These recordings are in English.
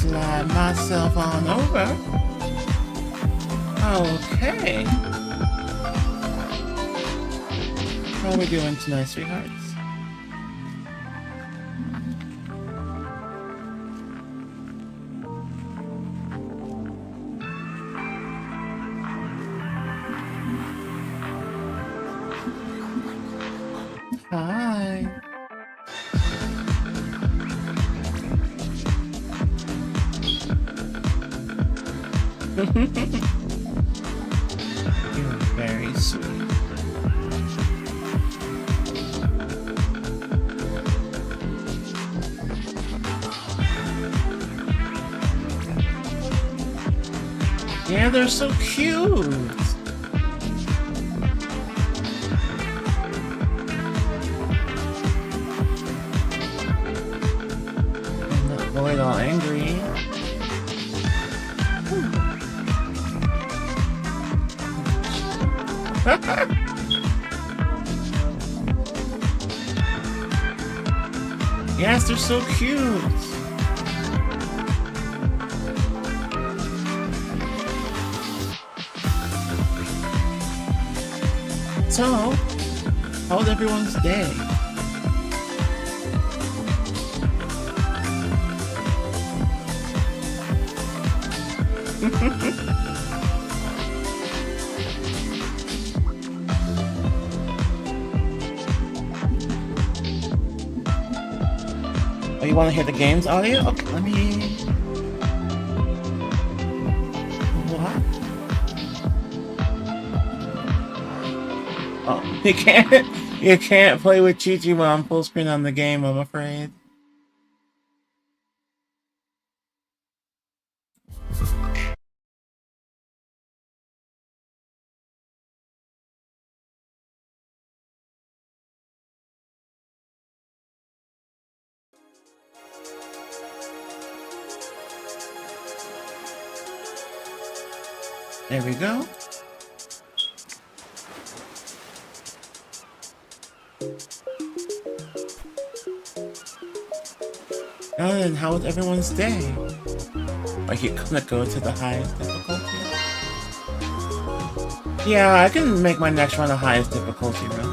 slide myself on over. Okay. How are we doing tonight, sweethearts? Hi. You're very sweet. Yeah, they're so cute. I'm not going all angry. Yes, they're so cute. So, how was everyone's day? Oh, you want to hear the game's audio? Okay, let me... What? Oh, you can't play with Chi-Chi while I'm full screen on the game, I'm afraid. There we go. Oh, and how was everyone's day? Are you gonna go to the highest difficulty? Yeah, I can make my next run the highest difficulty run.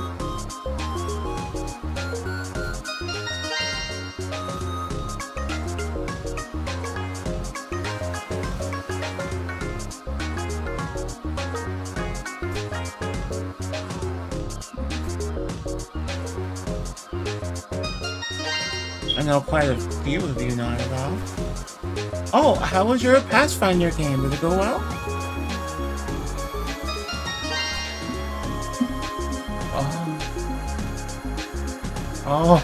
I know quite a few of you not at all. Oh, how was your Pathfinder game? Did it go well? Oh. Oh.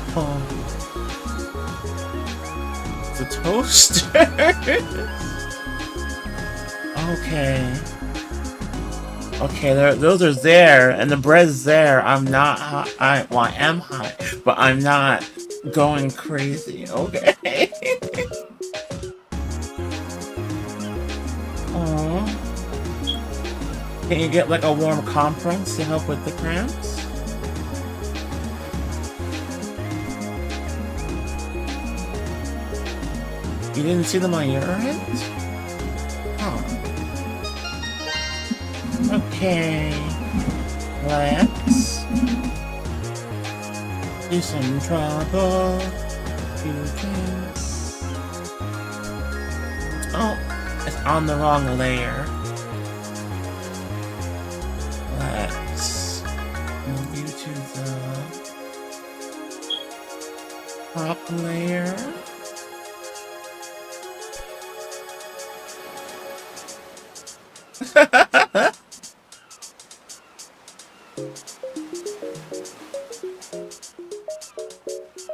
The toaster. Okay. Okay, those are there, and the bread's there. I'm not high. Well, I am high, but I'm not going crazy. Okay. Aww. Can you get like a warm compress to help with the cramps? You didn't see them on your end? Huh. Okay. Let's do some trouble. Oh, it's on the wrong layer. Let's move you to the top layer.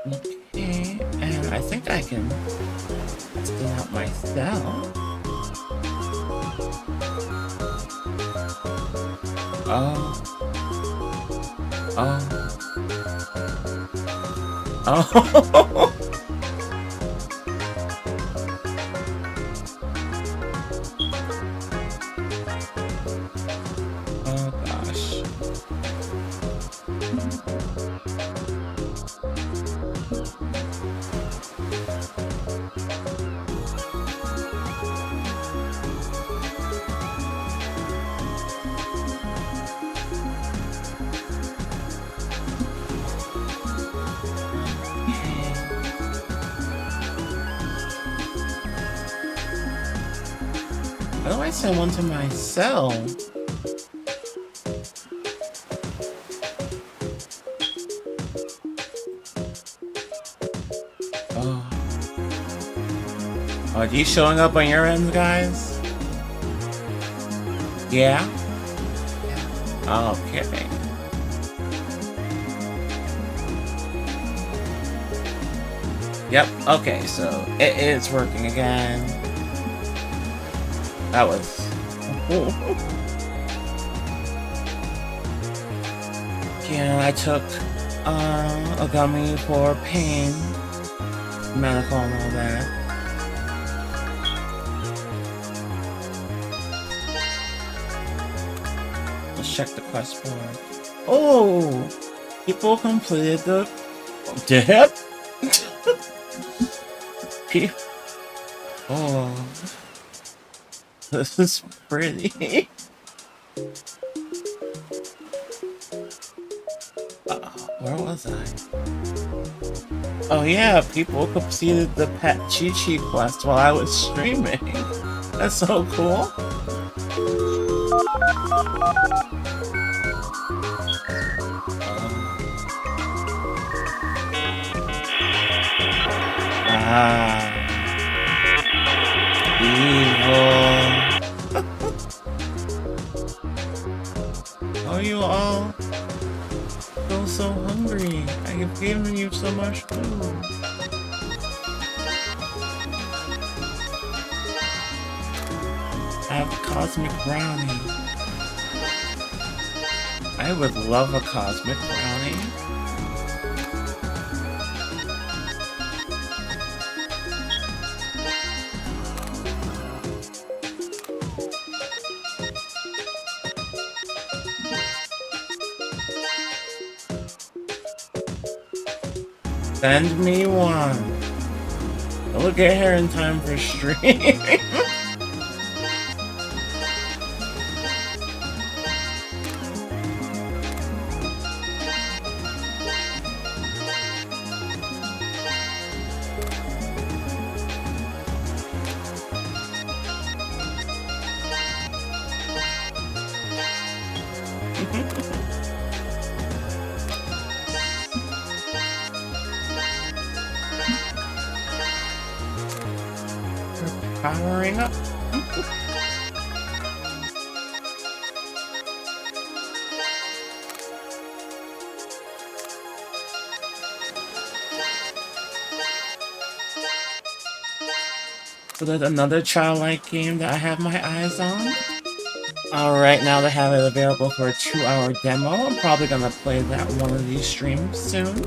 Okay, and I think I can test it out myself. Oh. Oh. Oh gosh. Why do I send one to myself? Oh. Are these showing up on your end, guys? Yeah? Okay. Yep, okay, so it is working again. That was... Yeah, I took a gummy for pain, medical and all that. Let's check the quest board. Oh! People completed the... Dip? Oh, this is pretty. Where was I? Oh yeah, people completed the Pet Chi-Chi quest while I was streaming. That's so cool. Evil. Oh, you all feel so hungry. I have given you so much food. I have a cosmic brownie. I would love a cosmic brownie. Send me one. We'll get here in time for stream. Powering up. So there's another Chao-like game that I have my eyes on. Alright, now they have it available for a 2-hour demo. I'm probably gonna play that one of these streams soon.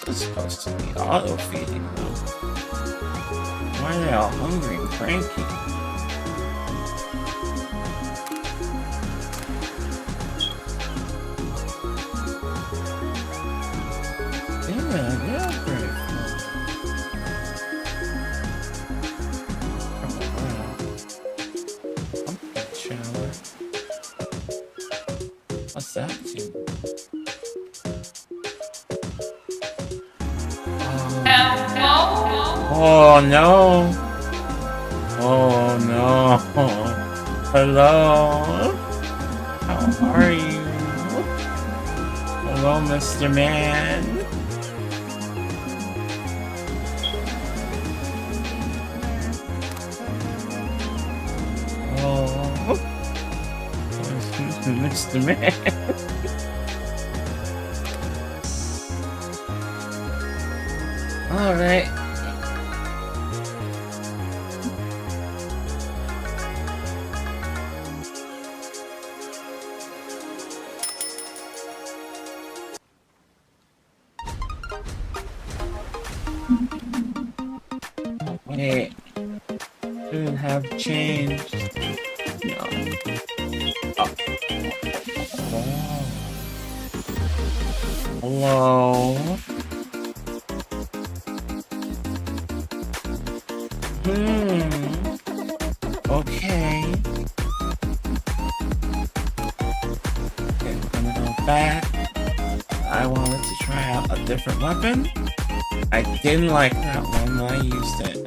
This is supposed to be auto-feeding though. Why are they all hungry and cranky? Yeah, great. Pumpkin shower. What's that do? Oh no! Oh no! Hello? How are you? Hello, Mr. Man. Oh, Mr. Man. All right. Hey, have changed. No. Oh. Hello. Okay. Okay, we're gonna go back. I wanted to try out a different weapon. I didn't like that one when I used it.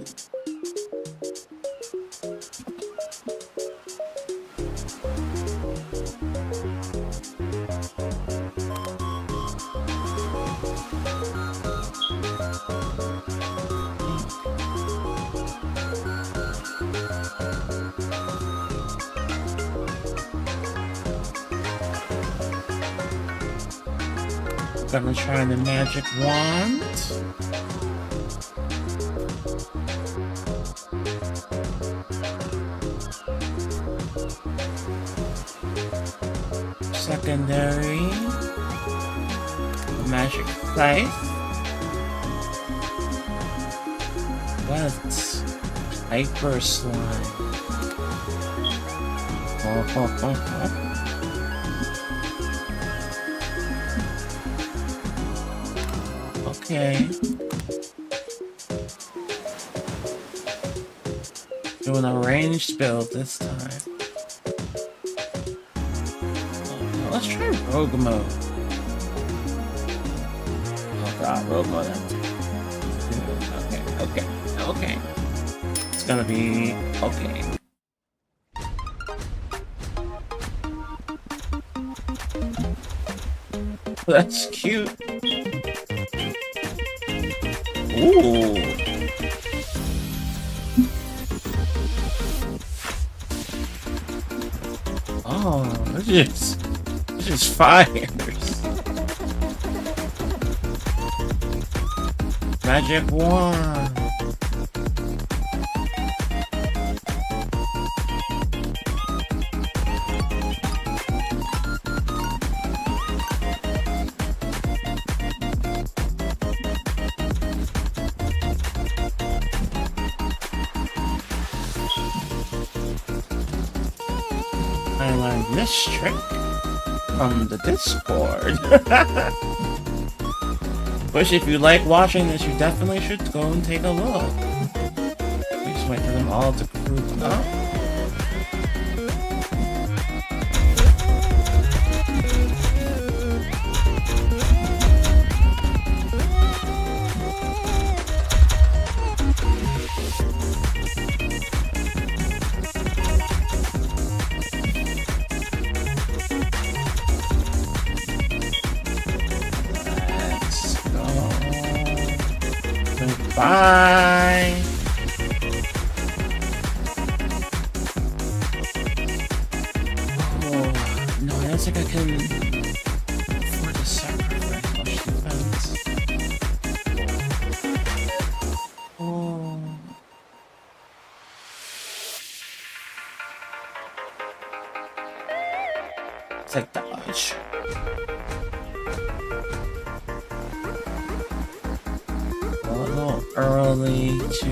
Gonna try the magic wand. Secondary. Magic scythe. What? Hyper slime. Okay. Doing a ranged build this time. Let's try rogue mode. Oh god, rogue mode. Okay. It's gonna be okay. That's cute. Ooh. Oh, this is fires. Magic wand. I learned this trick from the Discord. Which, if you like watching this, you definitely should go and take a look. We just wait for them all to group up. Bye! Oh, no, I don't think I can afford to sacrifice much defense. Oh. It's like dodge. Early to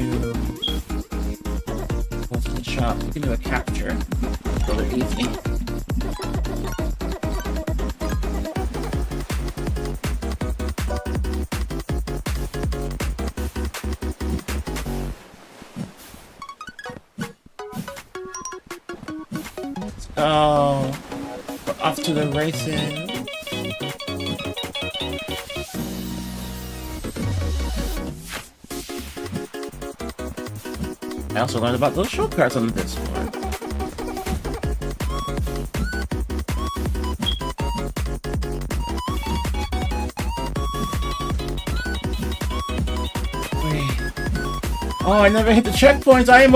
go to the shop. We can do a capture. Really easy. Let's go. We're off to the races. I also learned about those shortcuts on the Discord. Wait. Oh, I never hit the checkpoints. I am.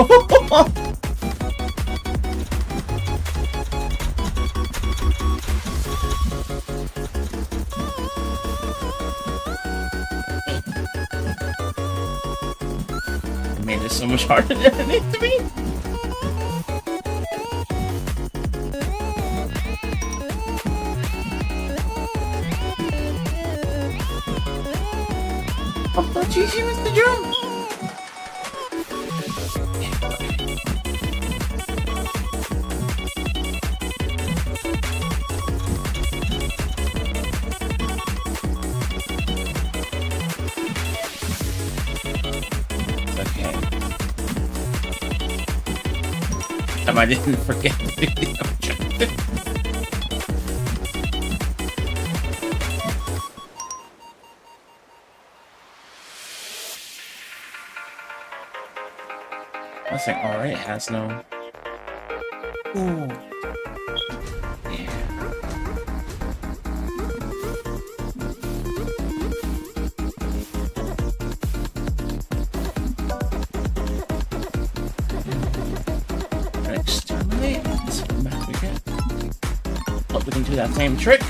Made this so much harder than it needs to be. Oh, jeez, he missed the jump. time I didn't forget to do the objective. I think alright, it has no. Ooh. Yeah. Exterminate. Let's come back we get. Hope we can do that same trick.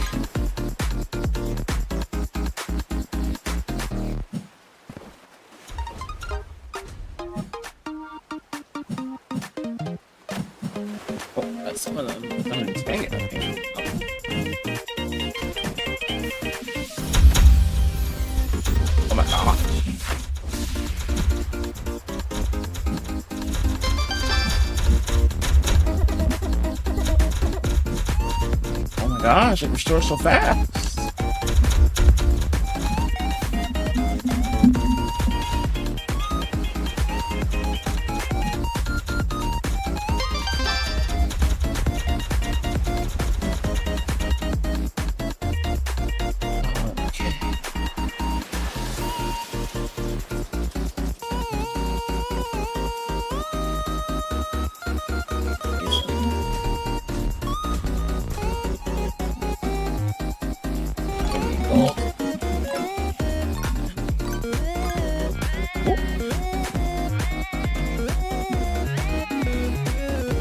Some of them don't even bang it. Oh my god. Oh my gosh, it restores so fast.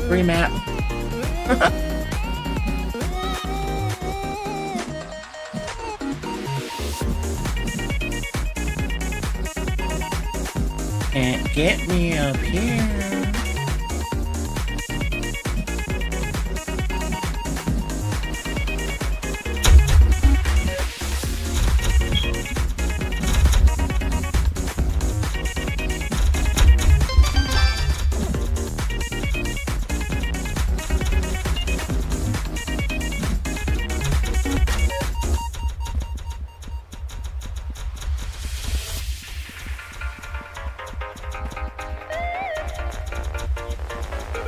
Free map. Can't get me up here.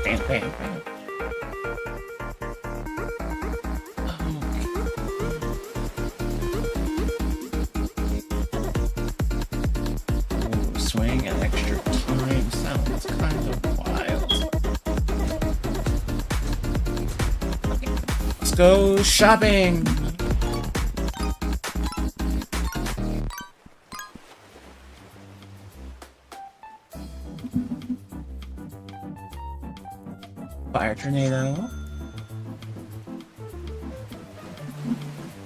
Bam, bam, bam. Ooh, swing an extra time sounds kind of wild. Okay. Let's go shopping. Fire tornado.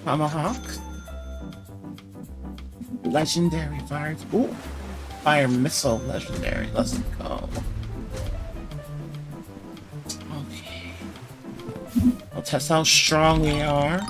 Tomahawk. Legendary fire. Ooh. Fire missile legendary. Let's go. Okay. We'll test how strong we are.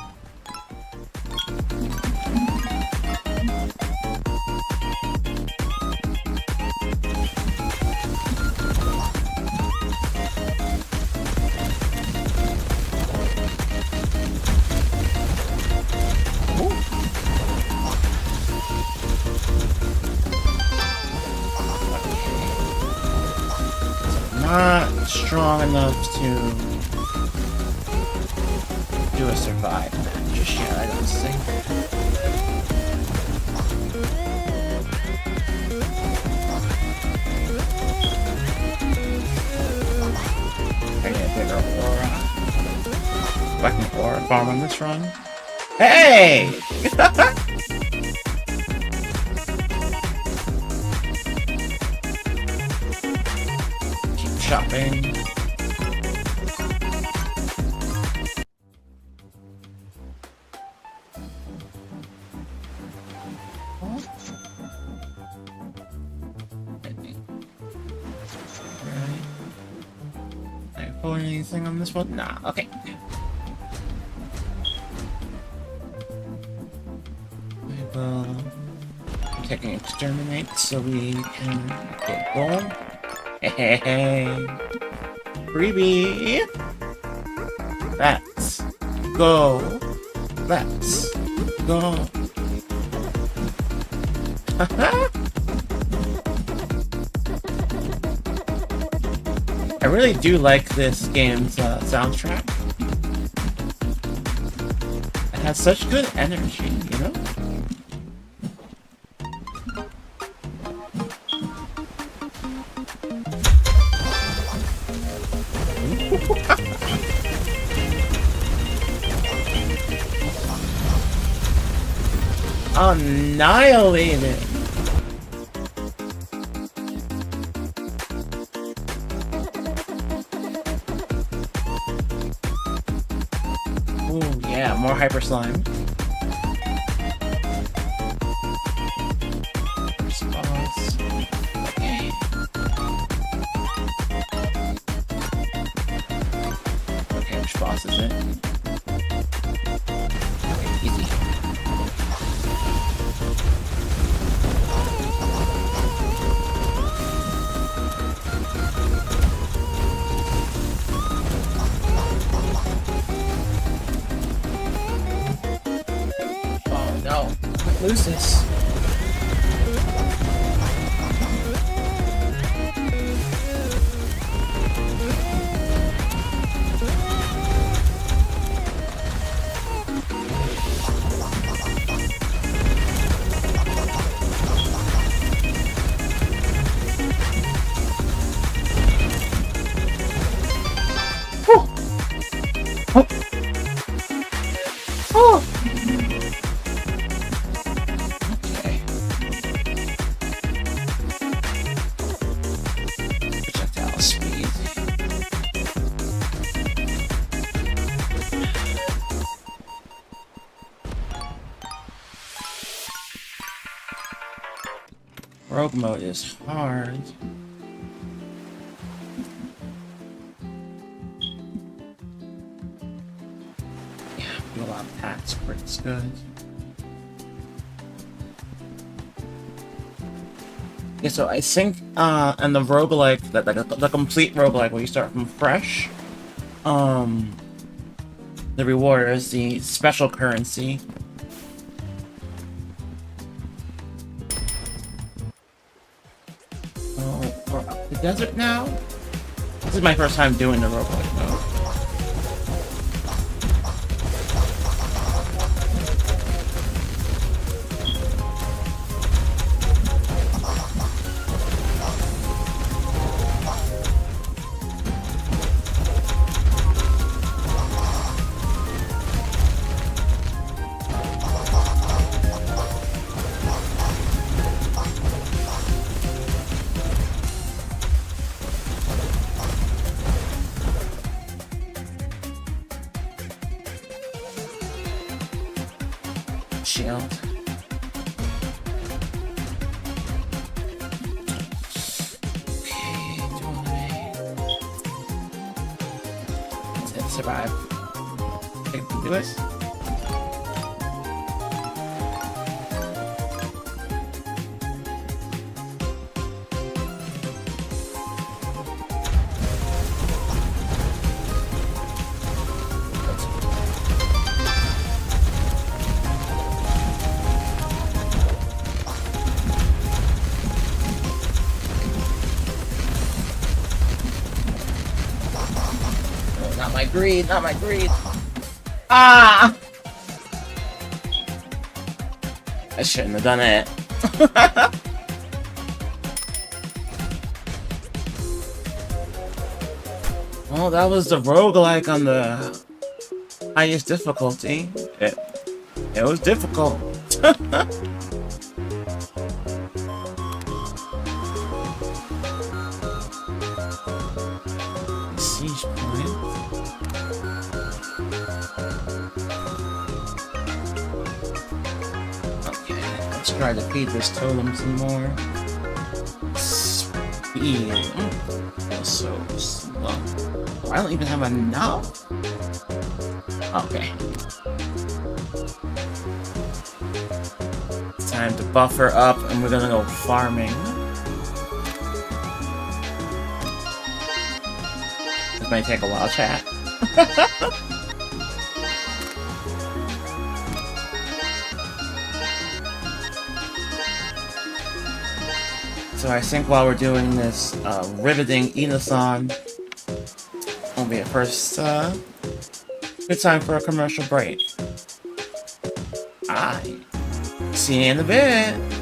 Not strong enough to do a survive match just yet, I don't think. I get a bigger aura. If I can aura farm on this run. Hey! Shopping. Can I pull anything on this one? Nah, okay. We will take an exterminate so we can get gold. Hey, freebie. Let's go. Let's go. I really do like this game's soundtrack. It has such good energy, you know? Annihilated! Ooh, yeah, more hyper slime. Response. Okay. Okay, which boss is it? Okay, easy. No, lose this. Oh. Oh. Projectile speed. Rogue mode is hard. Yeah, do a lot of attacks, but it's good. Yeah, so I think and the roguelike, the complete roguelike where you start from fresh, the reward is the special currency. Oh, we're up the desert now? This is my first time doing the roguelike mode. Shield. Okay, let's hit survive. Okay, do this. Not my greed, not my greed. Ah! I shouldn't have done it. Well, that was the roguelike on the highest difficulty. It was difficult. Siege point. Okay, let's try to feed this totem some more. Speed. That's so slow. I don't even have enough. Okay. It's time to buffer up and we're gonna go farming. This might take a while, chat. So I think while we're doing this riveting Inathon, will be a first, good time for a commercial break. Alright. See you in a bit.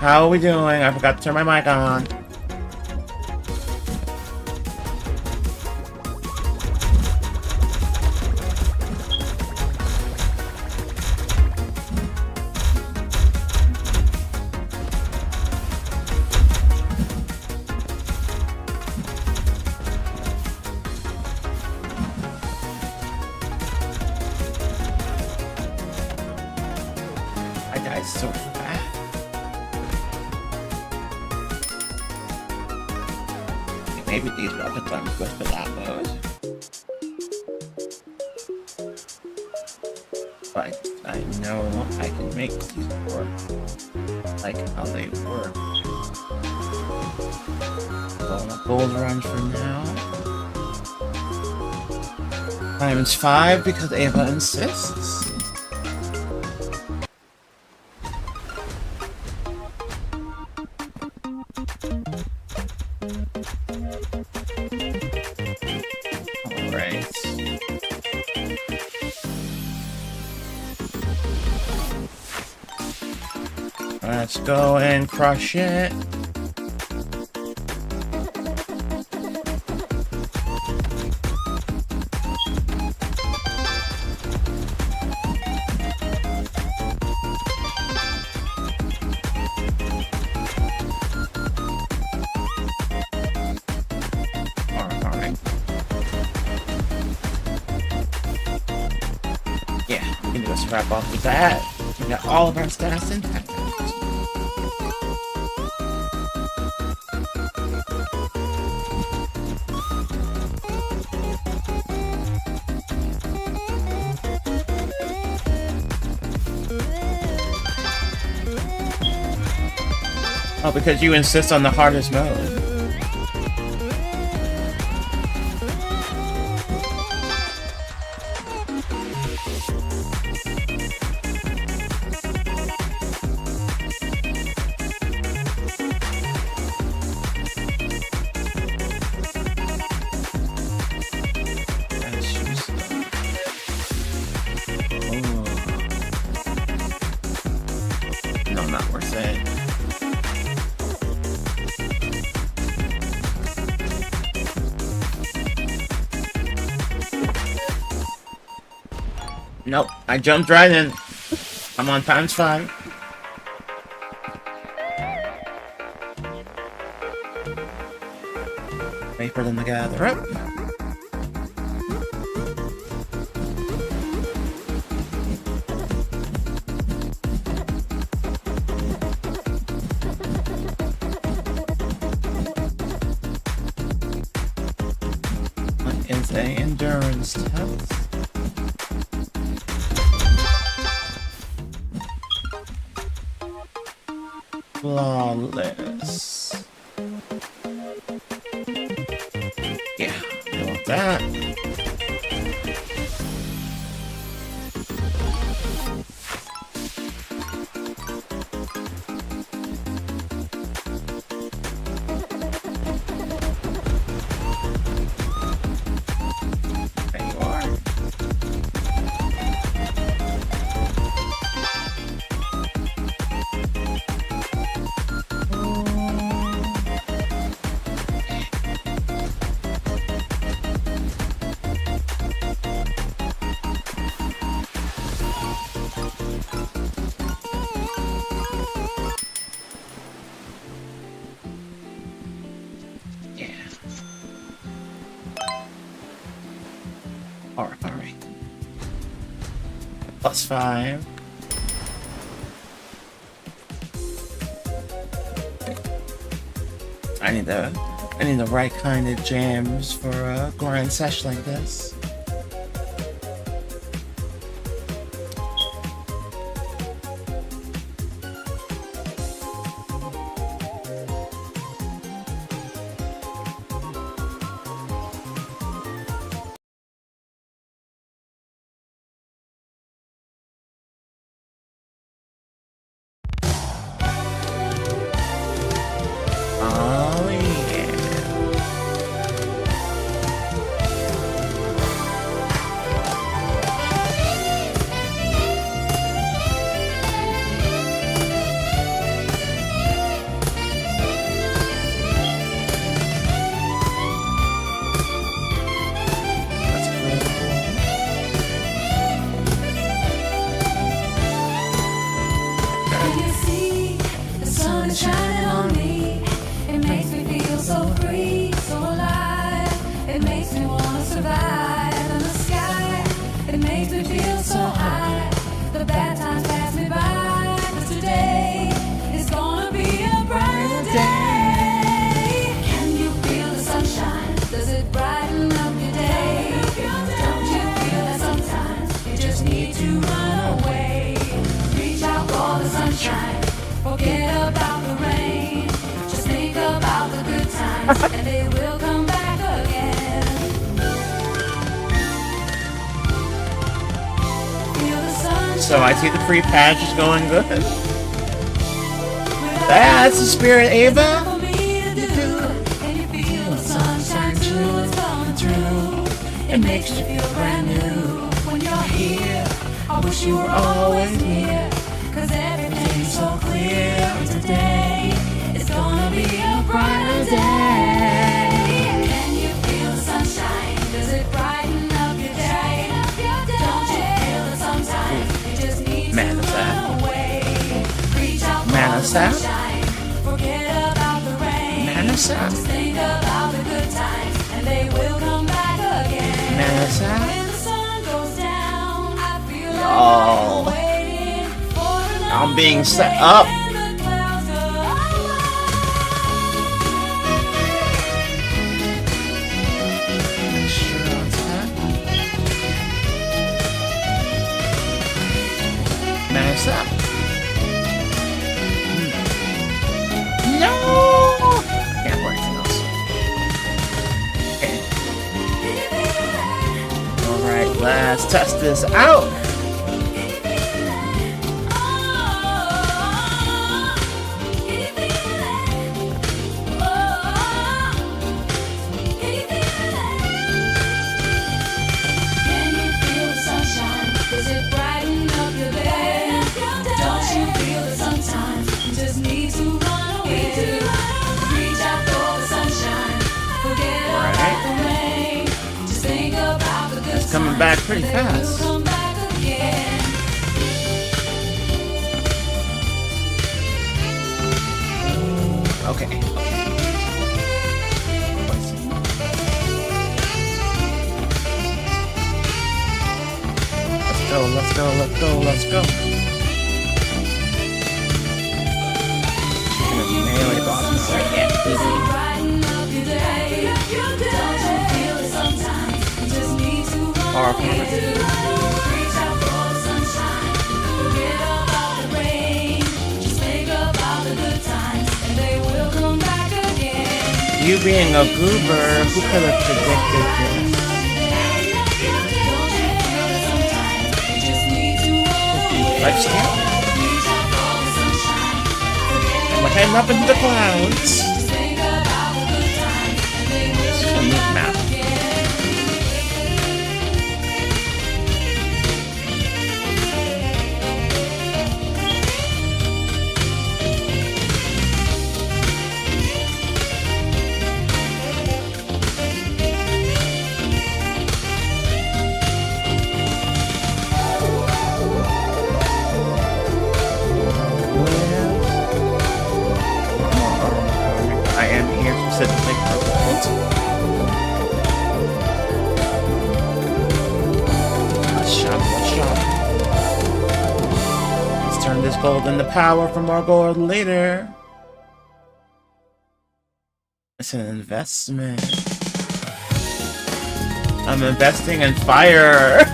How are we doing? I forgot to turn my mic on. I died so fast. Maybe these weapons aren't good for that mode. But I know I can make these work like how they work. So a gold run for now. Times 5 because Ava insists. Let's go and crush it. Alright. Yeah, we can just wrap off with that. We got all of our stats intact. Oh, because you insist on the hardest mode. No, not worth it. Nope, I jumped right in. I'm on times 5. Wait for them to gather up. What is an endurance test? Flawless. Yeah, I want that. There you are. Alright. Plus 5. I need the right kind of jams for a grind sesh like this. Oh yeah. makes me wanna survive. In the sky, it makes me feel so high. The bad times pass me by, but today is gonna be a brighter day. Can you feel the sunshine? Does it brighten up your day? Don't you feel that sometimes you just need to run away? Reach out for the sunshine, forget about the rain. Just think about the good times, and they will come back again. Feel the sunshine. So I see the free patch is going good. That's the spirit, Ava. For me to do, and you feel the sunshine too. It's coming through. It makes you feel brand new when you're here. I wish you were always near, 'cause everything's so clear. Today it's gonna be a brighter day. Can you feel the sunshine? Does it brighten up your day? Don't you feel that sometimes you just need to Man, is that? run away? Reach out for Man, the is that? sunshine, forget about the rain. Man, is that? Just think about the good times, and they will come back again. Man, is that? When the sun goes down, I feel like Oh. I'm waiting for I'm another being set day up. when the clouds are Mess up. No! Can't work anything else. Okay. Alright, let's test this out. Can you feel the sunshine? Does it brighten up your day? Don't you feel that sometimes you just need to run away? Reach out for the sunshine, forget about the rain. Just think about the good times. Coming back pretty They fast. will come back again. Okay. Let's go, let's go, let's go, let's go. Gonna be melee boss right Does it brighten up your day? Don't you feel it sometimes? You just need to run Or away. Reach out for the sunshine, forget about the rain. Just think about the good times, and they will come back again. You being a goober, who could have predicted this? Lifestyle? We're heading up into the clouds. This is a neat map. I am here specifically for gold. Let's shop, let's shop. Let's turn this gold into power for more gold later. It's an investment. I'm investing in fire.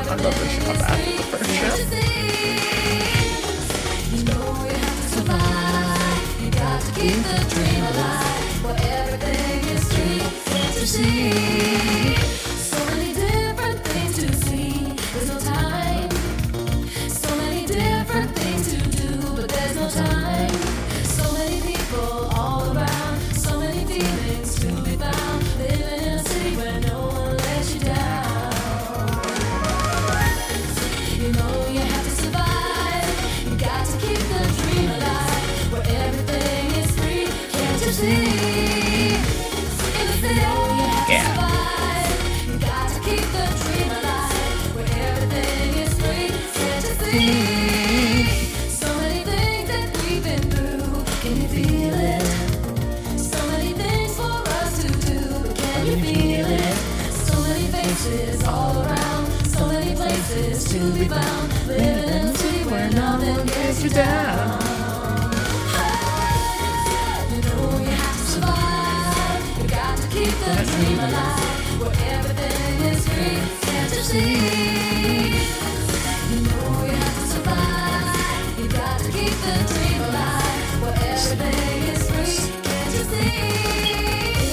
I love the shop after the first shop. Keep the dream alive, where everything is sweet to see. So many different things to see, there's no time. So many different things to do, but there's no time. So many people all around, so many feelings to be found. Living in a city where no one lets you down. You know you have to survive, you got to keep the dream alive. feel it? So many things for us to do, can you feel it? So many faces all around, so many places to be found. Living in a city where nothing gets you down. You know you have to survive, you got to keep the dream alive, where everything is free, can't you see? You know you have to survive, you got to keep the dream alive, where everything is free, can't you see?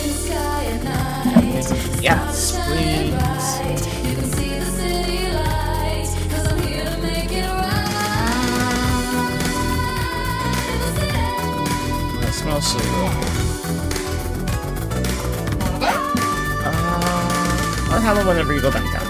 In sky at night, Yes, please. bright, you can see the city lights, 'cause I'm here to make it right. In the city. It smells so good. I'll have it whenever you go back down.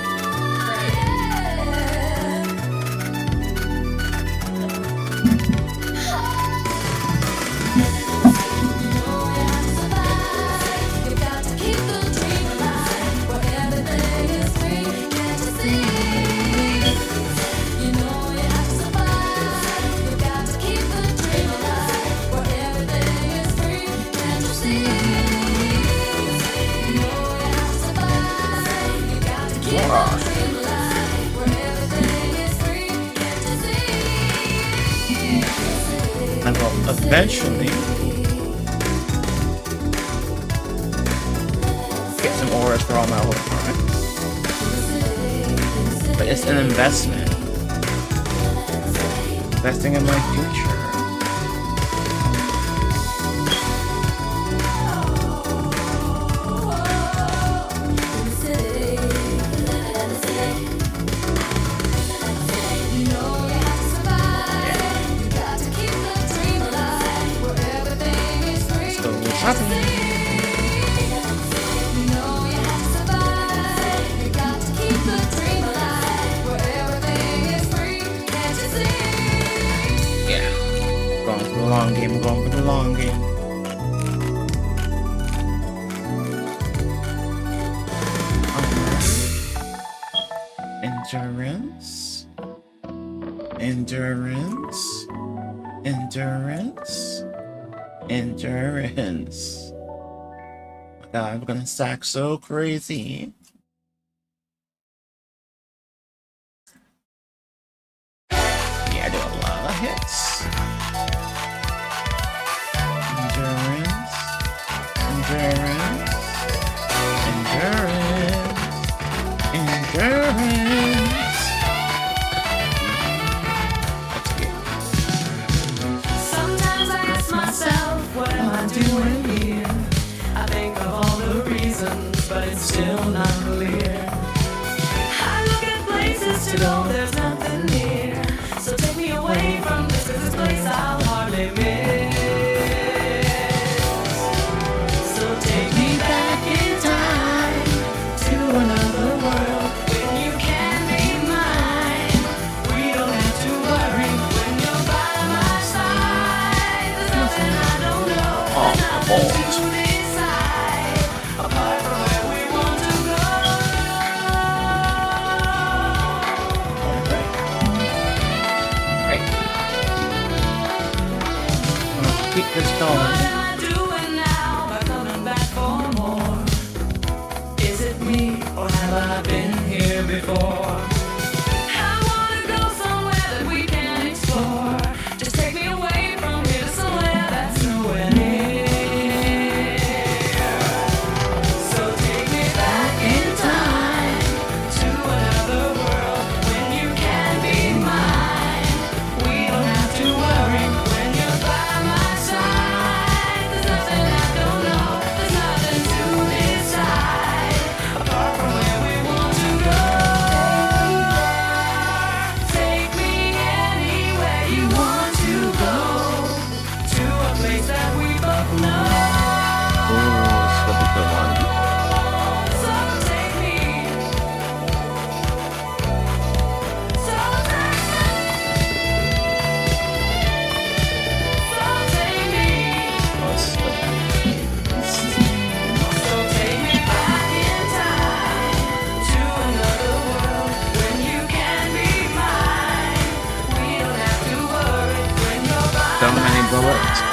And will eventually get some auras for all my old apartment. But it's an investment. Investing in my future. Long game, going for the long game. Endurance, endurance, endurance, endurance. Oh my God, we're gonna stack so crazy. Yeah, I do a lot of hits. Endurance, endurance, endurance, endurance. That's good. Sometimes I ask myself, what am I doing here? I think of all the reasons, but it's still not clear. I look at places to go, there's nothing near. So take me away from this, 'cause this place I'll hardly miss. Take me back in time to another world when you can be mine. We don't have to worry when you're by my side. There's nothing I don't know, there's nothing to decide apart from where we want to go. Great. I'm gonna keep this going. Or have I been here before? I wanna go somewhere that we can explore. Just take me away from here to somewhere that's nowhere near. So take me back in time to another world when you can be mine. We don't have to worry when you're by my side.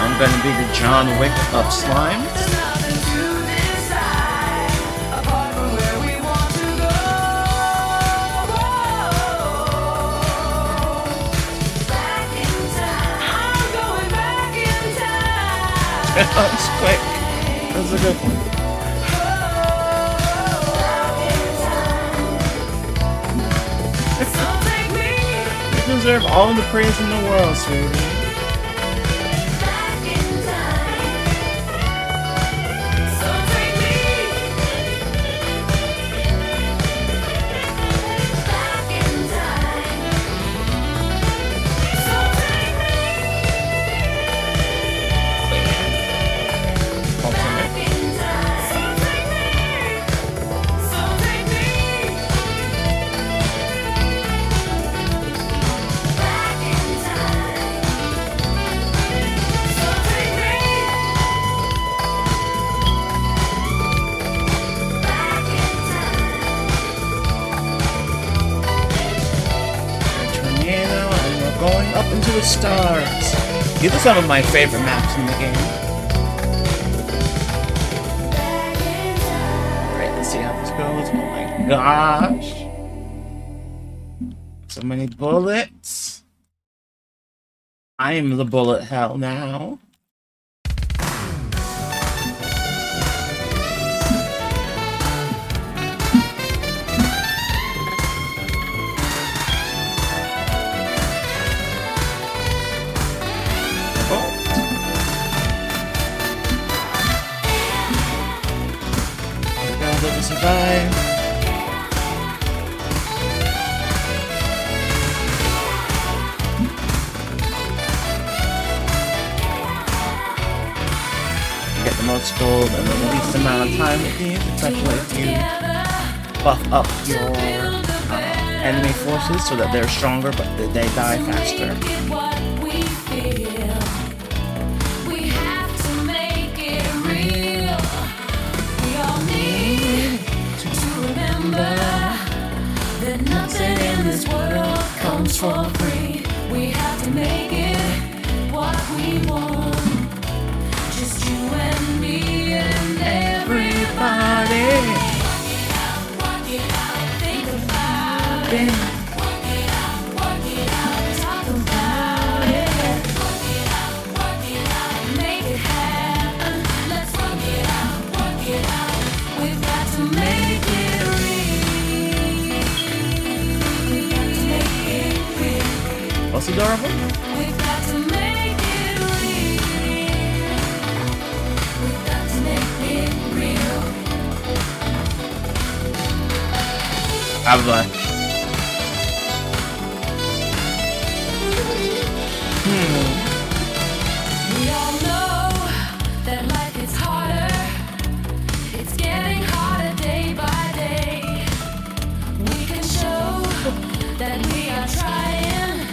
I'm gonna be the John Wick of slimes. That was quick. That was a good one. You deserve all the praise in the world, sweetie. Going up into the stars. These are some of my favorite maps in the game. Alright, let's see how this goes. Oh my gosh. So many bullets. I am the bullet hell now. Survive. You get the most gold in the least amount of time with these, especially if you buff up your enemy forces so that they're stronger but they die faster. That nothing in this world comes for free. We have to make it what we want. Just you and me and everybody. Work it out, think about it. Work it out, talk about it. Work it out, make it happen. Let's work it out. We've got to make it. What's adorable? We've got to make it real. We've got to make it real. Have a We all know that life is harder. It's getting harder day by day. We can show that we are trying.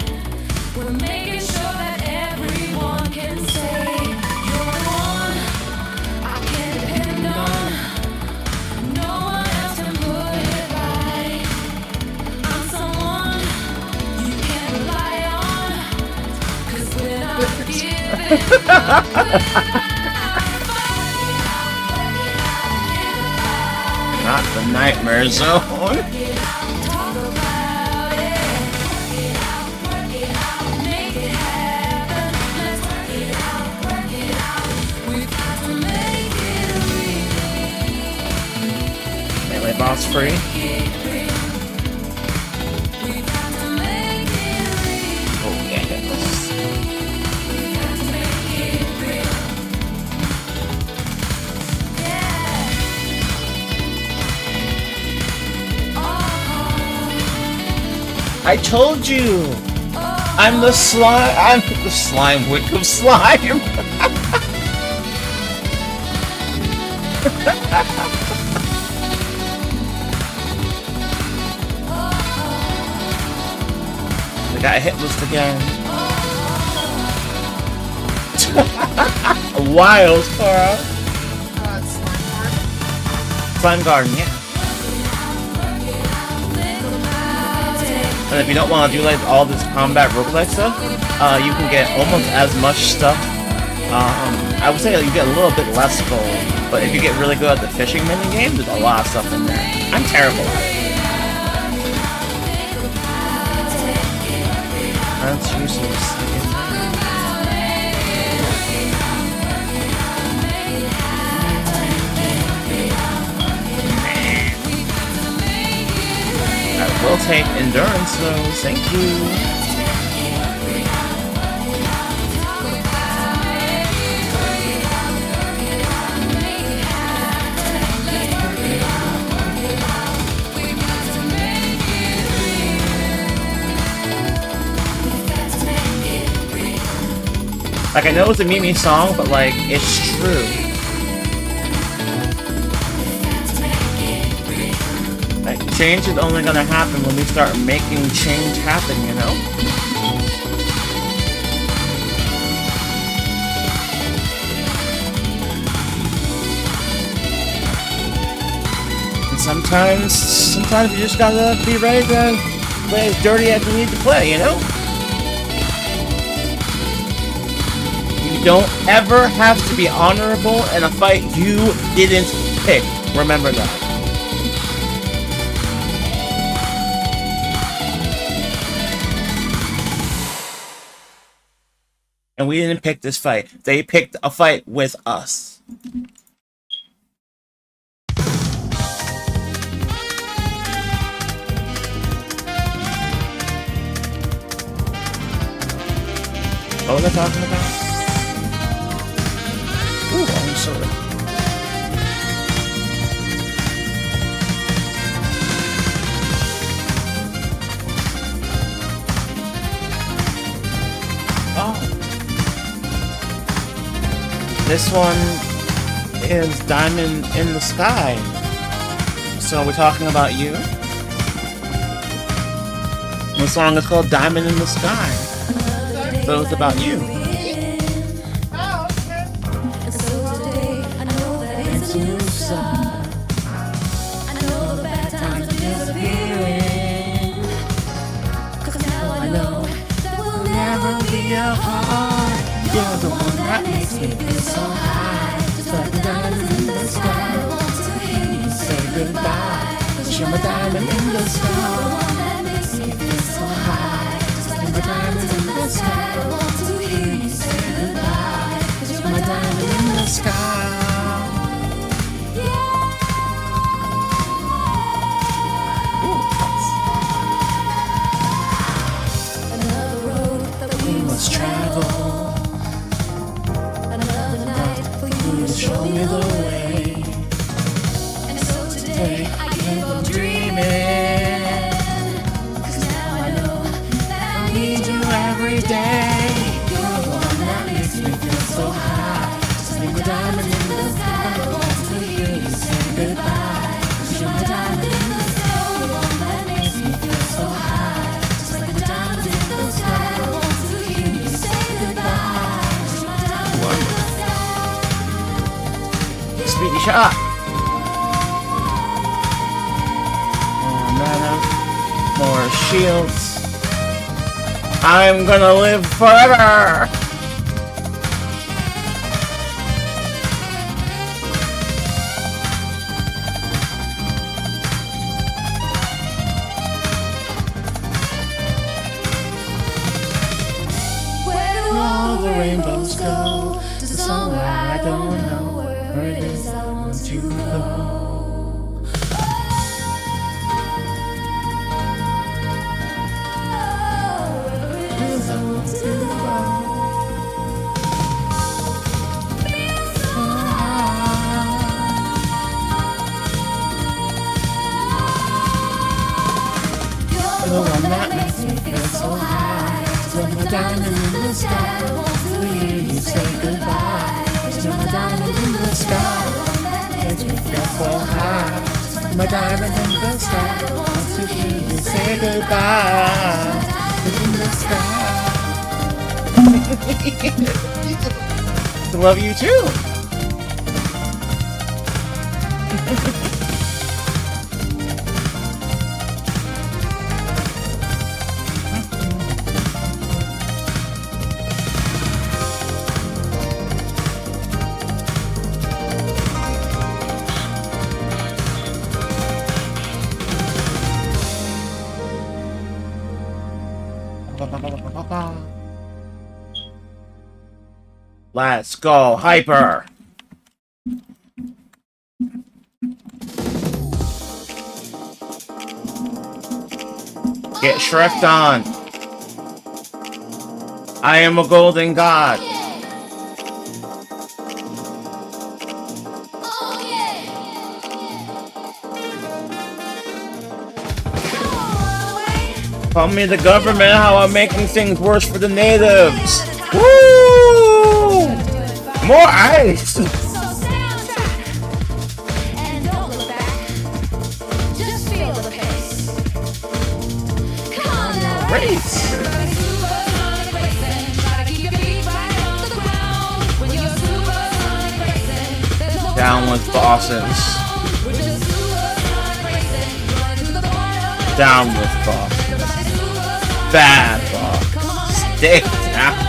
We're making sure that everyone can say you're the one I can depend on. No one else can put it right. I'm someone you can rely on. 'Cause we're not giving up. Not the nightmare zone. Boss free. Oh yeah, get this. I told you! I'm the slime wick of slime! I got hit list again. Wild, Cora. Slime Garden, yeah. And if you don't want to do like all this combat roguelike stuff, you can get almost as much stuff I would say you get a little bit less gold, but if you get really good at the fishing mini game, there's a lot of stuff in there. I'm terrible at it. That's useless. I will take endurance though, thank you. Like, I know it's a Mimi song, but like, it's true. Like, change is only gonna happen when we start making change happen, you know? And sometimes you just gotta be ready to play as dirty as you need to play, you know? You don't ever have to be honorable in a fight you didn't pick. Remember that. And we didn't pick this fight. They picked a fight with us. What was I talking about? Ooh, orange soda. Oh. This one is Diamond in the Sky. So we're talking about you? The song is called Diamond in the Sky. So it's about you. You're the one that makes me feel so high. Just like the diamond in the sky. I want to hear you say goodbye. 'Cause you're my diamond in the sky. You're the one that makes me feel so high. Just like the diamond in the sky. I want to hear you say goodbye. 'Cause you're my diamond in the sky. Another road that we must travel. Show me the way. And so today I give up dreaming. 'Cause now I know that I need you every day. You're the one that makes me feel so high. Just like a diamond in the sky. I want to hear you say goodbye. 'Cause you're my diamond in the sky. You're the one that makes me feel so high. Just like a diamond in the sky. I want to hear you say goodbye. 'Cause you're my diamond in the sky. Speedy shot. More mana. More shields. I'm gonna live forever. Where do all the rainbows go? To somewhere I don't know. Where it is I want to go. Where it is I want to go. You're the one that makes me feel so high. You're my diamond in the sky. I want to hear you say goodbye. You're my diamond in the sky. Makes me feel so high. My diamond in the sky. I want to hear you say goodbye. In the sky. I love you too. Let's go, Hyper! Get Shrek'd on! I am a golden god! Tell me the government how I'm making things worse for the natives! Woo! More ice! Race! Down with bosses. Down with bosses. Bad boss. Stay down.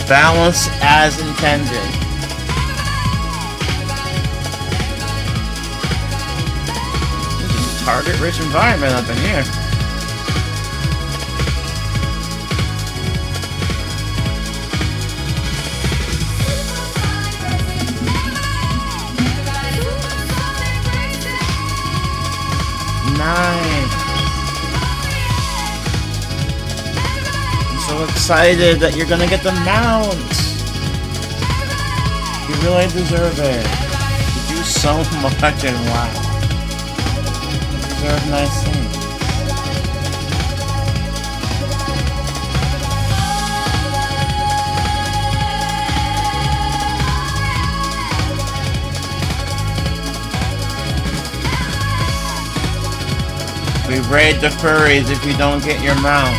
Balance as intended. This is a target-rich environment up in here. Nice. So excited that you're gonna get the mount. You really deserve it. You do so much and wow. You deserve nice things. We raid the furries if you don't get your mount.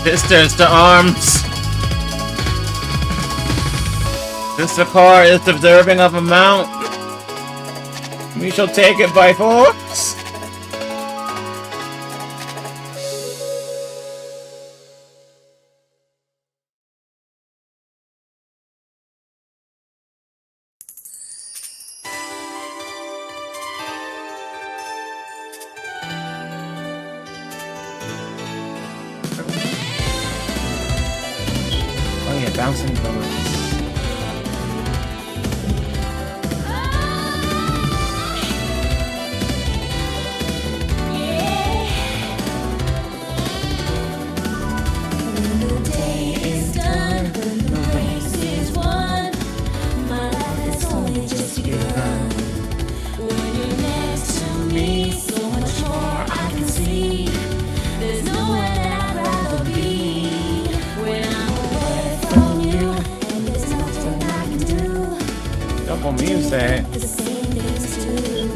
Sisters to arms! This car is deserving of a mount. We shall take it by force. Bouncing bullets. music. The same days too.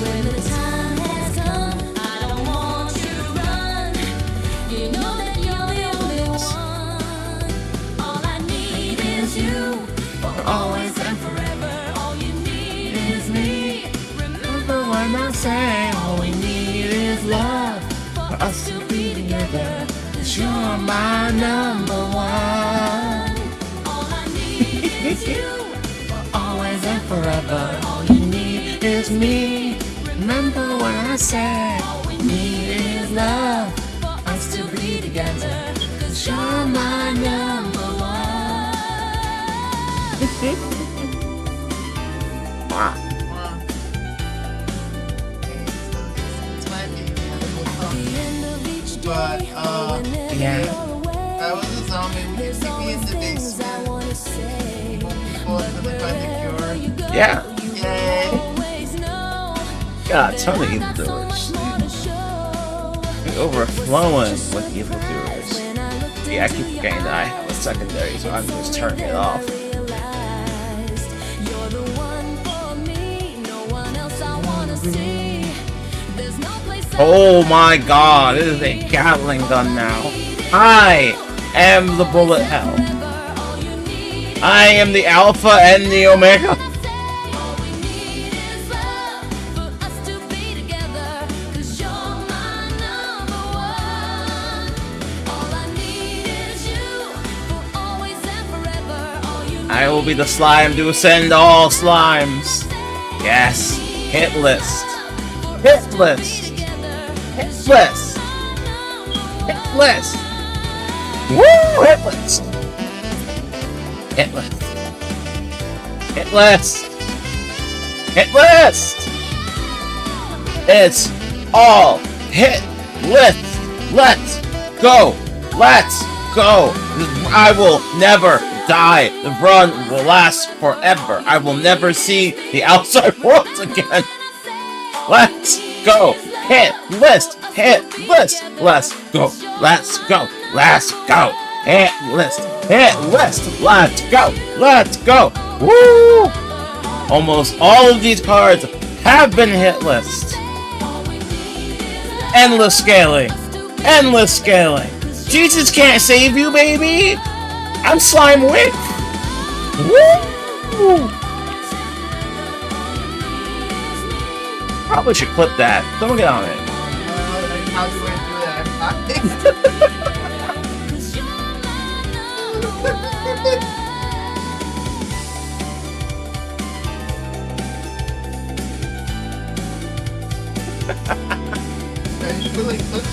When the time has come, I don't want you to run. You know that you're the only one. All I need is you, for always and forever. All you need is me. Remember when I say all we need is love, for us to be together. 'Cause you're my number one. All I need is you, for always and forever. All you need is me. Remember when I said all we need is love, for us to be together. 'Cause you're my number one. Wow. At the end of each day, But, whenever yeah. you're away, I was a zombie. Would you there's keep me in always the things I basement? wanna say. People until they find the cure. You go, Yeah. you Yay. always know God, that ton of I've got so evildoers. much more to show. We're overflowing with evildoers. When I looked Yeah, I into keep your forgetting that I have a secondary, so I'm just turning it off. realized you're the one for me, no one else I wanna see. There's no place Oh my god, it is a Gatling gun now. I am the bullet hell. I am the Alpha and the Omega. all we need is love for us to be together. 'Cause you're my number one. All I need is you for always and forever. All you need I will be the slime to ascend all slimes. Yes, hit list. Hit list. Hit list. Hit list. Woo! Hit list. Hit list. Hit list. Hit list. It's all hit list. Let's go. Let's go. I will never die. The run will last forever. I will never see the outside world again. Let's go. Hit list. Hit list. Let's go. Let's go. Let's go. Hit list. Hit list. Let's go. Let's go. Woo! Almost all of these cards have been hit list. Endless scaling. Endless scaling. Jesus can't save you, baby. I'm Slime Wick. Woo! Probably should clip that. Don't get on it. How do I do that? Can you feel like look?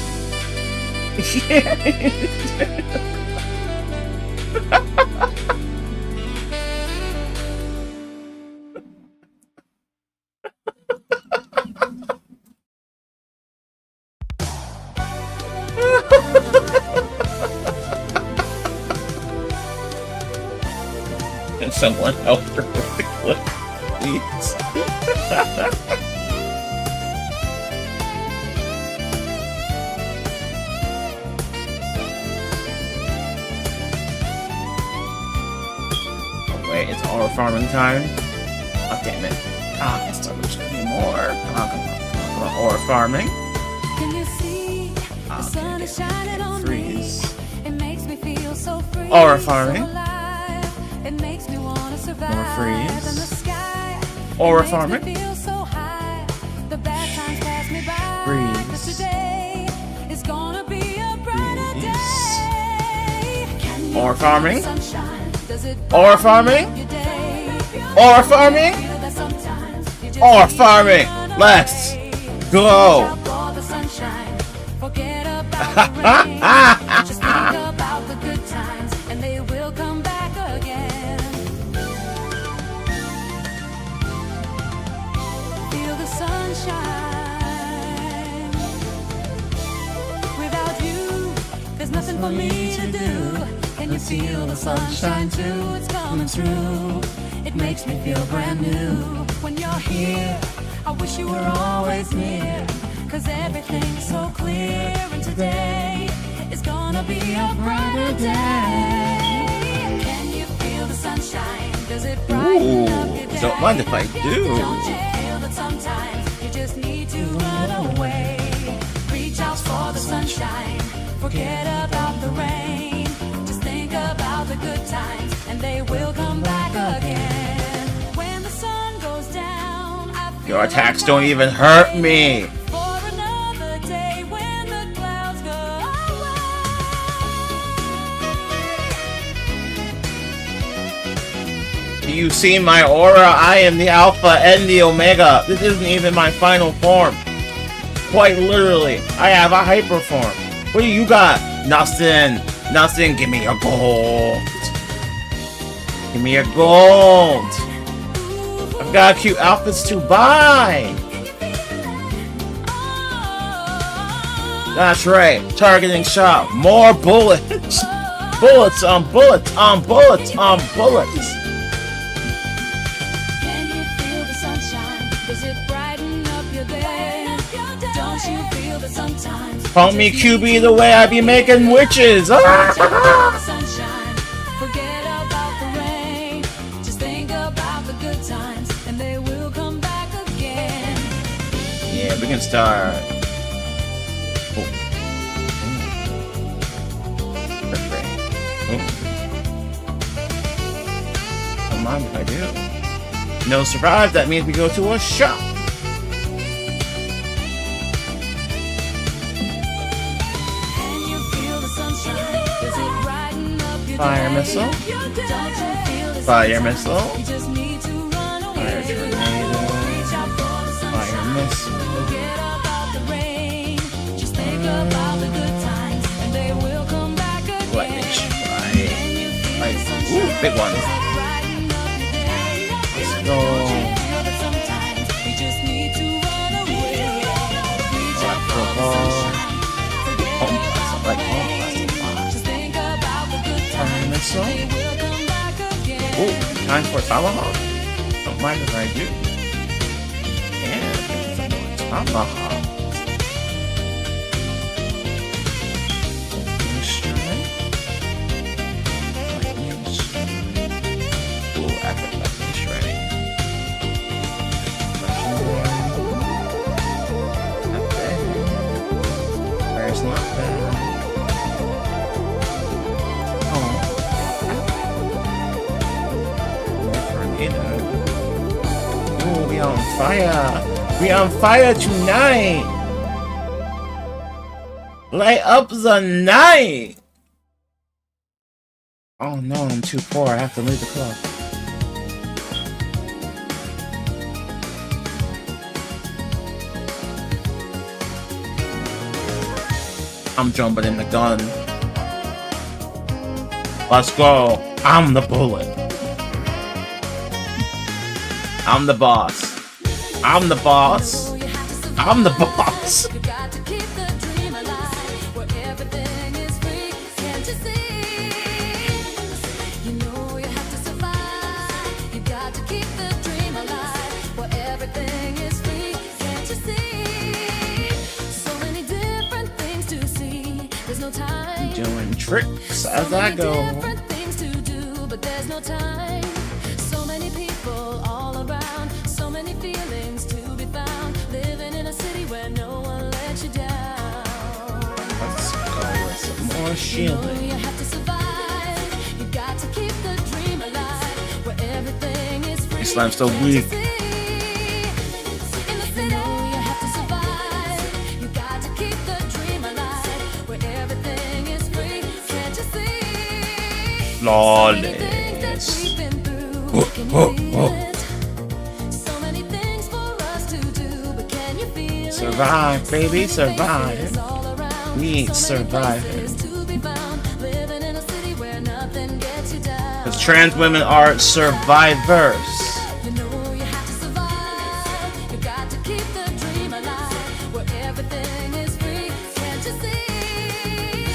Can someone help her with the clip, please? Oh, wait, it's all farming time? Oh, damn it. Ah, it's so much more. Come on, ore farming. Can you see the sun is shining on Freeze. me? It makes me feel so free. Aura farming. So alive. It makes me wanna survive. More freeze. In the sky. Aura It makes farming. me feel so high. The bad times pass me by. Freeze. 'Cause today is gonna be a brighter Freeze. day. Can you Aura feel farming. the sunshine? Does it Aura brighten farming. up your day? Aura farming. Feel that sometimes you just Aura need to farming. run Let's away. go. For the sunshine, forget about the rain. Just think about the good times, and they will come back again. Feel the sunshine. Without you, there's nothing for me to do. Can you feel the sunshine too? It's coming through. It makes me feel brand new. When you're here, I wish you were always near. 'Cause everything's so clear, and today is gonna be a brighter day. Can you feel the sunshine? Does it brighten Ooh, don't mind if I do. Don't you feel that sometimes you just need to run away? Reach out for the sunshine, forget about the rain. Just think about the good times, and they will come back again. When the sun goes down, I feel Your attacks don't even hurt me. for another day when the clouds go away. Do you see my aura? I am the Alpha and the Omega. This isn't even my final form. Quite literally, I have a hyper form. What do you got? Nothing. Nothing. Give me your gold. Give me your gold. I've got cute outfits to buy. That's right. Targeting shot. More bullets. Bullets on bullets on bullets on bullets. Can you feel the sunshine? Does it brighten up your day? Don't you feel that sometimes Call me QB the way I be making witches. sunshine? Forget about the rain. Just think about the good times, and they will come back again. Yeah, we can start. Oh. Oh. Don't mind if I do. No survive, that means we go to a shop. Can you feel the sunshine? Does it brighten up your Fire day? missile. Don't you feel the Fire sunshine? missile. You just need to run away. Fire tornado. Reach out for the Fire sunshine. missile. Forget about the rain. Just think about the good times, and they will come back again. Lightning strike. Can you feel Like, the sunshine? ooh, big one. Does it brighten up your day? Let's Don't go. you feel that sometimes we just need to run away? Reach out for the sunshine. Forget Home about class. I like home class a lot. just think about the good Fire times. missile. They will come back again. Ooh, time for tomahawk. Don't mind if I do. And tomahawk. Lightning strike. Lightning strike. Ooh, epic lightning strike. Not bad. Fire's not bad. Oh. Tornado. Ooh, we on fire. We on fire tonight. Light up the night. Oh no, I'm too poor. I have to leave the club. I'm jumping in the gun. Let's go. I'm the bullet. I'm the boss. I'm the boss. I'm the boss. You got to keep the dream alive, where everything is free. Can't you see? You know you have to survive. You got to keep the dream alive, where everything is free. Can't you see? So many different things to see. There's no time. Doing tricks as So I many go. different things to do, but there's no time. So many people all around, so many feelings to be found. Living in a city where no one lets you down. Let's go with some more You know shielding. you have to survive. You got to keep the dream alive, where everything is free. This lime's so Can't you weak. see? In the city, you have to survive. You got to keep the dream alive, where everything is free. Can't you see? Flawless. Survive, baby, survive. We ain't surviving. Because trans women are survivors. You know you have to survive. You got to keep the dream alive, where everything is free. Can't you see?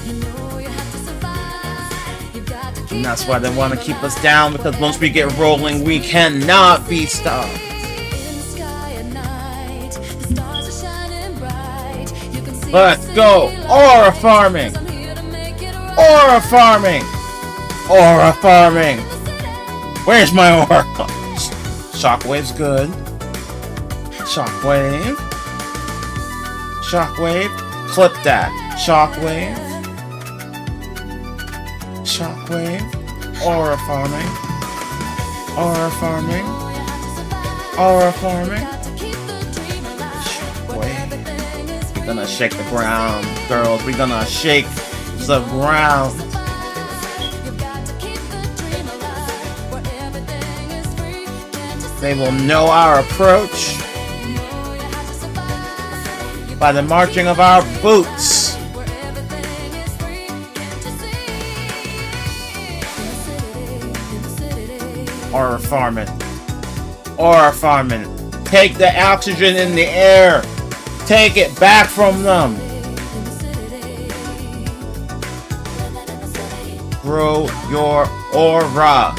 You know you have to survive. You got to keep And that's why they want to keep us down, because once we get rolling, we cannot be stopped. in the sky at night. The stars are shining bright. You can see Let's the go. city Aura light. farming. 'Cause I'm here to make it right. Aura farming. Aura farming. Where's my aura? Shockwave's good. Shockwave. Shockwave. Clip that. Shockwave. Shockwave. Aura farming. Aura farming. Aura farming. Shockwave. We're gonna shake the ground, girls. We're gonna shake the ground. They will know our approach by the marching of our boots. Aura farming. Aura farming. Take the oxygen in the air. Take it back from them. Grow your aura.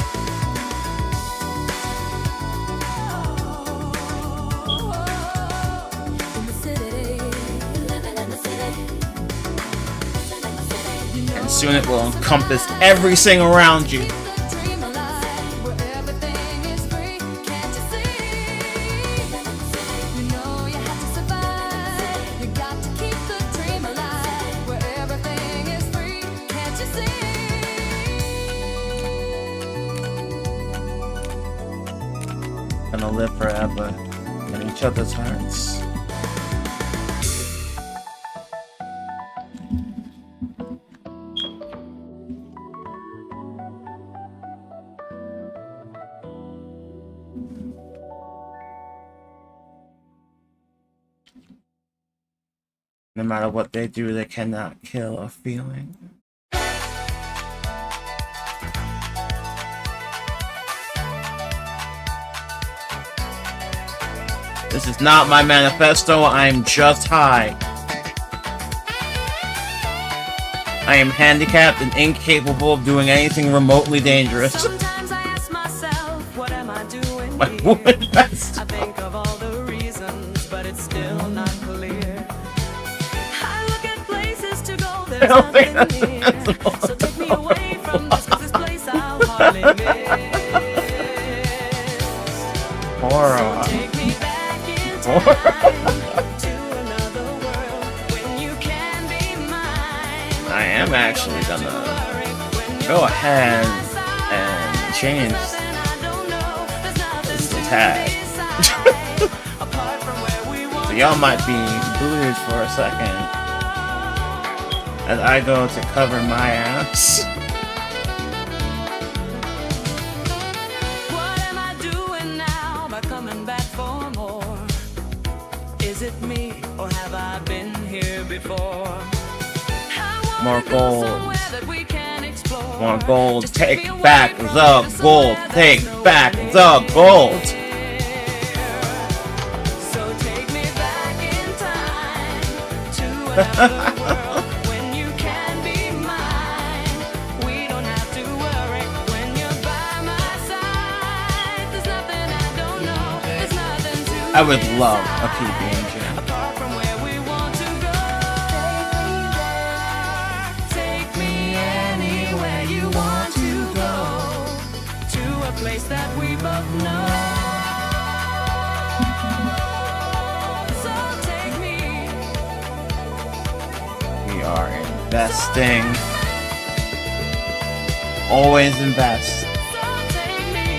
Soon it will encompass everything around you. Gonna live forever in each other's hearts. No matter what they do, they cannot kill a feeling. This is not my manifesto, I'm just high. I am handicapped and incapable of doing anything remotely dangerous. Sometimes I ask myself, what am I doing My here? woman best. I think of all the reasons, but it's still not clear. I look at places to go, there's don't think nothing that's near. possible. So take me away from this, 'cause this place I'll hardly miss. Horror. Take me back in Horror. time to another world when you can be mine. I am actually gonna go ahead and change this tag. So y'all might be blued for a second as I go to cover my ass. What am I doing now by coming back for more? Is it me or have I been here before? More gold. More gold. Take back the gold. Take back the gold. So take me back in time to another world when you can be mine. We don't have to worry when you're by my side. There's nothing I don't know. There's nothing to I would love a PB&J. apart from where we want to go. Take me anywhere you want to go, to a place that we both know. So take me. We are investing. Always invest. So take me.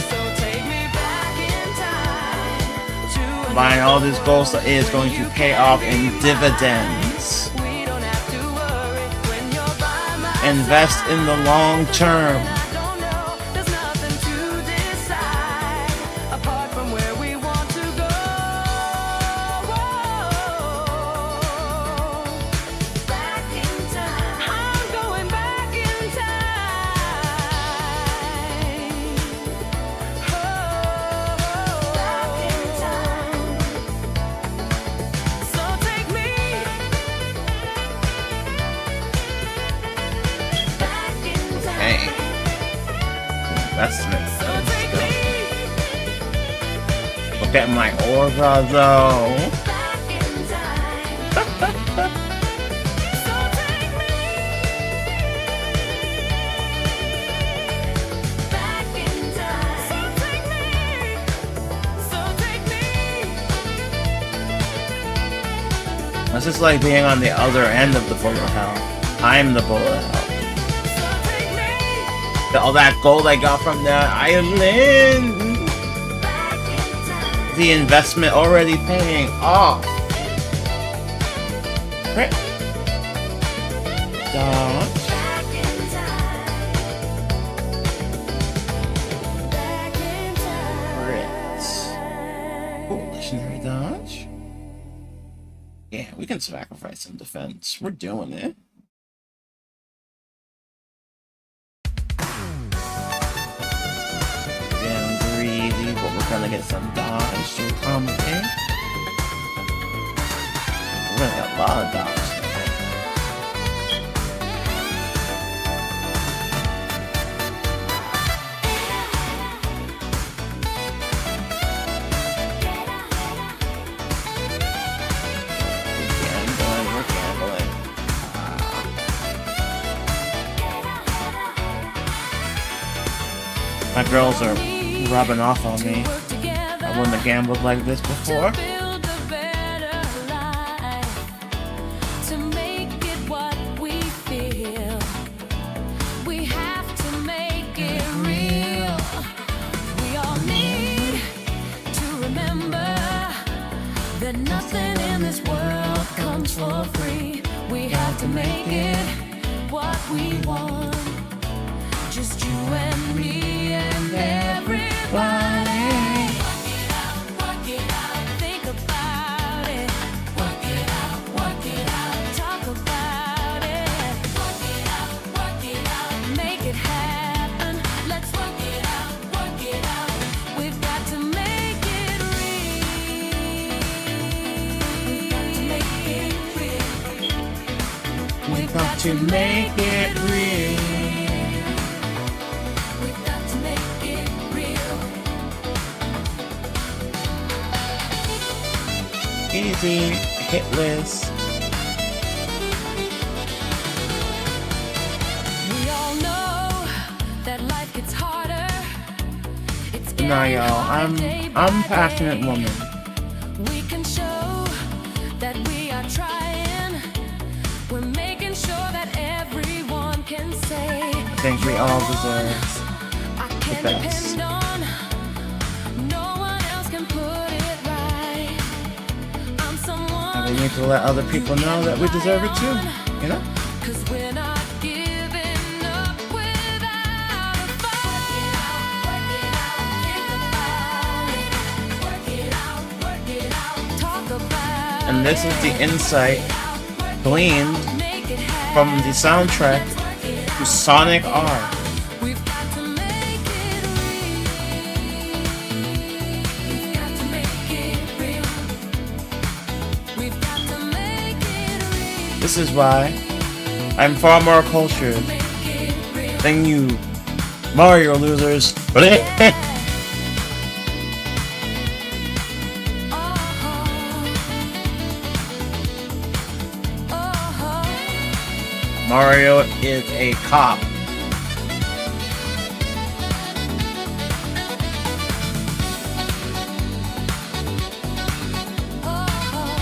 So take me back in time to Buying all this gold is going to pay off in dividends. we don't have to worry when you're by my Invest in the long term. I don't know, there's nothing to decide apart from where we want to go. Back in time. I'm going back in time. Back in time. So take me back in time. Hey. Investment. So take me Look at my aura though. back in time. So take me It's just like being on the other end of the bullet hell. I'm the bullet hell. All that gold I got from that island. The investment already paying off. Crit. Dodge. Crit. Ooh, legendary dodge. Yeah, we can sacrifice some defense. We're doing it. Again, greedy, but we're gonna get some dodge to accommodate. We're gonna get a lot of dodge. My girls are rubbing off on me. I wouldn't have gambled like this before. That nothing in this world comes for free. We have to make it what we want. Just you and me and everybody. Work it out, think about it. Work it out, talk about it. Work it out, make it happen. Let's work it out. We've got to make it real. We've got to make it real. Easy hit list. We all know that life gets harder. It's No, y'all. I'm a passionate woman. We can show that we are trying. We're making sure that everyone can say I think we all deserve I the can best. depend on. No one else can put it right. I'm someone. And we need to let other people know that we deserve it too. You know? 'Cause we're not giving up without a fight. Talk about And this is the insight gleaned from the soundtrack to Sonic R. We've got to make it real. We've got to make it real. We've got to make it real. This is why I'm far more cultured than you Mario losers. Mario is a cop.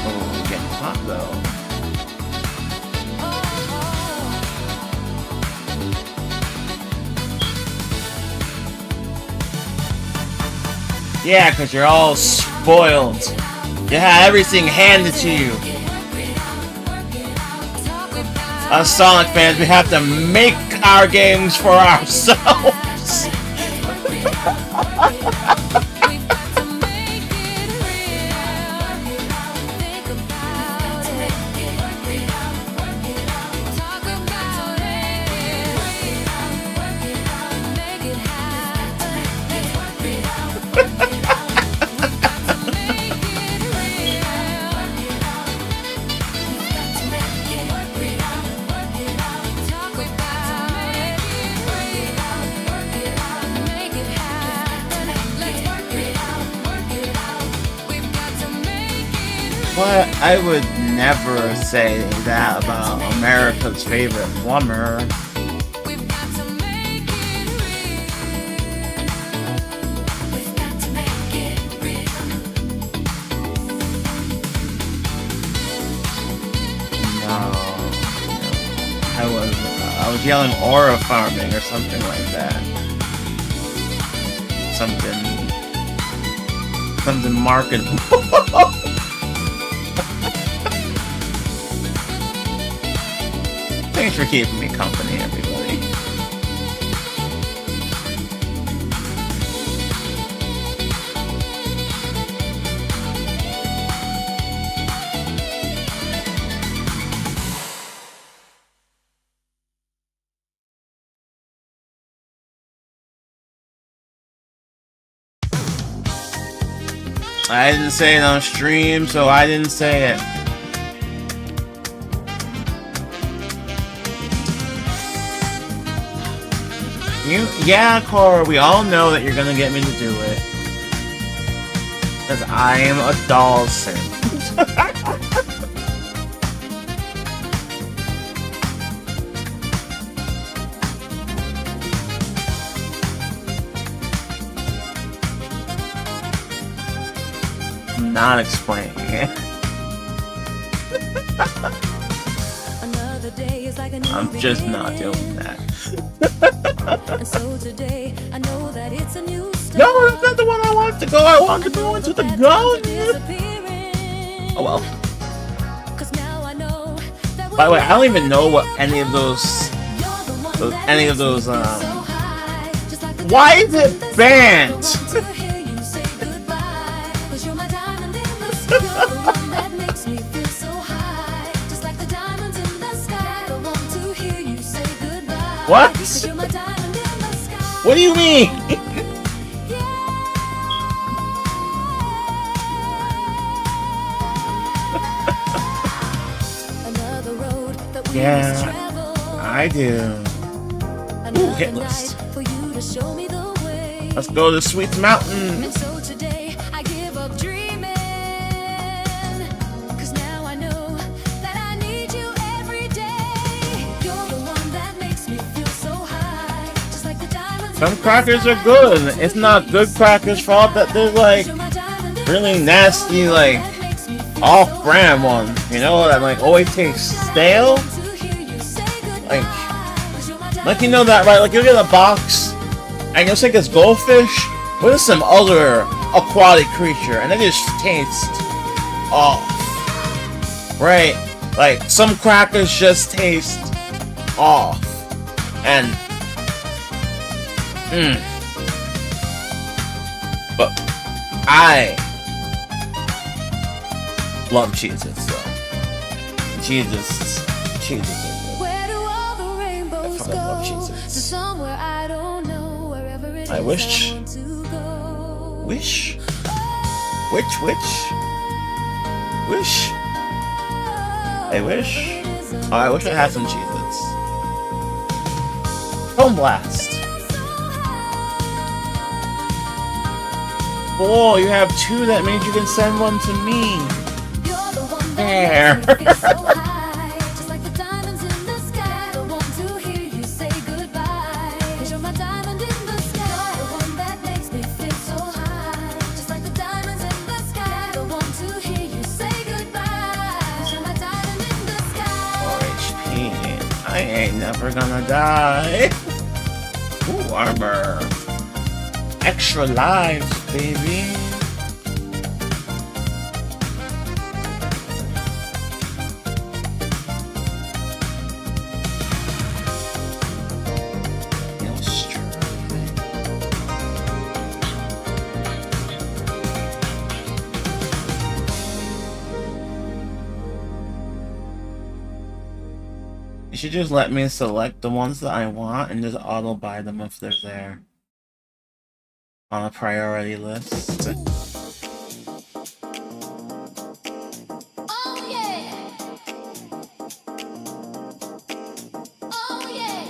Oh, getting hot though. Yeah, because you're all spoiled. You have everything handed to you. Us Sonic fans, we have to make our games for ourselves. But I would never say that about America's favorite plumber. We've got to make it real. We've got to make it real. was yelling aura farming or something like that. Something marketable. Thanks for keeping me company, everybody. I didn't say it on stream, so I didn't say it. Yeah, Cora, we all know that you're gonna get me to do it. Because I am a doll simp. I'm not explaining it. I'm just not doing that. And so today, I know that it's a new start. No, that's not the one I want to go. I want to go into the gun. Oh well. By the way, I don't even know what any of those. Why is it banned? What? What do you mean? Yeah, I do. Ooh, hit list. Let's go to Sweet Mountain. Some crackers are good. It's not good crackers' fault that they're like really nasty, like off-brand ones. You know, that like always taste stale. Like you know that, right? Like you get a box and you'll take this goldfish with some other aquatic creature, and it just tastes off. Right? Like some crackers just taste off, and but I love Cheez-Its, so Cheez-Its are good. Where do all the rainbows I love go? Cheez-Its. To somewhere I don't know, wherever it is I wish. I want to go. Wish? Wish? I wish? Oh, I wish I had some Cheez-Its. Home Blast. Oh, you have two. That means you can send one to me. There. I ain't never gonna die. Ooh, armor. Extra lives, baby. You should just let me select the ones that I want and just auto buy them if they're there on a priority list. Oh yeah. Oh yeah.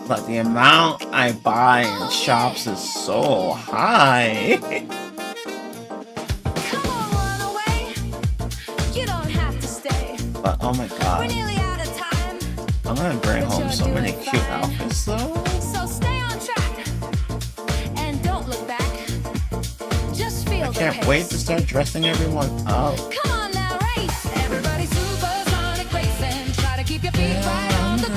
But the amount I buy in shops is so high. Come on, run away. You don't have to stay. But oh my We're god, nearly out of time. I'm gonna bring home so many cute outfits though. So stay on track. And don't look back. Just feel I the can't pace. wait to start dressing everyone up. Come on now, race. Everybody supersonic racing. Try to keep your feet right on the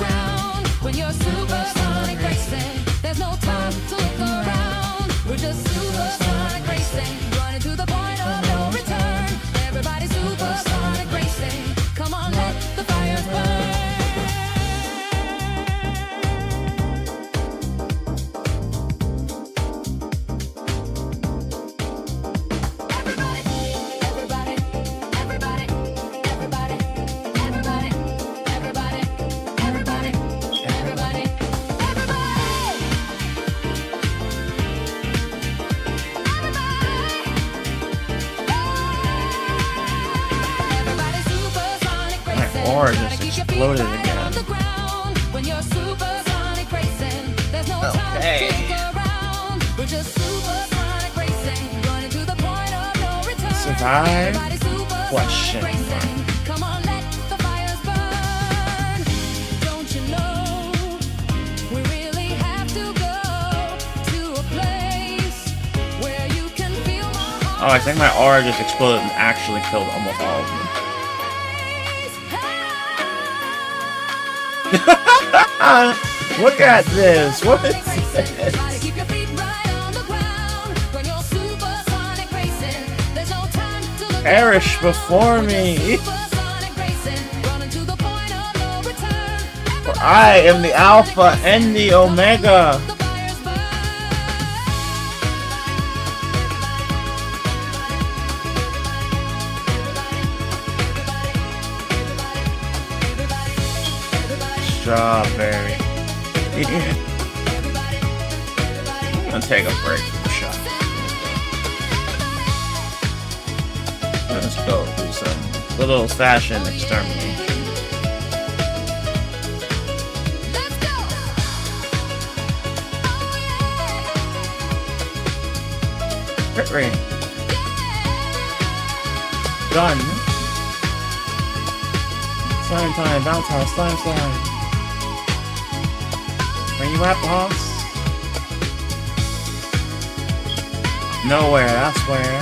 aura just exploded again. Okay. Survive? Question mark. Oh, I think my aura just exploded and actually killed almost all of them. Look at this! What is this? Perish before me! For I am the Alpha and the Omega! Strawberry. I'm gonna take a break from the shop. Let's go do some little fashion extermination. Hit rain. Done. Slime time, bounce house, slime slime. Where you at, boss? Nowhere, that's where.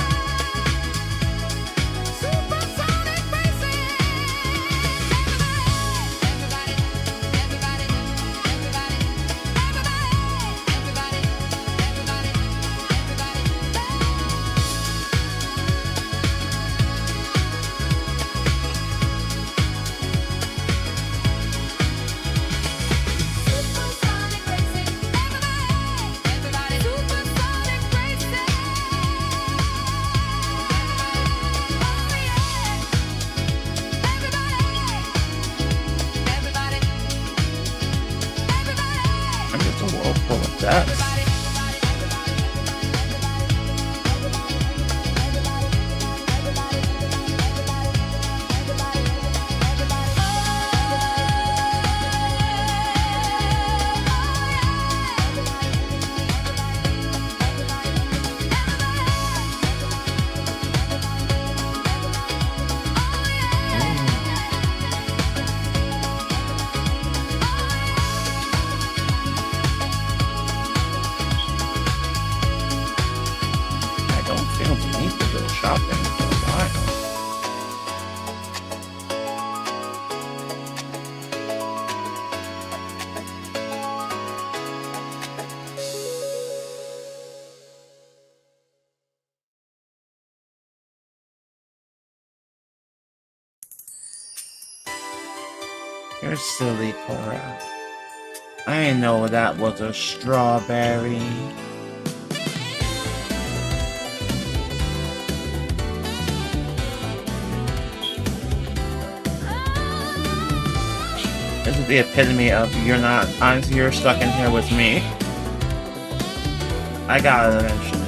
You're silly, Cora. I know that was a strawberry. This is the epitome of you're stuck in here with me. I got it eventually.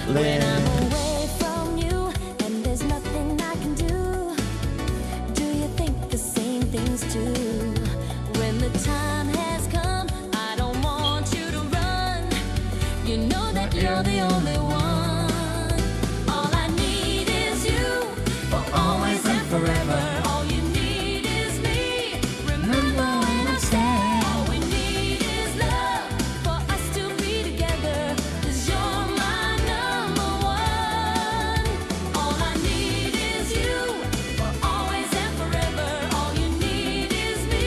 When I'm away from you and there's nothing I can do, do you think the same things too? When the time has come, I don't want you to run. You know that you're the only one. All I need is you for always and forever. All you need is me. Remember when I'm sad. All we need is love for us to be together. 'Cause you're my number one. All I need is you for always and forever. All you need is me.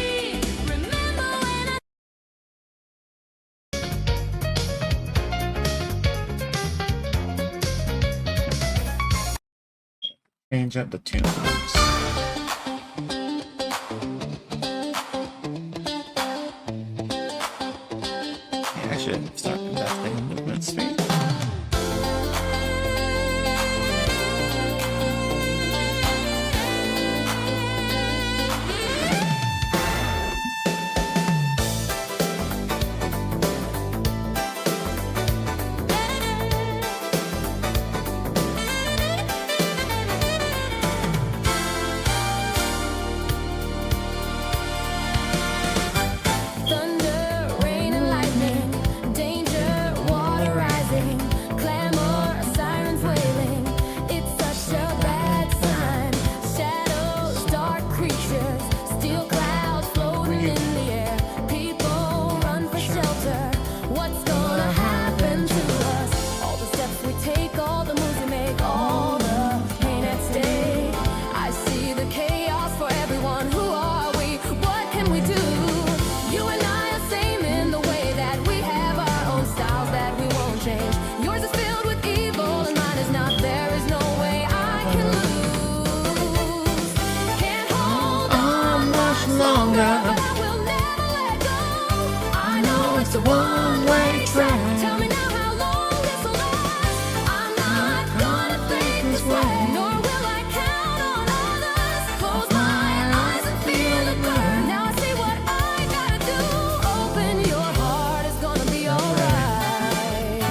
Remember when I Change up the tunes. Yeah, I should start investing in movement speed. longer. but I will never let go. I know it's a one-way track. Tell me now how long this will last. I'm not gonna think this way, nor will I count on others. Close my eyes and feel it burn. Now I see what I gotta do. Open your heart, it's gonna be alright.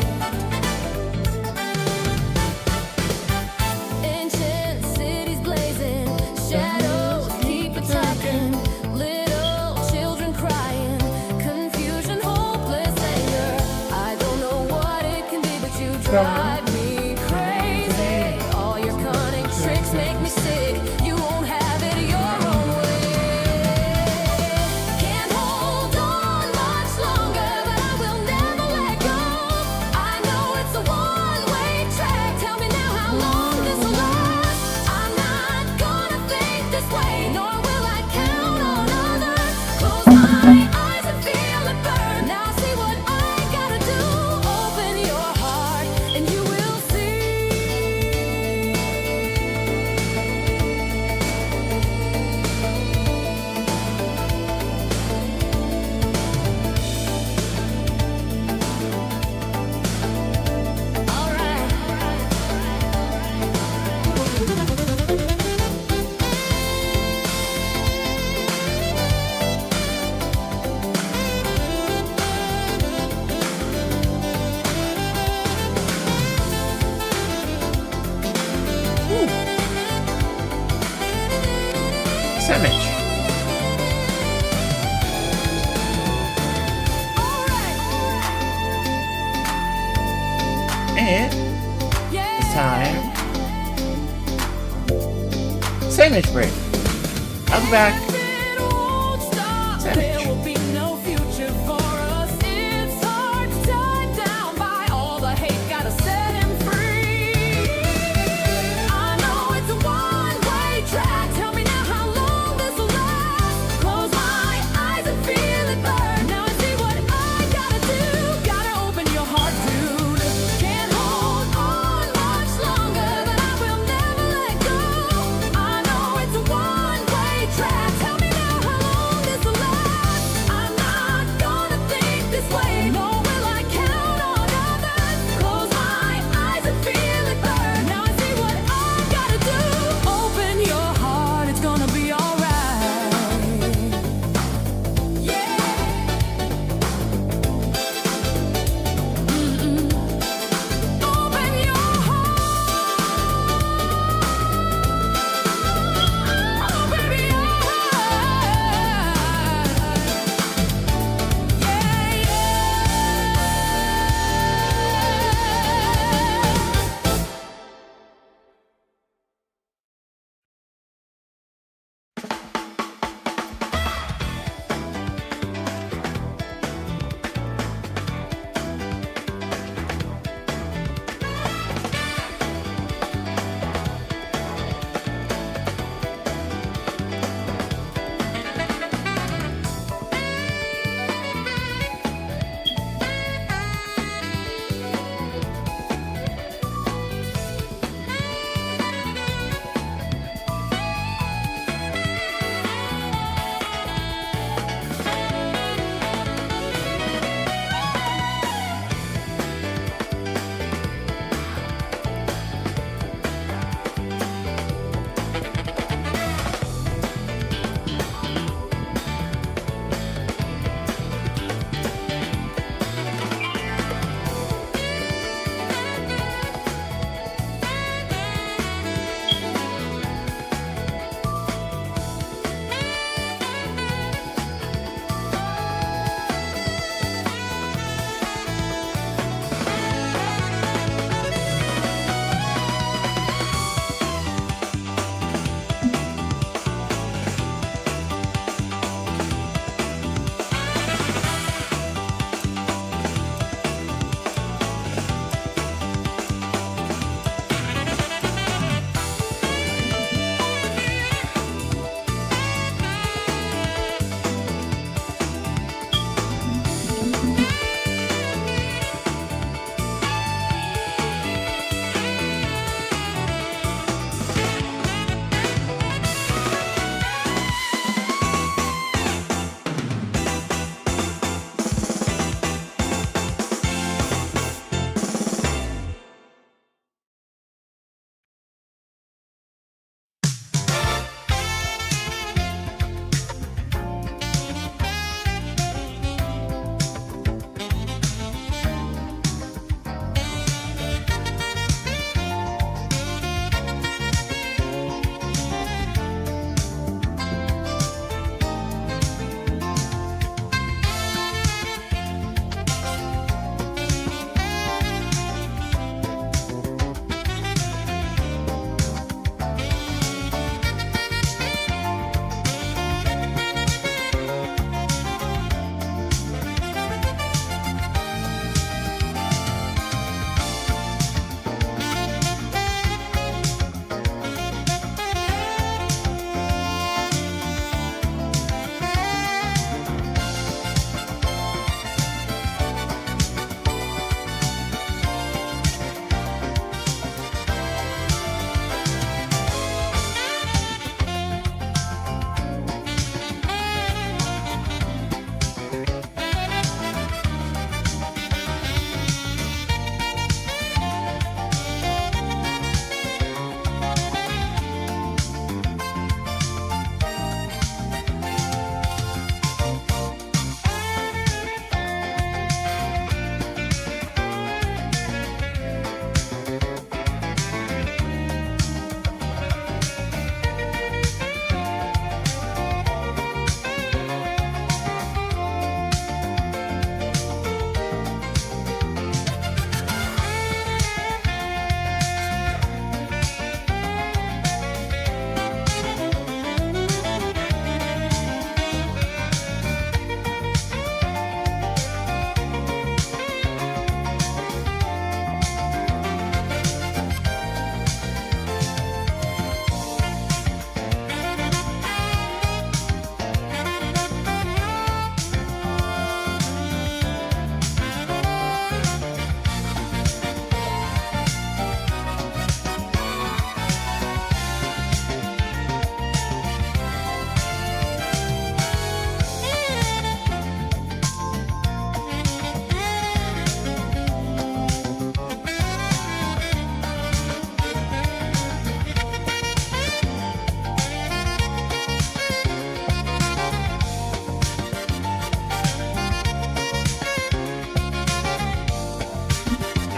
Ancient cities blazing, shadows keep attacking. Little children crying, confusion, hopeless anger. I don't know what it can be, but you drive me crazy. All your cunning tricks make me sick. You won't have it your own way. Can't hold on much longer, but I will never let go. I know it's a one-way track. Tell me now how long this will last. I'm not gonna think this way, nor will I count on others. Close my eyes and feel it burn. Now I see what I gotta do. Open your heart and you will see. All right. Sandwich. And it's time. Sandwich break. I'll be back. There will be no future for us. It's hard to tie down by all the hate. Gotta set him free. I know it's a one-way track. Tell me now how long this will last. Close my eyes and feel it burn. Now I see what I gotta do. Gotta open your heart, dude. Can't hold on much longer, but I will never let go. I know it's a one-way track. Tell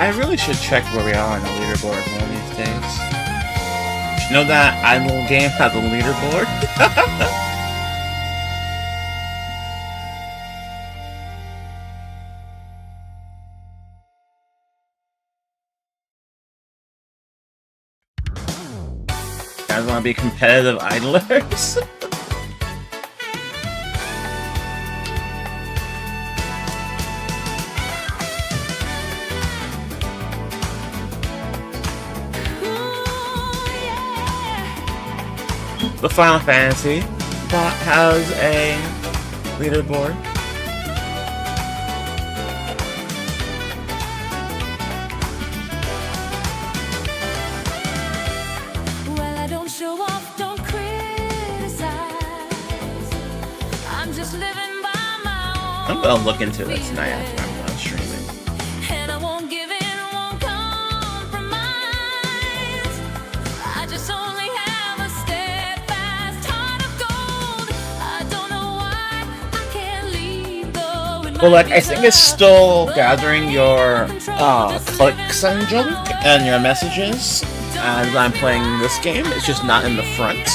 I really should check where we are on the leaderboard one of these days. You know that idle game has a leaderboard? You guys want to be competitive idlers? The Final Fantasy that has a leaderboard. Well, I don't show off, don't criticize. I'm just living by my own. I'm gonna look into this tonight after I'm done streaming. And I won't give in, won't compromise. I just only have a steadfast heart of gold. I don't know why I can't leave though. Well, like, I think it's still gathering your clicks and junk and your messages as I'm playing this game. It's just not in the front.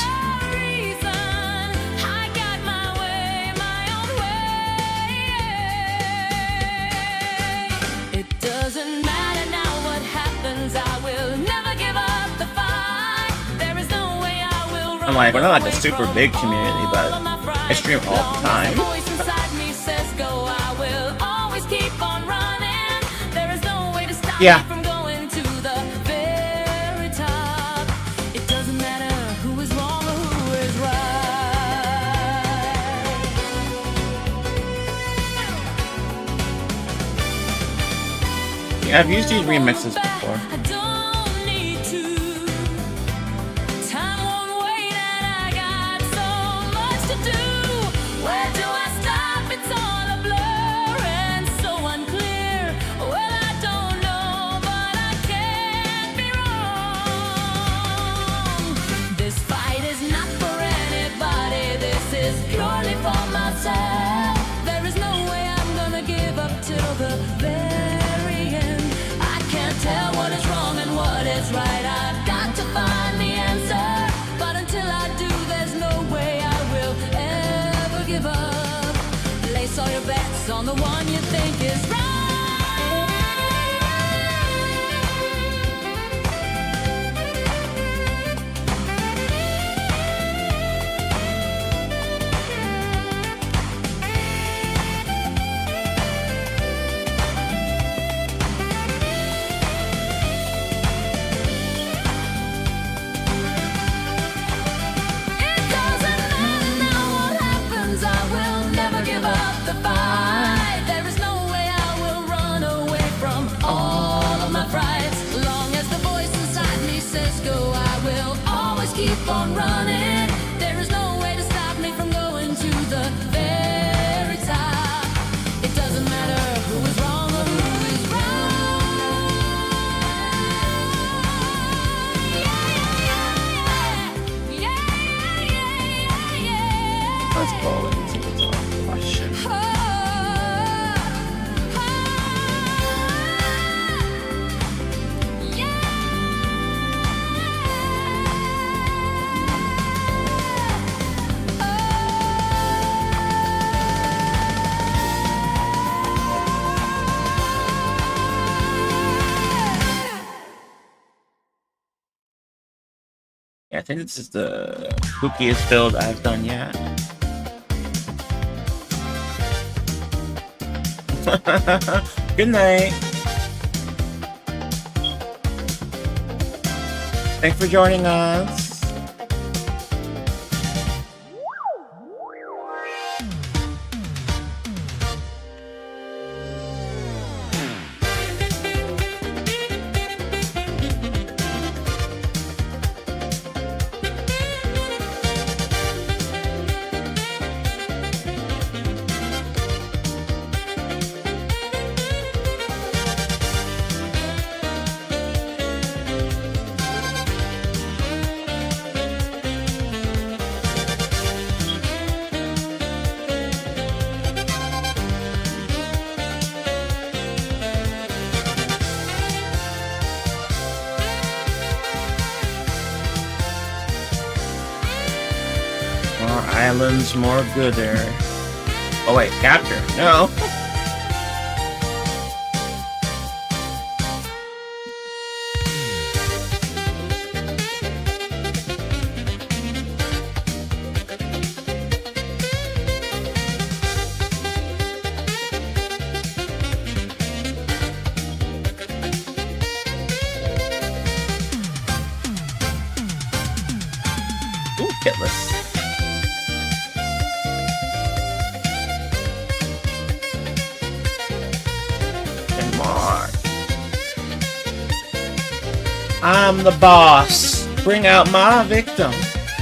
It doesn't matter now what happens. I will never give up the fight. There is no way I will run. I'm like, we're not like a super big community, but I stream all the time. Voice inside me says go. I will always keep on running. There is no way to stop Yeah. me from going to the very top. It doesn't matter who is wrong or who is right. Yeah, I've used these remixes before. I don't need to. Time won't wait and I got so much to do. Where do I stop? It's all a blur and so unclear. Well, I don't know, but I can't be wrong. This fight is not for anybody. This is purely for myself. There is no way I'm gonna give up till the very end. I can't tell what is wrong and what is right. I've got to find the answer. But until I do, there's no way I will ever give up. Place all your bets on the one you think is right. It doesn't matter now what happens. I will never give up the fight. There is no way I will run away from all of my frights. Long as the voice inside me says go, I will always keep on running. There is no way to stop me from going to the very top. It doesn't matter who is wrong or who is right. Let's go into the top question. Yeah, I think this is the spookiest build I've done yet. Good night. Thanks for joining us. More islands, more gooder. Oh wait, capture. No. Ooh, hitless. I'm the boss. Bring out my victim.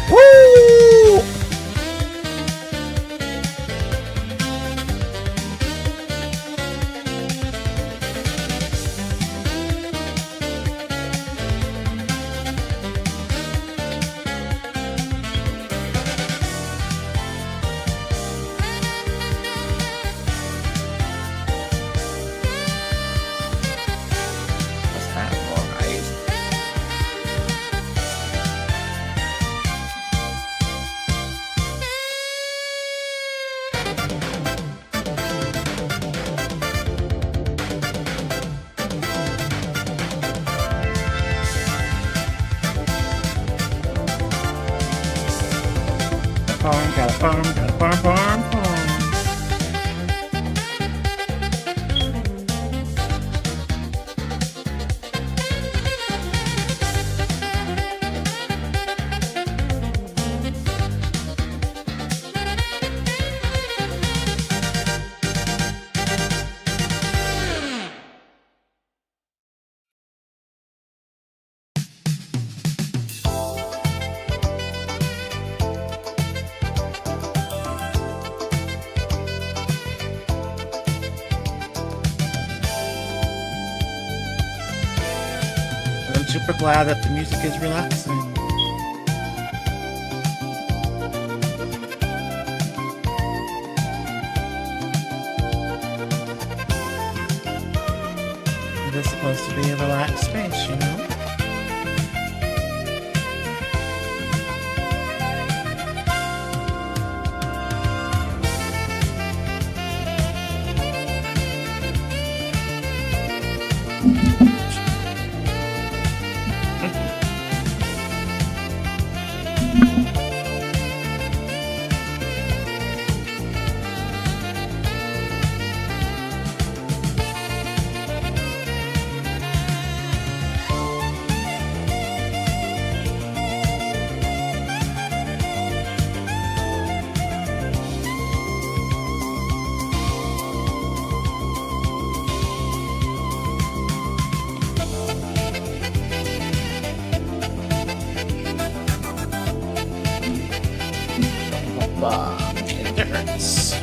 Woo! Let's have more ice. Got a farm, got a farm. I'm super glad that the music is relaxing. This is supposed to be a relaxed space, you know? It hurts.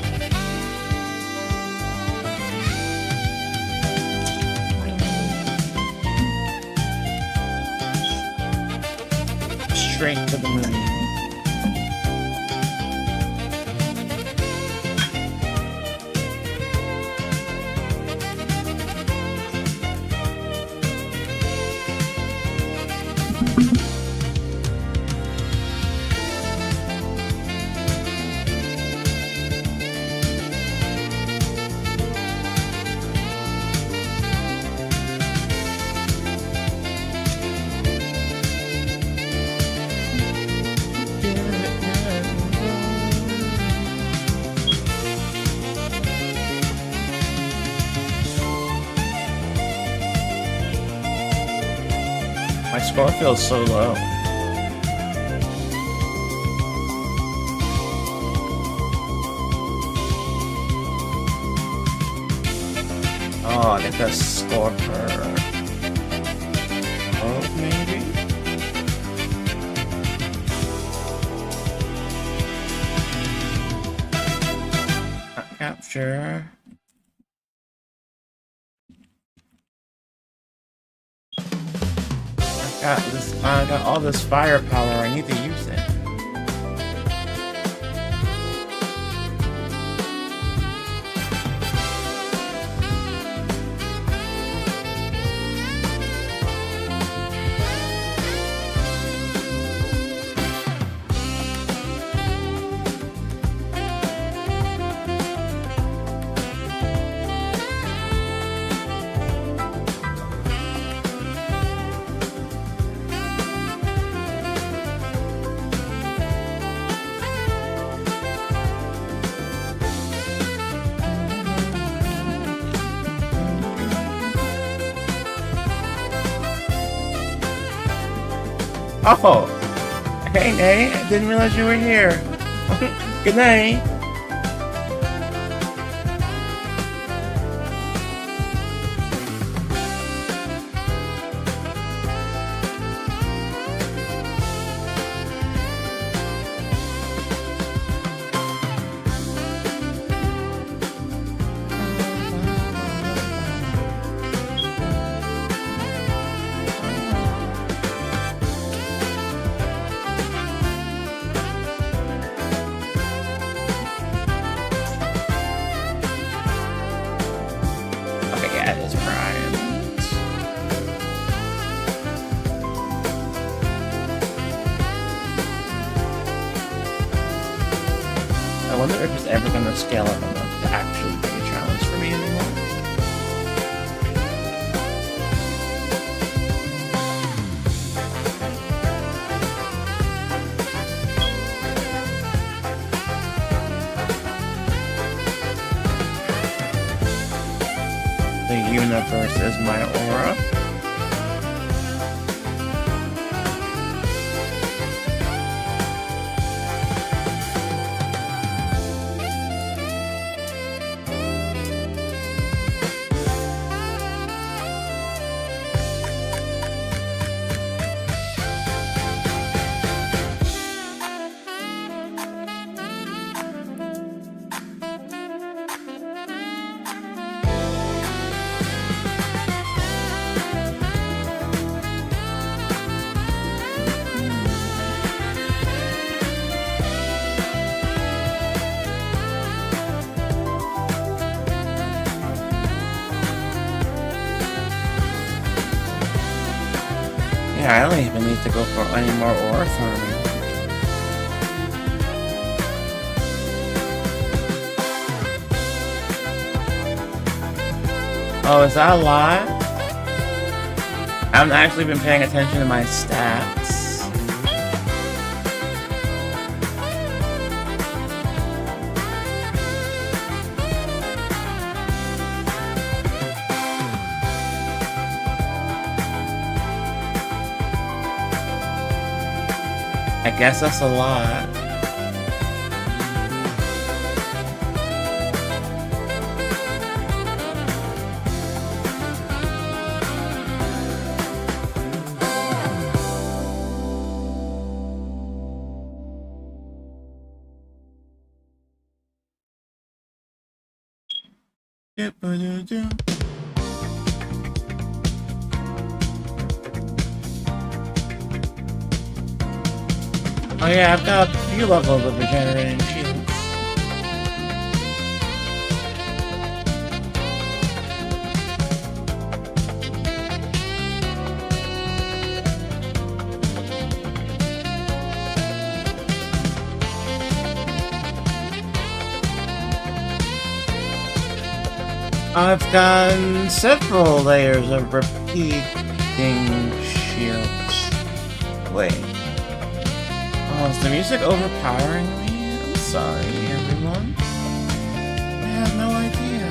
Straight to the moon. My score feels so low. Oh, I get the score for 12 maybe? Capture. I got all this firepower, I need to use it. Oh, hey Nate, I didn't realize you were here. Good night. Okay, yeah, it is primed. I wonder if it's ever going to scale up enough to actually be a challenge for me anymore. The universe is my aura. Yeah, I don't even need to go for any more ore farming. Oh, is that a lot? I haven't actually been paying attention to my stats. I guess that's a lot. Oh yeah, I've got a few levels of regenerating shields. I've gotten several layers of repeating shields. Wait. Oh, is the music overpowering me? I'm sorry, everyone. I have no idea.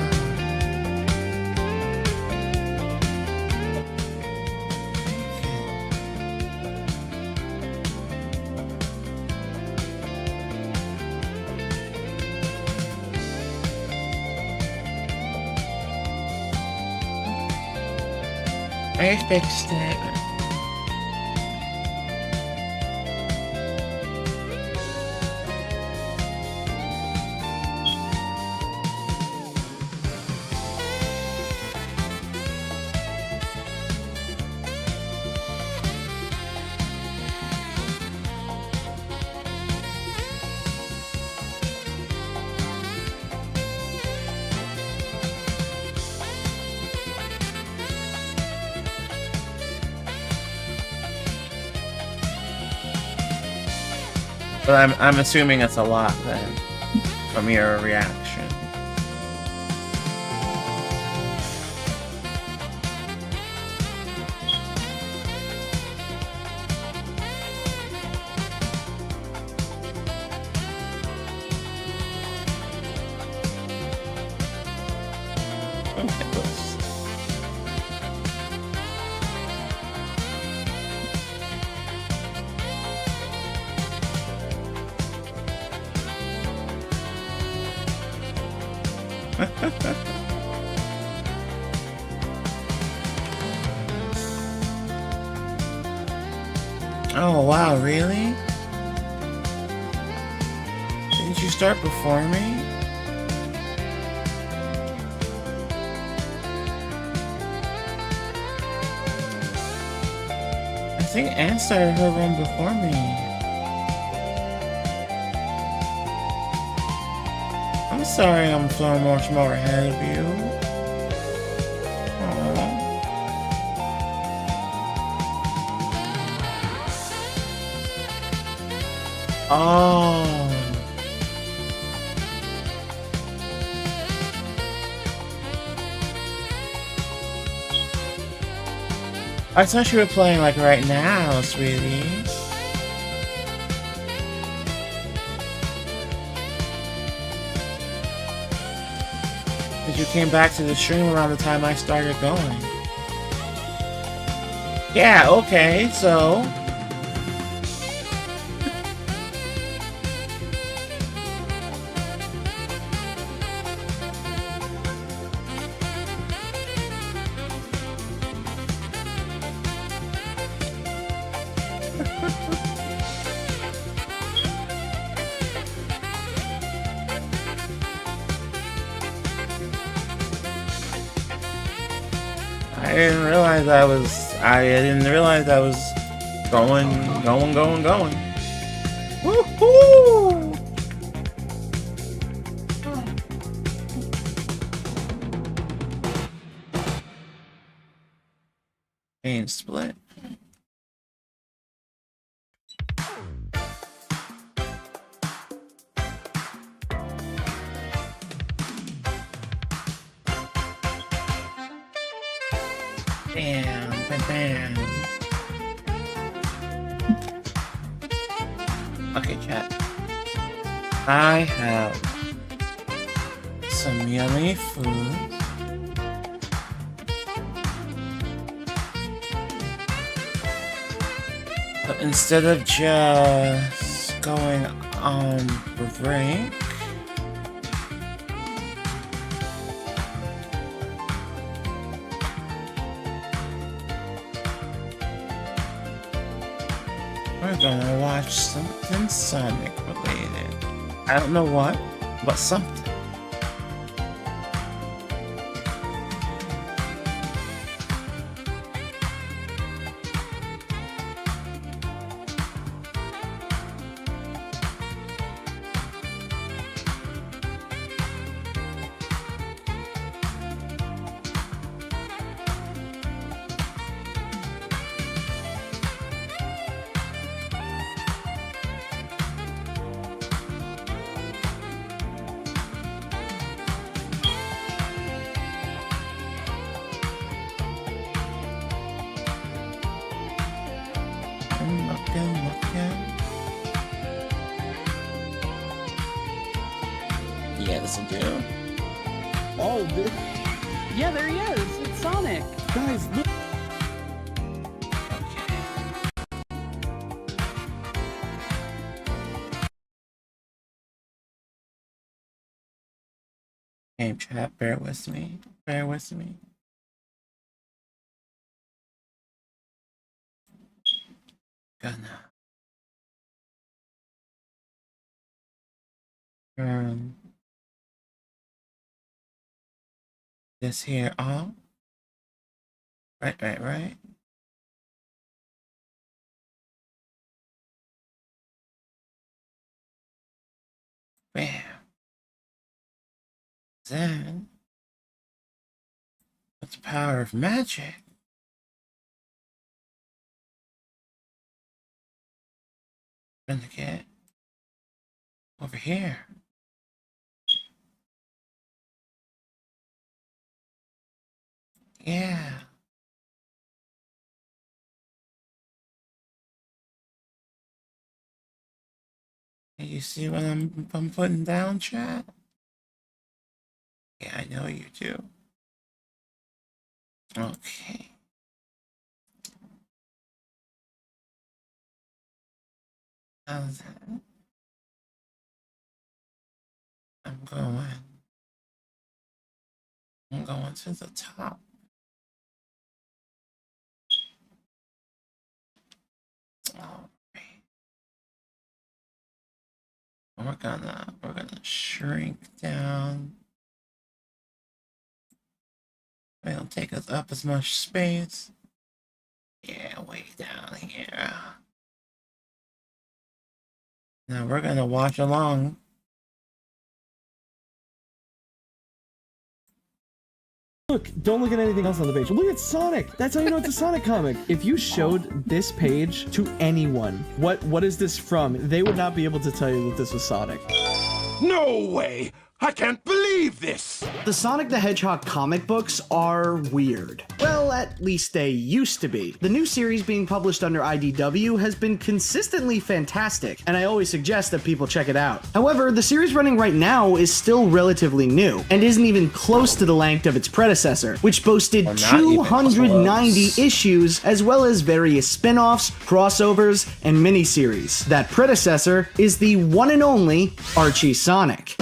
I fixed it. But I'm assuming it's a lot then, from your reaction. Oh wow, really? Didn't you start before me? I think Anne started her run before me. I'm sorry I'm so much more ahead of you. Oh. I thought you were playing like right now, sweetie. Because you came back to the stream around the time I started going. Yeah, okay, so... I didn't realize I was going. Woohoo! Game split. Bam. Okay, chat. I have some yummy food. But instead of just going on for break, we're gonna watch something Sonic related. I don't know what, but something. Yes, I do. Oh, this. Yeah, there he is. It's Sonic. Guys, look. Game chat, bear with me. Bear with me. Gonna turn this here off. Right. Bam. Then, with the power of magic, I'm gonna get over here. Yeah. You see what I'm putting down, chat? Yeah, I know you do. Okay. How's that? I'm going I'm going to the top. All right. We're gonna shrink down. It don't take us up as much space. Yeah, way down here. Now we're gonna watch along. Look, don't look at anything else on the page. Look at Sonic. That's how you know it's a Sonic comic. If you showed this page to anyone, what is this from? They would not be able to tell you that this was Sonic. No way! I can't believe this! The Sonic the Hedgehog comic books are weird. Well, at least they used to be. The new series being published under IDW has been consistently fantastic, and I always suggest that people check it out. However, the series running right now is still relatively new, and isn't even close to the length of its predecessor, which boasted 290 issues, as well as various spin-offs, crossovers, and miniseries. That predecessor is the one and only Archie Sonic.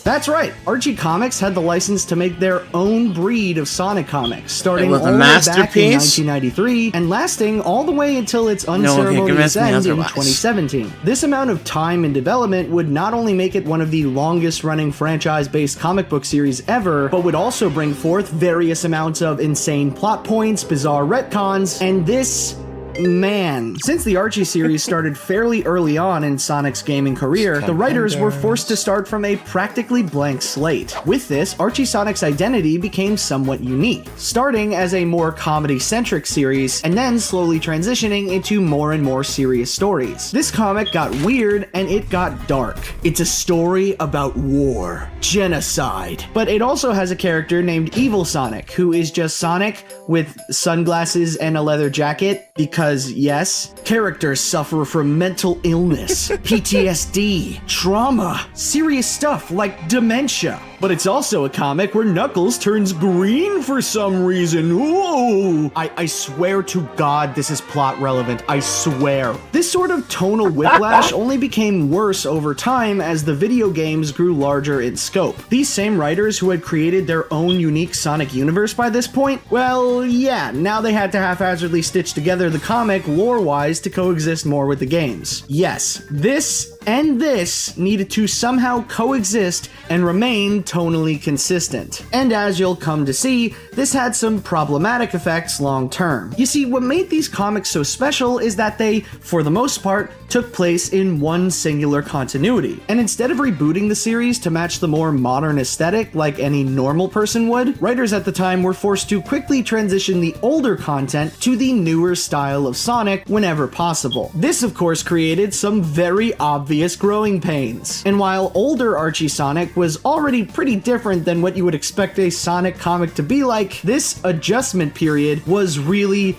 That's right, Archie Comics had the license to make their own breed of Sonic comics, starting all the way back in 1993 and lasting all the way until its unceremonious end in 2017. This amount of time and development would not only make it one of the longest running franchise-based comic book series ever, but would also bring forth various amounts of insane plot points, bizarre retcons, and this... man. Since the Archie series started fairly early on in Sonic's gaming career, the writers were forced to start from a practically blank slate. With this, Archie Sonic's identity became somewhat unique, starting as a more comedy-centric series, and then slowly transitioning into more and more serious stories. This comic got weird, and it got dark. It's a story about war, genocide, but it also has a character named Evil Sonic, who is just Sonic with sunglasses and a leather jacket, because yes, characters suffer from mental illness, PTSD, trauma, serious stuff like dementia. But it's also a comic where Knuckles turns green for some reason. Whoa! I swear to God this is plot relevant. I swear. This sort of tonal whiplash only became worse over time as the video games grew larger in scope. These same writers who had created their own unique Sonic universe by this point, well, yeah, now they had to haphazardly stitch together the comic lore-wise to coexist more with the games. Yes, this and this needed to somehow coexist and remain tonally consistent. And as you'll come to see, this had some problematic effects long term. You see, what made these comics so special is that they, for the most part, took place in one singular continuity. And instead of rebooting the series to match the more modern aesthetic like any normal person would, writers at the time were forced to quickly transition the older content to the newer style of Sonic whenever possible. This, of course, created some very obvious growing pains. And while older Archie Sonic was already pretty different than what you would expect a Sonic comic to be like, this adjustment period was really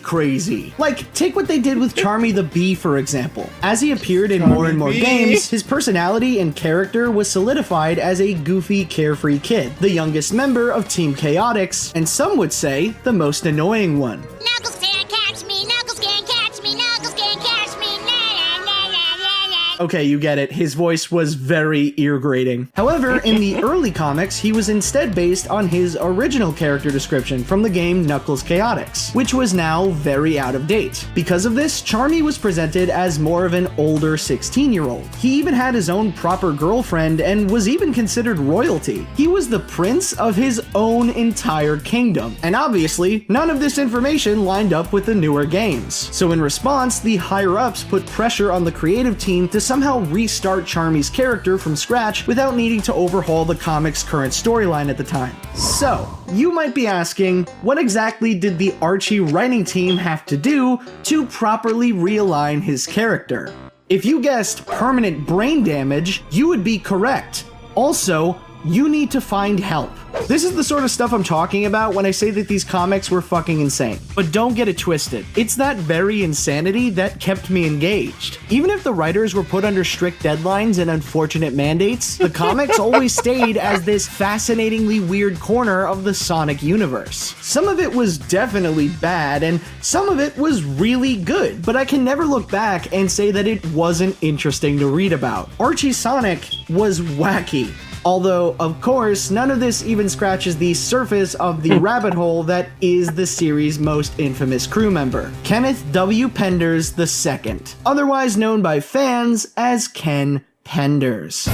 crazy. Like, take what they did with Charmy the Bee, for example. As he appeared in more and more games, his personality and character was solidified as a goofy, carefree kid, the youngest member of Team Chaotix, and some would say, the most annoying one. Knuckles can't catch me, Knuckles can't catch me, Knuckles can't catch me, na na na na na. Okay, you get it. His voice was very ear-grating. However, in the early comics, he was instead based on his original character description from the game Knuckles Chaotix, which was now very out of date. Because of this, Charmy was presented as more of an older 16-year-old. He even had his own proper girlfriend and was even considered royalty. He was the prince of his own entire kingdom. And obviously, none of this information lined up with the newer games. So in response, the higher-ups put pressure on the creative team to somehow restart Charmy's character from scratch without needing to overhaul the comic's current storyline at the time. So, you might be asking, what exactly did the Archie writing team have to do to properly realign his character? If you guessed permanent brain damage, you would be correct. Also, you need to find help. This is the sort of stuff I'm talking about when I say that these comics were fucking insane. But don't get it twisted. It's that very insanity that kept me engaged. Even if the writers were put under strict deadlines and unfortunate mandates, the comics always stayed as this fascinatingly weird corner of the Sonic universe. Some of it was definitely bad, and some of it was really good, but I can never look back and say that it wasn't interesting to read about. Archie Sonic was wacky. Although, of course, none of this even scratches the surface of the rabbit hole that is the series' most infamous crew member, Kenneth W. Penders II, otherwise known by fans as Ken Penders.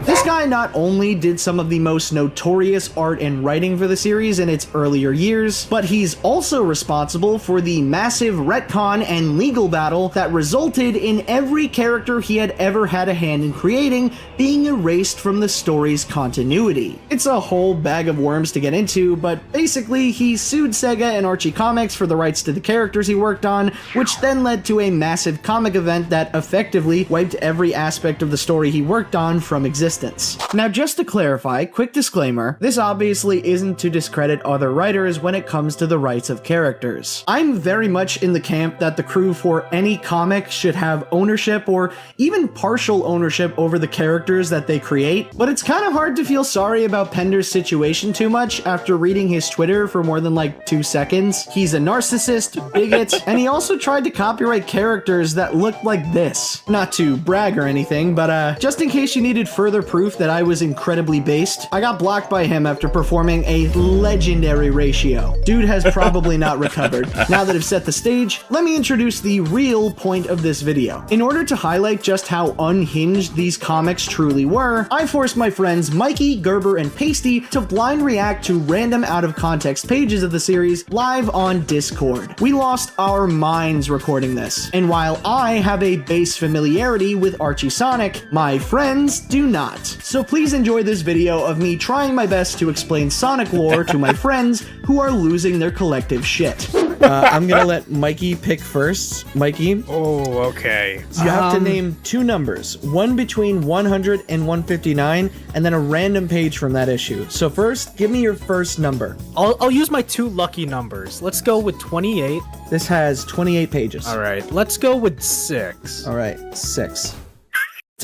This guy not only did some of the most notorious art and writing for the series in its earlier years, but he's also responsible for the massive retcon and legal battle that resulted in every character he had ever had a hand in creating being erased from the story's continuity. It's a whole bag of worms to get into, but basically he sued Sega and Archie Comics for the rights to the characters he worked on, which then led to a massive comic event that effectively wiped every aspect of the story he worked on from existence. Now, just to clarify, quick disclaimer, this obviously isn't to discredit other writers when it comes to the rights of characters. I'm very much in the camp that the crew for any comic should have ownership or even partial ownership over the characters that they create, but it's kind of hard to feel sorry about Penders' situation too much after reading his Twitter for more than like 2 seconds. He's a narcissist, bigot, and he also tried to copyright characters that looked like this. Not to brag or anything, but just in case you needed further proof that I was incredibly based, I got blocked by him after performing a legendary ratio. Dude has probably not recovered. Now that I've set the stage, let me introduce the real point of this video. In order to highlight just how unhinged these comics truly were, I forced my friends Mikey, Gerber, and Pasty to blind react to random out-of-context pages of the series live on Discord. We lost our minds recording this, and while I have a base familiarity with Archie Sonic, my friends do not. So please enjoy this video of me trying my best to explain Sonic lore to my friends who are losing their collective shit. I'm gonna let Mikey pick first. Mikey, Oh, okay. you have to name 2 numbers, one between 100 and 159, and then a random page from that issue. So first, give me your first number. I'll use my 2 lucky numbers. Let's go with 28. This has 28 pages. All right, let's go with 6. All right, 6.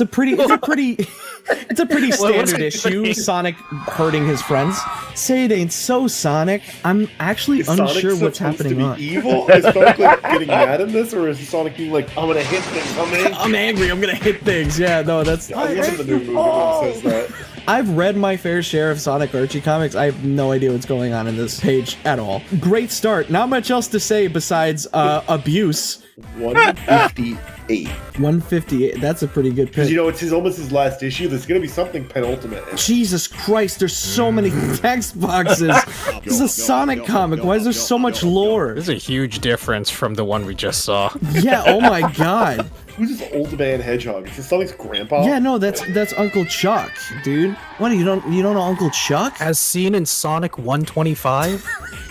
It's a pretty standard issue. Sonic hurting his friends. Say it ain't so, Sonic. I'm actually unsure what's happening on. Evil? Is Sonic like getting mad in this, or is Sonic being like, I'm gonna hit things, I'm angry. I'm gonna hit things. Yeah, no, that's. I love the new movie that says that. I've read my fair share of Sonic Archie comics. I have no idea what's going on in this page at all. Great start. Not much else to say besides abuse. 158. 158. That's a pretty good pick. Because you know, it's almost his last issue. There's gonna be something penultimate. Jesus Christ, there's so many text boxes. This is a Sonic comic. Why is there so much lore? This is a huge difference from the one we just saw. Yeah, oh my god. Who's this old man hedgehog? Is this Sonic's grandpa? Yeah, no, that's Uncle Chuck, dude. What, you don't know Uncle Chuck? As seen in Sonic 125?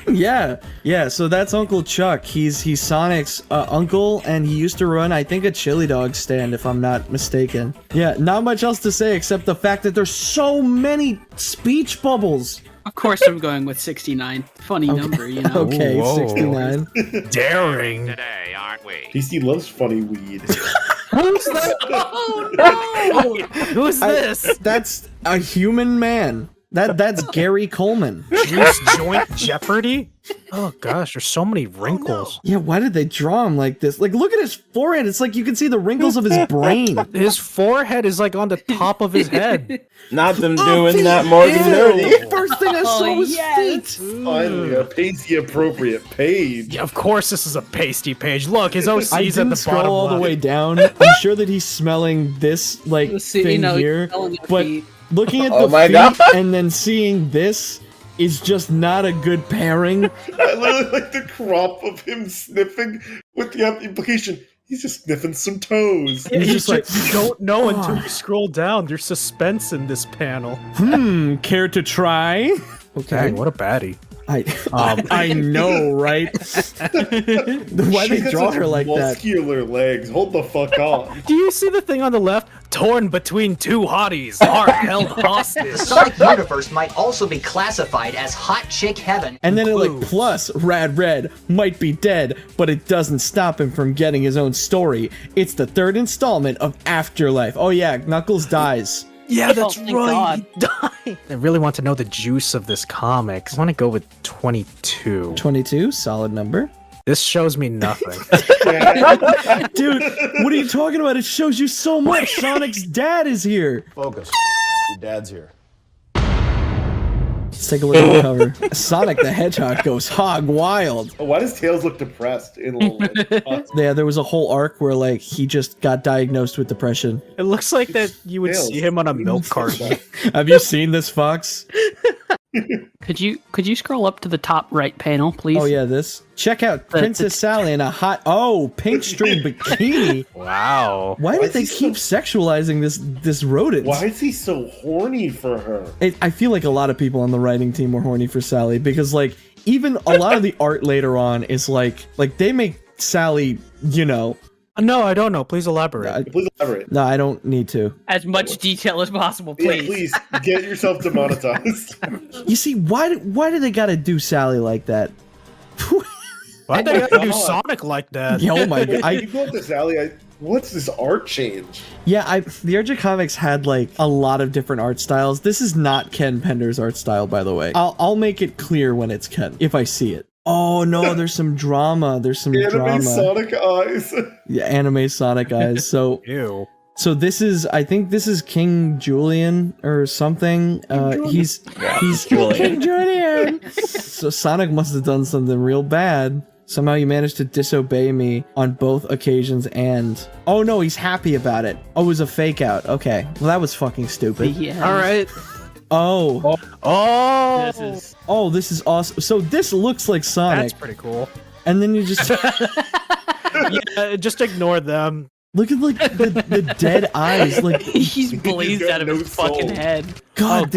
Yeah, so that's Uncle Chuck. He's Sonic's uncle, and he used to run, I think, a chili dog stand, if I'm not mistaken. Yeah, not much else to say except the fact that there's so many speech bubbles. Of course, I'm going with 69. Funny number, you know. Okay, Whoa. 69. Daring. Today, aren't we? DC loves funny weed. Who's that? Oh no! Who's this? That's a human man. That's Gary Coleman. Juice Joint Jeopardy? Oh gosh, there's so many wrinkles. Yeah, why did they draw him like this? Like, look at his forehead. It's like you can see the wrinkles of his brain. His forehead is like on the top of his head. Not them doing that more than dirty. First thing I saw was feet. Finally, a pasty-appropriate page. Yeah, of course this is a pasty page. Look, his I OC's at didn't the scroll bottom all the left. way down. I'm sure that he's smelling this like Let's see, thing you know, here, he's smelling the but feet. looking at Oh the my feet God. and then seeing this is just not a good pairing. I literally like the crop of him sniffing with the implication he's just sniffing some toes. Yeah, He's he's just like, you don't know until you scroll down. There's suspense in this panel. Care to try? Okay. Dang, what a baddie. I know, right? Why they She's got draw such her like that? muscular legs. Hold the fuck on. Do you see the thing on the left? Torn between 2 hotties, heart held hostage. The Sonic universe might also be classified as hot chick heaven. And then it like Includes- plus Rad Red might be dead, but it doesn't stop him from getting his own story. It's the 3rd installment of Afterlife. Oh yeah, Knuckles dies. Yeah, that's Oh, thank right. God. He died. I really want to know the juice of this comic. I want to go with 22. 22, solid number. This shows me nothing. Dude, what are you talking about? It shows you so much. Sonic's dad is here. Focus. Your dad's here. Let's take a look at the cover. Sonic the Hedgehog goes hog wild. Oh, why does Tails look depressed? In a little bit? Yeah, there was a whole arc where like he just got diagnosed with depression. It looks like that you would Tails. see him on a milk carton. Have you seen this, Fox? Could you scroll up to the top right panel, please? Oh yeah, this. Check out Princess Sally in a hot pink string bikini. Wow. Why did they keep sexualizing this rodent? Why is he so horny for her? I feel like a lot of people on the writing team were horny for Sally because like even a lot of the art later on is like they make Sally, you know. No, I don't know. Please elaborate. Please elaborate. No, I don't need to. As much detail as possible, Yeah, please. please get yourself demonetized. You see, why do they gotta do Sally like that? Why'd they have to do Sonic like that? Oh my god! You go up to Sally. What's this art change? Yeah, the RJ Comics had like a lot of different art styles. This is not Ken Pender's art style, by the way. I'll make it clear when it's Ken if I see it. Oh no, there's some drama. There's some drama. Sonic eyes. Yeah, anime Sonic eyes. So Ew. So I think this is King Julian or something. He's King Julian. So Sonic must have done something real bad. Somehow you managed to disobey me on both occasions and... Oh no, he's happy about it. Oh, it was a fake out. Okay. Well, that was fucking stupid. Yeah. All right. Oh. Oh. This is awesome. So this looks like Sonic. That's pretty cool. And then you just... Yeah, just ignore them. Look at like the dead eyes. Like He's blazed out of his fucking head. God,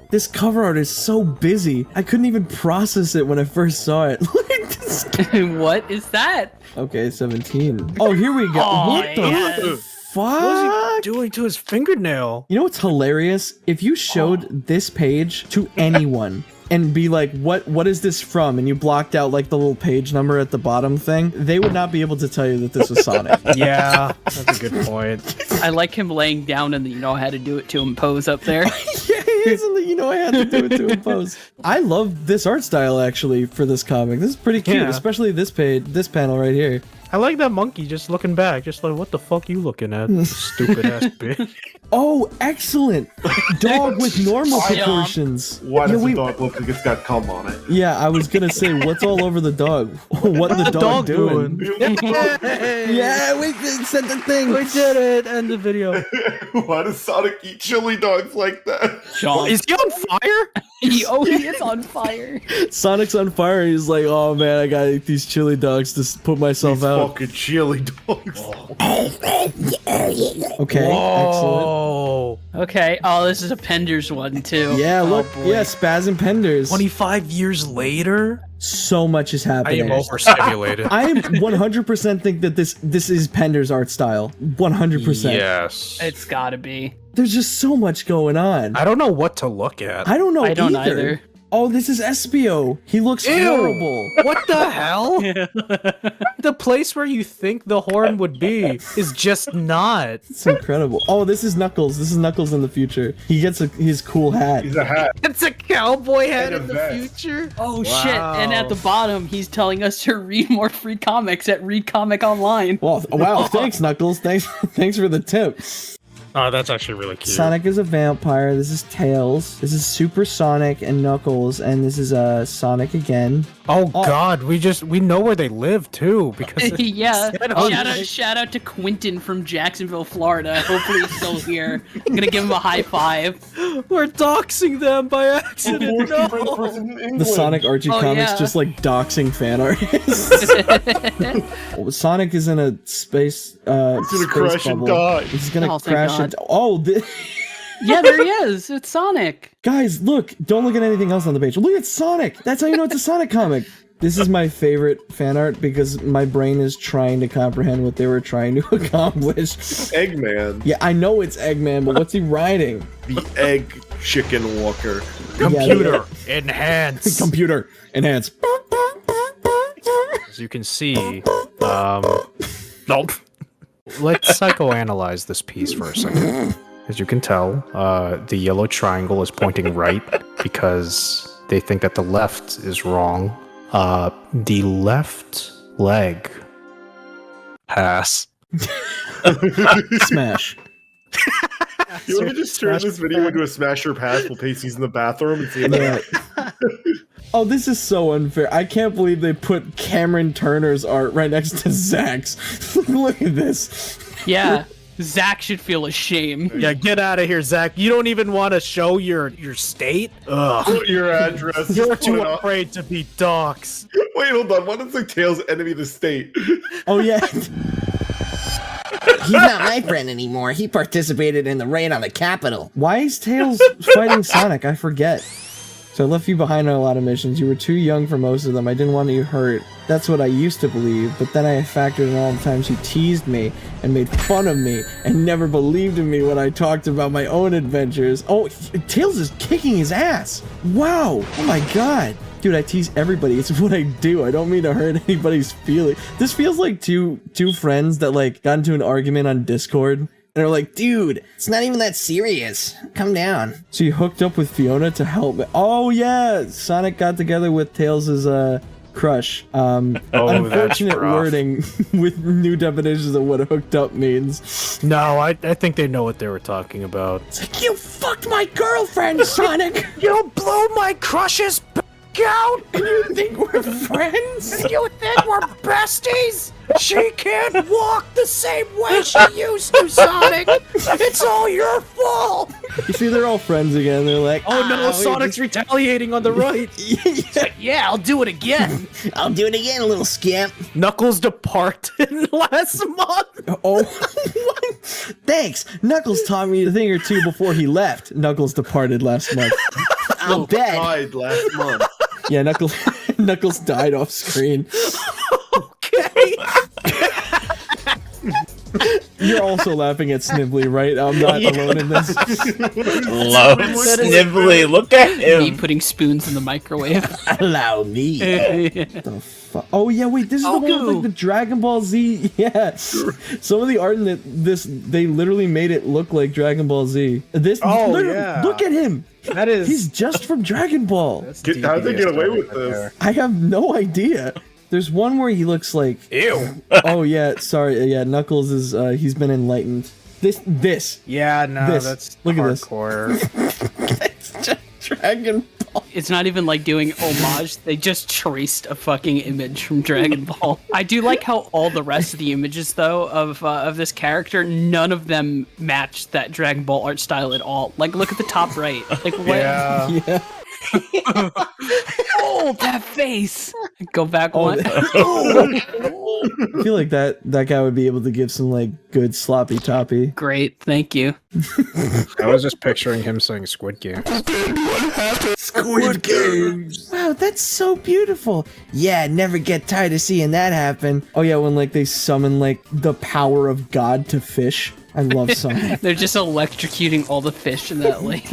this cover art is so busy. I couldn't even process it when I first saw it. Look at this. What is that? Okay, 17. Oh, here we go. Oh, what the yes. fuck? What is he doing to his fingernail? You know what's hilarious? If you showed this page to anyone and be like, what is this from? And you blocked out like the little page number at the bottom thing, they would not be able to tell you that this was Sonic. Yeah, that's a good point. I like him laying down in the you know how to do it to him pose up there. Yeah, he is in the you know I had to do it to impose. I love this art style actually for this comic. This is pretty cute, Yeah. especially this panel right here. I like that monkey just looking back, just like, what the fuck you looking at, stupid ass bitch? Oh, excellent! Dog with normal proportions. Why does the dog look like it's got cum on it? Yeah, I was gonna say, what's all over the dog? What the dog doing? Yeah, we said the thing. We did it. End the video. Why does Sonic eat chili dogs like that? Is he on fire? He is on fire. Sonic's on fire. He's like, oh man, I gotta eat these chili dogs to put myself out. Fucking chili dogs. Okay, excellent. Oh, Okay. Oh, this is a Penders one too. Yeah, look, Oh, boy. yeah, Spaz and Penders. 25 years later? So much is I happening. am overstimulated. I am 100% think that this is Pender's art style. 100%. Yes. It's gotta be. There's just so much going on. I don't know what to look at. I don't know I don't either. Oh, this is Espio. He looks horrible. What the hell? The place where you think the horn would be is just not. It's incredible. Oh, this is Knuckles. This is Knuckles in the future. He gets his cool hat. He's a hat. It's a cowboy hat And a in the vest. future. Oh shit! And at the bottom, he's telling us to read more free comics at Read Comic Online. Well, wow, thanks, Knuckles. Thanks for the tip. Oh, that's actually really cute. Sonic is a vampire. This is Tails. This is Super Sonic and Knuckles, and this is Sonic again. Oh god, we know where they live too because Yeah. said on Shout out to Quentin from Jacksonville, Florida. Hopefully he's still here. I'm gonna give him a high five. we're doxing them by accident. No. The Sonic Archie comics yeah. just like doxing fan artists. Sonic is in a space He's gonna crash and die. He's gonna Oh, thank crash and God. yeah, there he is. It's Sonic. guys, look! Don't look at anything else on the page. Look at Sonic. That's how you know it's a Sonic comic. This is my favorite fan art because my brain is trying to comprehend what they were trying to accomplish. Eggman. Yeah, I know it's Eggman, but what's he riding? The egg chicken walker. Computer enhance. Computer enhance. As you can see, nope. Let's psychoanalyze this piece for a second. As you can tell, the yellow triangle is pointing right because they think that the left is wrong. The left leg. Pass. Smash. You want to just turn this video into a smash or pass while Pacey's in the bathroom and see if that Oh, this is so unfair. I can't believe they put Cameron Turner's art right next to Zach's. Look at this. Yeah, Zach should feel ashamed. Yeah, get out of here, Zach. You don't even want to show your state? Ugh. Put your address. You're Just too put it on. afraid to be doxxed. Wait, hold on. What is the Tails enemy of the state? Oh, yeah. He's not my friend anymore. He participated in the raid on the Capitol. Why is Tails fighting Sonic? I forget. So I left you behind on a lot of missions. You were too young for most of them. I didn't want you hurt. That's what I used to believe, but then I factored in all the times you teased me and made fun of me and never believed in me when I talked about my own adventures. Oh, Tails is kicking his ass. Wow. Oh my god. Dude, I tease everybody. It's what I do. I don't mean to hurt anybody's feelings. This feels like two friends that like got into an argument on Discord. And they're like, dude, It's not even that serious. Calm down. so you hooked up with Fiona to help. Oh yeah, Sonic got together with Tails' crush. Unfortunate that's rough. wording with new definitions of what hooked up means. No, I think they know what they were talking about. It's like, you fucked my girlfriend, Sonic! You blew my crush's out! You think we're friends? You think we're besties? She can't walk the same way she used to, Sonic! It's all your fault! You see, they're all friends again. They're like, Oh no, Sonic's retaliating on the right! Yeah, I'll do it again. I'll do it again, little scamp. Knuckles departed last month! oh, Thanks. Knuckles taught me a thing or two before he left. Knuckles departed last month. I'll bet. Died last month. Yeah, Knuckles died off screen. Okay! You're also laughing at Snibbly, right? I'm not alone in this. Love Snibbly. Look at Me him. putting spoons in the microwave. Allow me. Oh yeah, wait, this is the one with Goku. like the Dragon Ball Z. Yeah, some of the art in they literally made it look like Dragon Ball Z. This, yeah. Look at him. That is... He's just from Dragon Ball. How'd they get away with this? I have no idea. There's one where he looks like. Ew! Oh yeah, sorry. Yeah, Knuckles is. He's been enlightened. This. Yeah, no, This. that's Look at this. hardcore. It's just Dragon Ball. It's not even like doing homage. They just traced a fucking image from Dragon Ball. I do like how all the rest of the images, though, of this character, none of them match that Dragon Ball art style at all. Like, look at the top right. Like, what? Yeah. Yeah. Oh, that face. Go back one. I feel like that guy would be able to give some like good sloppy toppy. Great, thank you. I was just picturing him saying Squid Game. Squid Games. Wow, that's so beautiful. Yeah, never get tired of seeing that happen. Oh yeah, when like they summon like the power of God to fish. I love Sonic. They're just electrocuting all the fish in that lake.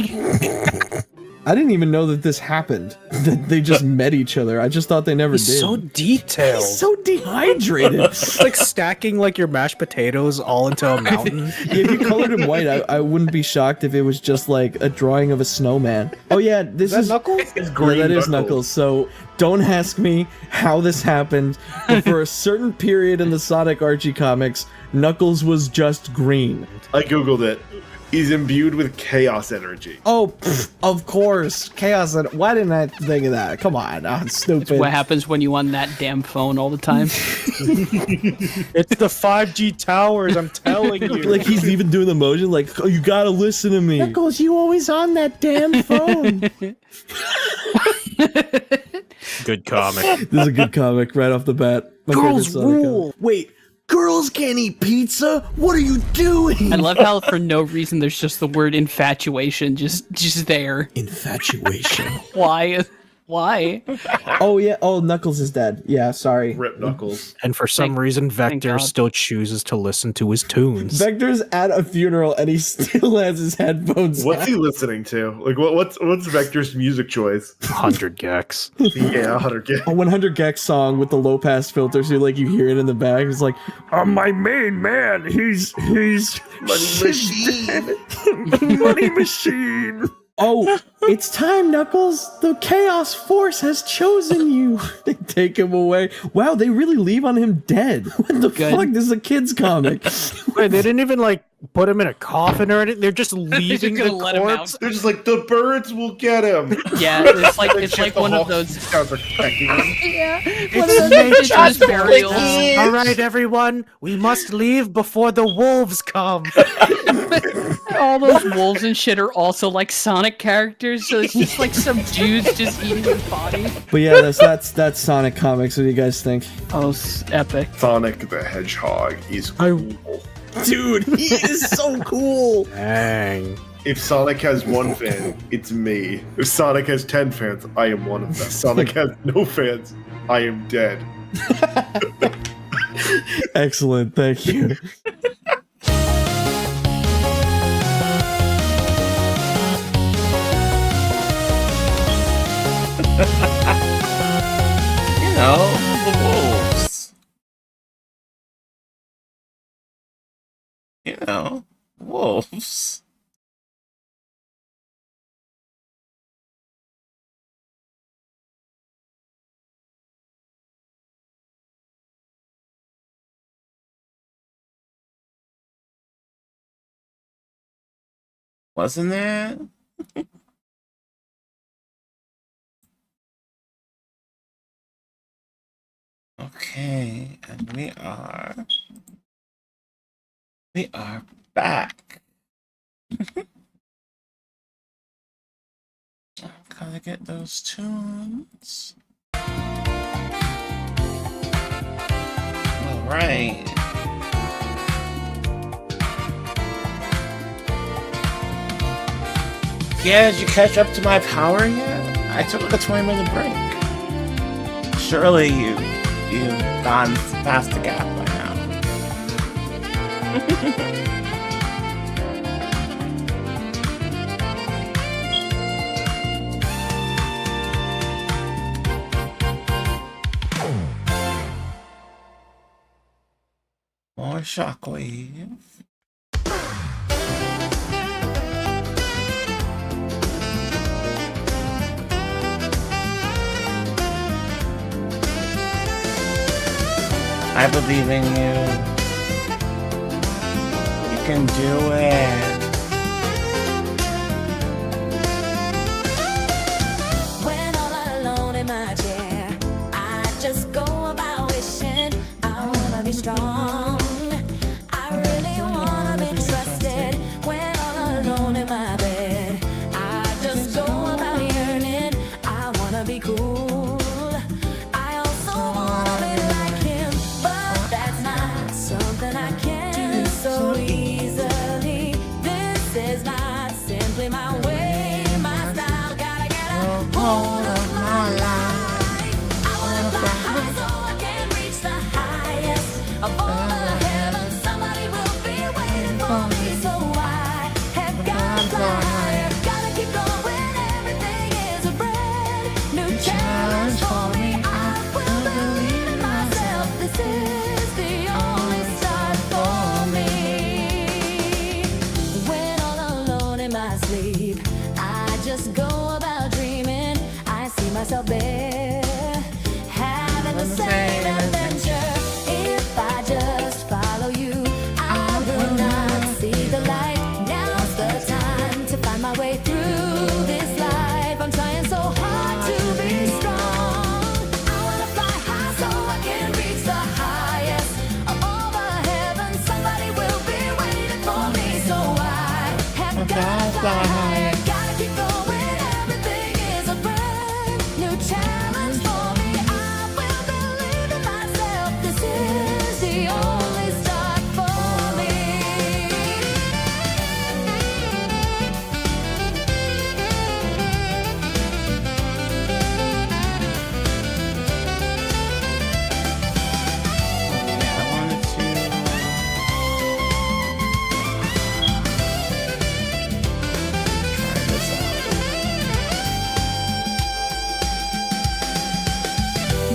I didn't even know that this happened. That they just met each other. I just thought they never He's did. so detailed. He's so dehydrated. It's like stacking like your mashed potatoes all into a mountain. If you colored him white, I wouldn't be shocked if it was just like a drawing of a snowman. Oh yeah, this is Knuckles? It's Yeah, green that is Knuckles. So don't ask me how this happened. But for a certain period in the Sonic Archie comics, Knuckles was just green. I googled it. He's imbued with chaos energy. Oh, of course, chaos. Why didn't I think of that? Come on, stupid. What happens when you on that damn phone all the time? It's the 5G towers, I'm telling you. Like he's even doing the motion, like, oh, you gotta listen to me. Knuckles, you always on that damn phone. Good comic. This is a good comic right off the bat. My favorite Sonic comic. Wait, girls can't eat pizza? What are you doing? I love how for no reason there's just the word infatuation just there. Infatuation. Why? Why? Oh yeah. Oh, Knuckles is dead. Yeah, sorry. Rip Knuckles. And for some reason, Vector God. still chooses to listen to his tunes. Vector's at a funeral and he still has his headphones. What's on. he listening to? Like, what's Vector's music choice? 100 gex. Yeah, 100 A 100 Gex song with the low pass filter, so like you hear it in the back. It's like, my main man, he's Money machine. money machine. Oh, it's time, Knuckles. The Chaos Force has chosen you. They take him away. Wow, they really leave on him dead. What the fuck? This is a kid's comic. Wait, they didn't even like put him in a coffin or anything. They're just leaving the let him corpse. out. They're just like, the birds will get him. Yeah, it's like one of those. Guys are pecking him. Yeah, It's nature's burials. All right, everyone, we must leave before the wolves come. All those wolves and shit are also like Sonic characters, so it's just like some dudes just eating his body. But yeah, that's Sonic comics. What do you guys think? Oh, epic. Sonic the Hedgehog is cool. Dude, he is so cool. Dang. If Sonic has one fan, it's me. If Sonic has 10 fans, I am one of them. Sonic has no fans, I am dead. Excellent, thank you. You know, the wolves. You know, wolves. Wasn't it? Okay, and we are back. Gotta get those tunes. All right. Yeah, did you catch up to my power yet? I took like a 20-minute break. Surely you've gone past the gap by now. More shockwave. I believe in you. You can do it. When all alone in my chair, I just go about wishing I wanna be strong. I really wanna be trusted. When all alone in my bed, I just go about yearning. I wanna be cool. I also wanna be like him, but that's not something I can do so easily. This is not simply my way, my style. Gotta get a hold of my life. I wanna fly high so I can reach the highest of all the heavens. Somebody will be waiting for me, so I have got to fly higher. Gotta keep going. Everything is a brand new challenge for me. I will believe in myself. This is the only start for me. When all alone in my sleep, I just go about dreaming. I see myself there, having the same adventure. If I just follow you, I will not see the light. Now's the time to find my way through this life. I'm trying so hard to be strong. I wanna fly high so I can reach the highest of all the heavens. Somebody will be waiting for me, so I have got to fly higher. Gotta keep going. Everything is a brand new challenge for me. I will believe in myself. This is the only start for me. I wanted to. Try this out.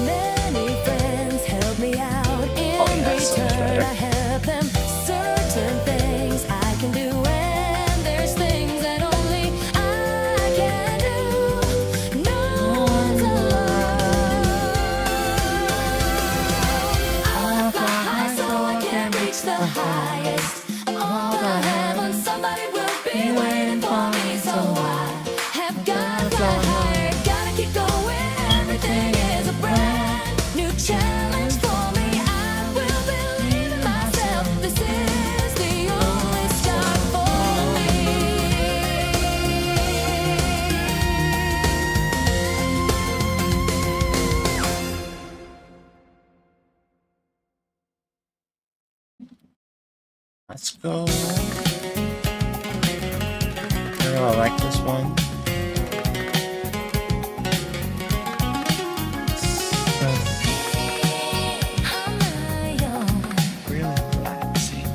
Many friends help me out. In Oh, yeah, that sounds return, better. I help them. Certain things I can do, and there's things that only I reach the highest. All the heavens, somebody will be waiting for me. So I have got to fly higher, gotta keep going. Everything is a brand new challenge for me. I will believe in myself. This is the only start for me. Let's go. I like this one. Really relaxing.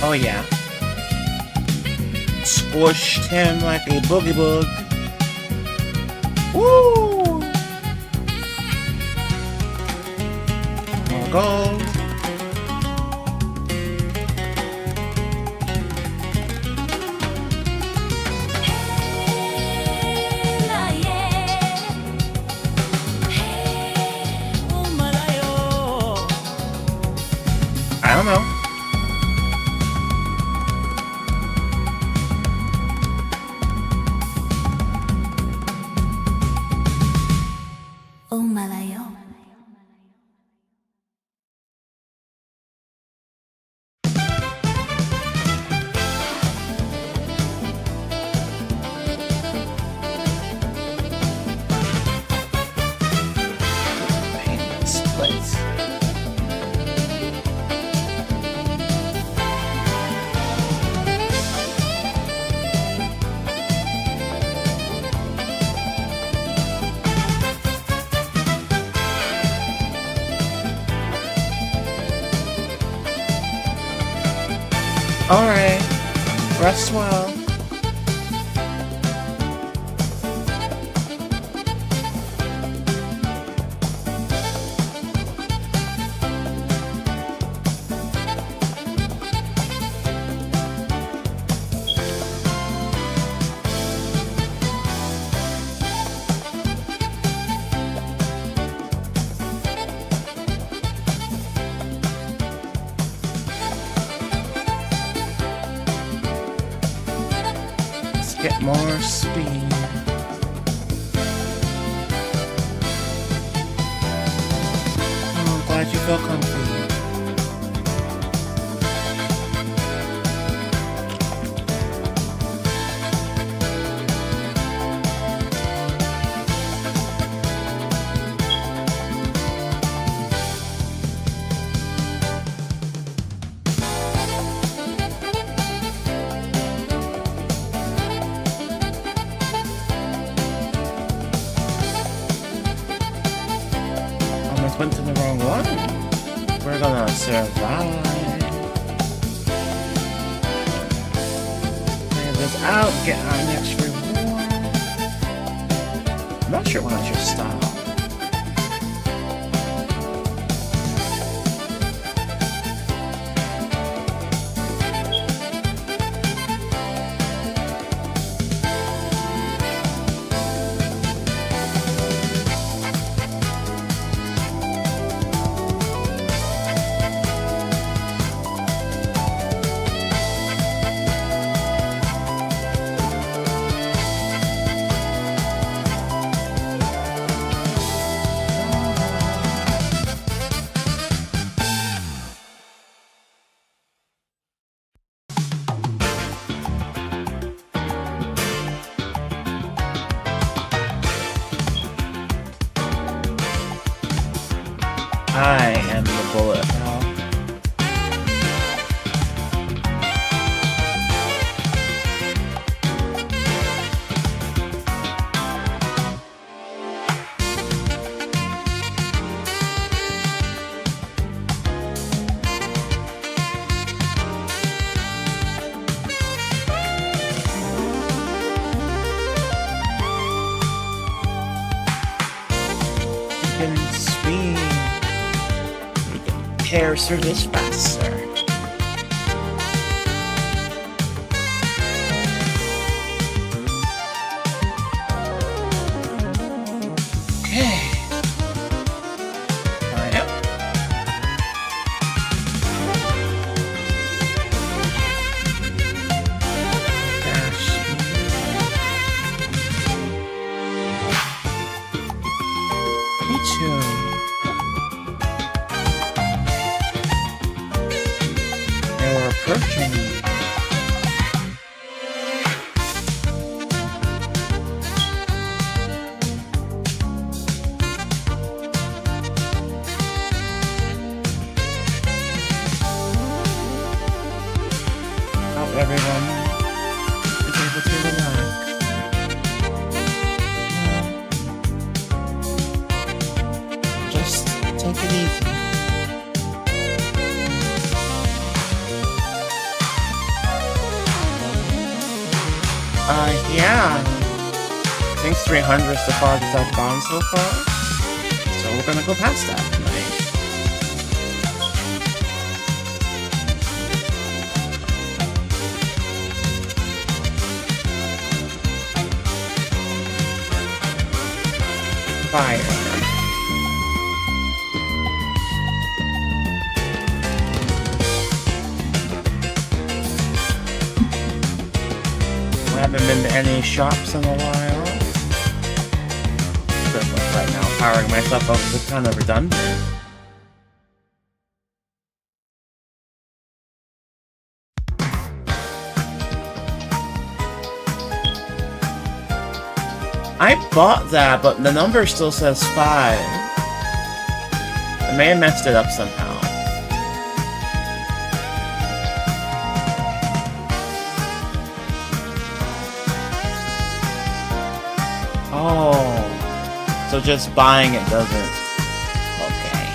Oh yeah. Squished him like a boogie bug. Woo! More gold. I don't know. Oh Malayo. This place. Alright. Rest well. Get more speed. Oh, I'm glad you feel comfy. Almost went to the wrong one. We're gonna survive. Clear this out, get our next reward. I'm not sure when I should stop. I am the bullet hell. Getting speed. We can tear through this faster. Okay. Hurry up. Dash. Me too. They were approaching me. Hope everyone is able to relax. Just take it easy. Yeah. I think 300 is the farthest I've gone so far. So we're gonna go past that tonight. Fire. I haven't been to any shops in a while. But right now, powering myself up is kind of redundant. I bought that, but the number still says 5. I may have messed it up somehow. Oh, so just buying it doesn't. Okay.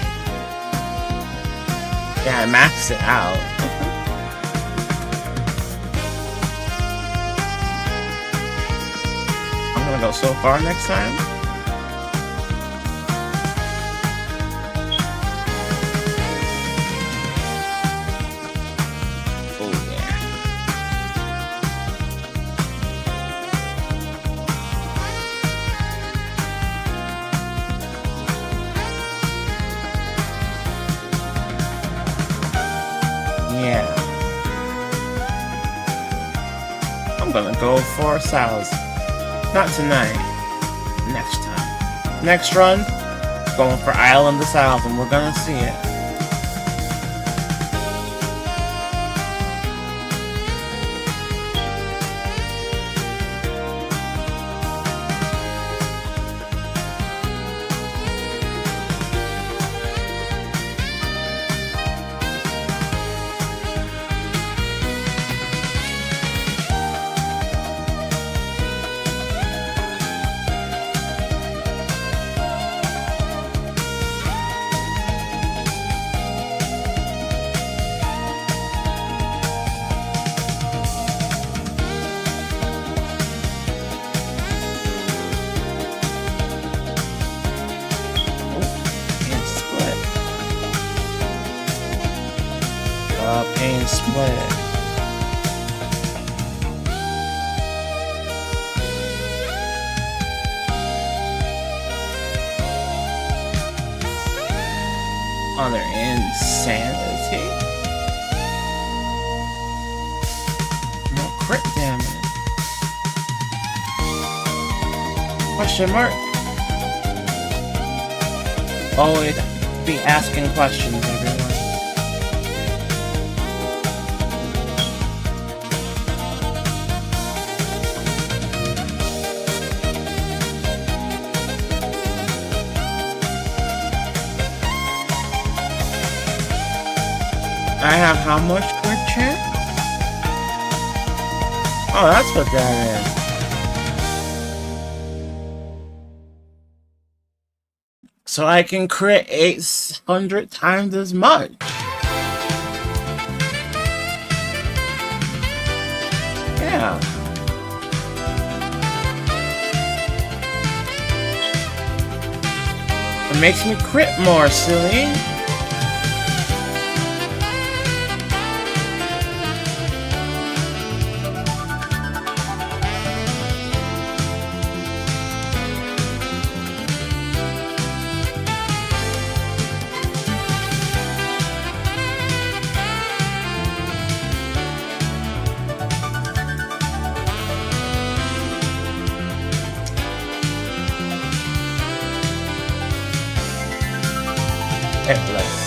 Yeah, I maxed it out. I'm gonna go so far next time. Oh yeah. Yeah. I'm gonna go for 1,000. Not tonight. Next time. Next run, going for Island 1,000. We're gonna see it. Pain split. On their insanity. No crit damage. Question mark. Always be asking questions, everyone. I have how much crit chance? Oh, that's what that is. So I can crit 800 times as much. Yeah. It makes me crit more, silly. Hitless.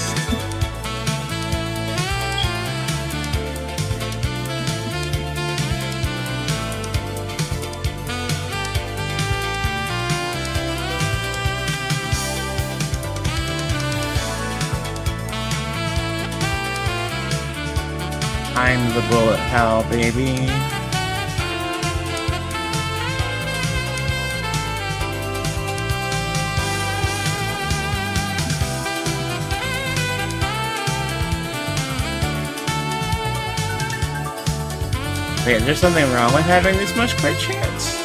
I'm the bullet hell, baby. Wait, is there something wrong with having this much crit chance?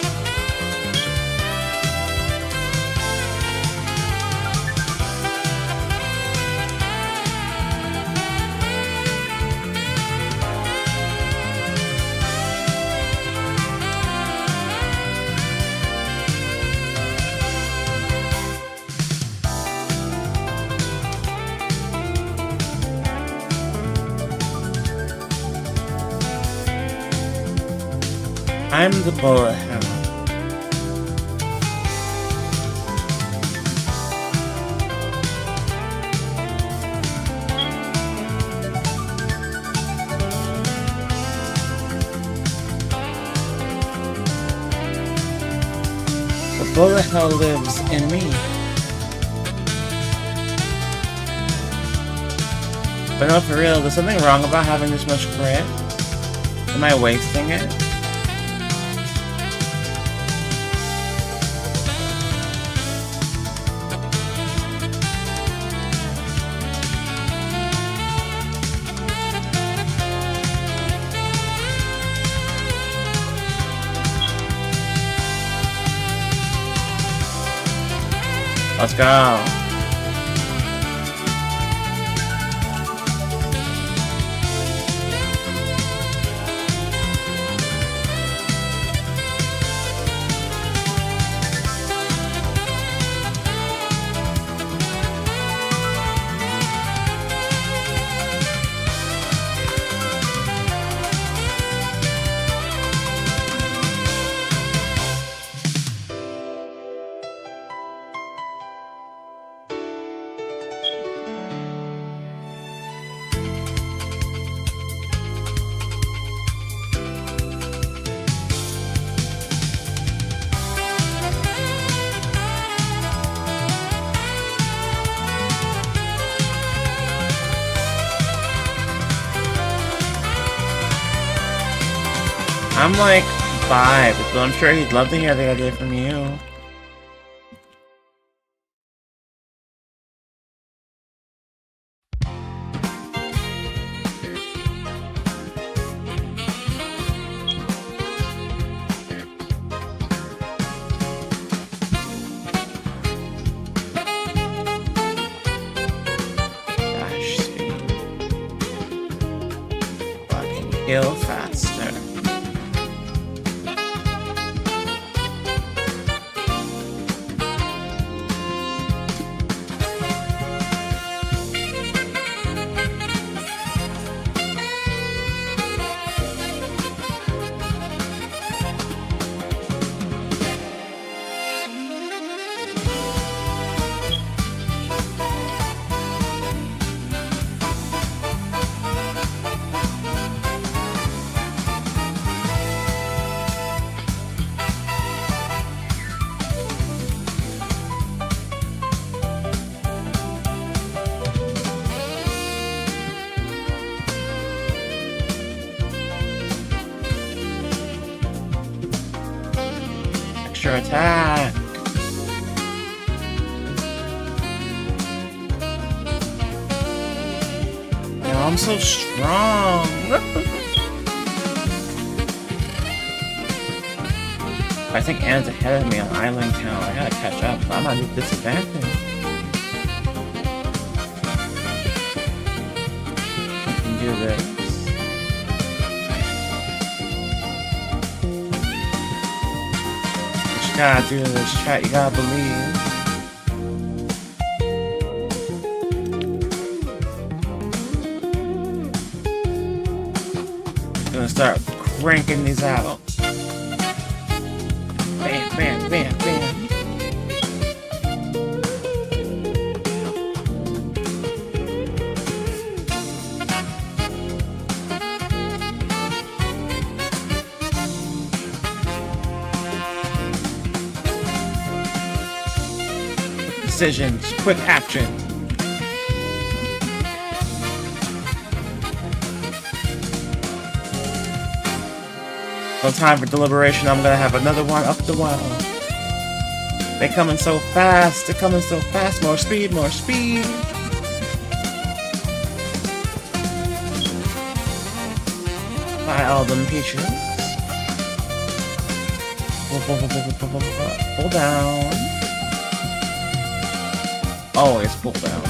I'm the bullet hell. The bullet hell lives in me. But no, for real, there's something wrong about having this much crit? Am I wasting it? Let's go. I'm like 5, so I'm sure he'd love to hear the idea from you. Dash speed. Fucking kill faster. extra attack. Yo, I'm so strong. I think Anne's ahead of me on island count. I gotta catch up. I'm at a disadvantage. I can do this. You gotta do this, chat. You gotta believe. Gonna start cranking these out. Bam, bam, bam, bam. Decisions, quick action. No time for deliberation. I'm gonna have another one up the wall. They're coming so fast. They're coming so fast. More speed, more speed. Buy all them peaches. Pull down. Always pull downs.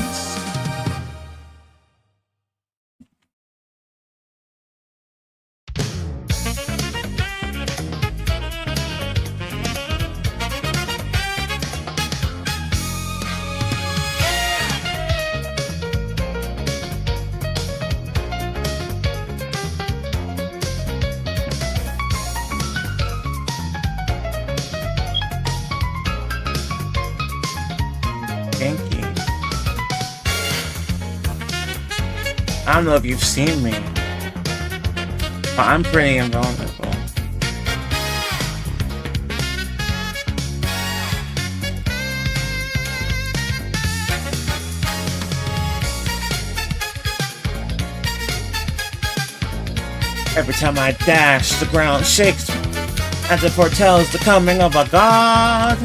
I don't know if you've seen me, but I'm pretty invulnerable. Every time I dash, the ground shakes as it foretells the coming of a god.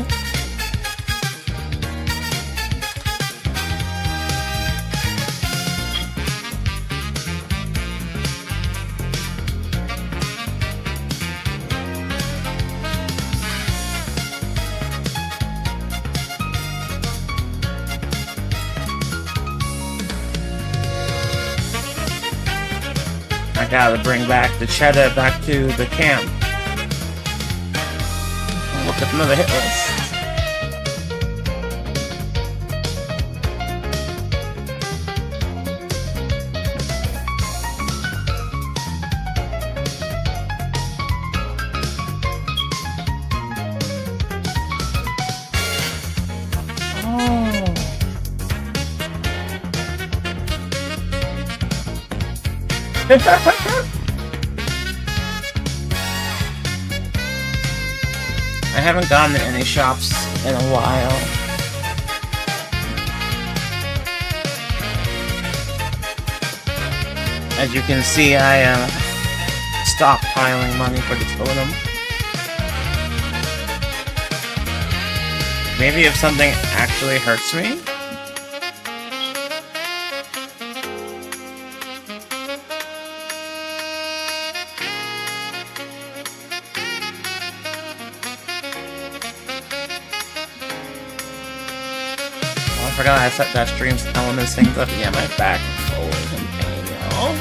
I gotta bring back the cheddar back to the camp. Look at another hit list. I haven't gone to any shops in a while. As you can see, I stockpiling money for the totem. Maybe if something actually hurts me? I forgot I set that stream elements things up. Yeah, my back is always in pain, y'all.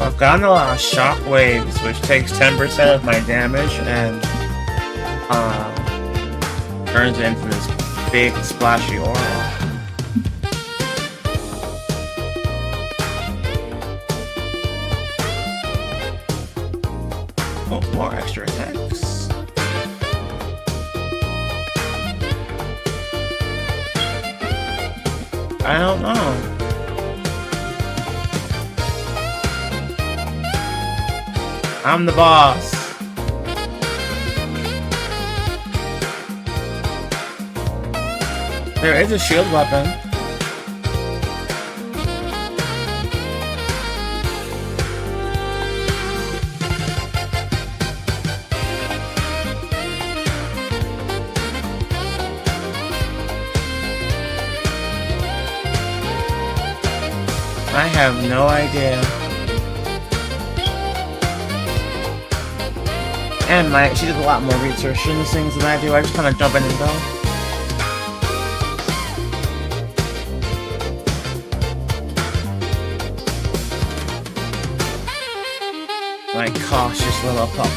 I've gotten a lot of shockwaves, which takes 10% of my damage and turns it into this big splashy aura. Oh, more extra attacks. I don't know. I'm the boss. There is a shield weapon. I have no idea. And she did a lot more research in these things than I do. I just kind of jump in and go. My cautious little pup.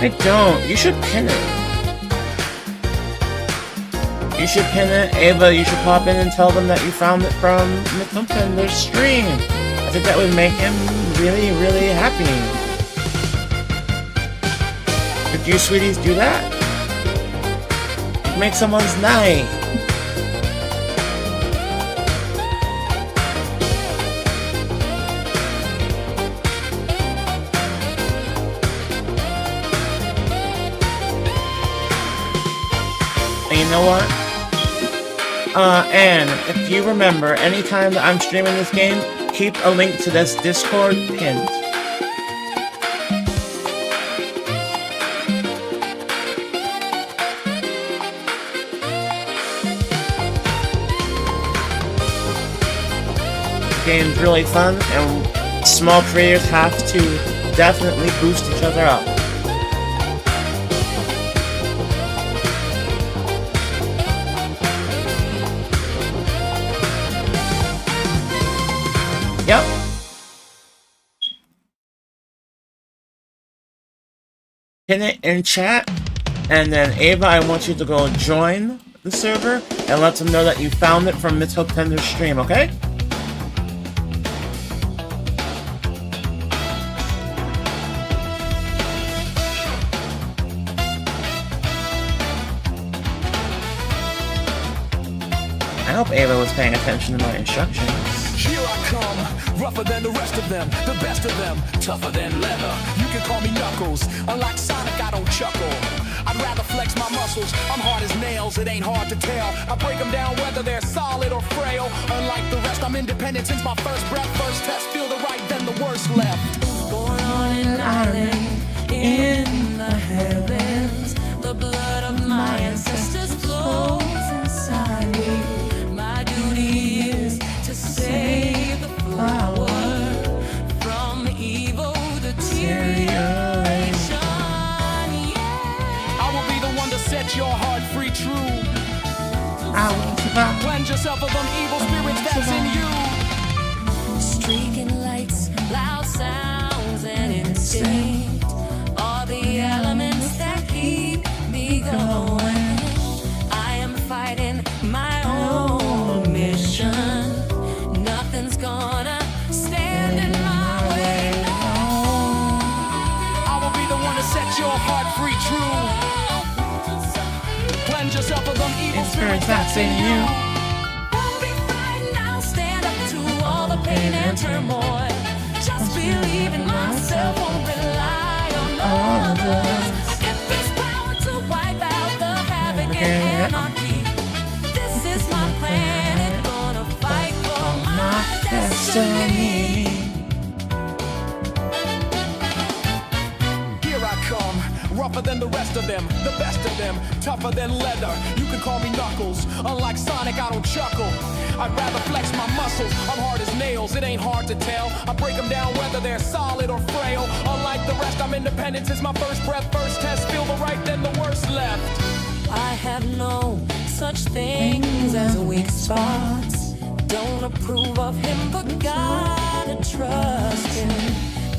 I don't. You should pin it. You should pin it. Ava, you should pop in and tell them that you found it from their stream. I think that would make him really, really happy. Could you sweeties do that? Make someone's night. You know what? And if you remember, anytime that I'm streaming this game, keep a link to this Discord pinned. The game's really fun, and small creators have to definitely boost each other up. Yep. Pin it in chat, and then Ava, I want you to go join the server and let them know that you found it from Miss Hook Tender's stream, okay? I hope Ava was paying attention to my instructions. Here I come, rougher than the rest of them, the best of them, tougher than leather. You can call me Knuckles, unlike Sonic I don't chuckle. I'd rather flex my muscles, I'm hard as nails, it ain't hard to tell. I break them down whether they're solid or frail. Unlike the rest, I'm independent since my first breath. First test, feel the right, then the worst left. Going on an island in the heavens. The blood of my ancestors flows inside me. My duty is to save the flower from evil deterioration. I will be the one to set your heart free true. I will survive. Cleanse yourself of them evil spirits that's in you. Streaking lights, loud sounds, and instinct are the elements that keep me going. I am fighting my own mission. Nothing's gonna stand in my way. I will be the one to set your heart free true. Cleanse yourself of them evil spirits that's in you. Won't be frightened, I'll stand up to all the pain and turmoil. Just believe in myself, won't rely on others. I get this power to wipe out the havoc and anarchy. This is my planet, gonna fight for my destiny. Here I come, rougher than the rest of them, the best of them, tougher than leather. You can call me Knuckles, unlike Sonic I don't chuckle. I'd rather flex my muscles, I'm hard as nails, it ain't hard to tell. I break them down whether they're solid or frail. Unlike the rest, I'm independent since my first breath. First test, feel the right, then the worst left. I have no such things as weak spots. Don't approve of him, but gotta trust him.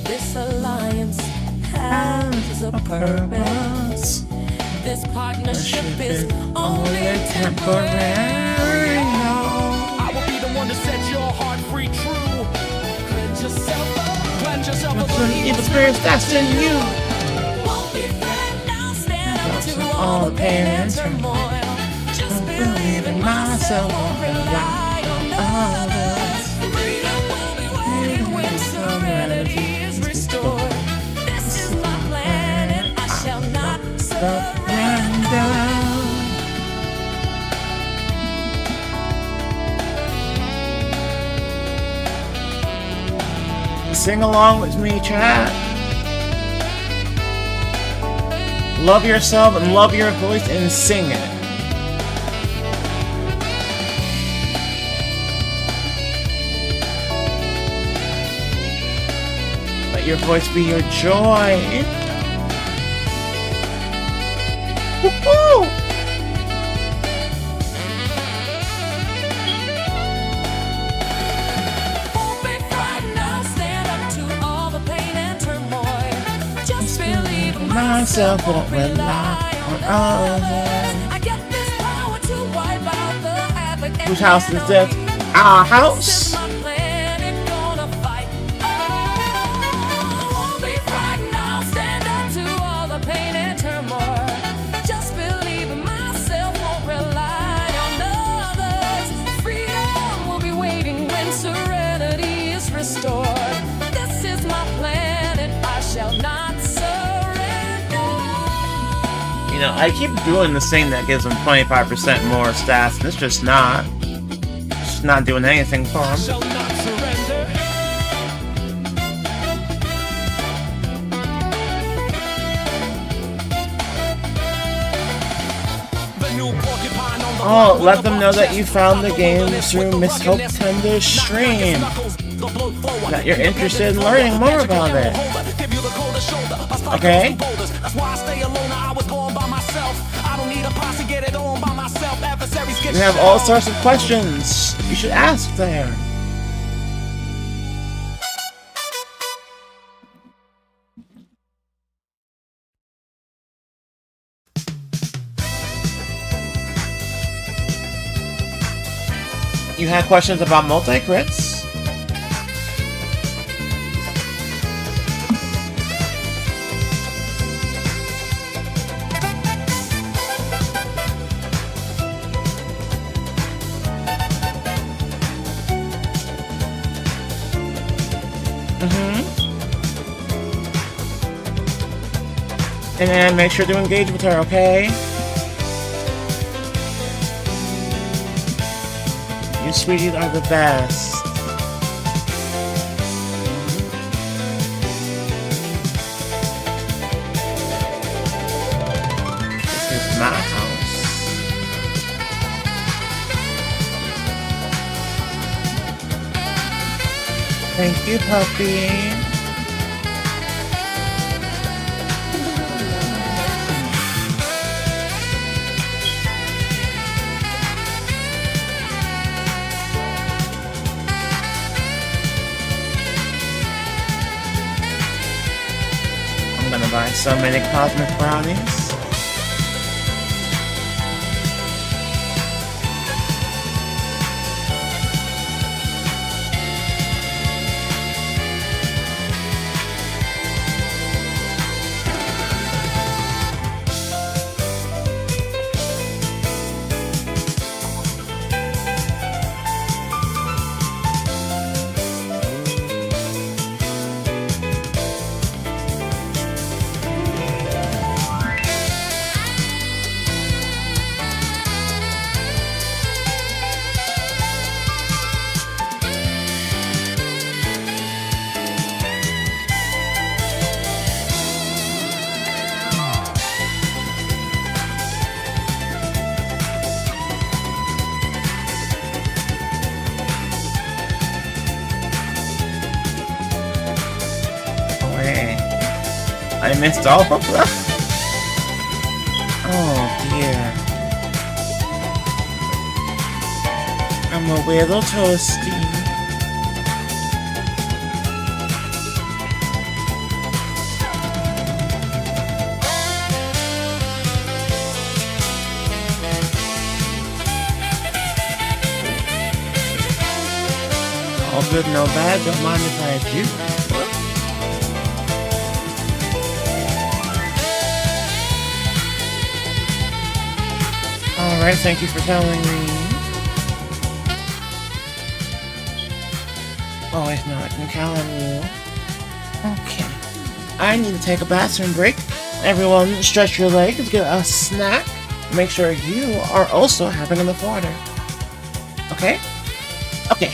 This alliance has a purpose. This partnership is only temporary. I will be the one to set your heart free, true. Cleanse yourself of the Evil spirits that's in you. Won't be afraid now, stand up to all the pain and turmoil. Just believe in myself, won't rely on others. Freedom will be waiting when serenity is restored. This is my plan and I shall not surrender. Sing along with me, chat. Love yourself and love your voice and sing it. Let your voice be your joy. Woo-hoo! Won't be frightened, I'll stand up to all the pain and turmoil. Just believe in Myself won't rely on others. I get this power to wipe out the havoc. Whose house is this? Our house. My plan and gonna fight. Oh, won't be frightened, I'll stand up to all the pain and turmoil. Just believe in myself, won't rely on others. Freedom will be waiting when serenity is restored. This is my plan and I shall not surrender. You know, I keep doing this thing that gives them 25% more stats, and it's just not. It's not doing anything for them. shall not surrender. The new porcupine on the Oh, let them know that you found the game through Miss Hope Tender's stream. That you're interested in learning more about it. Okay? That's why I stay alone. I was born by myself. I don't need a posse, get it on by myself. Adversaries get You have all sorts of questions you should ask there. You had questions about multi-crits? And then make sure to engage with her, okay? You sweeties are the best. This is my house. Thank you, puppy. I'm gonna buy so many cosmic brownies. I missed all of them? Oh dear. I'm a little toasty. good, no bad. Don't mind if I do. Alright, thank you for telling me. Oh, wait, no, I can count on you. Okay. I need to take a bathroom break. Everyone, stretch your legs, get a snack. Make sure you are also having enough water. Okay? Okay.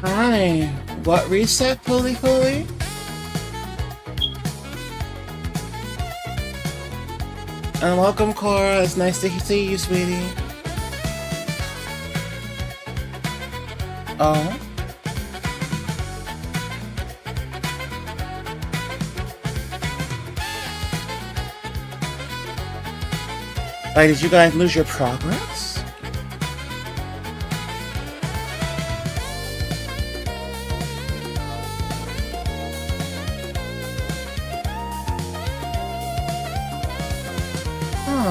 Hi. What reset, Pulley Pulley? And welcome, Cora. It's nice to see you, sweetie. Oh? Like, did you guys lose your progress?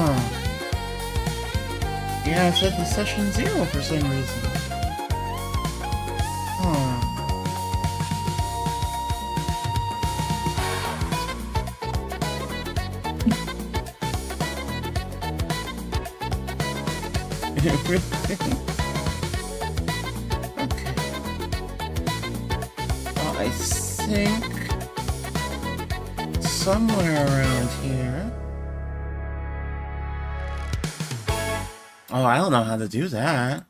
Huh. Yeah, it said the session 0 for some reason. Huh. Okay. Well, I think somewhere around here. Oh, I don't know how to do that.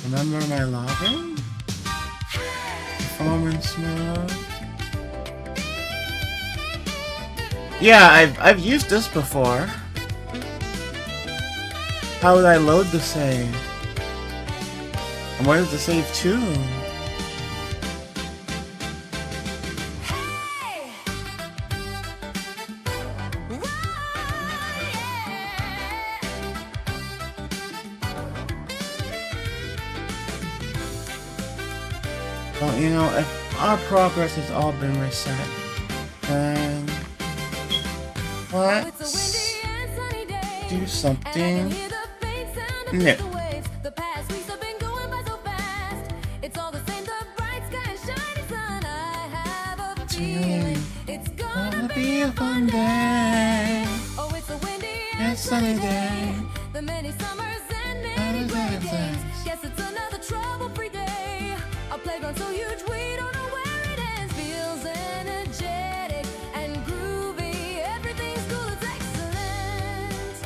Remember my login? Performance mode. Yeah, I've used this before. How would I load the save? And where is the save to? Well, you know, if our progress has all been reset, then let's do something new. It's gonna be a fun day. It's sunny day. The many summers and many gray days. Guess it's another trouble-free day. Our playground's so huge we don't know where it ends. Feels energetic and groovy. Everything's cool, it's excellent.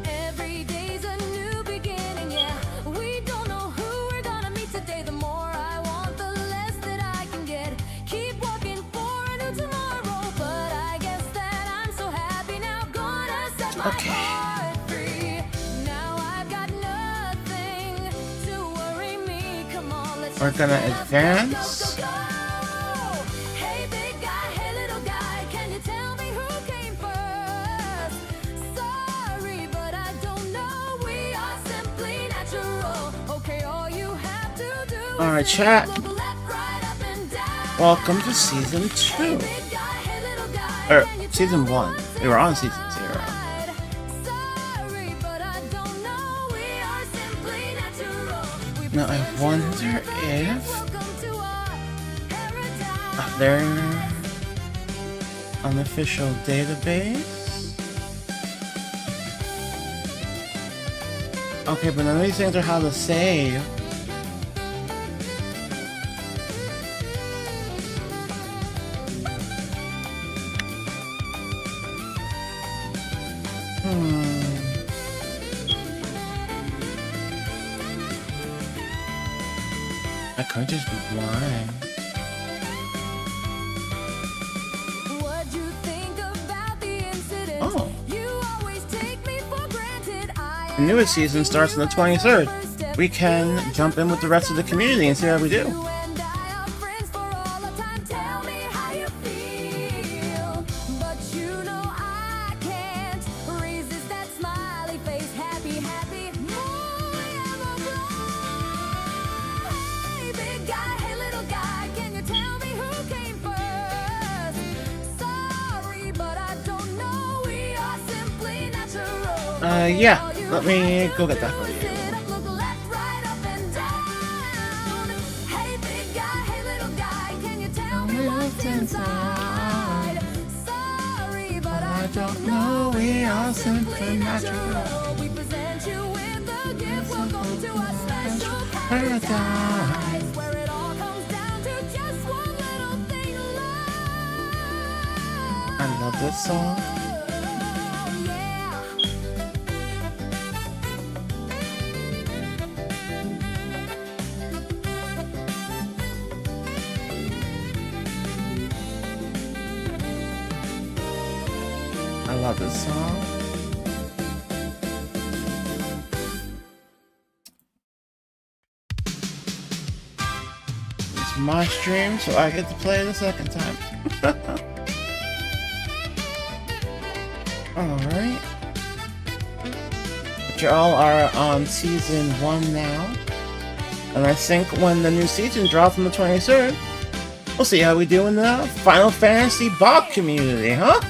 Every day's a new beginning, yeah. We don't know who we're gonna meet today. The more I want, the less that I can get. Keep walking for a new tomorrow, but I guess that I'm so happy now. Gonna set my heart free. Now I've got nothing to worry me. Come on, let's We're gonna advance. Hey big guy, hey little guy, can you tell me who came first? Sorry, but I don't know. We are simply natural. Okay, all you have to do is Alright, chat. look left, right, up and down. Welcome to season 2. Or season 1. We were on season 0. Sorry, but I don't know. We are simply natural. We Now I wonder if welcome to our paradise. their unofficial database. Okay, but none of these things are how to save. I could just be blind. What'd you think about the incident? Oh. You always take me for granted. The newest season starts on the 23rd. We can jump in with the rest of the community and see how we do. You and I are friends for all the time. Tell me how you feel. But you know I can't resist that smiley face. Happy, happy, muy amable. Hey, big guy, hey, little guy, can you tell me who came first? Sorry, but I don't know. We are simply natural. Yeah. Let me go get that for you. Look left, right, up and down. Hey, big guy, hey, little guy, can you tell me what's inside? Sorry, but I don't know. We are simply natural. We present you with a gift. Welcome to our special paradise, where it all comes down to just one little thing, love. I love this song. I love this song. It's my stream, so I get to play it a second time. Alright. But y'all are on season 1 now. And I think when the new season drops on the 23rd, We'll see how we do in the Final Fantasy bot community, huh?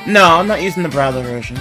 No, I'm not using the browser version.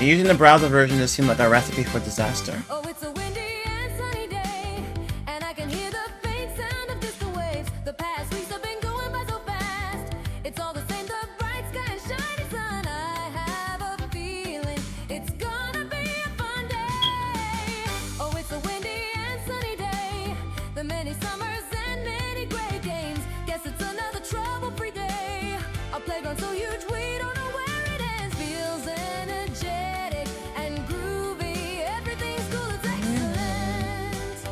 Using the browser version just seemed like a recipe for disaster. Oh, it's a windy and sunny day, and I can hear the faint sound of distant waves. The past weeks have been going by so fast. It's all the same, the bright sky and shiny sun. I have a feeling it's gonna be a fun day. Oh, it's a windy and sunny day. The many summers and many great games. Guess it's another trouble-free day. Our playground so huge we don't know where it ends. Feels energetic and groovy. Everything's cool, it's excellent.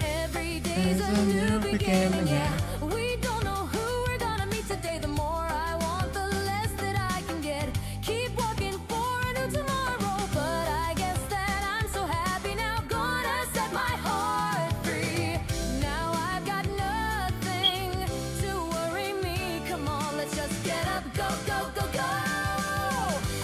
Every day's a new beginning, yeah. We don't know who we're gonna meet today. The more I want, the less that I can get. Keep working for a new tomorrow, but I guess that I'm so happy now. Gonna set my heart free. Now I've got nothing to worry me. Come on, let's just get up, go, go, go, go.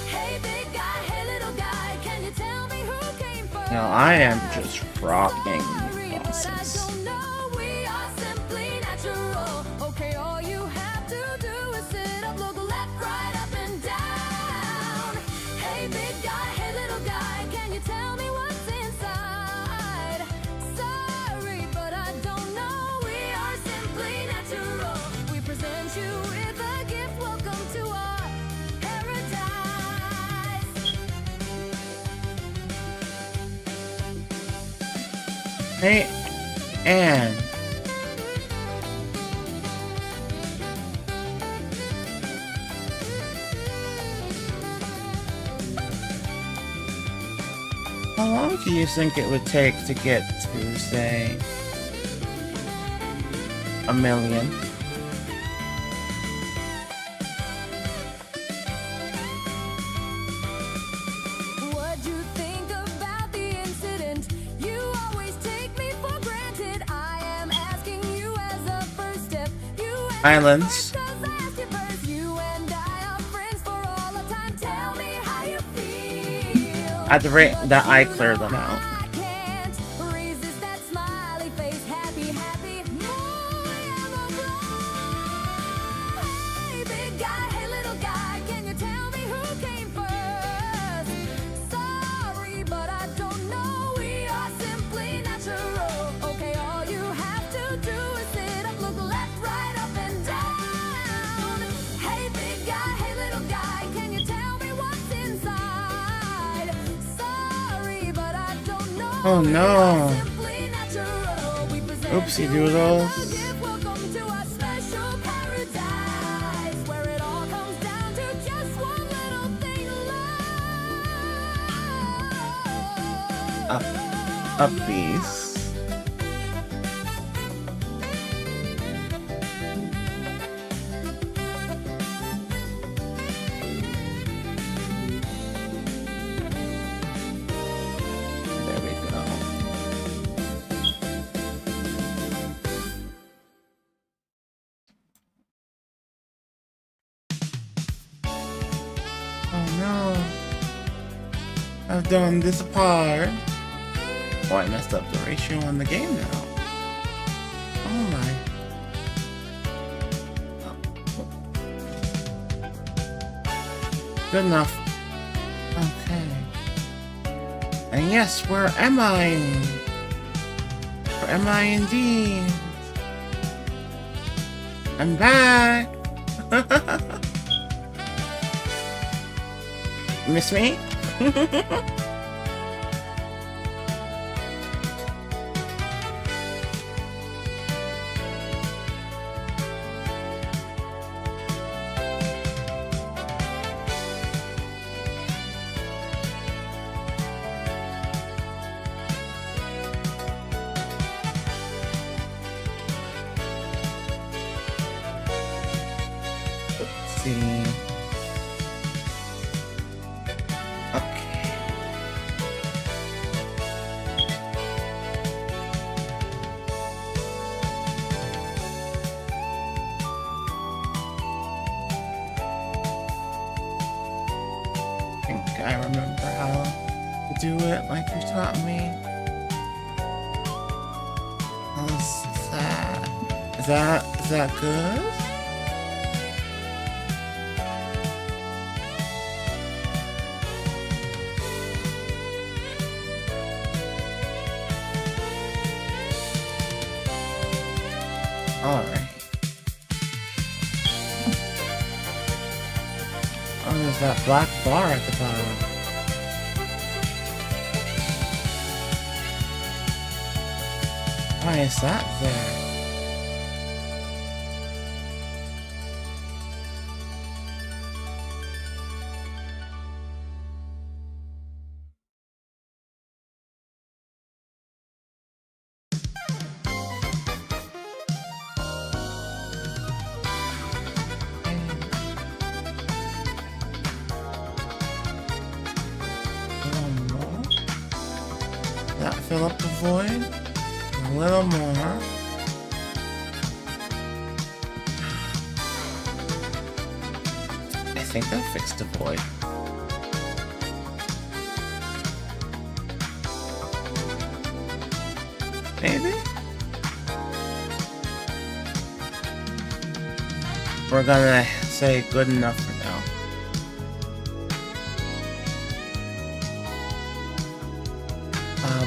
Hey, big guy, hey, little guy, can you tell me who came first? No, I am just rocking Sorry, but I bosses. don't know. We are simply natural. Okay, all you have to do is sit up, look left, right, up and down. Hey, big guy, hey, little guy, can you tell me what's inside? Sorry, but I don't know. We are simply natural. We present you with a gift. Welcome to our paradise. Hey, and how long do you think it would take to get to, say, 1 million? What'd you think about the incident? You always take me for granted. I am asking you as a first step. You and Islands. Cause I asked you first. You and I are friends for all the time. Tell me how you feel. At the rate that I clear them out. I can't resist that smiley face. Happy, happy. Hey, big guy, hey, little guy, can you tell me who came first? Sorry, but I don't know. We are simply natural. Okay, all you have to do is sit up, look left, right, up and down. Hey, big guy, hey, little guy, can you tell me what's inside? Sorry, but I don't know. Oh no. Simply natural. We present Oopsie you with a doodles. gift. Welcome to our special paradise, where it all comes down to just one little thing, love. A piece. There we go. Oh no. I've done this part. Oh, I messed up the ratio on the game now. Oh my. Good enough. Okay. And yes, where am I? Where am I indeed? I'm back! Miss me? Let's see. Okay. I remember how to do it like you taught me. How's that? Is that good? Alright. Oh, there's that black bar at the bottom. Why is that there? That fill up the void. A little more. I think that fixed the void. Maybe? We're gonna say good enough for now.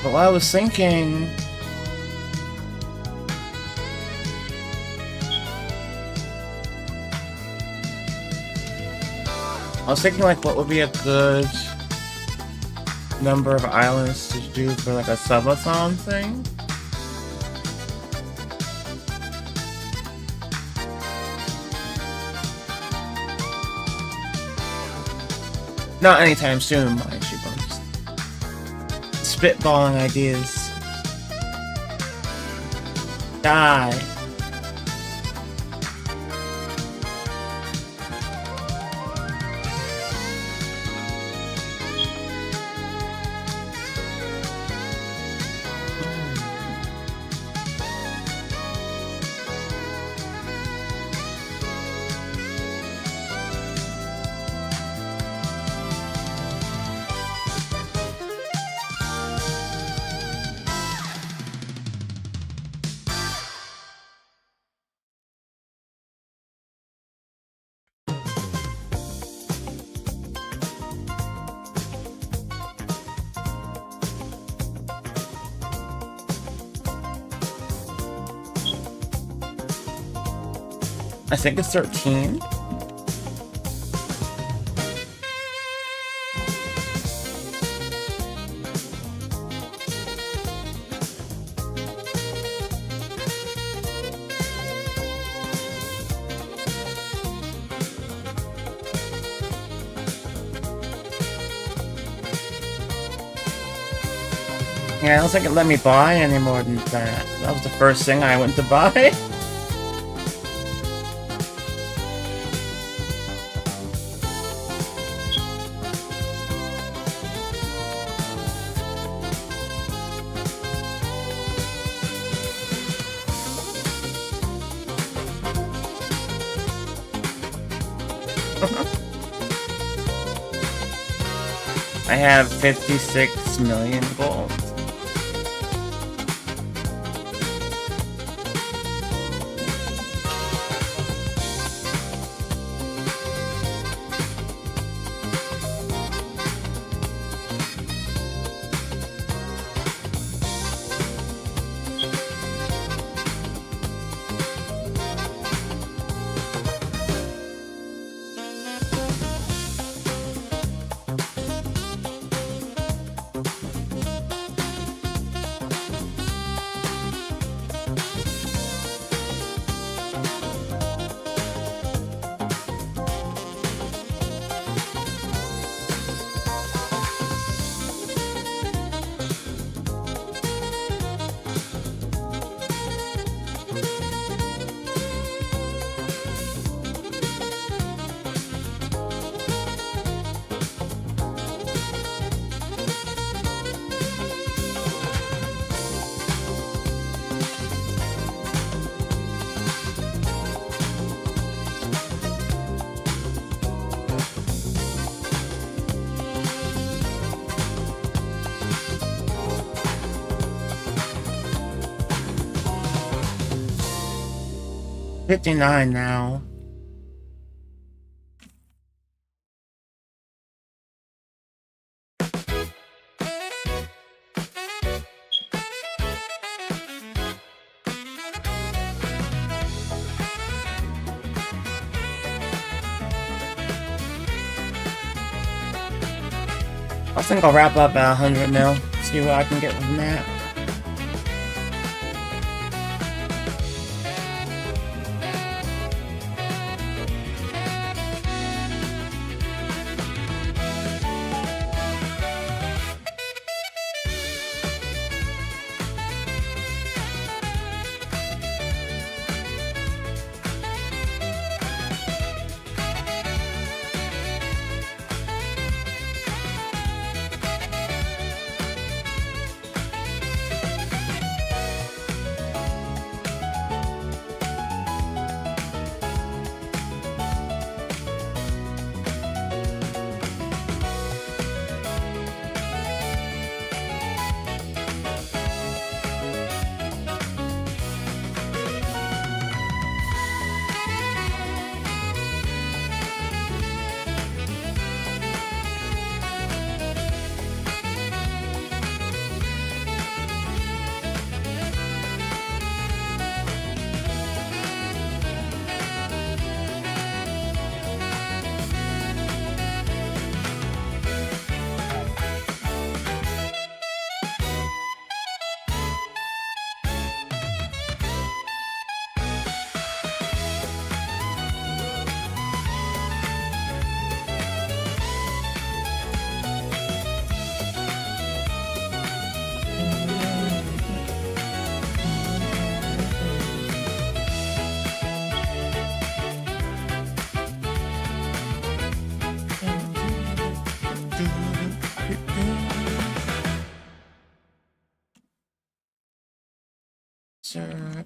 But what I was thinking... like, what would be a good number of islands to do for, like, a subathon thing? Not anytime soon, mind you, but I'm just spitballing ideas. Die. I think it's 13. Yeah, I don't think it let me buy any more than that. That was the first thing I went to buy. I have 56 million gold. 59 now. I think I'll wrap up at 100 mil. See what I can get from that. Survive.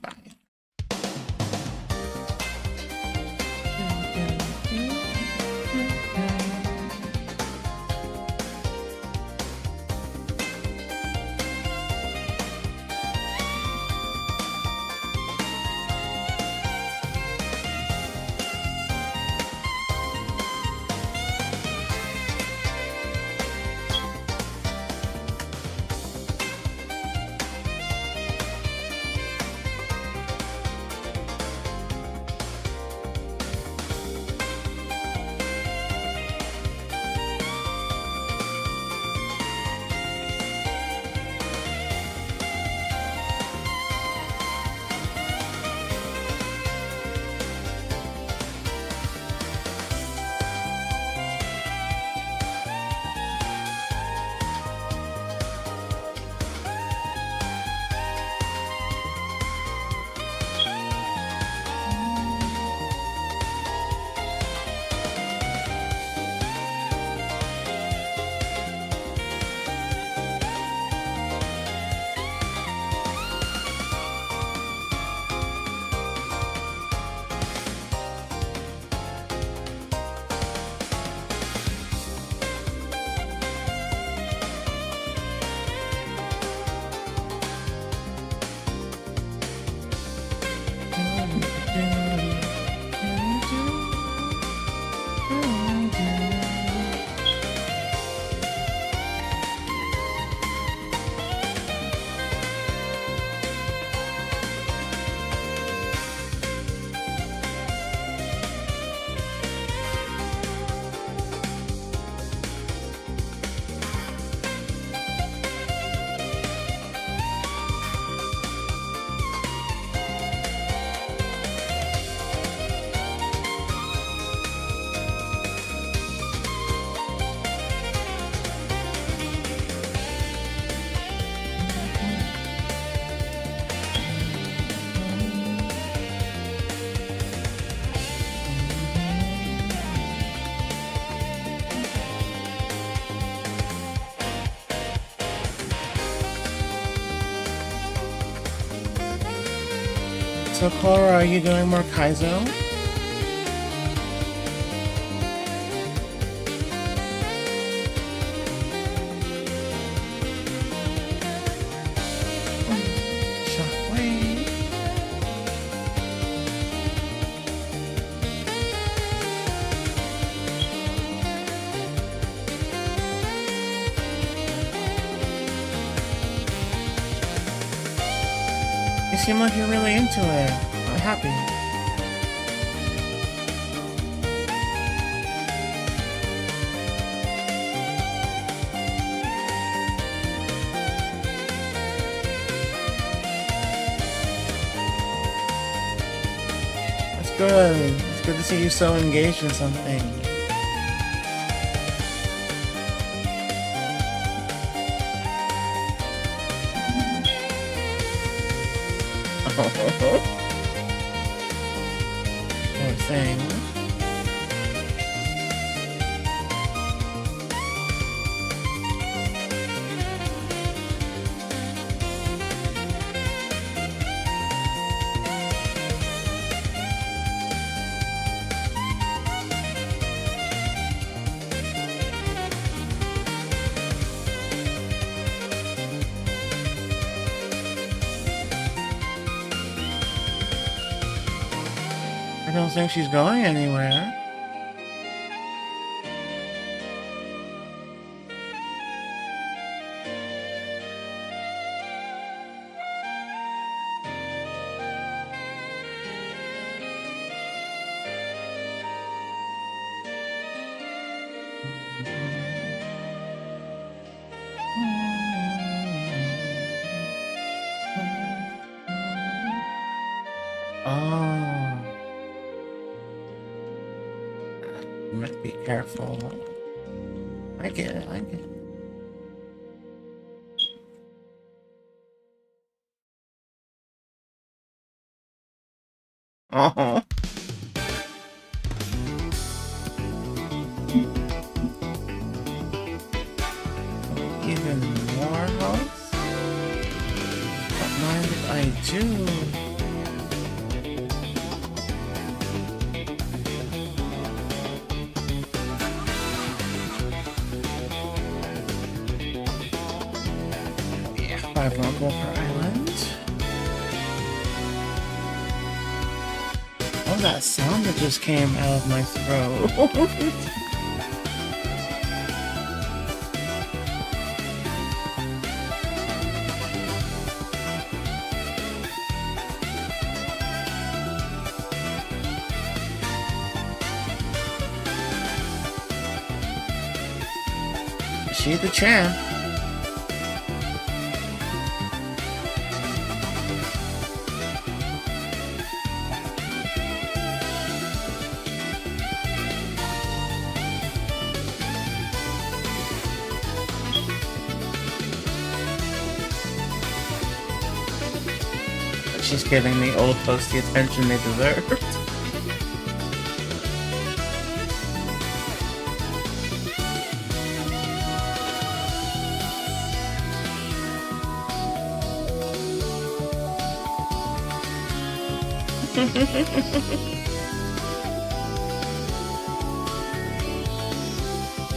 So Cora, are you doing more Kaizo? Shockwave. seem like you're really into it. I'm happy. That's good. It's good to see you so engaged in something. Poor thing. I don't think she's going anywhere. Oh. You must be careful. I get it, I get it. Oh. Even more hosts? Don't mind if I do. Yeah, 5 local per island. Oh, that sound that just came out of my throat. She the champ. She's giving the old host the attention they deserve.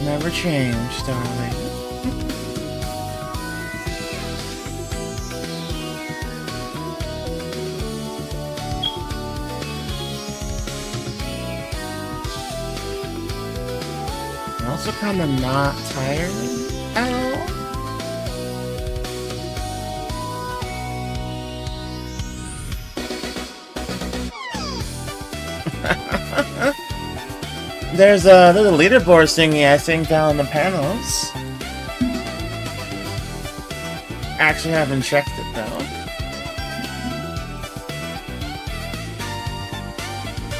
Never change, darling. I'm also kind of not tired at all. There's a leaderboard thingy, I think, down in the panels. Actually haven't checked it though.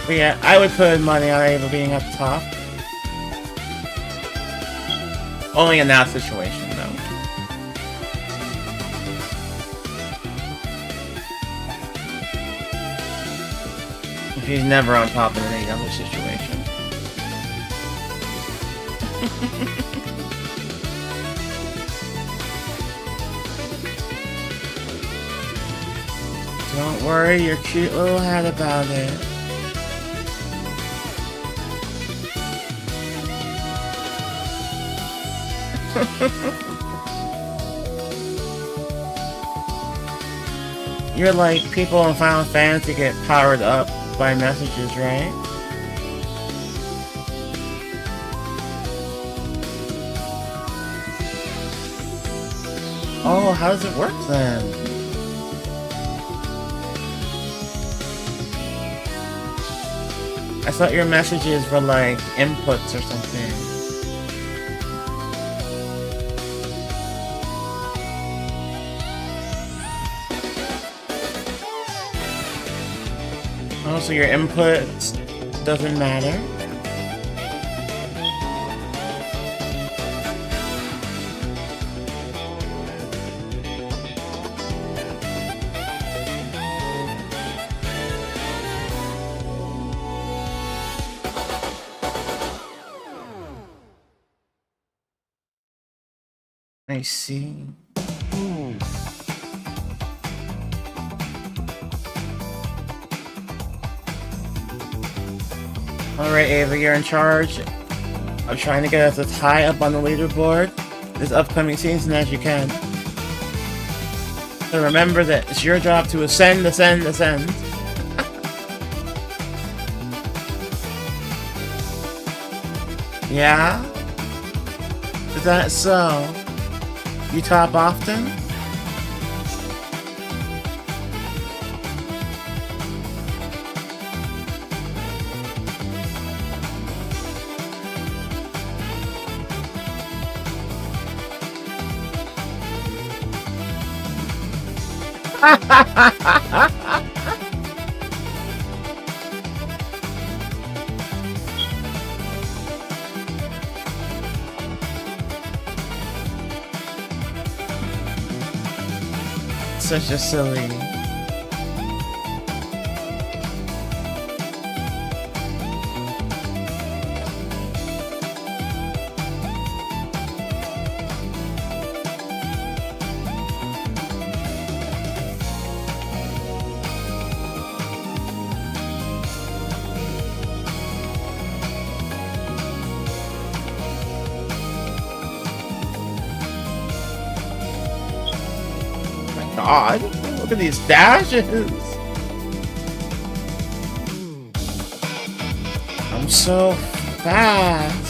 But yeah, I would put money on Ava being up top. Only in that situation though. He's never on top in any other situation. Don't worry your cute little head about it. You're like people in Final Fantasy get powered up by messages, right? Oh, how does it work then? I thought your messages were like inputs or something. Oh, so your inputs doesn't matter? I see. Alright, Ava, you're in charge of trying to get us as high up on the leaderboard this upcoming season as you can. So remember that it's your job to ascend, ascend, ascend. Yeah? Is that so? You top often? Such a silly. God, look at these dashes. I'm so fast.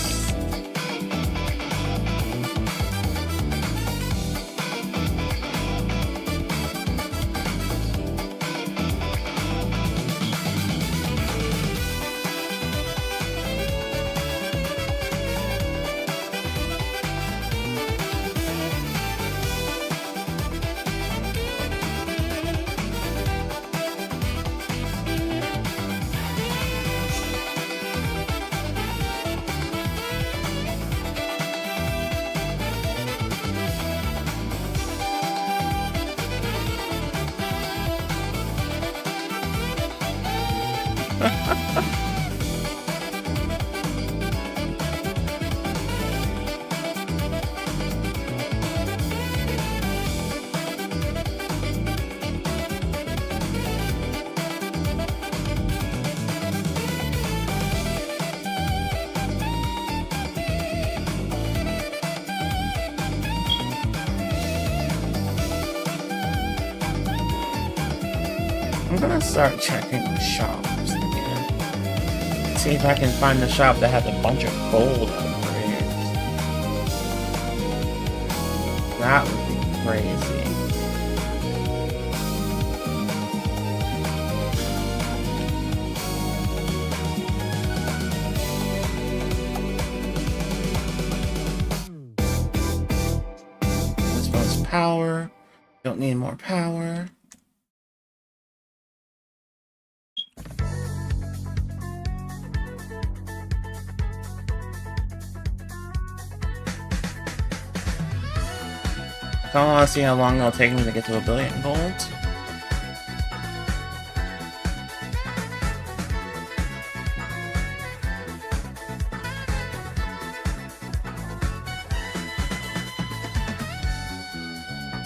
I'm gonna start checking the shops again. See if I can find the shop that has a bunch of gold upgrades. That would be crazy. This one's power. Don't need more power. I want to see how long it'll take me to get to 1 billion gold.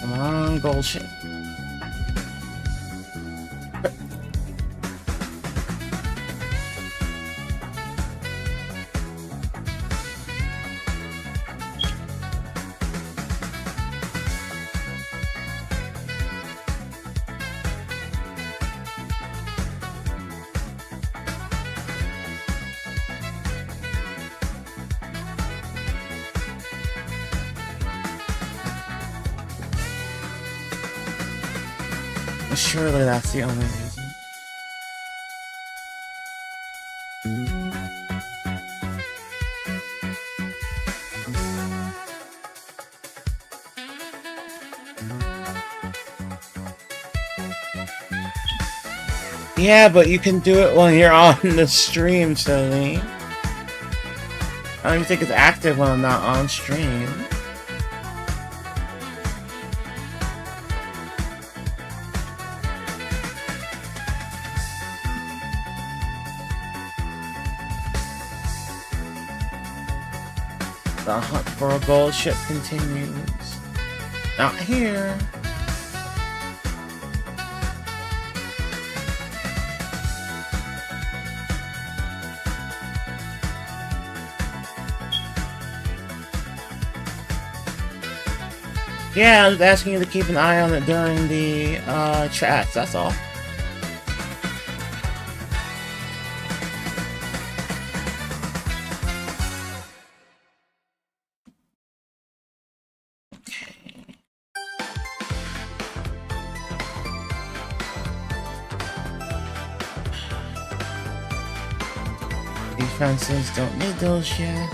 Come on, gold ship. Surely that's the only reason. Yeah, but you can do it when you're on the stream, silly. I don't even think it's active when I'm not on stream. The hunt for a gold ship continues. Not here. Yeah, I was asking you to keep an eye on it during the chats, that's all. Defenses don't need those yet.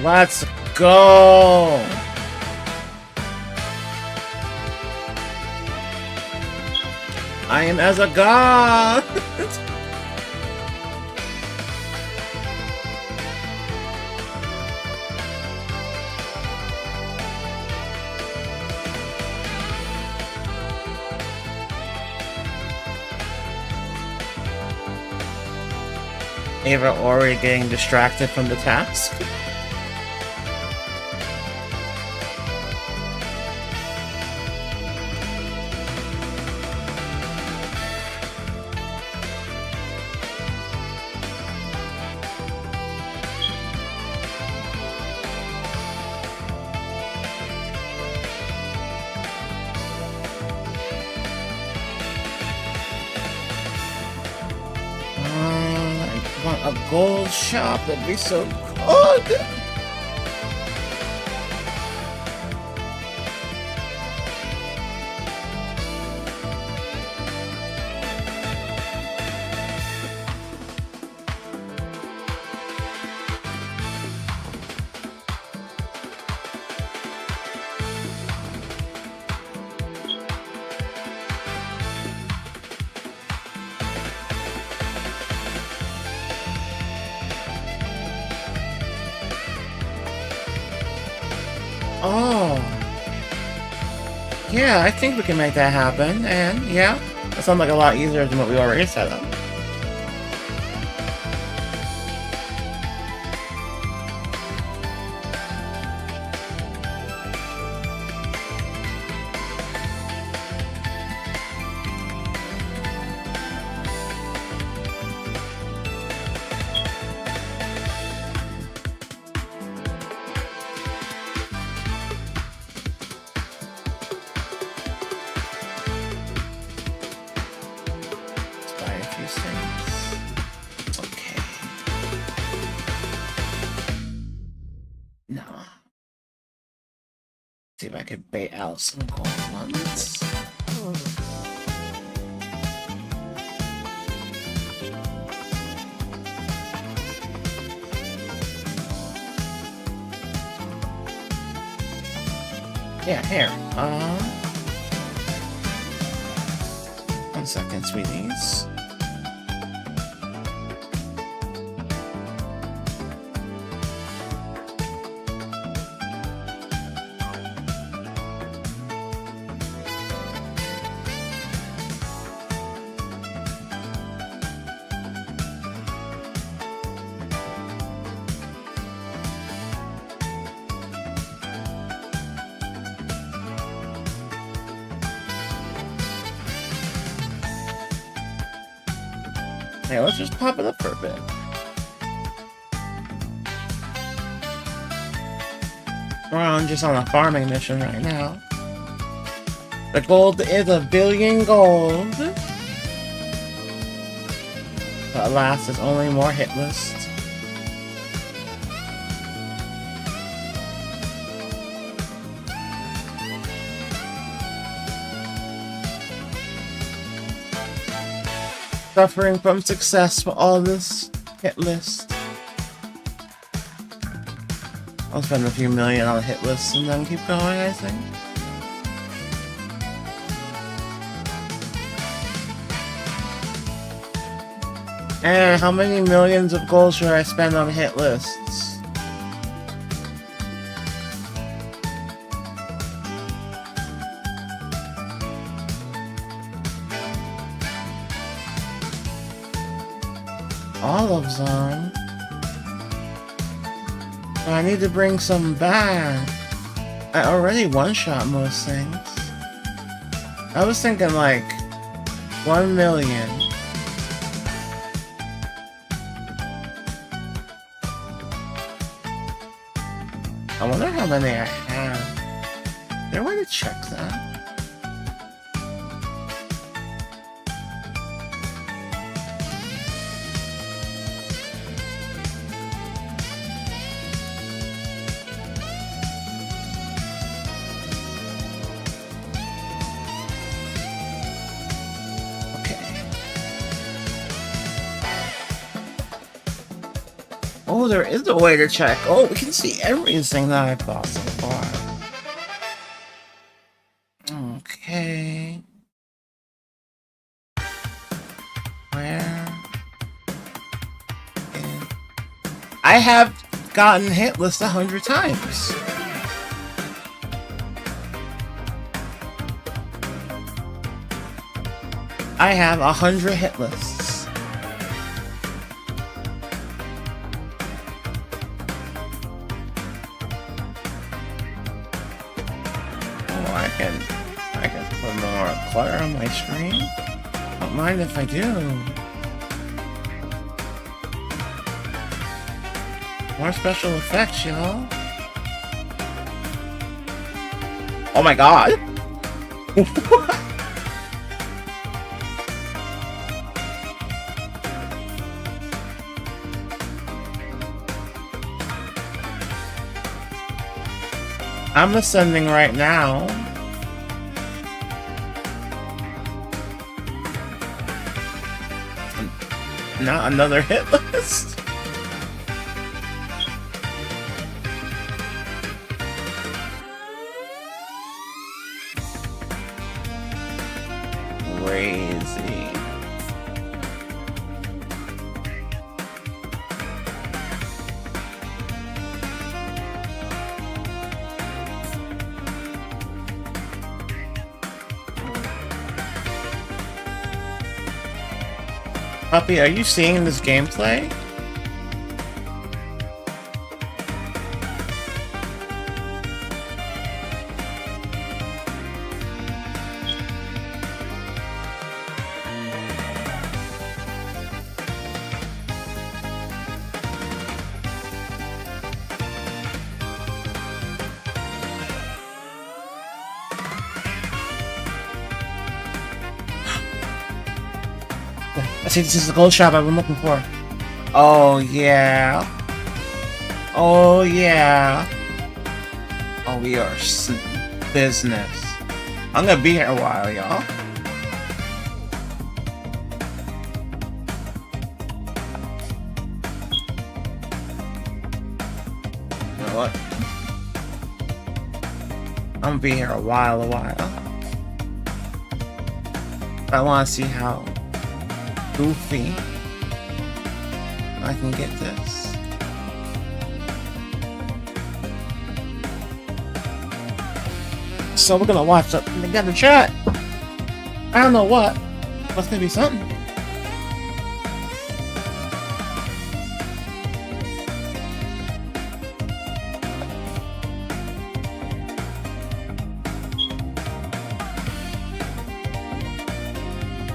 Let's go! I am as a god! Ava already getting distracted from the task. A gold shop, that'd be so good. Oh. Yeah, I think we can make that happen, and yeah, that sounds like a lot easier than what we already set up. See if I could bait out some gold ones. Yeah, here. 1 second, sweeties. Hey, let's just pop it up for a bit. just on a farming mission right now. The gold is 1 billion gold. But alas, there's only more hit lists. Suffering from success for all this hit list. I'll spend a few million on hit lists and then keep going, I think. And how many millions of gold should I spend on hit lists? All of them. But I need to bring some back. I already one-shot most things. I was thinking like 1 million. I wonder how many I have. Is there a way to check that? Oh, there is a way to check. Oh, we can see everything that I've bought so far. Okay. Where? I have gotten hit list 100 times. I have 100 hit lists. I can put more clutter on my screen. Don't mind if I do. More special effects, y'all. Oh my god! I'm ascending right now. Not another hit list. Crazy. Puppy, are you seeing this gameplay? I see this is the gold shop I've been looking for. Oh yeah. Oh yeah. Oh, we are business. I'm gonna be here a while, y'all. You know what? I'm gonna be here a while. I wanna see how goofy I can get this. So we're gonna watch something together, chat. I don't know what, but it's gonna be something.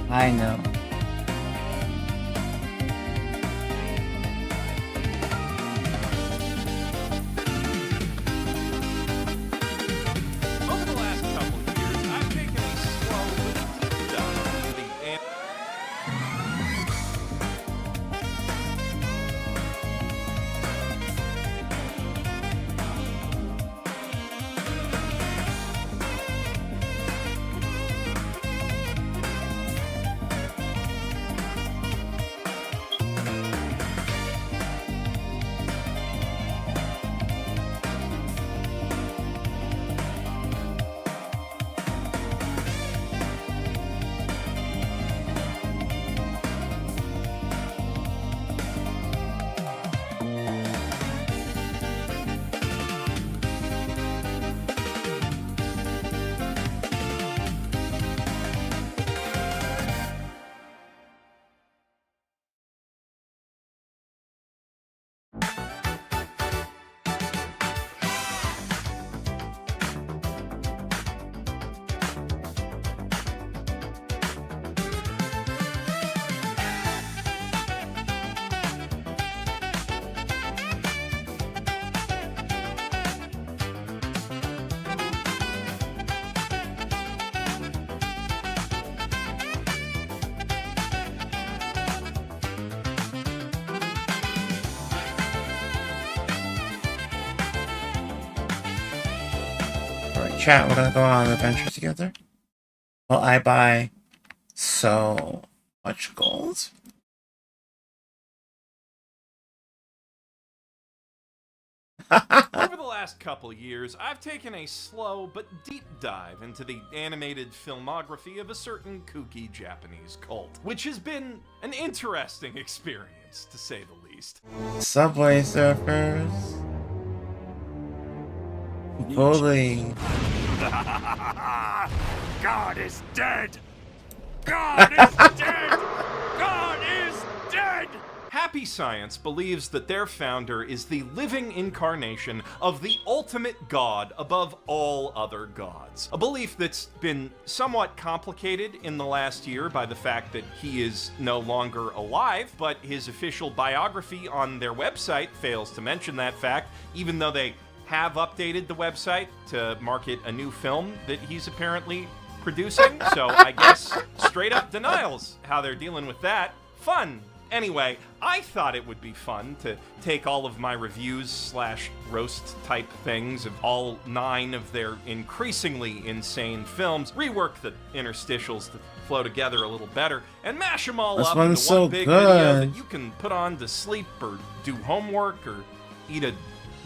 I know. chat, we're gonna go on an adventure together. Well, I buy so much gold. Over the last couple years, I've taken a slow but deep dive into the animated filmography of a certain kooky Japanese cult, which has been an interesting experience, to say the least. Subway Surfers. Bully. God is dead! God is dead! God is dead! Happy Science believes that their founder is the living incarnation of the ultimate god above all other gods. A belief that's been somewhat complicated in the last year by the fact that he is no longer alive, but his official biography on their website fails to mention that fact, even though they have updated the website to market a new film that he's apparently producing. So I guess straight up denials how they're dealing with that. Fun. Anyway, I thought it would be fun to take all of my reviews / roast type things of all 9 of their increasingly insane films, rework the interstitials to flow together a little better, and mash them all up into one big video that you can put on to sleep or do homework or eat a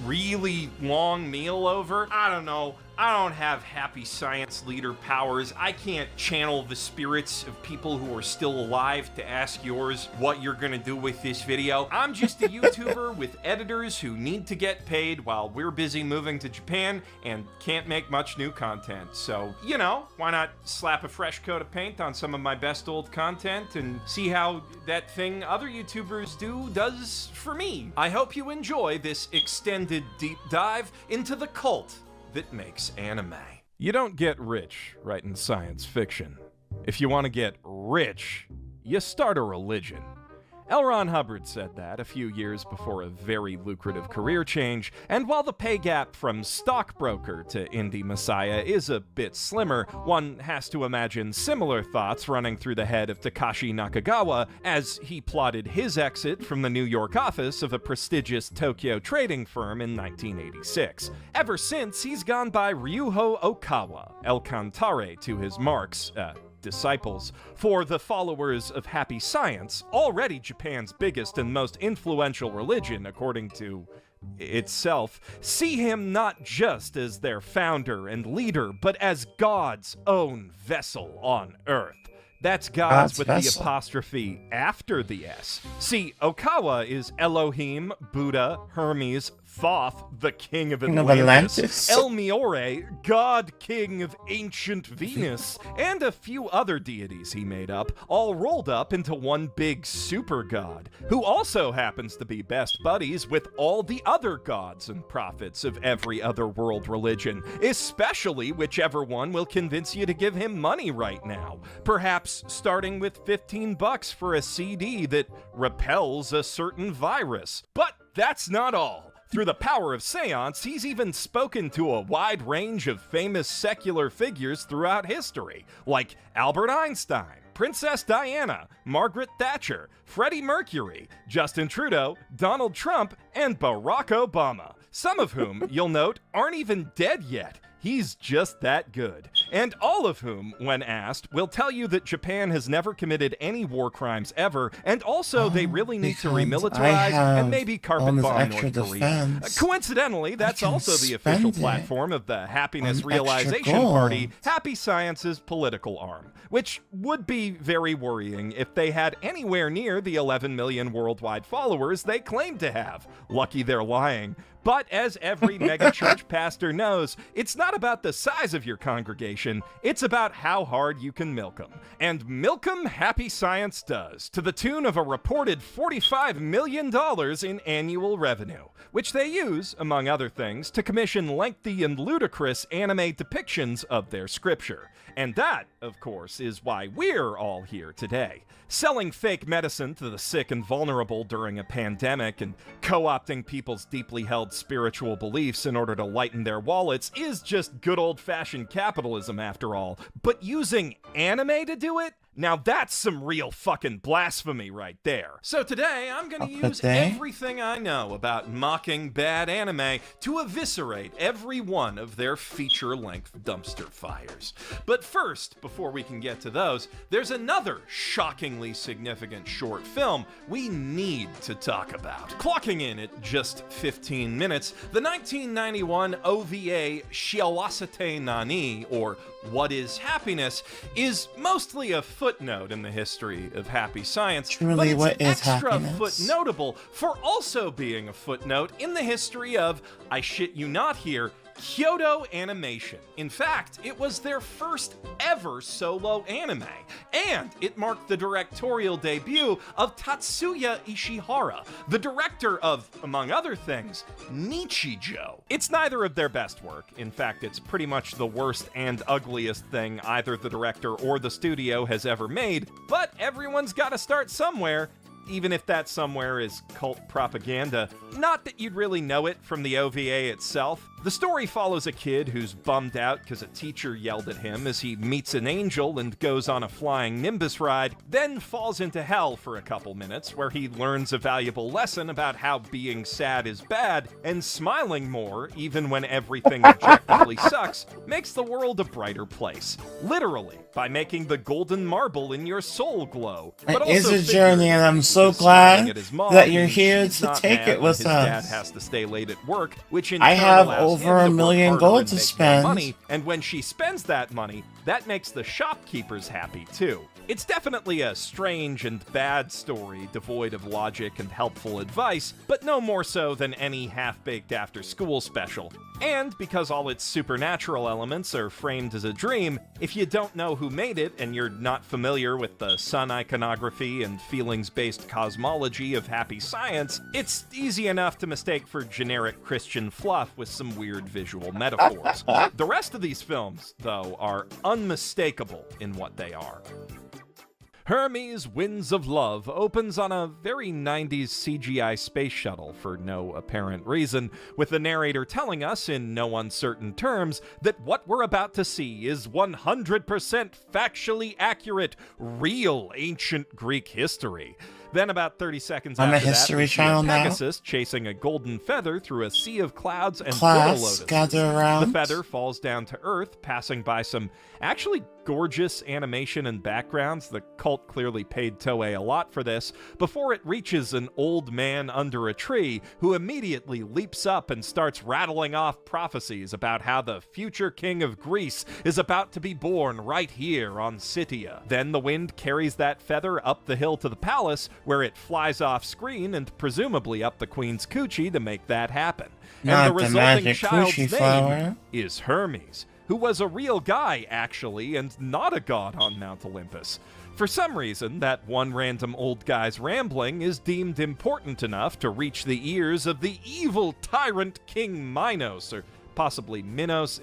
really long meal over. I don't know. I don't have happy science leader powers. I can't channel the spirits of people who are still alive to ask yours what you're gonna do with this video. I'm just a YouTuber with editors who need to get paid while we're busy moving to Japan and can't make much new content. So, you know, why not slap a fresh coat of paint on some of my best old content and see how that thing other YouTubers do does for me. I hope you enjoy this extended deep dive into the cult that makes anime. You don't get rich writing science fiction. If you want to get rich, you start a religion. L. Ron Hubbard said that a few years before a very lucrative career change, and while the pay gap from stockbroker to indie messiah is a bit slimmer, one has to imagine similar thoughts running through the head of Takashi Nakagawa as he plotted his exit from the New York office of a prestigious Tokyo trading firm in 1986. Ever since, he's gone by Ryuho Okawa, El Cantare to his marks, disciples. For the followers of Happy Science, already Japan's biggest and most influential religion, according to itself, see him not just as their founder and leader, but as God's own vessel on Earth. That's God's with the apostrophe after the S. See, Okawa is Elohim, Buddha, Hermes, Thoth, the king of Atlantis, El Miore, god king of ancient Venus, and a few other deities he made up, all rolled up into one big super god, who also happens to be best buddies with all the other gods and prophets of every other world religion, especially whichever one will convince you to give him money right now. Perhaps starting with $15 for a CD that repels a certain virus. But that's not all. Through the power of seance, he's even spoken to a wide range of famous secular figures throughout history, like Albert Einstein, Princess Diana, Margaret Thatcher, Freddie Mercury, Justin Trudeau, Donald Trump, and Barack Obama, some of whom, you'll note, aren't even dead yet. He's just that good. And all of whom, when asked, will tell you that Japan has never committed any war crimes ever, and also they really need to remilitarize and maybe carpet bomb North Korea. Coincidentally, that's also the official platform of the Happiness Realization Party, Happy Science's political arm, which would be very worrying if they had anywhere near the 11 million worldwide followers they claim to have. Lucky they're lying. But as every megachurch pastor knows, it's not about the size of your congregation, it's about how hard you can milk them. And milk 'em Happy Science does, to the tune of a reported $45 million in annual revenue, which they use, among other things, to commission lengthy and ludicrous anime depictions of their scripture. And that, of course, is why we're all here today. Selling fake medicine to the sick and vulnerable during a pandemic and co-opting people's deeply held spiritual beliefs in order to lighten their wallets is just good old-fashioned capitalism after all. But using anime to do it? Now that's some real fucking blasphemy right there. So today, I'm gonna use everything I know about mocking bad anime to eviscerate every one of their feature-length dumpster fires. But first, before we can get to those, there's another shockingly significant short film we need to talk about. Clocking in at just 15 minutes, the 1991 OVA Shiawasete Nani, or What is Happiness, is mostly a footnote in the history of happy science, Truly, but what it's is extra happiness? footnotable for also being a footnote in the history of, I shit you not here, Kyoto Animation. In fact, it was their first ever solo anime, and it marked the directorial debut of Tatsuya Ishihara, the director of, among other things, Nichijou. It's neither of their best work. In fact, it's pretty much the worst and ugliest thing either the director or the studio has ever made, but everyone's gotta start somewhere, even if that somewhere is cult propaganda. Not that you'd really know it from the OVA itself. The story follows a kid who's bummed out because a teacher yelled at him as he meets an angel and goes on a flying Nimbus ride, then falls into hell for a couple minutes where he learns a valuable lesson about how being sad is bad and smiling more, even when everything objectively sucks, makes the world a brighter place. Literally, by making the golden marble in your soul glow. It is a journey, and I'm so glad that you're here to take it with his dad us. has to stay late at work, which in I turn have allows over him a to work million harder gold and to make more spend. money, and when she spends that money, that makes the shopkeepers happy too. It's definitely a strange and bad story, devoid of logic and helpful advice, but no more so than any half-baked after-school special. And because all its supernatural elements are framed as a dream, if you don't know who made it and you're not familiar with the sun iconography and feelings-based cosmology of happy science, it's easy enough to mistake for generic Christian fluff with some weird visual metaphors. The rest of these films, though, are unmistakable in what they are. Hermes Winds of Love opens on a very 90s CGI space shuttle for no apparent reason, with the narrator telling us in no uncertain terms that what we're about to see is 100% factually accurate, real ancient Greek history. Then about 30 seconds I'm a after that, History we see Channel a now. Pegasus chasing a golden feather through a sea of clouds and Class, lotuses. gather around. The feather falls down to Earth, passing by some actually gorgeous animation and backgrounds. The cult clearly paid Toei a lot for this, before it reaches an old man under a tree who immediately leaps up and starts rattling off prophecies about how the future king of Greece is about to be born right here on Scythia. Then the wind carries that feather up the hill to the palace, where it flies off screen and presumably up the queen's coochie to make that happen. Not And the the resulting magic child's coochie name flower. is Hermes, who was a real guy, actually, and not a god on Mount Olympus. For some reason, that one random old guy's rambling is deemed important enough to reach the ears of the evil tyrant King Minos, or possibly Minos.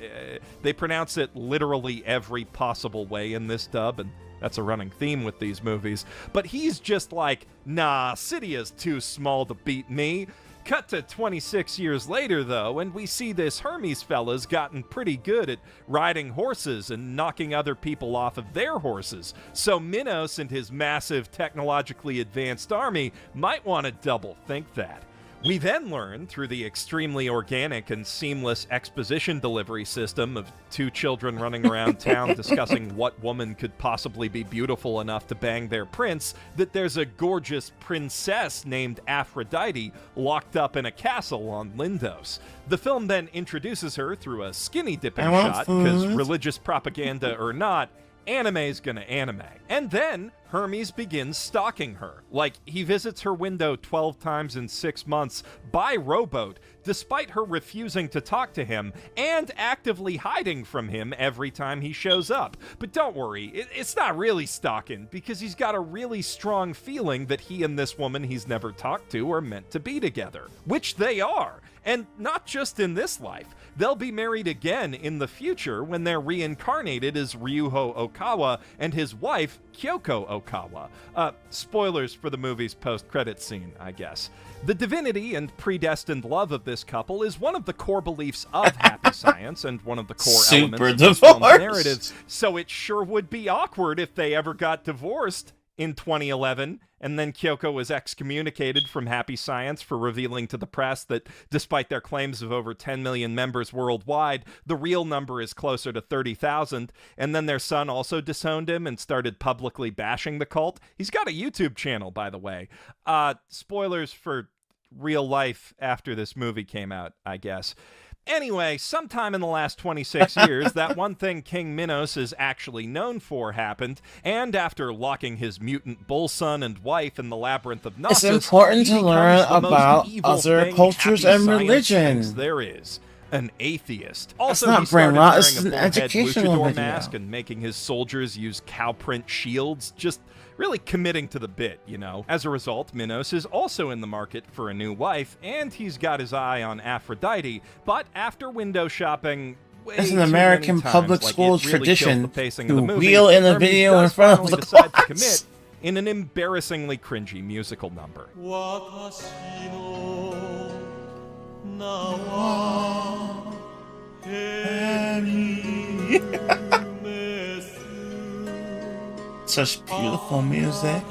They pronounce it literally every possible way in this dub, and that's a running theme with these movies. But he's just like, nah, Scythia's too small to beat me. Cut to 26 years later, though, and we see this Hermes fella's gotten pretty good at riding horses and knocking other people off of their horses. So Minos and his massive technologically advanced army might want to double think that. We then learn, through the extremely organic and seamless exposition delivery system of two children running around town discussing what woman could possibly be beautiful enough to bang their prince, that there's a gorgeous princess named Aphrodite locked up in a castle on Lindos. The film then introduces her through a skinny dipping I want shot, because food. religious propaganda or not, anime's gonna anime. And then Hermes begins stalking her. Like, he visits her window 12 times in 6 months by rowboat, despite her refusing to talk to him and actively hiding from him every time he shows up. But don't worry, it's not really stalking, because he's got a really strong feeling that he and this woman he's never talked to are meant to be together. Which they are. And not just in this life. They'll be married again in the future when they're reincarnated as Ryuho Okawa and his wife, Kyoko Kadokawa. Spoilers for the movie's post-credit scene, I guess. The divinity and predestined love of this couple is one of the core beliefs of Happy Science and one of the core Super elements of this film's divorce. narrative, so it sure would be awkward if they ever got divorced in 2011, and then Kyoko was excommunicated from Happy Science for revealing to the press that despite their claims of over 10 million members worldwide, the real number is closer to 30,000, and then their son also disowned him and started publicly bashing the cult. He's got a YouTube channel, by the way. Spoilers for real life after this movie came out, I guess. Anyway, sometime in the last 26 years, that one thing King Minos is actually known for happened, and after locking his mutant bull son and wife in the labyrinth of Knossos, It's important he to learn becomes the most about evil other thing cultures Happy and Science religion. thinks there is. An atheist. That's Also, not he started brain rot, wearing this is a an bullhead educational luchador video. mask and making his soldiers use cow print shields, just really committing to the bit, you know. As a result, Minos is also in the market for a new wife, and he's got his eye on Aphrodite, but after window shopping It's an American public school tradition the pacing to of the movie, wheel in the Hermes video does in front of finally the decide to class. commit in an embarrassingly cringy musical number. Such beautiful music.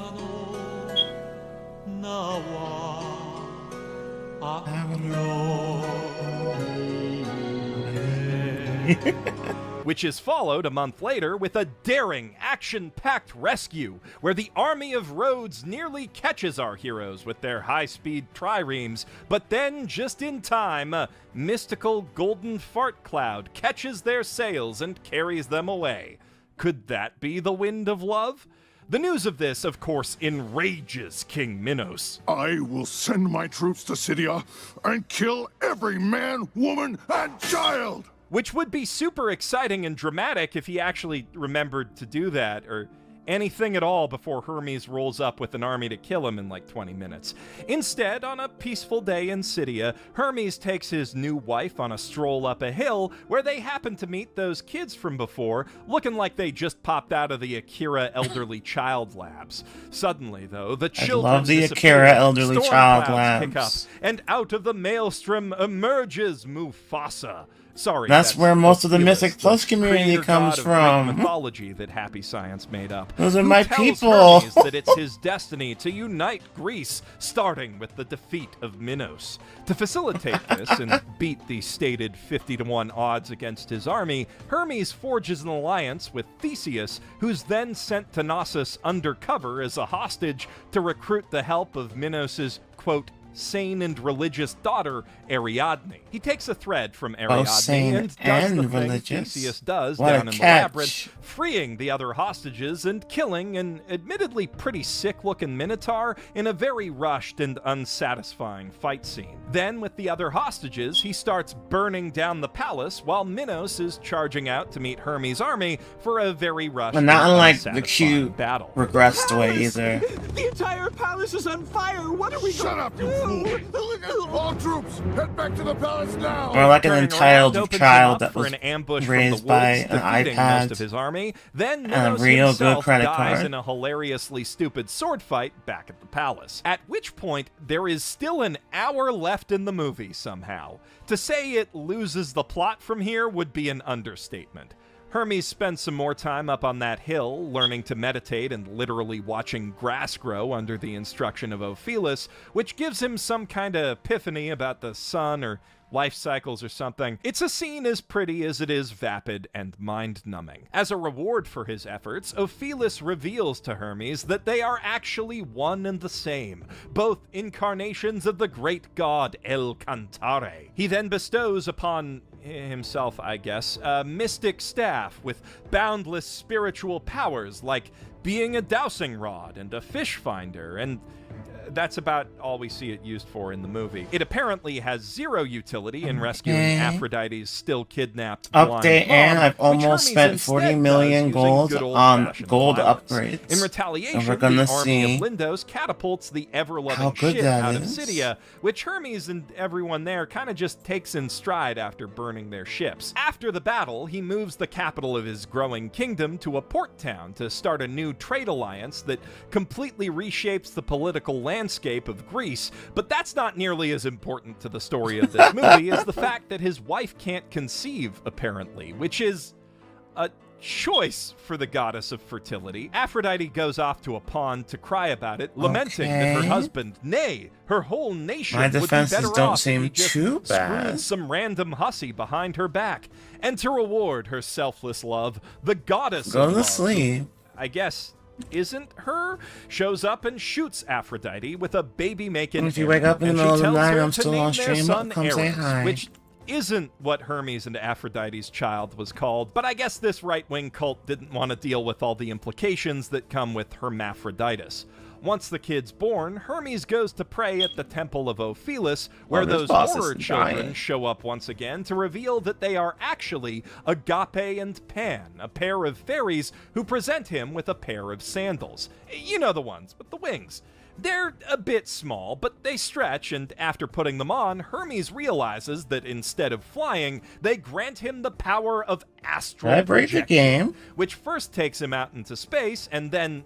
Which is followed a month later with a daring, action-packed rescue, where the army of Rhodes nearly catches our heroes with their high-speed triremes, but then, just in time, a mystical golden fart cloud catches their sails and carries them away. Could that be the wind of love? The news of this, of course, enrages King Minos. I will send my troops to Scythia and kill every man, woman, and child! Which would be super exciting and dramatic if he actually remembered to do that, or anything at all before Hermes rolls up with an army to kill him in like 20 minutes. Instead, on a peaceful day in Scythia, Hermes takes his new wife on a stroll up a hill where they happen to meet those kids from before, looking like they just popped out of the Akira Elderly Child Labs. Suddenly, though, the children love the disappear, Akira Elderly storm Child clouds pick up, Labs. and out of the maelstrom emerges Mufasa. Sorry, That's where most of the Ophiuchus, Mythic Plus the community creator comes god of from. Greek mythology that Happy Science made up. Those are who my tells people. Hermes that it's his destiny to unite Greece, starting with the defeat of Minos. To facilitate this and beat the stated 50-to-1 odds against his army, Hermes forges an alliance with Theseus, who's then sent to Knossos undercover as a hostage to recruit the help of Minos's, quote, sane and religious daughter, Ariadne. He takes a thread from Ariadne sane and does and the thing religious. Theseus does What a down in the catch. labyrinth, freeing the other hostages and killing an admittedly pretty sick-looking Minotaur in a very rushed and unsatisfying fight scene. Then, with the other hostages, he starts burning down the palace while Minos is charging out to meet Hermes' army for a very rushed But not and unlike the unsatisfying cute battle. regressed way either. The entire palace is on fire. What are we Shut up, you fool! All troops, head back to the palace now! Or like an Turning entitled around, opens him child up that for was an ambush raised from the by woods, an defeating iPad most of his army. Then and a Minos real good himself credit dies card. in a hilariously stupid sword fight back at the palace. At which point, there is still an hour left in the movie somehow. To say it loses the plot from here would be an understatement. Hermes spends some more time up on that hill, learning to meditate and literally watching grass grow under the instruction of Ophiuchus, which gives him some kind of epiphany about the sun or life cycles or something. It's a scene as pretty as it is vapid and mind-numbing. As a reward for his efforts, Ophiuchus reveals to Hermes that they are actually one and the same, both incarnations of the great god El Cantare. He then bestows upon himself, I guess, a mystic staff with boundless spiritual powers like being a dowsing rod and a fish finder and that's about all we see it used for in the movie. It apparently has zero utility in rescuing Aphrodite's still kidnapped blind Update, mom, and I've which almost Hermes spent 40 instead million does using gold good on old-fashioned gold violence. upgrades. In retaliation, And we're gonna the army see of Lindos catapults the how ever-loving good shit that out of is. Cydia, which Hermes and everyone there kind of just takes in stride after burning their ships. After the battle, he moves the capital of his growing kingdom to a port town to start a new trade alliance that completely reshapes the political landscape of Greece, but that's not nearly as important to the story of this movie as the fact that his wife can't conceive, apparently, which is a choice for the goddess of fertility. Aphrodite goes off to a pond to cry about it, lamenting that her Okay. husband, nay, her whole nation My would be defenses better don't off if he seem just too bad. screwed some random hussy behind her back. And to reward her selfless love, the goddess Go of to love, sleep. who I guess isn't her, shows up and shoots Aphrodite with a baby-making If you wake up in the and she middle of the tells night, her I'm to still name on their stream, son come say Ares, hi. which isn't what Hermes and Aphrodite's child was called, but I guess this right-wing cult didn't want to deal with all the implications that come with hermaphroditus. Once the kid's born, Hermes goes to pray at the Temple of Ophelis, where this those boss horror is children dying. show up once again to reveal that they are actually Agape and Pan, a pair of fairies who present him with a pair of sandals. You know the ones with the wings. They're a bit small, but they stretch, and after putting them on, Hermes realizes that instead of flying, they grant him the power of astral I break the projection, game. which first takes him out into space and then,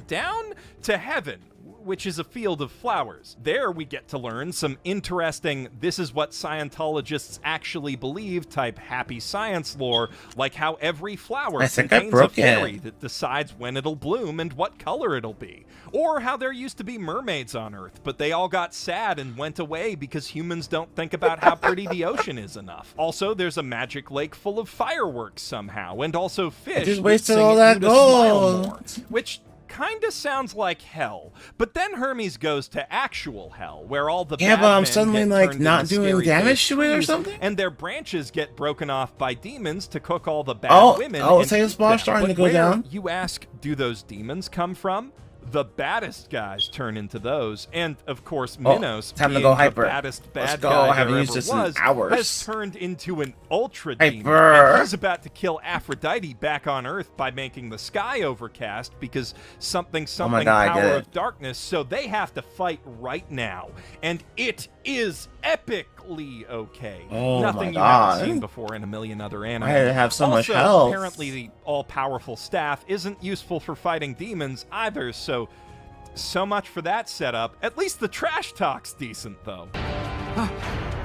down to heaven, which is a field of flowers. There we get to learn some interesting, this is what Scientologists actually believe type happy science lore, like how every flower I think I contains a broke fairy it. that decides when it'll bloom and what color it'll be. Or how there used to be mermaids on Earth, but they all got sad and went away because humans don't think about how pretty the ocean is enough. Also, there's a magic lake full of fireworks somehow, and also fish just that wasted sing all at you that to smile gold. more, which kinda sounds like hell. But then Hermes goes to actual hell, where all the Yeah, bad but I'm men suddenly, get like, turned not into doing scary damage big to it or trees, something? and their branches get broken off by demons to cook all the bad Oh, women. oh, and Satan's eat bar them. starting But to go where, down. you ask, do those demons come from? The baddest guys turn into those, and of course Minos, time to being go the hyper. baddest Let's bad go, guy I haven't there used ever this in was, hours. has turned into an ultra demon, Hyper. and he's about to kill Aphrodite back on Earth by making the sky overcast because something Oh my God, I get power it. of darkness, so they have to fight right now, and it is epically okay. Oh Nothing my you haven't God. seen before in a million other anime. Why did it have so much Also, health? apparently the all-powerful staff isn't useful for fighting demons either, so much for that setup. At least the trash talk's decent, though.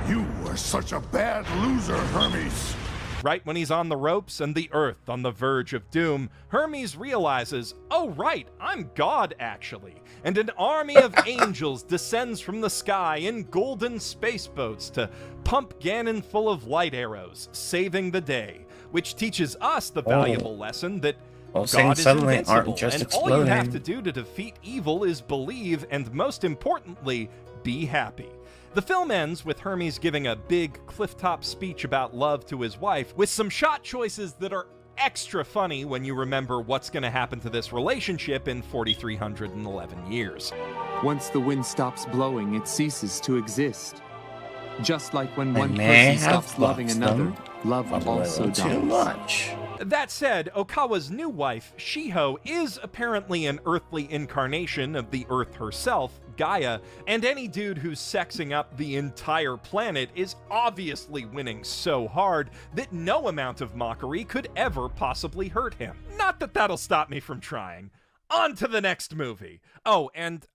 You are such a bad loser, Hermes. Right when he's on the ropes and the Earth on the verge of doom, Hermes realizes, oh right, I'm God actually, and an army of angels descends from the sky in golden space boats to pump Ganon full of light arrows, saving the day, which teaches us the valuable lesson that Well, God things is suddenly invincible, aren't just and all you have exploding. to do to defeat evil is believe, and most importantly, be happy. The film ends with Hermes giving a big clifftop speech about love to his wife, with some shot choices that are extra funny when you remember what's going to happen to this relationship in 4,311 years. Once the wind stops blowing, it ceases to exist. Just like when I one may person have stops loving fucked another, them love a also little too dies. much. That said, Okawa's new wife, Shiho, is apparently an earthly incarnation of the Earth herself, Gaia, and any dude who's sexing up the entire planet is obviously winning so hard that no amount of mockery could ever possibly hurt him. Not that that'll stop me from trying. On to the next movie. Oh, and,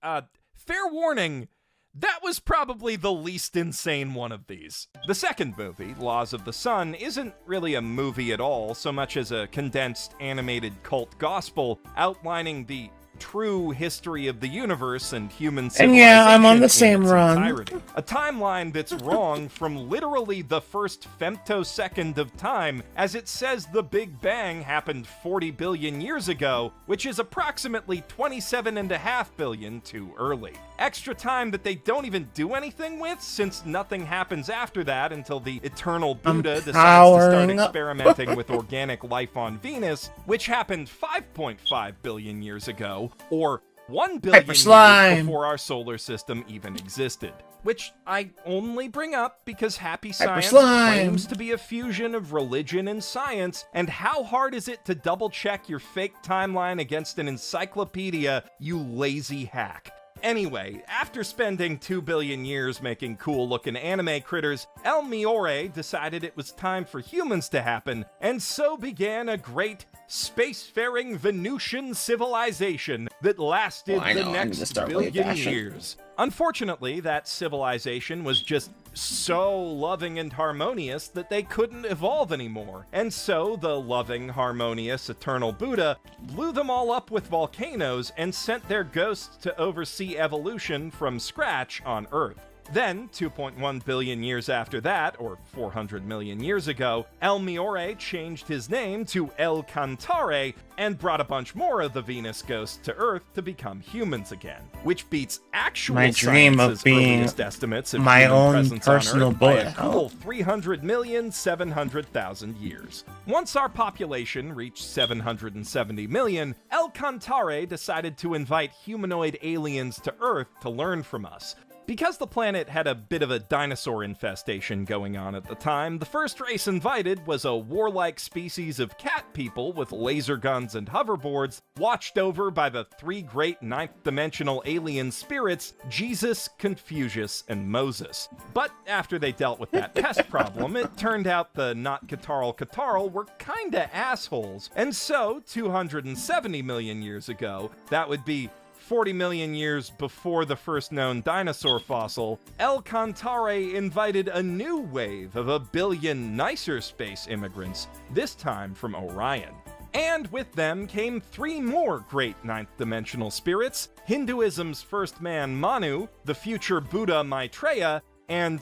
fair warning, that was probably the least insane one of these. The second movie, Laws of the Sun, isn't really a movie at all, so much as a condensed animated cult gospel outlining the true history of the universe and human civilization. And yeah, I'm on the in same its run. entirety. A timeline that's wrong from literally the first femtosecond of time, as it says the Big Bang happened 40 billion years ago, which is approximately 27.5 billion too early. Extra time that they don't even do anything with, since nothing happens after that until the eternal Buddha decides to start powering up. experimenting with organic life on Venus, which happened 5.5 billion years ago, or 1 billion years slime. before our solar system even existed. Which I only bring up because Happy Science slime. claims to be a fusion of religion and science, and how hard is it to double-check your fake timeline against an encyclopedia, you lazy hack? Anyway, after spending 2 billion years making cool-looking anime critters, El Miore decided it was time for humans to happen, and so began a great spacefaring Venusian civilization that lasted the next billion years. Unfortunately, that civilization was just so loving and harmonious that they couldn't evolve anymore. And so the loving, harmonious, eternal Buddha blew them all up with volcanoes and sent their ghosts to oversee evolution from scratch on Earth. Then, 2.1 billion years after that, or 400 million years ago, El Miore changed his name to El Cantare and brought a bunch more of the Venus ghosts to Earth to become humans again, which beats actual My dream of science's being earliest estimates of my human own presence on personal Earth by bullet a hell. cool 300,700,000 years. Once our population reached 770 million, El Cantare decided to invite humanoid aliens to Earth to learn from us. Because the planet had a bit of a dinosaur infestation going on at the time, the first race invited was a warlike species of cat people with laser guns and hoverboards, watched over by the three great ninth-dimensional alien spirits, Jesus, Confucius, and Moses. But after they dealt with that pest problem, it turned out the not Catarl were kinda assholes, and so, 270 million years ago, that would be 40 million years before the first known dinosaur fossil, El Cantare invited a new wave of 1 billion nicer space immigrants, this time from Orion. And with them came 3 more great ninth-dimensional spirits, Hinduism's first man Manu, the future Buddha Maitreya, and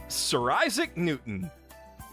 Sir Isaac Newton.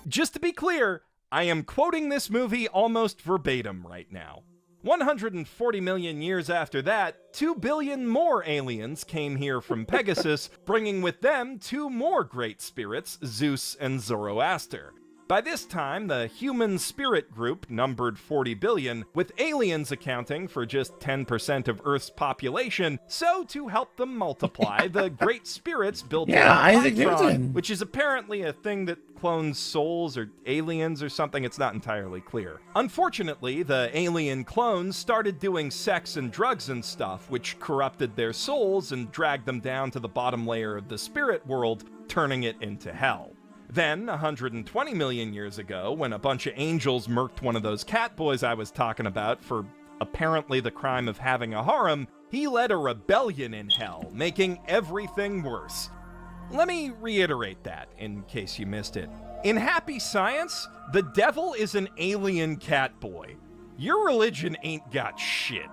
Just to be clear, I am quoting this movie almost verbatim right now. 140 million years after that, 2 billion more aliens came here from Pegasus, bringing with them 2 more great spirits, Zeus and Zoroaster. By this time, the human spirit group numbered 40 billion, with aliens accounting for just 10% of Earth's population, so to help them multiply, the great spirits built Isaac Python, Newton. which is apparently a thing that clones souls or aliens or something. It's not entirely clear. Unfortunately, the alien clones started doing sex and drugs and stuff, which corrupted their souls and dragged them down to the bottom layer of the spirit world, turning it into hell. Then, 120 million years ago, when a bunch of angels murked one of those cat boys I was talking about for apparently the crime of having a harem, he led a rebellion in hell, making everything worse. Let me reiterate that, in case you missed it. In Happy Science, the devil is an alien cat boy. Your religion ain't got shit.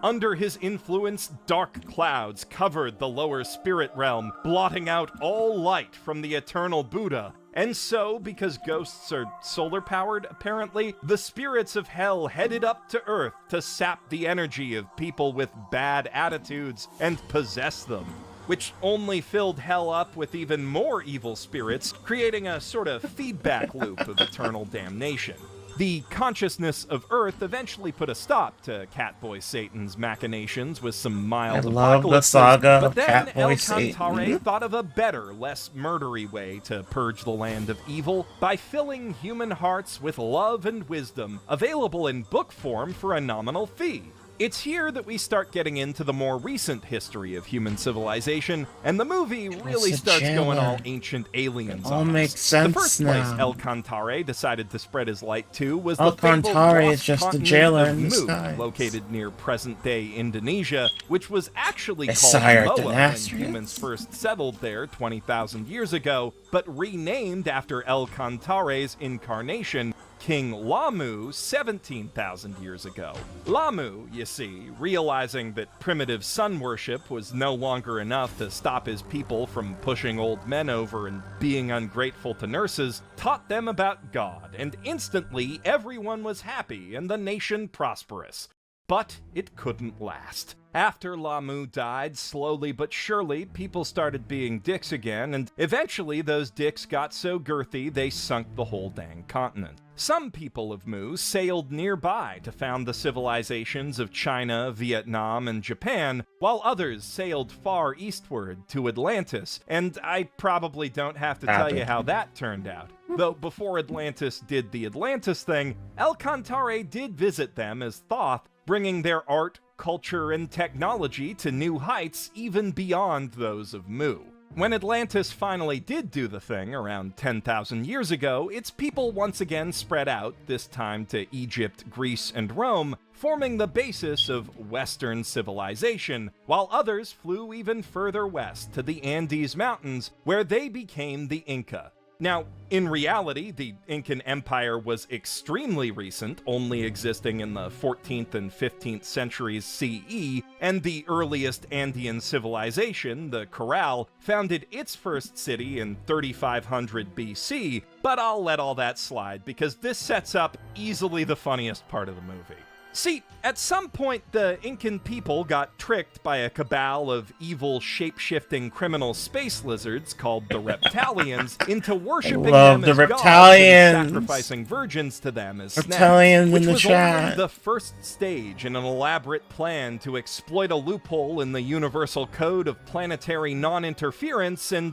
Under his influence, dark clouds covered the lower spirit realm, blotting out all light from the eternal Buddha. And so, because ghosts are solar-powered, apparently, the spirits of hell headed up to Earth to sap the energy of people with bad attitudes and possess them, which only filled hell up with even more evil spirits, creating a sort of feedback loop of eternal damnation. The consciousness of Earth eventually put a stop to Catboy Satan's machinations with some mild I love the apocalypses, saga but of then Catboy El Satan. Cantare thought of a better, less murdery way to purge the land of evil by filling human hearts with love and wisdom, available in book form for a nominal fee. It's here that we start getting into the more recent history of human civilization, and the movie really a starts going all jailer. ancient aliens All on us. makes sense The first now. place El Cantare decided to spread his light to was El the fabled Cantare lost is just a continent jailer of in Mu, disguise. located near present-day Indonesia, which was actually A called sire Moa when Dynasty. humans first settled there 20,000 years ago, but renamed after El Cantare's incarnation, King Lamu 17,000 years ago. Lamu, you see, realizing that primitive sun worship was no longer enough to stop his people from pushing old men over and being ungrateful to nurses, taught them about God, and instantly everyone was happy and the nation prosperous. But it couldn't last. After Lamu died, slowly but surely, people started being dicks again, and eventually those dicks got so girthy they sunk the whole dang continent. Some people of Mu sailed nearby to found the civilizations of China, Vietnam, and Japan, while others sailed far eastward to Atlantis, and I probably don't have to tell you how that turned out. Though before Atlantis did the Atlantis thing, El Cantare did visit them as Thoth, bringing their art, culture, and technology to new heights even beyond those of Mu. When Atlantis finally did do the thing around 10,000 years ago, its people once again spread out, this time to Egypt, Greece, and Rome, forming the basis of Western civilization, while others flew even further west to the Andes Mountains, where they became the Inca. Now, in reality, the Incan Empire was extremely recent, only existing in the 14th and 15th centuries CE, and the earliest Andean civilization, the Corral, founded its first city in 3500 BC, but I'll let all that slide because this sets up easily the funniest part of the movie. See, at some point, the Incan people got tricked by a cabal of evil, shape-shifting criminal space lizards called the Reptalians into worshipping them as gods and sacrificing virgins to them as snacks, which was only the first stage in an elaborate plan to exploit a loophole in the universal code of planetary non-interference. And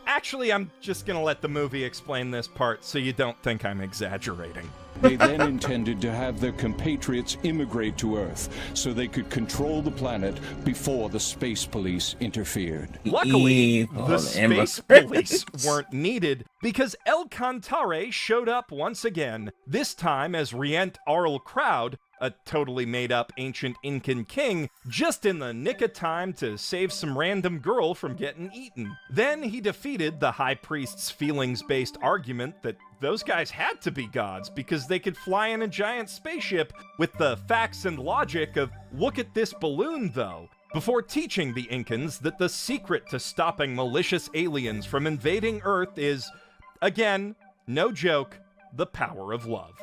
actually, I'm just gonna let the movie explain this part so you don't think I'm exaggerating. They then intended to have their compatriots immigrate to Earth so they could control the planet before the space police interfered. Luckily, the space police weren't needed because El Cantare showed up once again, this time as Rient Arl Crowd, a totally made-up ancient Incan king, just in the nick of time to save some random girl from getting eaten. Then he defeated the high priest's feelings-based argument that those guys had to be gods because they could fly in a giant spaceship with the facts and logic of, look at this balloon though, before teaching the Incans that the secret to stopping malicious aliens from invading Earth is, again, no joke, the power of love.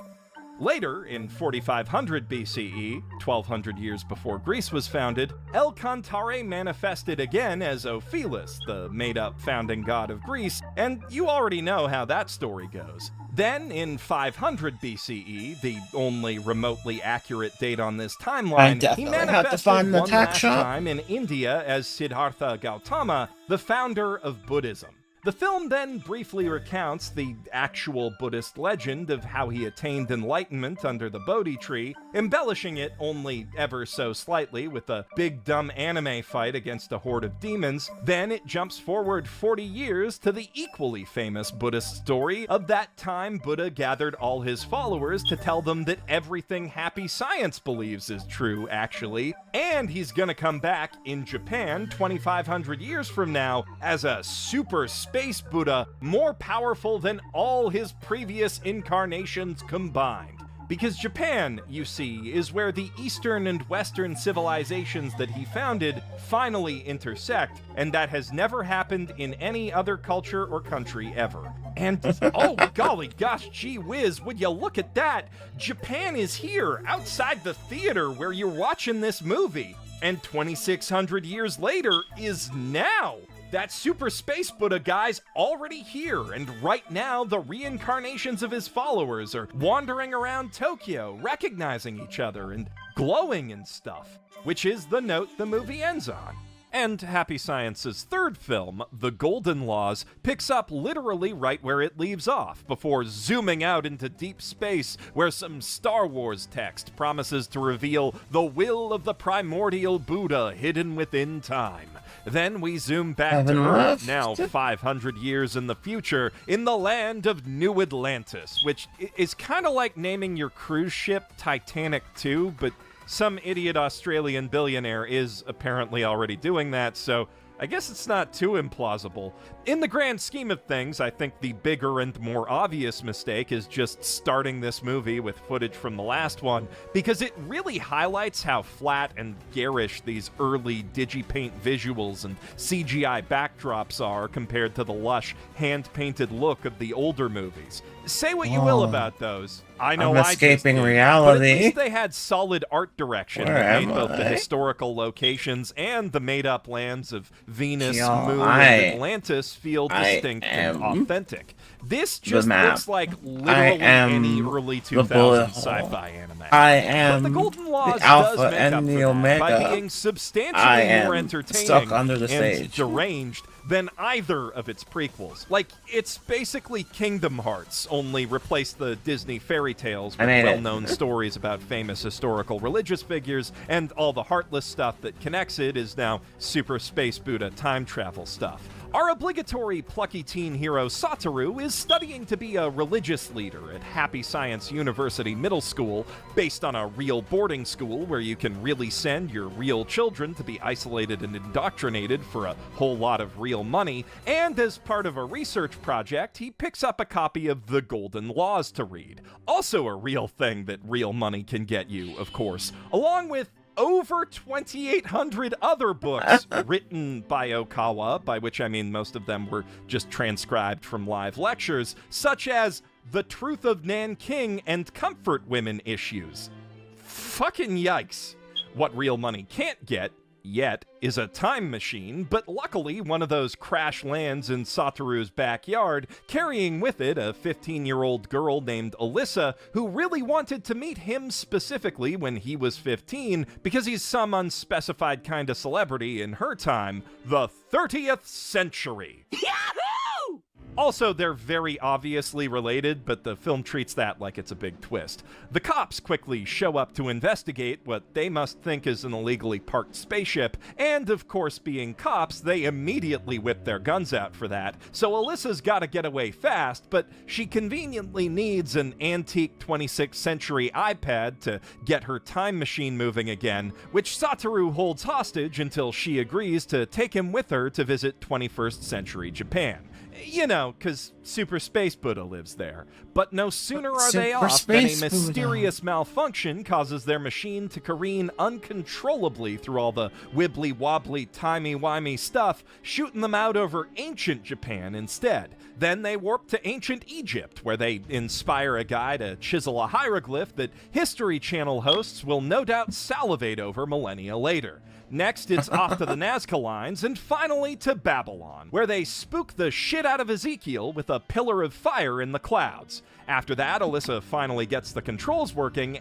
Later, in 4500 BCE, 1200 years before Greece was founded, El Cantare manifested again as Ophelis, the made-up founding god of Greece, and you already know how that story goes. Then, in 500 BCE, the only remotely accurate date on this timeline, he manifested one last time in India as Siddhartha Gautama, the founder of Buddhism. The film then briefly recounts the actual Buddhist legend of how he attained enlightenment under the Bodhi tree, embellishing it only ever so slightly with a big dumb anime fight against a horde of demons. Then it jumps forward 40 years to the equally famous Buddhist story of that time Buddha gathered all his followers to tell them that everything Happy Science believes is true, actually, and he's gonna come back in Japan 2,500 years from now as a super space Buddha more powerful than all his previous incarnations combined. Because Japan, you see, is where the Eastern and Western civilizations that he founded finally intersect, and that has never happened in any other culture or country ever. And, oh golly gosh, gee whiz, would you look at that? Japan is here, outside the theater where you're watching this movie. And 2,600 years later is now. That super space Buddha guy's already here, and right now the reincarnations of his followers are wandering around Tokyo, recognizing each other and glowing and stuff, which is the note the movie ends on. And Happy Science's third film, The Golden Laws, picks up literally right where it leaves off, before zooming out into deep space where some Star Wars text promises to reveal the will of the primordial Buddha hidden within time. Then we zoom back to Earth, now 500 years in the future, in the land of New Atlantis, which is kind of like naming your cruise ship Titanic 2, but some idiot Australian billionaire is apparently already doing that, so I guess it's not too implausible. In the grand scheme of things, I think the bigger and more obvious mistake is just starting this movie with footage from the last one, because it really highlights how flat and garish these early digipaint visuals and CGI backdrops are compared to the lush, hand-painted look of the older movies. Say what you will about those. I know I'm escaping reality. But at least they had solid art direction that made both the historical locations and the made-up lands of Venus, Moon, and Atlantis feel distinct and authentic. This just map. looks like I literally am any early the bullet 2000s hole. sci-fi anime. I am But the Golden Laws the alpha does make and up the for that omega. by being substantially I am more entertaining stuck under the and stage. deranged than either of its prequels. Like, it's basically Kingdom Hearts, only replace the Disney fairy tales I with made it. well-known stories about famous historical religious figures, and all the heartless stuff that connects it is now Super Space Buddha time travel stuff. Our obligatory plucky teen hero Satoru is studying to be a religious leader at Happy Science University Middle School, based on a real boarding school where you can really send your real children to be isolated and indoctrinated for a whole lot of real money, and as part of a research project, he picks up a copy of The Golden Laws to read. Also a real thing that real money can get you, of course, along with over 2,800 other books written by Okawa, by which I mean most of them were just transcribed from live lectures, such as The Truth of Nanking and Comfort Women issues. Fucking yikes. What real money can't get, yet, is a time machine, but luckily one of those crash lands in Satoru's backyard, carrying with it a 15-year-old girl named Alyssa who really wanted to meet him specifically when he was 15 because he's some unspecified kind of celebrity in her time, the 30th century. Yahoo! Also, they're very obviously related, but the film treats that like it's a big twist. The cops quickly show up to investigate what they must think is an illegally parked spaceship, and of course, being cops, they immediately whip their guns out for that, so Alyssa's gotta get away fast, but she conveniently needs an antique 26th century iPad to get her time machine moving again, which Satoru holds hostage until she agrees to take him with her to visit 21st century Japan. You know, because Super Space Buddha lives there. But no sooner are they Super off than a Space Buddha. mysterious malfunction causes their machine to careen uncontrollably through all the wibbly-wobbly, timey-wimey stuff, shooting them out over ancient Japan instead. Then they warp to ancient Egypt, where they inspire a guy to chisel a hieroglyph that History Channel hosts will no doubt salivate over millennia later. Next, it's off to the Nazca lines, and finally to Babylon, where they spook the shit out of Ezekiel with a pillar of fire in the clouds. After that, Alyssa finally gets the controls working,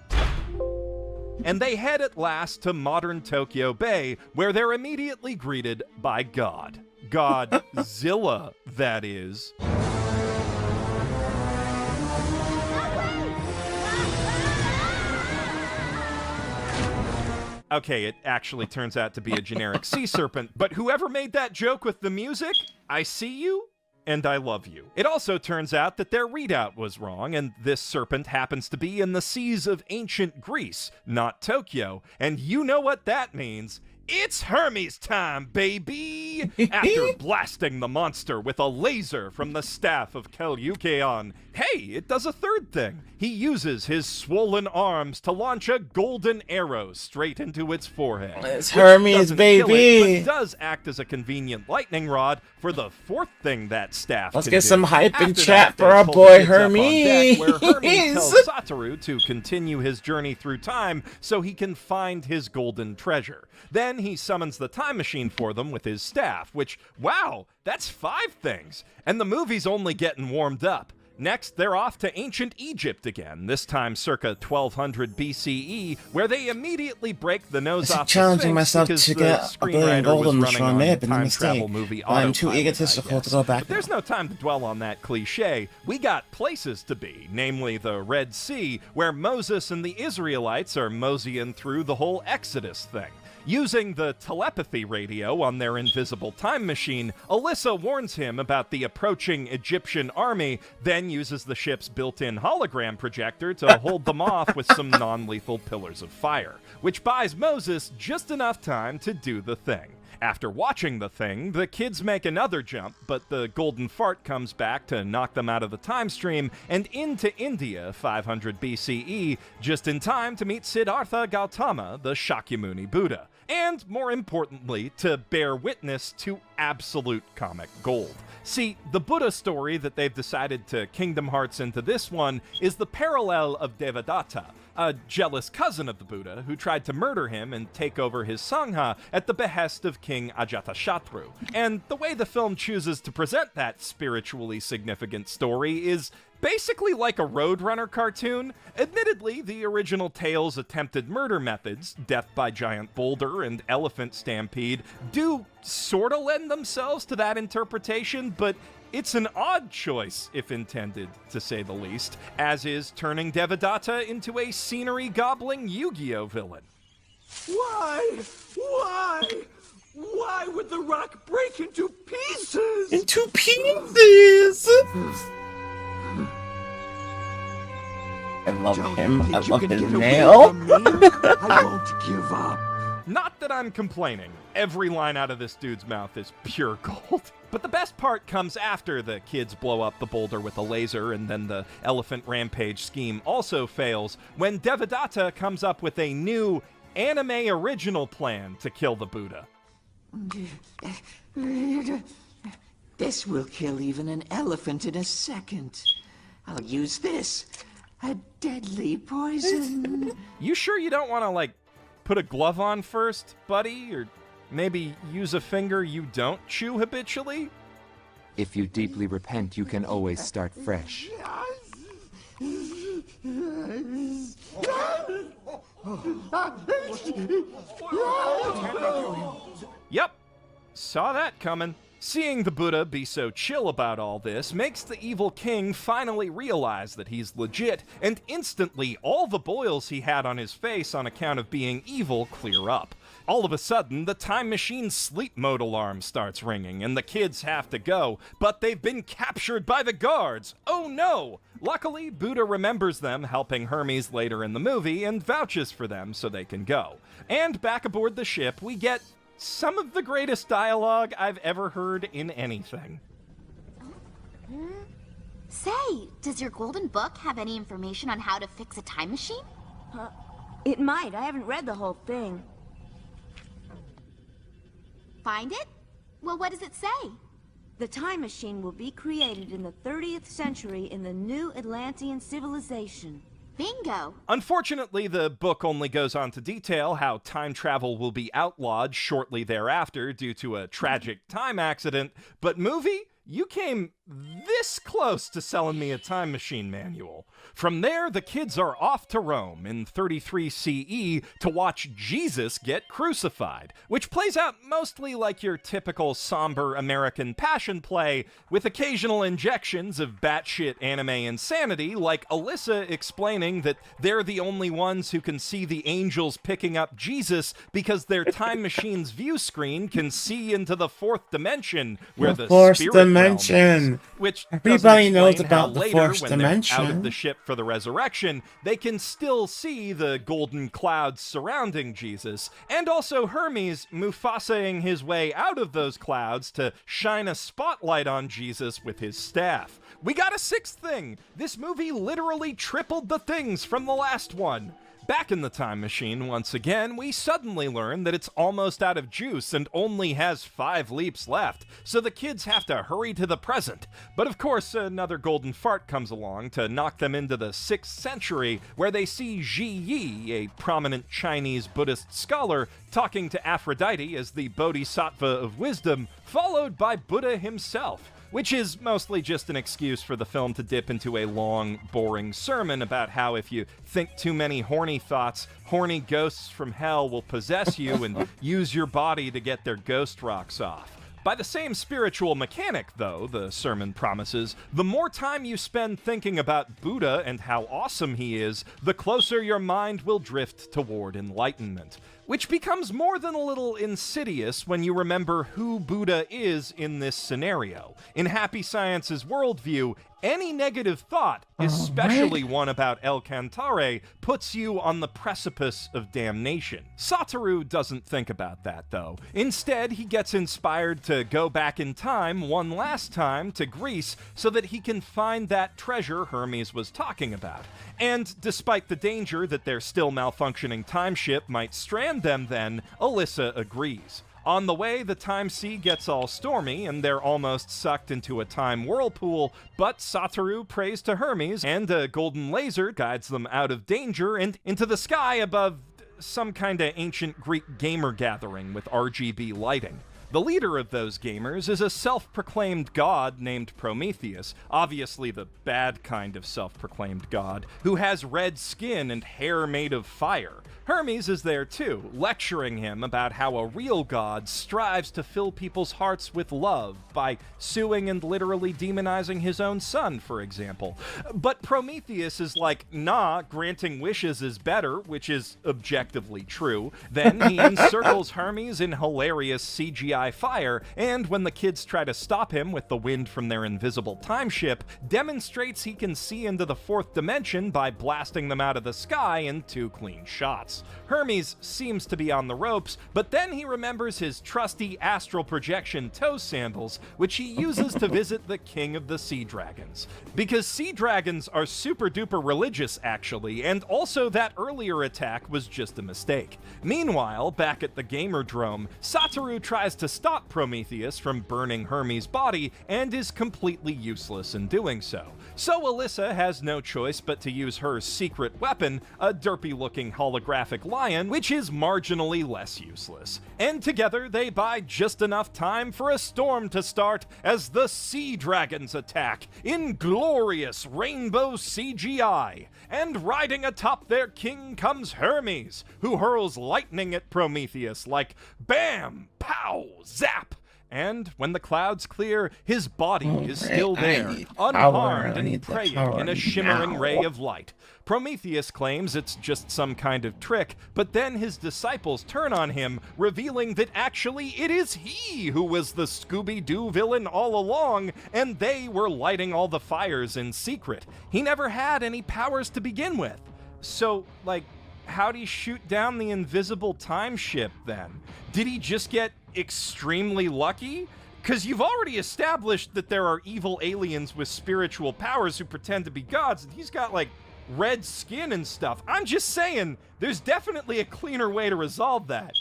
and they head at last to modern Tokyo Bay, where they're immediately greeted by God. Godzilla, that is. Okay, it actually turns out to be a generic sea serpent, but whoever made that joke with the music, I see you, and I love you. It also turns out that their readout was wrong, and this serpent happens to be in the seas of ancient Greece, not Tokyo, and you know what that means. It's Hermes time, baby! After blasting the monster with a laser from the staff of Kelyukeon, hey, it does a third thing. He uses his swollen arms to launch a golden arrow straight into its forehead. It's which Hermes, doesn't kill baby! it, but does act as a convenient lightning rod for the fourth thing that staff Let's can get do. some hype in After chat that, for they our pull boy the kids up on deck, where Hermes Hermes! tells Satoru to continue his journey through time so he can find his golden treasure. Then he summons the time machine for them with his staff, which, wow, that's 5 things. And the movie's only getting warmed up. Next, they're off to ancient Egypt again, this time circa 1200 BCE, where they immediately break the nose off the challenging Sphinx myself because to the get a billion screenwriter gold was on the running show. I on may have been a time mistake, travel movie but I'm too autopilot, egotistical I to go back. But there's no time to dwell on that cliche. We got places to be, namely the Red Sea, where Moses and the Israelites are moseying through the whole Exodus thing. Using the telepathy radio on their invisible time machine, Alyssa warns him about the approaching Egyptian army, then uses the ship's built-in hologram projector to hold them off with some non-lethal pillars of fire, which buys Moses just enough time to do the thing. After watching the thing, the kids make another jump, but the golden fart comes back to knock them out of the time stream and into India 500 BCE, just in time to meet Siddhartha Gautama, the Shakyamuni Buddha, and, more importantly, to bear witness to absolute comic gold. See, the Buddha story that they've decided to Kingdom Hearts into this one is the parallel of Devadatta, a jealous cousin of the Buddha who tried to murder him and take over his Sangha at the behest of King Ajatashatru. And the way the film chooses to present that spiritually significant story is basically like a Roadrunner cartoon. Admittedly, the original tale's attempted murder methods, death by giant boulder and elephant stampede, do sorta lend themselves to that interpretation, but it's an odd choice, if intended, to say the least, as is turning Devadatta into a scenery-gobbling Yu-Gi-Oh! Villain. Why? Why would the rock break into pieces? Into pieces! I love him. I love his nail. I won't give up. Not that I'm complaining. Every line out of this dude's mouth is pure gold. But the best part comes after the kids blow up the boulder with a laser and then the elephant rampage scheme also fails, when Devadatta comes up with a new anime original plan to kill the Buddha. This will kill even an elephant in a second. I'll use this. A deadly poison. You sure you don't want to, like, put a glove on first, buddy? Or maybe use a finger you don't chew habitually? If you deeply repent, you can always start fresh. Yep, saw that coming. Seeing the Buddha be so chill about all this makes the evil king finally realize that he's legit, and instantly all the boils he had on his face on account of being evil clear up. All of a sudden, the time machine's sleep mode alarm starts ringing, and the kids have to go, but they've been captured by the guards! Oh no! Luckily, Buddha remembers them helping Hermes later in the movie and vouches for them so they can go. And back aboard the ship, we get some of the greatest dialogue I've ever heard in anything. Say, does your golden book have any information on how to fix a time machine? It might. I haven't read the whole thing. Find it? Well, what does it say? The time machine will be created in the 30th century in the new Atlantean civilization. Bingo! Unfortunately, the book only goes on to detail how time travel will be outlawed shortly thereafter due to a tragic time accident, but movie? You came this close to selling me a time machine manual. From there, the kids are off to Rome in 33 CE to watch Jesus get crucified, which plays out mostly like your typical somber American passion play, with occasional injections of batshit anime insanity, like Alyssa explaining that they're the only ones who can see the angels picking up Jesus because their time machine's view screen can see into the fourth dimension, where the fourth spirit dimension. realm is, which Everybody knows doesn't explain about how the later, fourth when they're out of dimension. the ship for the resurrection, they can still see the golden clouds surrounding Jesus, and also Hermes Mufasaing his way out of those clouds to shine a spotlight on Jesus with his staff. We got a sixth thing! This movie literally tripled the things from the last one. Back in the time machine, once again, we suddenly learn that it's almost out of juice and only has 5 leaps left, so the kids have to hurry to the present. But of course, another golden fart comes along to knock them into the 6th century, where they see Ji Yi, a prominent Chinese Buddhist scholar, talking to Aphrodite as the Bodhisattva of wisdom, followed by Buddha himself. Which is mostly just an excuse for the film to dip into a long, boring sermon about how if you think too many horny thoughts, horny ghosts from hell will possess you and use your body to get their ghost rocks off. By the same spiritual mechanic, though, the sermon promises, the more time you spend thinking about Buddha and how awesome he is, the closer your mind will drift toward enlightenment. Which becomes more than a little insidious when you remember who Buddha is in this scenario. In Happy Science's worldview, any negative thought, especially one about El Cantare, puts you on the precipice of damnation. Satoru doesn't think about that, though. Instead, he gets inspired to go back in time one last time to Greece so that he can find that treasure Hermes was talking about. And despite the danger that their still malfunctioning time ship might strand them then, Alyssa agrees. On the way, the time sea gets all stormy, and they're almost sucked into a time whirlpool, but Satoru prays to Hermes, and a golden laser guides them out of danger and into the sky above some kind of ancient Greek gamer gathering with RGB lighting. The leader of those gamers is a self-proclaimed god named Prometheus, obviously the bad kind of self-proclaimed god, who has red skin and hair made of fire. Hermes is there too, lecturing him about how a real god strives to fill people's hearts with love by suing and literally demonizing his own son, for example. But Prometheus is like, nah, granting wishes is better, which is objectively true. Then he encircles Hermes in hilarious CGI fire, and when the kids try to stop him with the wind from their invisible time ship, demonstrates he can see into the fourth dimension by blasting them out of the sky in 2 clean shots. Hermes seems to be on the ropes, but then he remembers his trusty astral projection toe sandals, which he uses to visit the king of the sea dragons. Because sea dragons are super duper religious, actually, and also that earlier attack was just a mistake. Meanwhile, back at the Gamerdrome, Satoru tries to stop Prometheus from burning Hermes' body and is completely useless in doing so. So Alyssa has no choice but to use her secret weapon, a derpy-looking holographic lion, which is marginally less useless. And together they buy just enough time for a storm to start as the sea dragons attack in glorious rainbow CGI. And riding atop their king comes Hermes, who hurls lightning at Prometheus like bam, pow, zap. And when the clouds clear, his body is still there, unharmed and praying in a shimmering ray of light. Prometheus claims it's just some kind of trick, but then his disciples turn on him, revealing that actually it is he who was the Scooby-Doo villain all along, and they were lighting all the fires in secret. He never had any powers to begin with. So, like, how'd he shoot down the invisible time ship then? Did he just get extremely lucky? Because you've already established that there are evil aliens with spiritual powers who pretend to be gods, and he's got, like, red skin and stuff. I'm just saying, there's definitely a cleaner way to resolve that.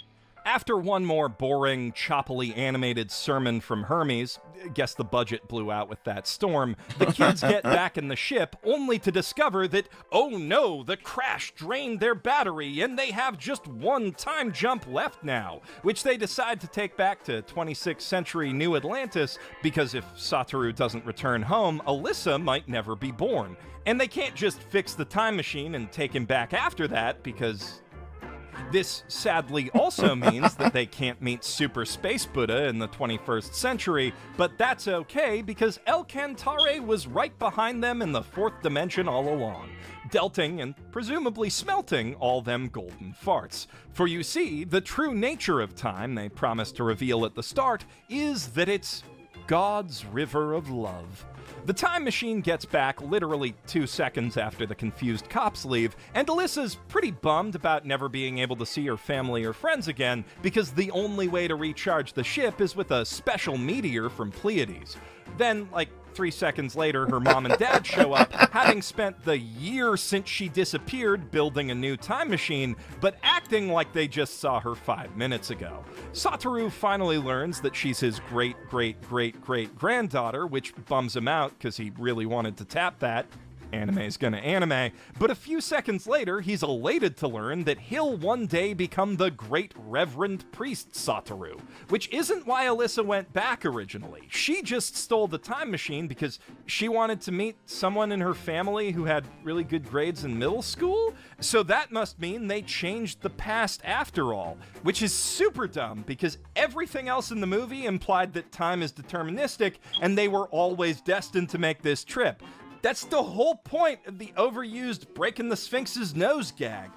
After one more boring, choppily animated sermon from Hermes, guess the budget blew out with that storm, the kids get back in the ship only to discover that, oh no, the crash drained their battery and they have just one time jump left now, which they decide to take back to 26th century New Atlantis because if Satoru doesn't return home, Alyssa might never be born. And they can't just fix the time machine and take him back after that because this sadly also means that they can't meet Super Space Buddha in the 21st century, but that's okay because El Cantare was right behind them in the fourth dimension all along, delting and presumably smelting all them golden farts. For you see, the true nature of time they promised to reveal at the start is that it's God's river of love. The time machine gets back literally 2 seconds after the confused cops leave, and Alyssa's pretty bummed about never being able to see her family or friends again because the only way to recharge the ship is with a special meteor from Pleiades. Then, like 3 seconds later, her mom and dad show up, having spent the year since she disappeared building a new time machine, but acting like they just saw her 5 minutes ago. Satoru finally learns that she's his great-great-great-great-granddaughter, which bums him out because he really wanted to tap that. Anime's gonna anime, but a few seconds later, he's elated to learn that he'll one day become the Great Reverend Priest Satoru, which isn't why Alyssa went back originally. She just stole the time machine because she wanted to meet someone in her family who had really good grades in middle school, so that must mean they changed the past after all, which is super dumb because everything else in the movie implied that time is deterministic and they were always destined to make this trip. That's the whole point of the overused breaking the Sphinx's nose gag.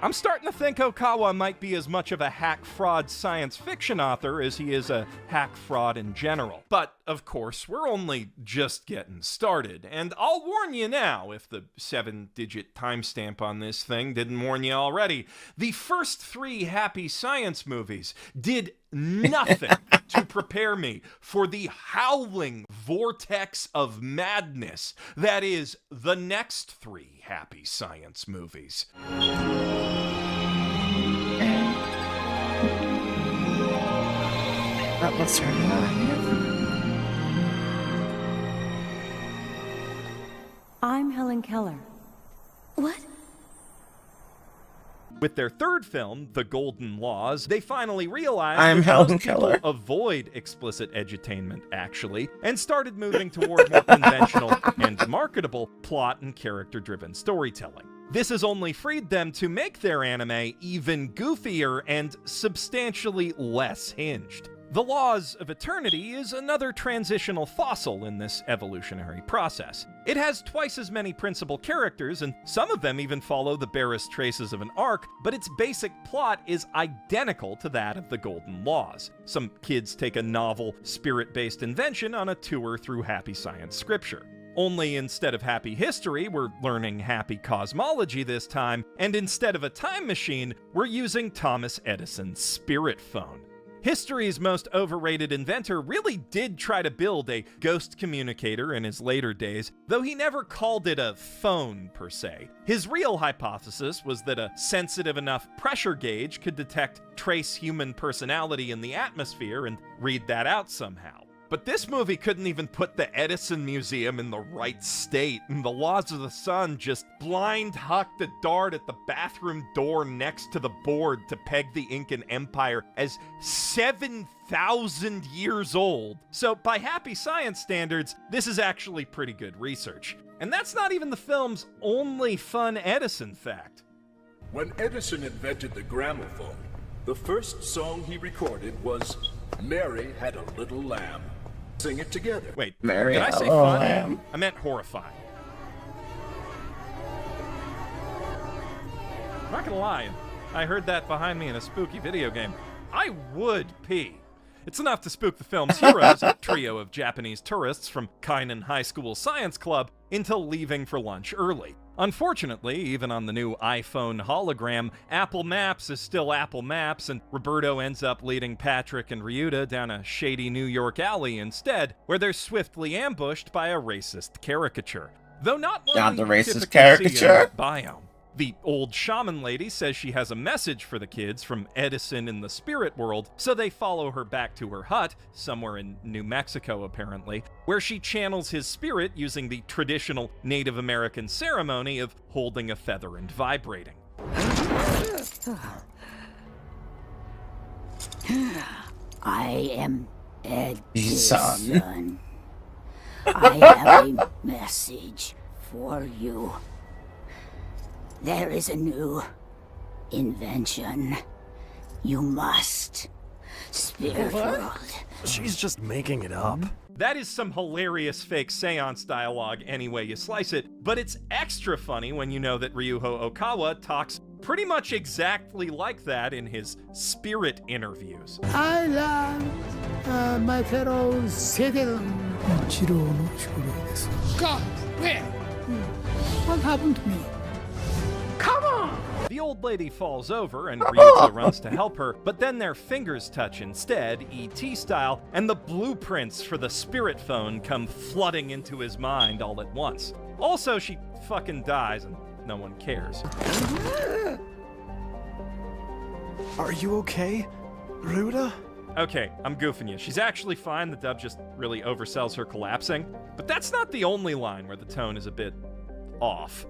I'm starting to think Okawa might be as much of a hack fraud science fiction author as he is a hack fraud in general. But, of course, we're only just getting started, and I'll warn you now, if the 7-digit timestamp on this thing didn't warn you already, the first 3 Happy Science movies did nothing to prepare me for the howling vortex of madness that is the next 3 Happy Science movies. Let's turn it on. I'm Helen Keller. What? With their third film, The Golden Laws, they finally realized I'm that Helen most people Keller. avoid explicit edutainment, actually, and started moving toward more conventional and marketable plot and character-driven storytelling. This has only freed them to make their anime even goofier and substantially less hinged. The Laws of Eternity is another transitional fossil in this evolutionary process. It has twice as many principal characters, and some of them even follow the barest traces of an arc, but its basic plot is identical to that of the Golden Laws. Some kids take a novel, spirit-based invention on a tour through happy science scripture. Only instead of happy history, we're learning happy cosmology this time, and instead of a time machine, we're using Thomas Edison's spirit phone. History's most overrated inventor really did try to build a ghost communicator in his later days, though he never called it a phone per se. His real hypothesis was that a sensitive enough pressure gauge could detect trace human personality in the atmosphere and read that out somehow. But this movie couldn't even put the Edison Museum in the right state, and the Laws of the Sun just blind hucked a dart at the bathroom door next to the board to peg the Incan Empire as 7,000 years old. So by happy science standards, this is actually pretty good research. And that's not even the film's only fun Edison fact. When Edison invented the gramophone, the first song he recorded was Mary Had a Little Lamb. Sing it together. Wait, Mary did I Had a say Little fun? Lamb. I meant horrifying. I'm not gonna lie, I heard that behind me in a spooky video game. I would pee. It's enough to spook the film's heroes, a trio of Japanese tourists from Kainan High School Science Club, into leaving for lunch early. Unfortunately, even on the new iPhone hologram, Apple Maps is still Apple Maps, and Roberto ends up leading Patrick and Ryuta down a shady New York alley instead, where they're swiftly ambushed by a racist caricature. Though not one Not the you racist typically see in caricature? a biome. The old shaman lady says she has a message for the kids from Edison in the spirit world, so they follow her back to her hut, somewhere in New Mexico apparently, where she channels his spirit using the traditional Native American ceremony of holding a feather and vibrating. I am Son. Edison. I have a message for you. There is a new invention. You must. Spirit world. She's just making it up. That is some hilarious fake seance dialogue any way you slice it, but it's extra funny when you know that Ryuho Okawa talks pretty much exactly like that in his spirit interviews. I love my fellow citizens. God, where? What happened to me? Come on! The old lady falls over and Ryuta runs to help her, but then their fingers touch instead, E.T. style, and the blueprints for the spirit phone come flooding into his mind all at once. Also, she fucking dies and no one cares. Are you okay, Ryuta? Okay, I'm goofing you. She's actually fine. The dub just really oversells her collapsing. But that's not the only line where the tone is a bit off.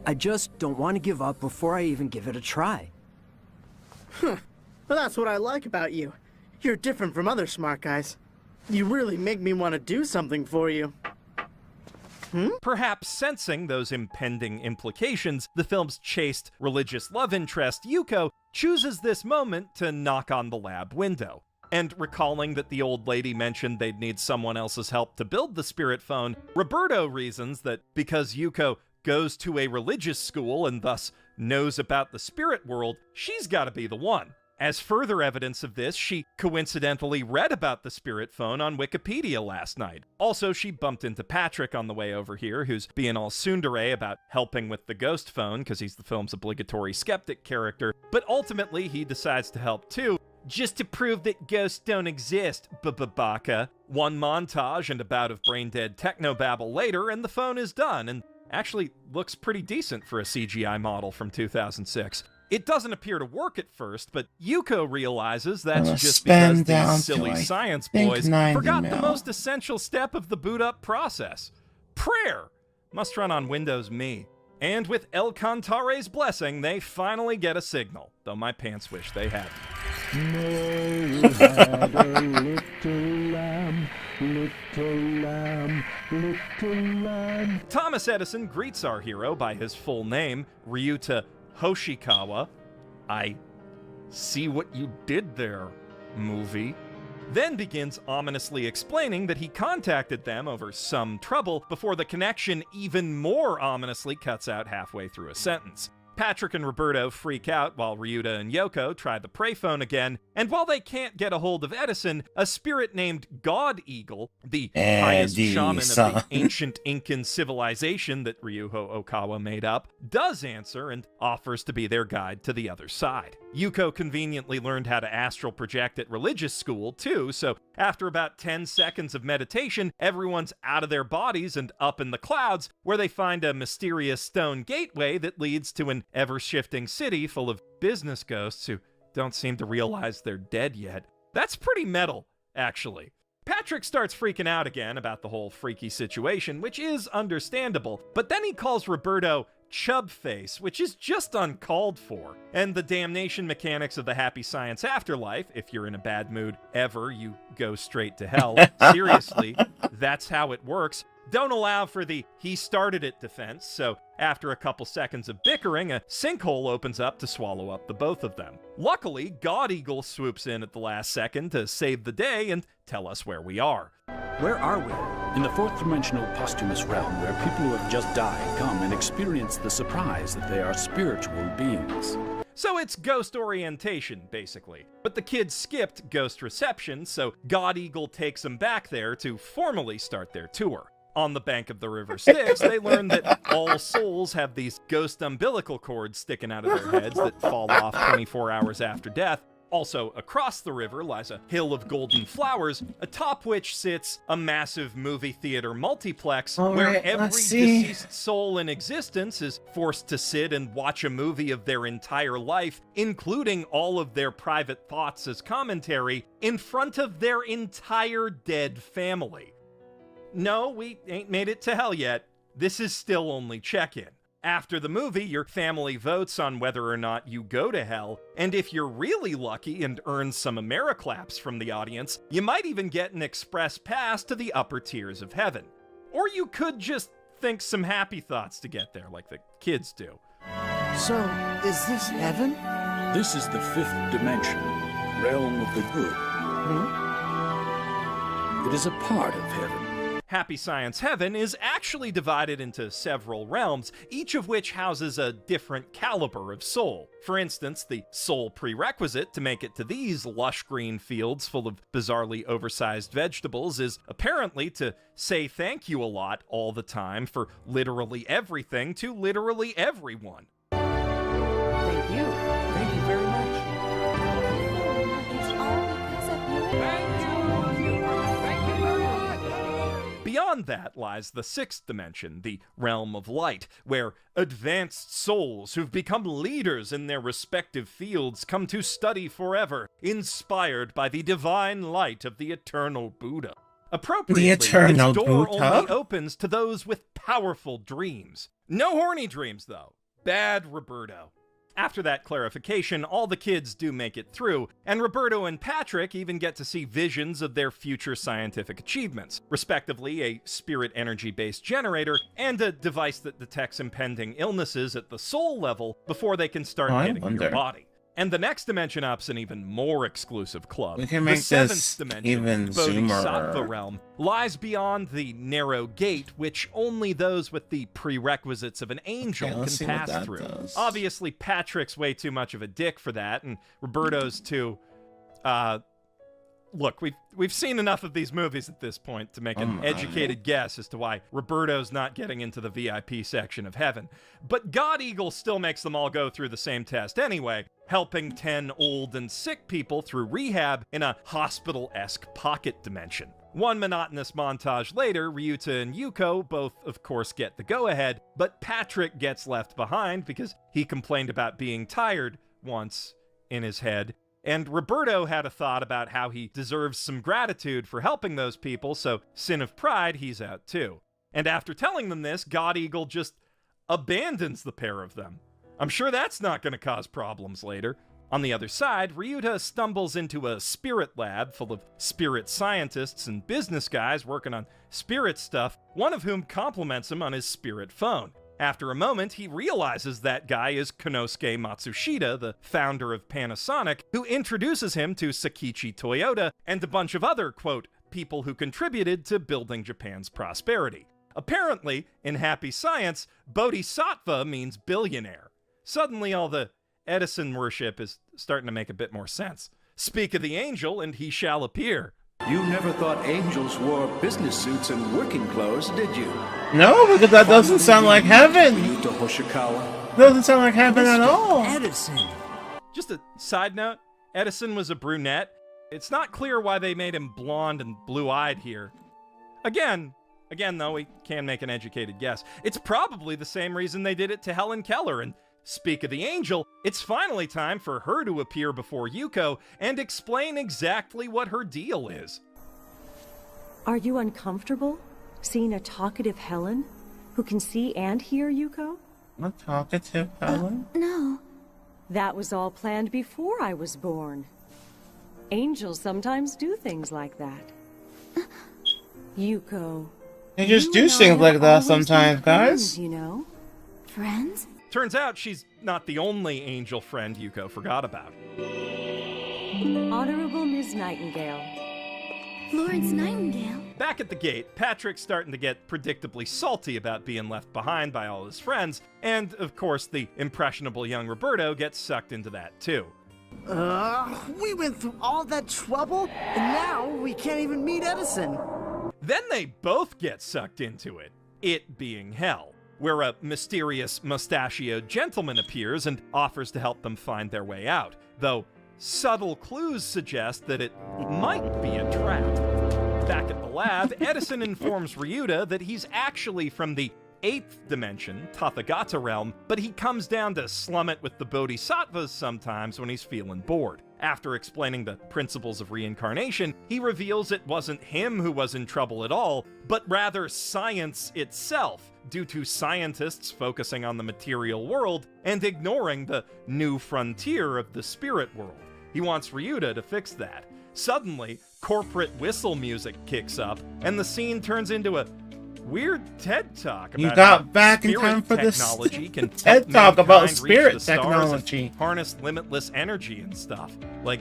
I just don't want to give up before I even give it a try. Huh. Well, that's what I like about you. You're different from other smart guys. You really make me want to do something for you. Perhaps sensing those impending implications, the film's chaste religious love interest, Yuko, chooses this moment to knock on the lab window. And recalling that the old lady mentioned they'd need someone else's help to build the spirit phone, Roberto reasons that because Yuko goes to a religious school and thus knows about the spirit world, she's got to be the one. As further evidence of this, she coincidentally read about the spirit phone on Wikipedia last night. Also, she bumped into Patrick on the way over here, who's being all tsundere about helping with the ghost phone because he's the film's obligatory skeptic character, but ultimately he decides to help too, just to prove that ghosts don't exist, baka. One montage and a bout of brain-dead technobabble later, and the phone is done, and actually looks pretty decent for a CGI model from 2006. It doesn't appear to work at first, but Yuko realizes that's I'ma just spend because down these to, silly I science think, boys 90 forgot the mil. most essential step of the boot-up process. Prayer! Must run on Windows Me. And with El Cantare's blessing, they finally get a signal, though my pants wish they hadn't. Mary had a little lamb, little lamb, little lamb. Thomas Edison greets our hero by his full name, Ryuta Hoshikawa. I see what you did there, movie. Then begins ominously explaining that he contacted them over some trouble before the connection even more ominously cuts out halfway through a sentence. Patrick and Roberto freak out while Ryuta and Yoko try the pray phone again, and while they can't get a hold of Edison, a spirit named God Eagle, the highest shaman of the ancient Incan civilization that Ryuho Okawa made up, does answer and offers to be their guide to the other side. Yuko conveniently learned how to astral project at religious school, too, so after about 10 seconds of meditation, everyone's out of their bodies and up in the clouds, where they find a mysterious stone gateway that leads to an ever-shifting city full of business ghosts who don't seem to realize they're dead yet. That's pretty metal, actually. Patrick starts freaking out again about the whole freaky situation, which is understandable, but then he calls Roberto Chubface, which is just uncalled for. And the damnation mechanics of the happy science afterlife, if you're in a bad mood ever, you go straight to hell. Seriously, that's how it works. Don't allow for the he started it defense, so after a couple seconds of bickering, a sinkhole opens up to swallow up the both of them. Luckily, God Eagle swoops in at the last second to save the day and tell us where we are. Where are we? In the fourth dimensional posthumous realm where people who have just died come and experience the surprise that they are spiritual beings. So it's ghost orientation, basically. But the kids skipped ghost reception, so God Eagle takes them back there to formally start their tour. On the bank of the River Styx, they learn that all souls have these ghost umbilical cords sticking out of their heads that fall off 24 hours after death. Also, across the river lies a hill of golden flowers, atop which sits a massive movie theater multiplex where every deceased soul in existence is forced to sit and watch a movie of their entire life, including all of their private thoughts as commentary, in front of their entire dead family. No, we ain't made it to hell yet. This is still only check-in. After the movie, your family votes on whether or not you go to hell, and if you're really lucky and earn some Americlaps from the audience, you might even get an express pass to the upper tiers of heaven. Or you could just think some happy thoughts to get there, like the kids do. So, is this heaven? This is the fifth dimension, realm of the good. It is a part of heaven. Happy Science Heaven is actually divided into several realms, each of which houses a different caliber of soul. For instance, the soul prerequisite to make it to these lush green fields full of bizarrely oversized vegetables is apparently to say thank you a lot all the time for literally everything to literally everyone. Thank you. Thank you very much. It's all because of you. Thank you. Beyond that lies the sixth dimension, the realm of light, where advanced souls who've become leaders in their respective fields come to study forever, inspired by the divine light of the eternal Buddha. Appropriately, its door only opens to those with powerful dreams. No horny dreams, though. Bad Roberto. After that clarification, all the kids do make it through, and Roberto and Patrick even get to see visions of their future scientific achievements, respectively a spirit energy-based generator and a device that detects impending illnesses at the soul level before they can start hitting your body. And the next dimension up's an even more exclusive club. We can make the seventh this dimension, even Bodhisattva zoomer. realm, lies beyond the narrow gate, which only those with the prerequisites of an angel let's see can what pass that through. does. Obviously, Patrick's way too much of a dick for that, and Roberto's too. Look, we've seen enough of these movies at this point to make an educated guess as to why Roberto's not getting into the VIP section of heaven. But God Eagle still makes them all go through the same test anyway, helping 10 old and sick people through rehab in a hospital-esque pocket dimension. One monotonous montage later, Ryuta and Yuko both, of course, get the go-ahead, but Patrick gets left behind because he complained about being tired once in his head. And Roberto had a thought about how he deserves some gratitude for helping those people, so sin of pride, he's out too. And after telling them this, God Eagle just abandons the pair of them. I'm sure that's not going to cause problems later. On the other side, Ryuta stumbles into a spirit lab full of spirit scientists and business guys working on spirit stuff, one of whom compliments him on his spirit phone. After a moment, he realizes that guy is Konosuke Matsushita, the founder of Panasonic, who introduces him to Sakichi Toyota and a bunch of other, quote, people who contributed to building Japan's prosperity. Apparently, in Happy Science, Bodhisattva means billionaire. Suddenly, all the Edison worship is starting to make a bit more sense. Speak of the angel, and he shall appear. You never thought angels wore business suits and working clothes, did you? No, because that doesn't sound like heaven. Ryuta Hoshikawa. Doesn't sound like heaven at all. Edison. Just a side note, Edison was a brunette. It's not clear why they made him blonde and blue-eyed here. Again, though, we can make an educated guess. It's probably the same reason they did it to Helen Keller, and speak of the angel, it's finally time for her to appear before Yuko and explain exactly what her deal is. Are you uncomfortable seeing a talkative Helen who can see and hear, Yuko? A talkative Helen? No. That was all planned before I was born. Angels sometimes do things like that. Yuko. They just do things like that sometimes, guys. You know? Friends? Turns out she's not the only angel friend Yuko forgot about. Honorable Ms. Nightingale. Florence Nightingale? Back at the gate, Patrick's starting to get predictably salty about being left behind by all his friends, and, of course, the impressionable young Roberto gets sucked into that, too. We went through all that trouble, and now we can't even meet Edison. Then they both get sucked into it, it being hell, where a mysterious mustachioed gentleman appears and offers to help them find their way out, though subtle clues suggest that it might be a trap. Back at the lab, Edison informs Ryuta that he's actually from the 8th dimension, Tathagata realm, but he comes down to slum it with the bodhisattvas sometimes when he's feeling bored. After explaining the principles of reincarnation, he reveals it wasn't him who was in trouble at all, but rather science itself, due to scientists focusing on the material world and ignoring the new frontier of the spirit world. He wants Ryuta to fix that. Suddenly, corporate whistle music kicks up, and the scene turns into a weird TED Talk about you got back in spirit time for this technology can TED help Talk about mankind reach spirit the stars technology. and harness limitless energy and stuff. Like,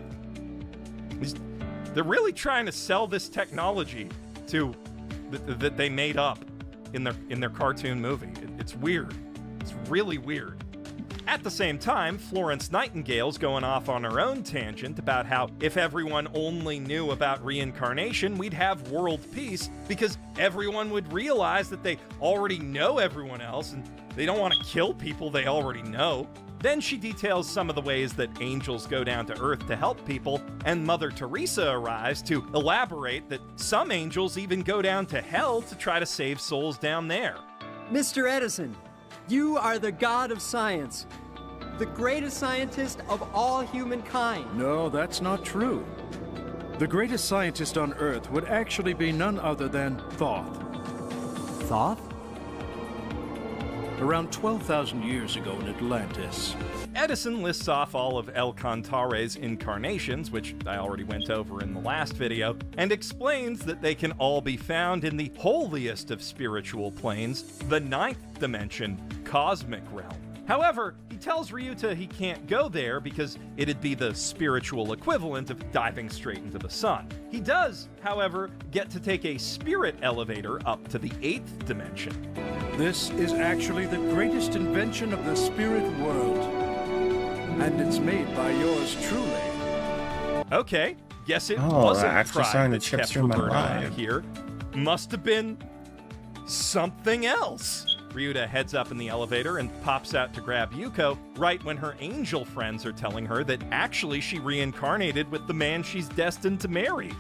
they're really trying to sell this technology to that they made up in their cartoon movie. It's weird. It's really weird. At the same time, Florence Nightingale's going off on her own tangent about how if everyone only knew about reincarnation, we'd have world peace because everyone would realize that they already know everyone else and they don't want to kill people they already know. Then she details some of the ways that angels go down to Earth to help people, and Mother Teresa arrives to elaborate that some angels even go down to hell to try to save souls down there. Mr. Edison, you are the god of science, the greatest scientist of all humankind. No, that's not true. The greatest scientist on Earth would actually be none other than Thoth. Thoth? Around 12,000 years ago in Atlantis. Edison lists off all of El Cantare's incarnations, which I already went over in the last video, and explains that they can all be found in the holiest of spiritual planes, the 9th dimension, cosmic realm. However, he tells Ryuta he can't go there because it'd be the spiritual equivalent of diving straight into the sun. He does, however, get to take a spirit elevator up to the 8th dimension. This is actually the greatest invention of the spirit world. And it's made by yours truly. Okay, guess it Oh, wasn't actually pride starting to that chip kept through my Roberto out mind. of here. Must have been something else. Ryuta heads up in the elevator and pops out to grab Yuko right when her angel friends are telling her that actually she reincarnated with the man she's destined to marry.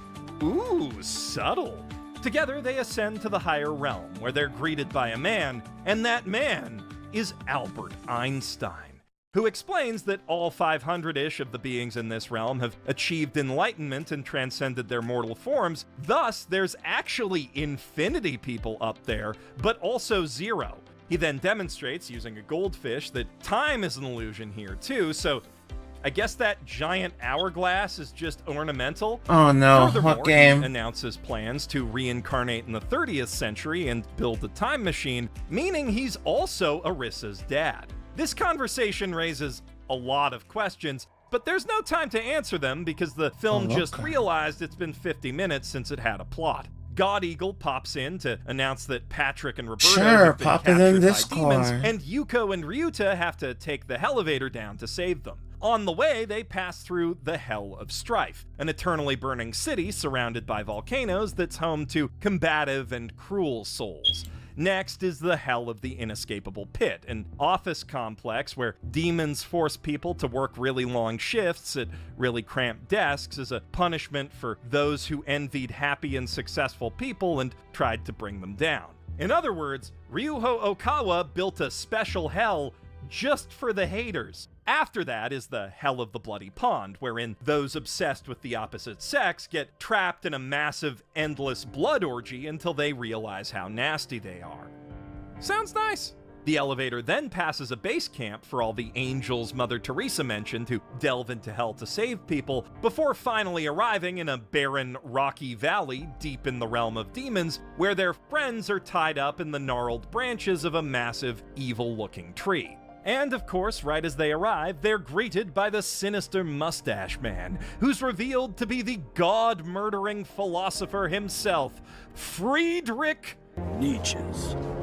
Ooh, subtle. Together, they ascend to the higher realm, where they're greeted by a man, and that man is Albert Einstein, who explains that all 500-ish of the beings in this realm have achieved enlightenment and transcended their mortal forms. Thus, there's actually infinity people up there, but also zero. He then demonstrates, using a goldfish, that time is an illusion here too, so I guess that giant hourglass is just ornamental. Oh no, Furthermore, what game? He announces plans to reincarnate in the 30th century and build a time machine, meaning he's also Arissa's dad. This conversation raises a lot of questions, but there's no time to answer them because the film just realized it's been 50 minutes since it had a plot. God Eagle pops in to announce that Patrick and Roberto have been pop it in captured by Discord. demons, and Yuko and Ryuta have to take the elevator down to save them. On the way, they pass through the Hell of Strife, an eternally burning city surrounded by volcanoes that's home to combative and cruel souls. Next is the Hell of the Inescapable Pit, an office complex where demons force people to work really long shifts at really cramped desks as a punishment for those who envied happy and successful people and tried to bring them down. In other words, Ryuho Okawa built a special hell just for the haters. After that is the Hell of the Bloody Pond, wherein those obsessed with the opposite sex get trapped in a massive, endless blood orgy until they realize how nasty they are. Sounds nice. The elevator then passes a base camp for all the angels Mother Teresa mentioned who delve into hell to save people, before finally arriving in a barren, rocky valley deep in the realm of demons, where their friends are tied up in the gnarled branches of a massive, evil-looking tree. And of course, right as they arrive, they're greeted by the sinister mustache man, who's revealed to be the god-murdering philosopher himself, Friedrich Nietzsche.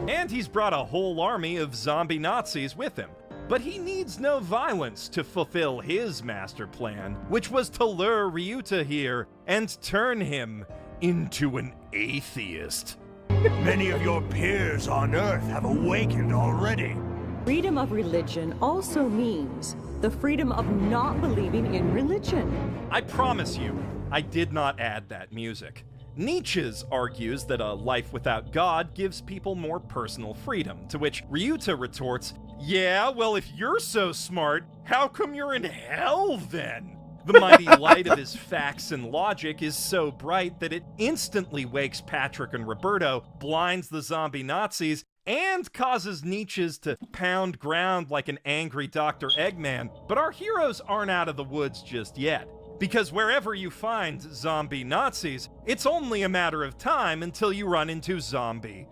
And he's brought a whole army of zombie Nazis with him. But he needs no violence to fulfill his master plan, which was to lure Ryuta here and turn him into an atheist. Many of your peers on Earth have awakened already. Freedom of religion also means the freedom of not believing in religion. I promise you, I did not add that music. Nietzsche argues that a life without God gives people more personal freedom, to which Ryuta retorts, yeah, well, if you're so smart, how come you're in hell then? The mighty light of his facts and logic is so bright that it instantly wakes Patrick and Roberto, blinds the zombie Nazis, and causes Nietzsche to pound ground like an angry Dr. Eggman. But our heroes aren't out of the woods just yet, because wherever you find zombie Nazis, it's only a matter of time until you run into zombie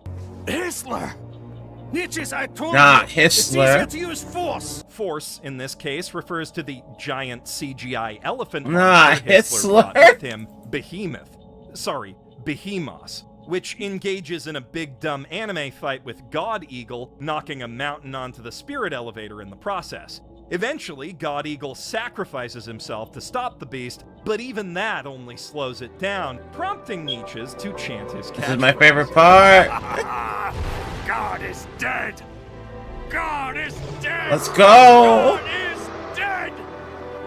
Hitler! Nietzsche's, I told Not you! It's Hitler. easier to use force! Force, in this case, refers to the giant CGI elephant Not Hitler brought Hitler. with him, Behemoth, which engages in a big dumb anime fight with God Eagle, knocking a mountain onto the spirit elevator in the process. Eventually, God Eagle sacrifices himself to stop the beast, but even that only slows it down, prompting Nietzsche to chant his catchphrase. This is my favorite part. God is dead! God is dead! Let's go! God is dead!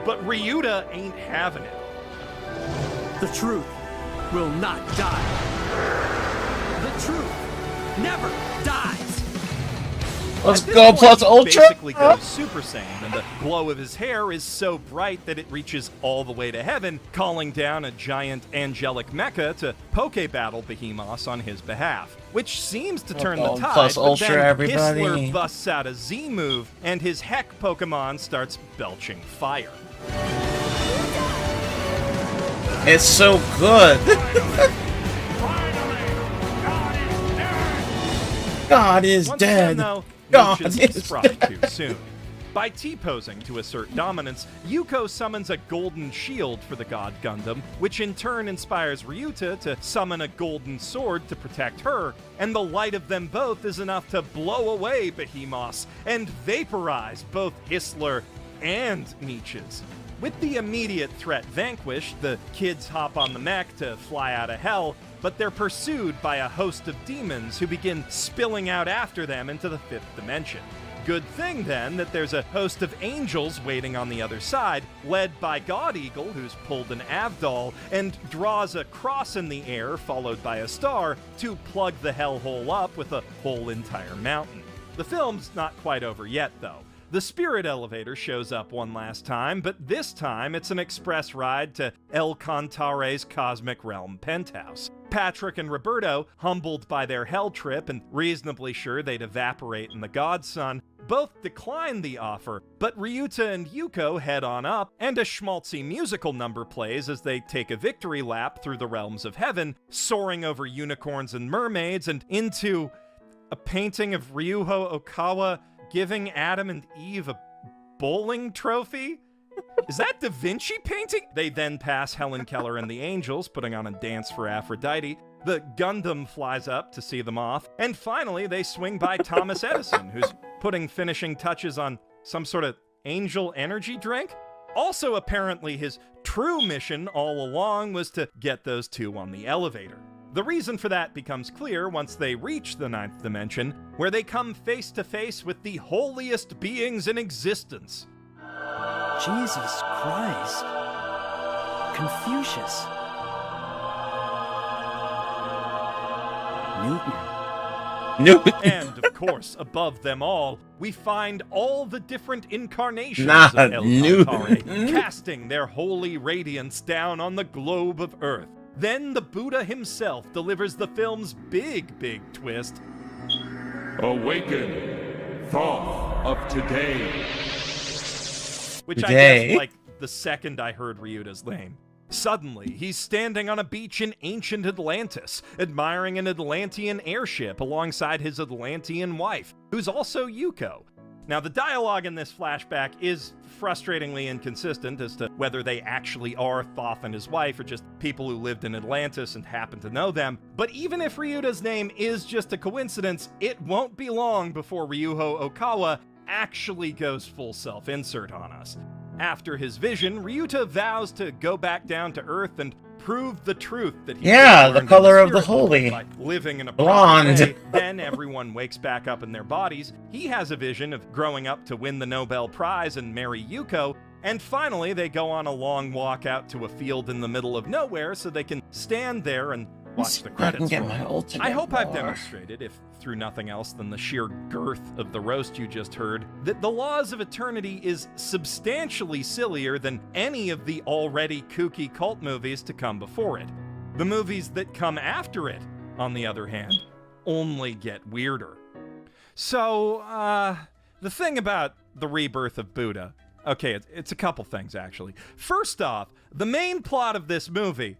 But Ryuta ain't having it. The truth will not die. The truth never dies. Let's At this go point, plus he ultra. basically goes Super Saiyan, and the glow of his hair is so bright that it reaches all the way to heaven, calling down a giant angelic mecha to poke-battle Behemoth on his behalf, which seems to turn the tide, plus but ultra, then everybody. Hitler busts out a Z move, and his Heck Pokemon starts belching fire. It's so good. God is Once dead. again, though, God Nietzsche is sprouted dead. too soon. By T-posing to assert dominance, Yuko summons a golden shield for the God Gundam, which in turn inspires Ryuta to summon a golden sword to protect her, and the light of them both is enough to blow away Behemoth and vaporize both Hitler and Nietzsche's. With the immediate threat vanquished, the kids hop on the mech to fly out of hell, but they're pursued by a host of demons who begin spilling out after them into the fifth dimension. Good thing, then, that there's a host of angels waiting on the other side, led by God Eagle, who's pulled an Avdol, and draws a cross in the air, followed by a star, to plug the hellhole up with a whole entire mountain. The film's not quite over yet, though. The spirit elevator shows up one last time, but this time it's an express ride to El Cantare's Cosmic Realm penthouse. Patrick and Roberto, humbled by their hell trip and reasonably sure they'd evaporate in the God Sun, both decline the offer, but Ryuta and Yuko head on up, and a schmaltzy musical number plays as they take a victory lap through the realms of heaven, soaring over unicorns and mermaids and into a painting of Ryuho Okawa giving Adam and Eve a bowling trophy? Is that Da Vinci painting? They then pass Helen Keller and the Angels, putting on a dance for Aphrodite. The Gundam flies up to see them off. And finally, they swing by Thomas Edison, who's putting finishing touches on some sort of angel energy drink. Also, apparently, his true mission all along was to get those two on the elevator. The reason for that becomes clear once they reach the 9th dimension, where they come face to face with the holiest beings in existence. Jesus Christ. Confucius. Newton. And, of course, above them all, we find all the different incarnations of El Cantare, casting their holy radiance down on the globe of Earth. Then the Buddha himself delivers the film's big twist. Awaken, Thoth of today. Which I guess, like, the second I heard Ryuta's name. Suddenly, he's standing on a beach in ancient Atlantis, admiring an Atlantean airship alongside his Atlantean wife, who's also Yuko. Now, the dialogue in this flashback is frustratingly inconsistent as to whether they actually are Thoth and his wife or just people who lived in Atlantis and happen to know them. But even if Ryuta's name is just a coincidence, it won't be long before Ryuho Okawa actually goes full self-insert on us. After his vision, Ryuta vows to go back down to Earth and prove the truth that he the color of the holy. By living in a blonde. way. Then everyone wakes back up in their bodies. He has a vision of growing up to win the Nobel Prize and marry Yuko. And finally, they go on a long walk out to a field in the middle of nowhere so they can stand there and watch the credits roll. I hope I've demonstrated, if through nothing else than the sheer girth of the roast you just heard, that The Laws of Eternity is substantially sillier than any of the already kooky cult movies to come before it. The movies that come after it, on the other hand, only get weirder. So, the thing about the rebirth of Buddha, okay, it's a couple things actually. First off, the main plot of this movie,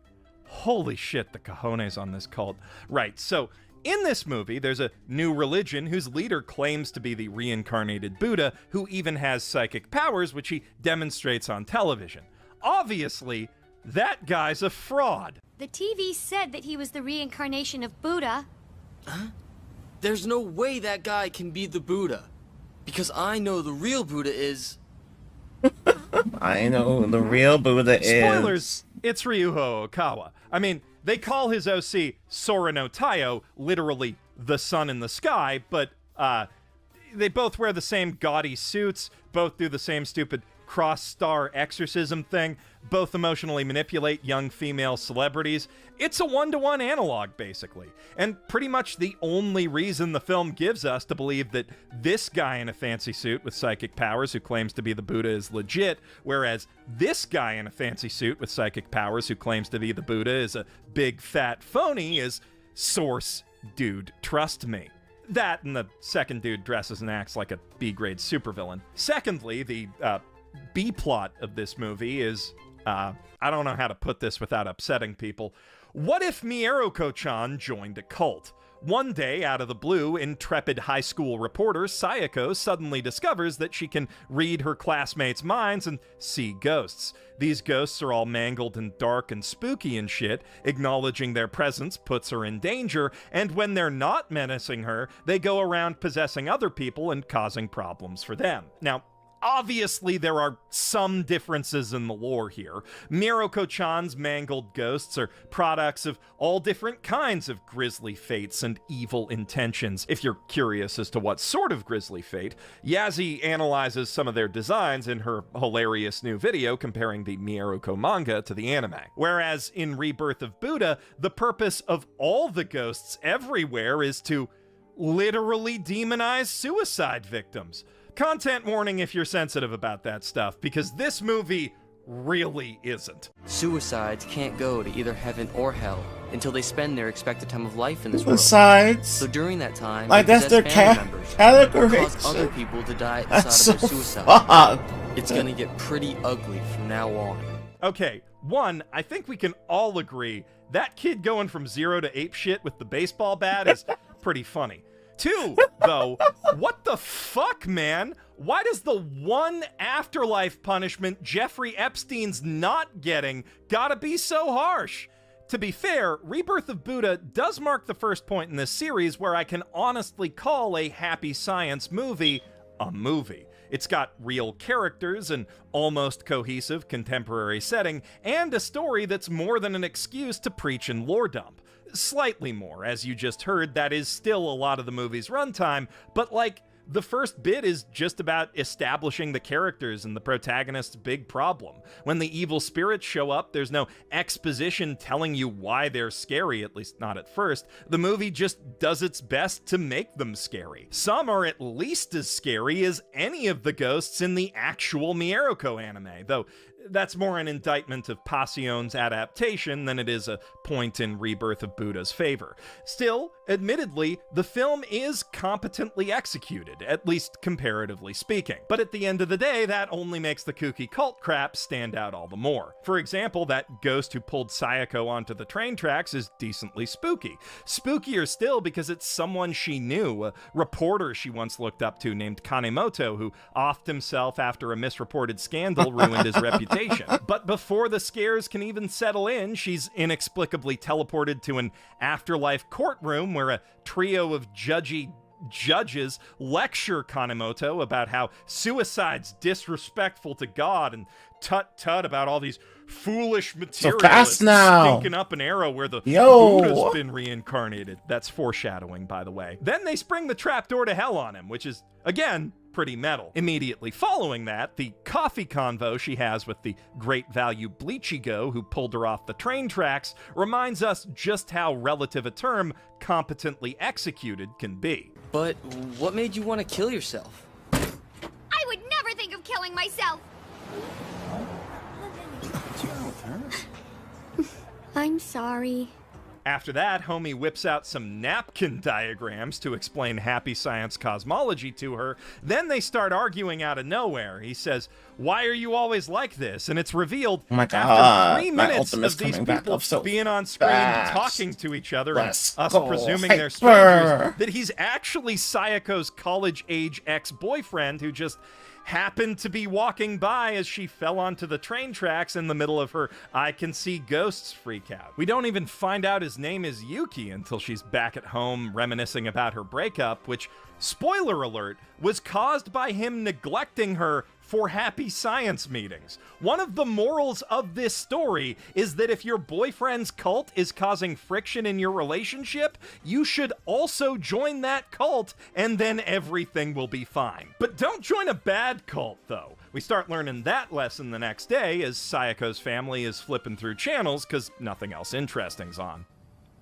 holy shit, the cojones on this cult. Right, so in this movie, there's a new religion whose leader claims to be the reincarnated Buddha, who even has psychic powers, which he demonstrates on television. Obviously, that guy's a fraud. The TV said that he was the reincarnation of Buddha. Huh? There's no way that guy can be the Buddha. Because I know the real Buddha is... I know who the real Buddha is. Spoilers, it's Ryuho Okawa. I mean, they call his OC Sora no Taiyo, literally the sun in the sky, but they both wear the same gaudy suits, both do the same stupid cross-star exorcism thing, both emotionally manipulate young female celebrities. It's a one-to-one analog, basically. And pretty much the only reason the film gives us to believe that this guy in a fancy suit with psychic powers who claims to be the Buddha is legit, whereas this guy in a fancy suit with psychic powers who claims to be the Buddha is a big fat phony is source, dude, trust me. That and the second dude dresses and acts like a B-grade supervillain. Secondly, the B-plot of this movie is, I don't know how to put this without upsetting people. What if Mieruko-chan joined a cult? One day, out of the blue, intrepid high school reporter Sayako suddenly discovers that she can read her classmates' minds and see ghosts. These ghosts are all mangled and dark and spooky and shit. Acknowledging their presence puts her in danger, and when they're not menacing her, they go around possessing other people and causing problems for them. Now, obviously there are some differences in the lore here. Miroko-chan's mangled ghosts are products of all different kinds of grisly fates and evil intentions. If you're curious as to what sort of grisly fate, Yazzie analyzes some of their designs in her hilarious new video comparing the Miroko manga to the anime. Whereas in Rebirth of Buddha, the purpose of all the ghosts everywhere is to literally demonize suicide victims. Content warning if you're sensitive about that stuff, because this movie really isn't. Suicides can't go to either heaven or hell until they spend their expected time of life in this world. Suicides? So during that time, Like, they that's their possess family members category. or cause other people to die at the That's side of so their suicide. fucked. It's gonna get pretty ugly from now on. Okay, one, I think we can all agree that kid going from 0 to ape shit with the baseball bat is pretty funny. Two, though, what the fuck, man? Why does the one afterlife punishment Jeffrey Epstein's not getting gotta be so harsh? To be fair, Rebirth of Buddha does mark the first point in this series where I can honestly call a happy science movie a movie. It's got real characters, an almost cohesive contemporary setting, and a story that's more than an excuse to preach and lore dump. Slightly more, as you just heard, that is still a lot of the movie's runtime, but like, the first bit is just about establishing the characters and the protagonist's big problem. When the evil spirits show up, there's no exposition telling you why they're scary, at least not at first. The movie just does its best to make them scary. Some are at least as scary as any of the ghosts in the actual Mieroko anime, though that's more an indictment of Passion's adaptation than it is a point in Rebirth of Buddha's favor. Still, admittedly, the film is competently executed, at least comparatively speaking. But at the end of the day, that only makes the kooky cult crap stand out all the more. For example, that ghost who pulled Sayako onto the train tracks is decently spooky. Spookier still because it's someone she knew, a reporter she once looked up to named Kanemoto, who offed himself after a misreported scandal ruined his reputation. But before the scares can even settle in, she's inexplicably teleported to an afterlife courtroom where a trio of judgy judges lecture Kanemoto about how suicide's disrespectful to God and tut-tut about all these foolish materialists stinking up an era where the Buddha's been reincarnated. That's foreshadowing, by the way. Then they spring the trapdoor to hell on him, which is, again, pretty metal. Immediately following that, the coffee convo she has with the great value Bleachigo who pulled her off the train tracks reminds us just how relative a term competently executed can be. But what made you want to kill yourself? I would never think of killing myself. I'm sorry. After that, Homie whips out some napkin diagrams to explain happy science cosmology to her. Then they start arguing out of nowhere. He says, "Why are you always like this?" And it's revealed after 3 minutes of these people being on screen talking to each other and us presuming they're strangers, that he's actually Sayako's college-age ex-boyfriend who just happened to be walking by as she fell onto the train tracks in the middle of her I can see ghosts freak out. We don't even find out his name is Yuki until she's back at home reminiscing about her breakup, which, spoiler alert, was caused by him neglecting her for happy science meetings. One of the morals of this story is that if your boyfriend's cult is causing friction in your relationship, you should also join that cult and then everything will be fine. But don't join a bad cult, though. We start learning that lesson the next day as Sayako's family is flipping through channels because nothing else interesting's on.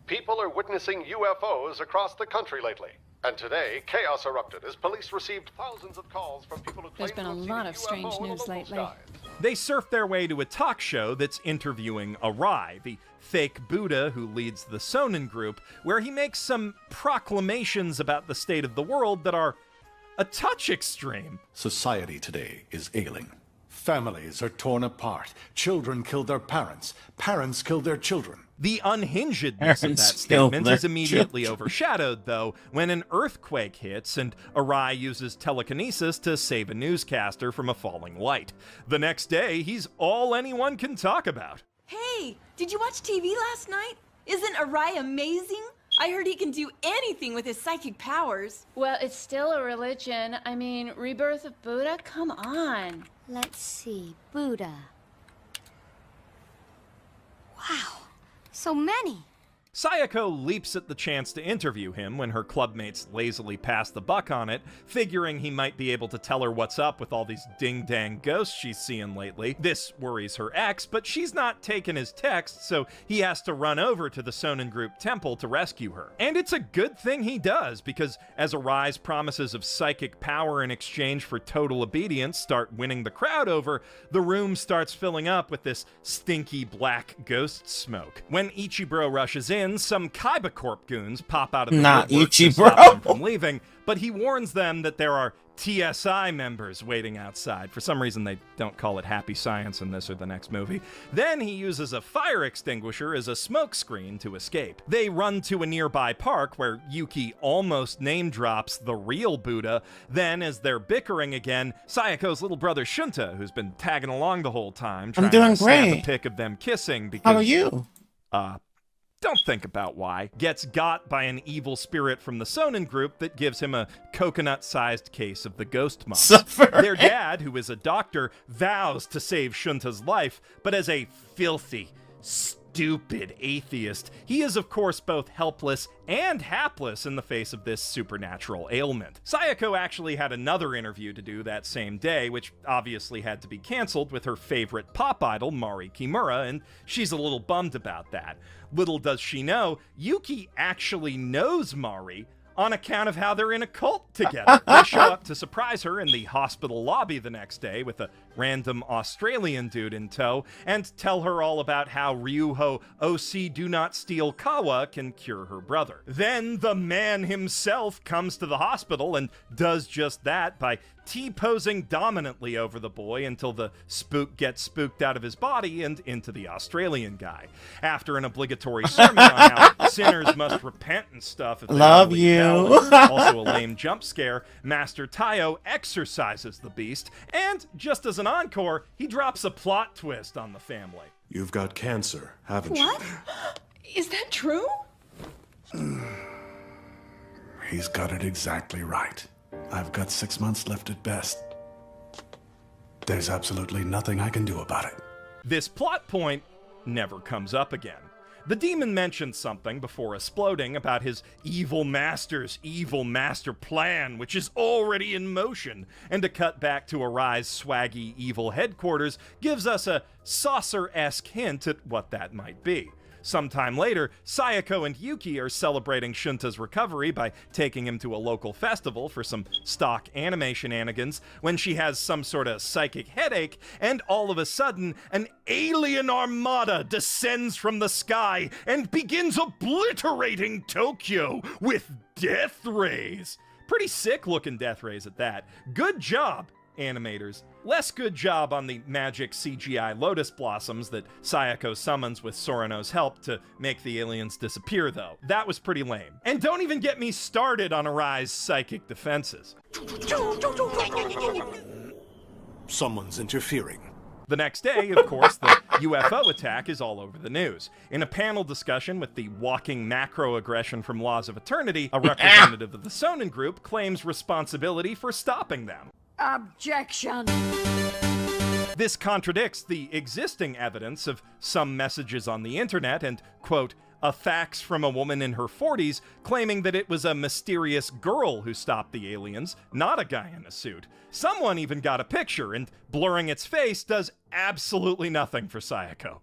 People are witnessing UFOs across the country lately. And today, chaos erupted as police received thousands of calls from people who There's been a lot of strange news lately. They surf their way to a talk show that's interviewing Arai, the fake Buddha who leads the Sonin group, where he makes some proclamations about the state of the world that are a touch extreme. Society today is ailing. Families are torn apart. Children kill their parents. Parents kill their children. The unhingedness of that statement is immediately overshadowed, though, when an earthquake hits and Arai uses telekinesis to save a newscaster from a falling light. The next day, he's all anyone can talk about. Hey, did you watch TV last night? Isn't Arai amazing? I heard he can do anything with his psychic powers. Well, it's still a religion. I mean, rebirth of Buddha? Come on. Let's see, Buddha. Wow, so many. Sayako leaps at the chance to interview him when her clubmates lazily pass the buck on it, figuring he might be able to tell her what's up with all these ding-dang ghosts she's seeing lately. This worries her ex, but she's not taking his text, so he has to run over to the Sonin Group temple to rescue her. And it's a good thing he does, because as Arise promises of psychic power in exchange for total obedience start winning the crowd over, the room starts filling up with this stinky black ghost smoke. When Ichiburo rushes in, some Kaiba Corp goons pop out of the woodwork to stop him from leaving, but he warns them that there are TSI members waiting outside. For some reason, they don't call it Happy Science in this or the next movie. Then he uses a fire extinguisher as a smoke screen to escape. They run to a nearby park where Yuki almost name drops the real Buddha. Then, as they're bickering again, Sayako's little brother Shunta, who's been tagging along the whole time, trying to snap a pic of them kissing because... How are you? Don't think about why. Gets got by an evil spirit from the Sonin Group that gives him a coconut-sized case of the ghost monster. Their dad, who is a doctor, vows to save Shunta's life, but as a filthy, stupid atheist, he is of course both helpless and hapless in the face of this supernatural ailment. Sayako actually had another interview to do that same day, which obviously had to be canceled with her favorite pop idol, Mari Kimura, and she's a little bummed about that. Little does she know, Yuki actually knows Mari on account of how they're in a cult together. They show up to surprise her in the hospital lobby the next day with a random Australian dude in tow and tell her all about how Ryuho OC Do Not Steal Kawa can cure her brother. Then the man himself comes to the hospital and does just that by T-posing dominantly over the boy until the spook gets spooked out of his body and into the Australian guy. After an obligatory sermon on how sinners must repent and stuff if they love really you. Also a lame jump scare, Master Tayo exorcises the beast, and just as an encore, he drops a plot twist on the family. You've got cancer, haven't you? What? Is that true? He's got it exactly right. I've got 6 months left at best. There's absolutely nothing I can do about it. This plot point never comes up again. The demon mentions something before exploding about his evil master's evil master plan, which is already in motion, and a cut back to Arai's swaggy evil headquarters gives us a saucer-esque hint at what that might be. Sometime later, Sayako and Yuki are celebrating Shunta's recovery by taking him to a local festival for some stock anime shenanigans when she has some sort of psychic headache, and all of a sudden, an alien armada descends from the sky and begins obliterating Tokyo with death rays. Pretty sick-looking death rays at that. Good job, animators. Less good job on the magic CGI lotus blossoms that Sayako summons with Sorano's help to make the aliens disappear, though. That was pretty lame. And don't even get me started on Arai's psychic defenses. Someone's interfering. The next day, of course, the UFO attack is all over the news. In a panel discussion with the walking macro-aggression from Laws of Eternity, a representative of the Sonin Group claims responsibility for stopping them. Objection! This contradicts the existing evidence of some messages on the internet and, quote, a fax from a woman in her 40s claiming that it was a mysterious girl who stopped the aliens, not a guy in a suit. Someone even got a picture, and blurring its face does absolutely nothing for Sayako.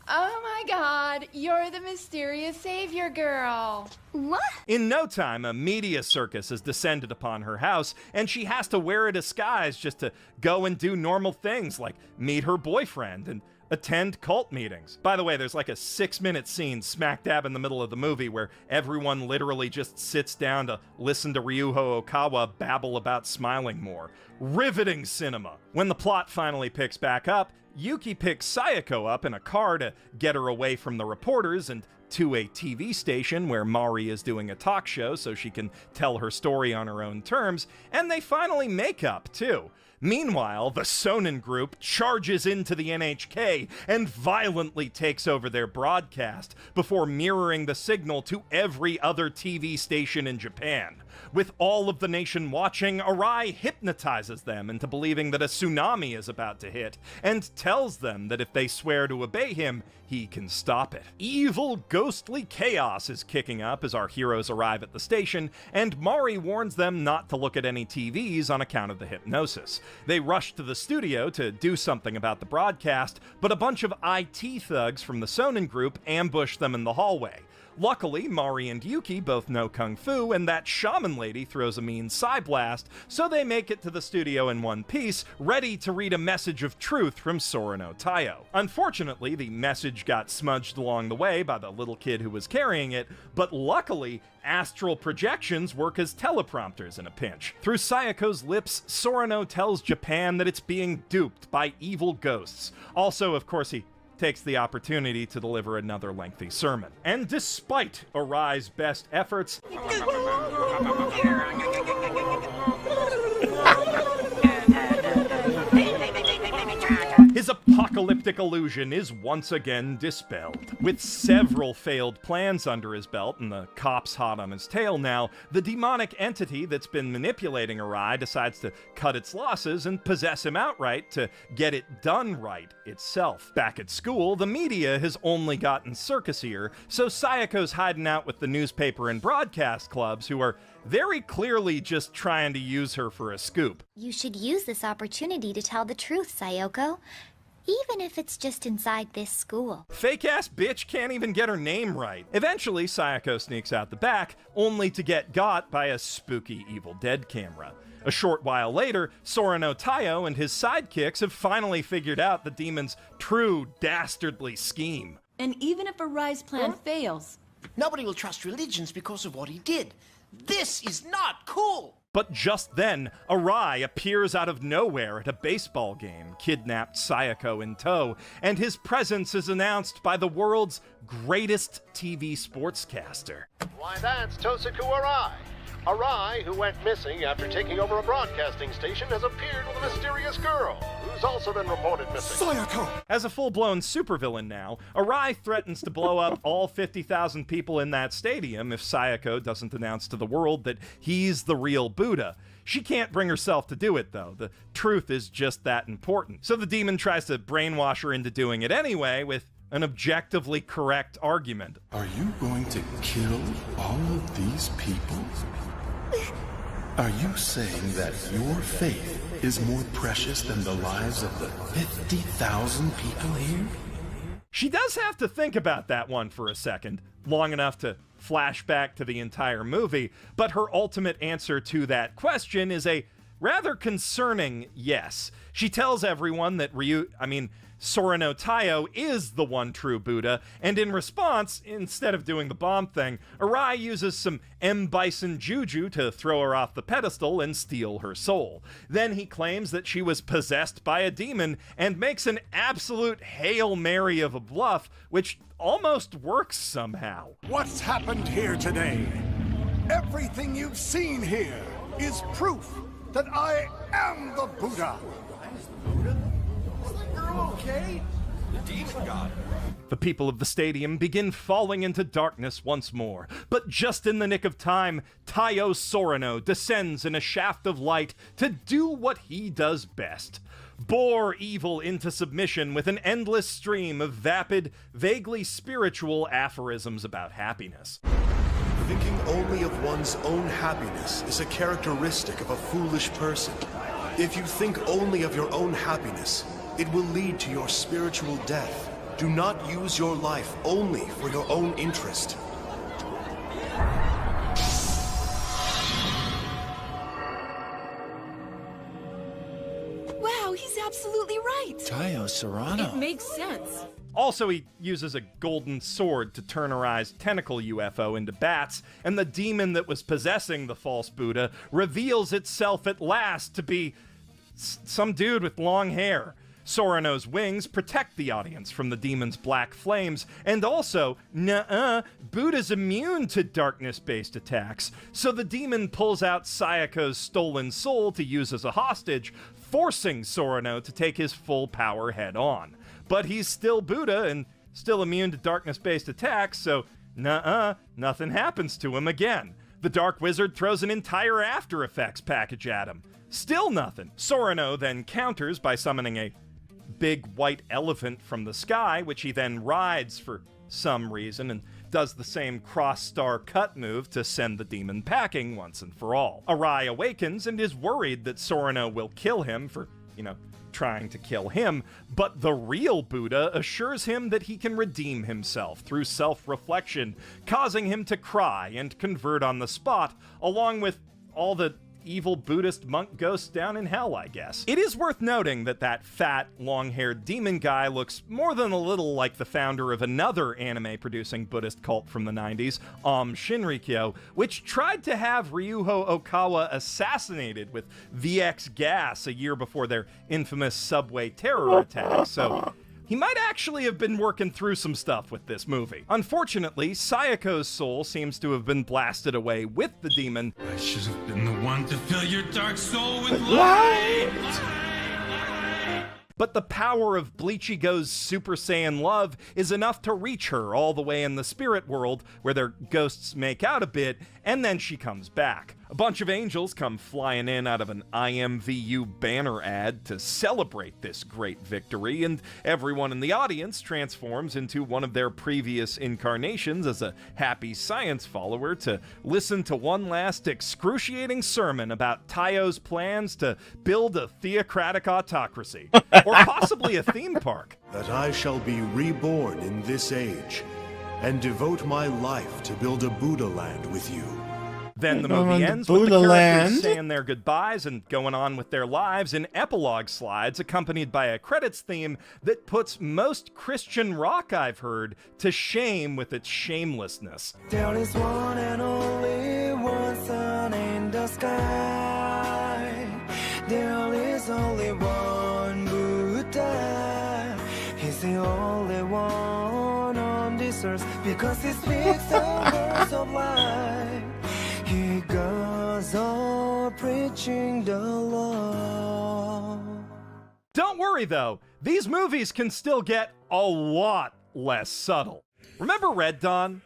Oh my god, you're the mysterious savior girl. What? In no time, a media circus has descended upon her house, and she has to wear a disguise just to go and do normal things like meet her boyfriend and attend cult meetings. By the way, there's like a 6-minute scene smack dab in the middle of the movie where everyone literally just sits down to listen to Ryuho Okawa babble about smiling more. Riveting cinema. When the plot finally picks back up, Yuki picks Sayako up in a car to get her away from the reporters and to a TV station where Mari is doing a talk show so she can tell her story on her own terms, and they finally make up, too. Meanwhile, the Sonin group charges into the NHK and violently takes over their broadcast before mirroring the signal to every other TV station in Japan. With all of the nation watching, Arai hypnotizes them into believing that a tsunami is about to hit and tells them that if they swear to obey him, he can stop it. Evil, ghostly chaos is kicking up as our heroes arrive at the station, and Mari warns them not to look at any TVs on account of the hypnosis. They rush to the studio to do something about the broadcast, but a bunch of IT thugs from the Sonin group ambush them in the hallway. Luckily, Mari and Yuki both know Kung Fu, and that shaman lady throws a mean psy-blast, so they make it to the studio in one piece, ready to read a message of truth from Sorano Taiyo. Unfortunately, the message got smudged along the way by the little kid who was carrying it, but luckily, astral projections work as teleprompters in a pinch. Through Sayako's lips, Sorano tells Japan that it's being duped by evil ghosts. Also, of course, he takes the opportunity to deliver another lengthy sermon. And despite Arai's best efforts, his apocalyptic illusion is once again dispelled. With several failed plans under his belt and the cops hot on his tail now, the demonic entity that's been manipulating Arai decides to cut its losses and possess him outright to get it done right itself. Back at school, the media has only gotten circusier, so Sayako's hiding out with the newspaper and broadcast clubs who are very clearly just trying to use her for a scoop. You should use this opportunity to tell the truth, Sayoko. Even if it's just inside this school. Fake-ass bitch can't even get her name right. Eventually, Sayako sneaks out the back, only to get got by a spooky Evil Dead camera. A short while later, Sorano Taiyo and his sidekicks have finally figured out the demon's true dastardly scheme. And even if Arai's plan fails, nobody will trust religions because of what he did. This is not cool! But just then, Arai appears out of nowhere at a baseball game, kidnapped Sayako in tow, and his presence is announced by the world's greatest TV sportscaster. Why, that's Tosaku Arai. Arai, who went missing after taking over a broadcasting station, has appeared with a mysterious girl, who's also been reported missing. Sayako! As a full-blown supervillain now, Arai threatens to blow up all 50,000 people in that stadium if Sayako doesn't announce to the world that he's the real Buddha. She can't bring herself to do it, though. The truth is just that important. So the demon tries to brainwash her into doing it anyway with an objectively correct argument. Are you going to kill all of these people? Are you saying that your faith is more precious than the lives of the 50,000 people here? She does have to think about that one for a second, long enough to flash back to the entire movie, but her ultimate answer to that question is a rather concerning yes. She tells everyone that Sorano Taiyo is the one true Buddha, and in response, instead of doing the bomb thing, Arai uses some M. Bison juju to throw her off the pedestal and steal her soul. Then he claims that she was possessed by a demon and makes an absolute Hail Mary of a bluff, which almost works somehow. What's happened here today? Everything you've seen here is proof that I am the Buddha. Okay? The demon god. The people of the stadium begin falling into darkness once more, but just in the nick of time, Taiyo Sorano descends in a shaft of light to do what he does best. Bore evil into submission with an endless stream of vapid, vaguely spiritual aphorisms about happiness. Thinking only of one's own happiness is a characteristic of a foolish person. If you think only of your own happiness, it will lead to your spiritual death. Do not use your life only for your own interest. wow, he's absolutely right. Taiyo Sorano. It makes sense. Also, he uses a golden sword to turn Arai's tentacle UFO into bats, and the demon that was possessing the false Buddha reveals itself at last to be some dude with long hair. Sorano's wings protect the audience from the demon's black flames, and also, Buddha's immune to darkness-based attacks, so the demon pulls out Sayako's stolen soul to use as a hostage, forcing Sorano to take his full power head-on. But he's still Buddha and still immune to darkness-based attacks, so nothing happens to him again. The Dark Wizard throws an entire After Effects package at him. Still nothing. Sorano then counters by summoning a big white elephant from the sky, which he then rides for some reason and does the same cross-star cut move to send the demon packing once and for all. Arai awakens and is worried that Sorano will kill him for, trying to kill him, but the real Buddha assures him that he can redeem himself through self-reflection, causing him to cry and convert on the spot, along with all the evil Buddhist monk ghosts down in hell, I guess. It is worth noting that fat, long-haired demon guy looks more than a little like the founder of another anime-producing Buddhist cult from the 90s, Shinrikyo, which tried to have Ryuho Okawa assassinated with VX gas a year before their infamous subway terror attack, so he might actually have been working through some stuff with this movie. Unfortunately, Sayako's soul seems to have been blasted away with the demon. I should have been the one to fill your dark soul with light. But the power of Bleachigo's Super Saiyan love is enough to reach her all the way in the spirit world, where their ghosts make out a bit, and then she comes back. A bunch of angels come flying in out of an IMVU banner ad to celebrate this great victory, and everyone in the audience transforms into one of their previous incarnations as a happy science follower to listen to one last excruciating sermon about Taio's plans to build a theocratic autocracy, or possibly a theme park. That I shall be reborn in this age, and devote my life to build a Buddha land with you. Then the movie ends with the characters saying their goodbyes and going on with their lives in epilogue slides accompanied by a credits theme that puts most Christian rock I've heard to shame with its shamelessness. There is one and only one sun in the sky. There is only one Buddha. He's the only one on this earth because he speaks the words of life. He goes on preaching the law. Don't worry though, these movies can still get a lot less subtle. Remember Red Dawn?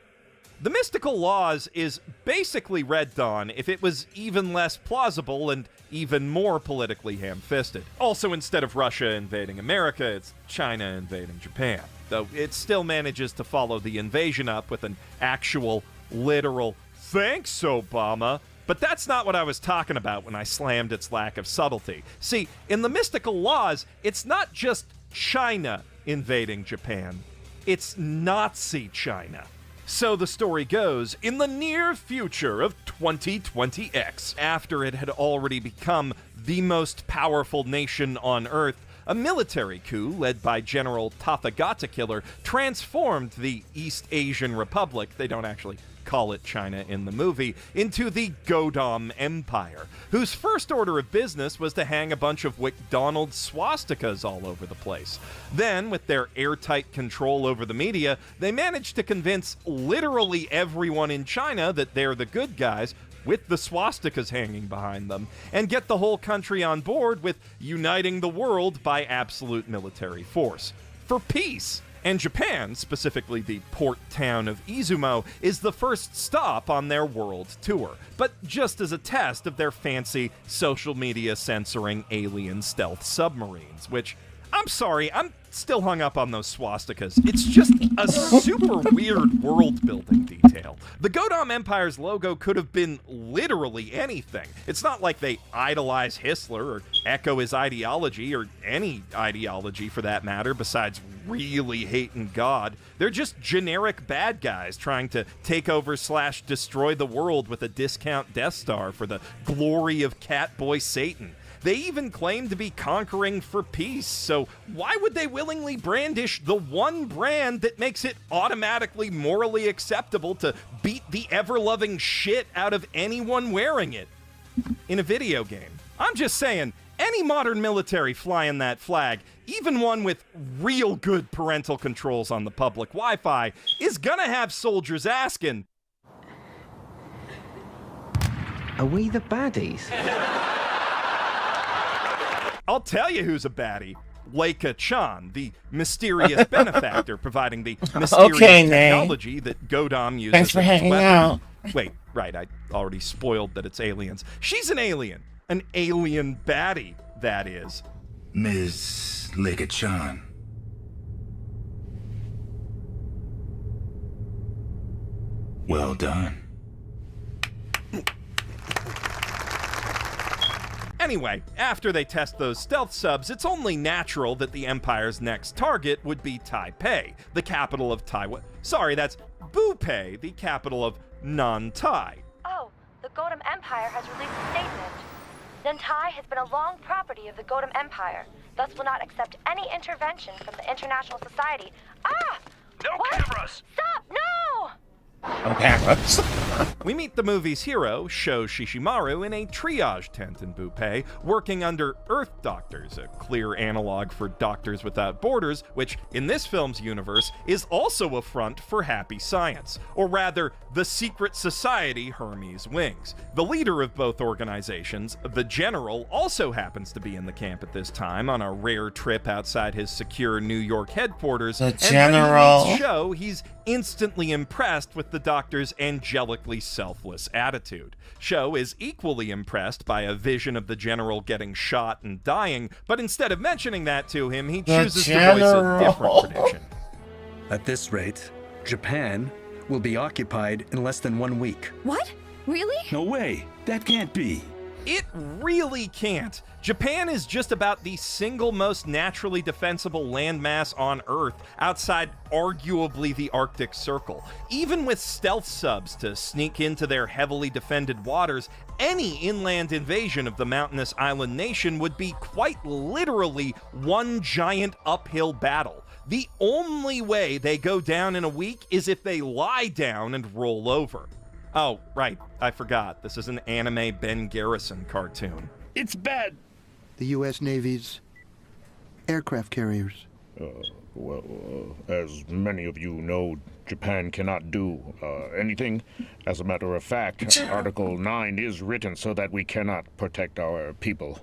The Mystical Laws is basically Red Dawn if it was even less plausible and even more politically ham-fisted. Also, instead of Russia invading America, it's China invading Japan. Though it still manages to follow the invasion up with an actual, literal "Thanks, Obama." But that's not what I was talking about when I slammed its lack of subtlety. See, in the Mystical Laws, it's not just China invading Japan. It's Nazi China. So the story goes, in the near future of 2020X, after it had already become the most powerful nation on Earth, a military coup led by General Tathagata-Killer transformed the East Asian Republic, they don't actually call it China in the movie, into the Godam Empire, whose first order of business was to hang a bunch of McDonald's swastikas all over the place. Then, with their airtight control over the media, they managed to convince literally everyone in China that they're the good guys, with the swastikas hanging behind them, and get the whole country on board with uniting the world by absolute military force. For peace. And Japan, specifically the port town of Izumo, is the first stop on their world tour, but just as a test of their fancy social media censoring alien stealth submarines, which, I'm sorry, I'm still hung up on those swastikas. It's just a super weird world-building detail. The Godam Empire's logo could have been literally anything. It's not like they idolize Hitler or echo his ideology, or any ideology for that matter, besides really hating God. They're just generic bad guys trying to take over / destroy the world with a discount Death Star for the glory of Catboy Satan. They even claim to be conquering for peace, so why would they willingly brandish the one brand that makes it automatically morally acceptable to beat the ever-loving shit out of anyone wearing it in a video game? I'm just saying, any any modern military flying that flag, even one with real good parental controls on the public Wi-Fi, is gonna have soldiers asking, are we the baddies? I'll tell you who's a baddie. Leica Chan, the mysterious benefactor providing the mysterious technology that Godam uses. Thanks for hanging out. Wait, right, I already spoiled that it's aliens. She's an alien baddie, that is. Ms. Leica Chan. Well done. Anyway, after they test those stealth subs, it's only natural that the Empire's next target would be Taipei, the capital of Taiwan. Sorry, that's Bupei, the capital of non-Tai. Oh, the Godam Empire has released a statement. Nantai has been a long property of the Godam Empire, thus will not accept any intervention from the International Society. Ah! No what? cameras! Stop! No! No cameras. We meet the movie's hero, Sho Shishimaru, in a triage tent in Bupei, working under Earth doctors, a clear analog for Doctors Without Borders, which, in this film's universe, is also a front for happy science, or rather, the secret society Hermes Wings. The leader of both organizations, the General, also happens to be in the camp at this time on a rare trip outside his secure New York headquarters. The General. And when he meets Sho, he's instantly impressed with the doctor's angelically selfless attitude. Sho is equally impressed by a vision of the General getting shot and dying, but instead of mentioning that to him, he chooses to voice a different prediction. At this rate, Japan will be occupied in less than 1 week. What? Really? No way. That can't be. It really can't. Japan is just about the single most naturally defensible landmass on Earth, outside arguably the Arctic Circle. Even with stealth subs to sneak into their heavily defended waters, any inland invasion of the mountainous island nation would be quite literally one giant uphill battle. The only way they go down in a week is if they lie down and roll over. Oh, right, I forgot. This is an anime Ben Garrison cartoon. It's bad. The U.S. Navy's aircraft carriers. As many of you know, Japan cannot do anything. As a matter of fact, Article 9 is written so that we cannot protect our people.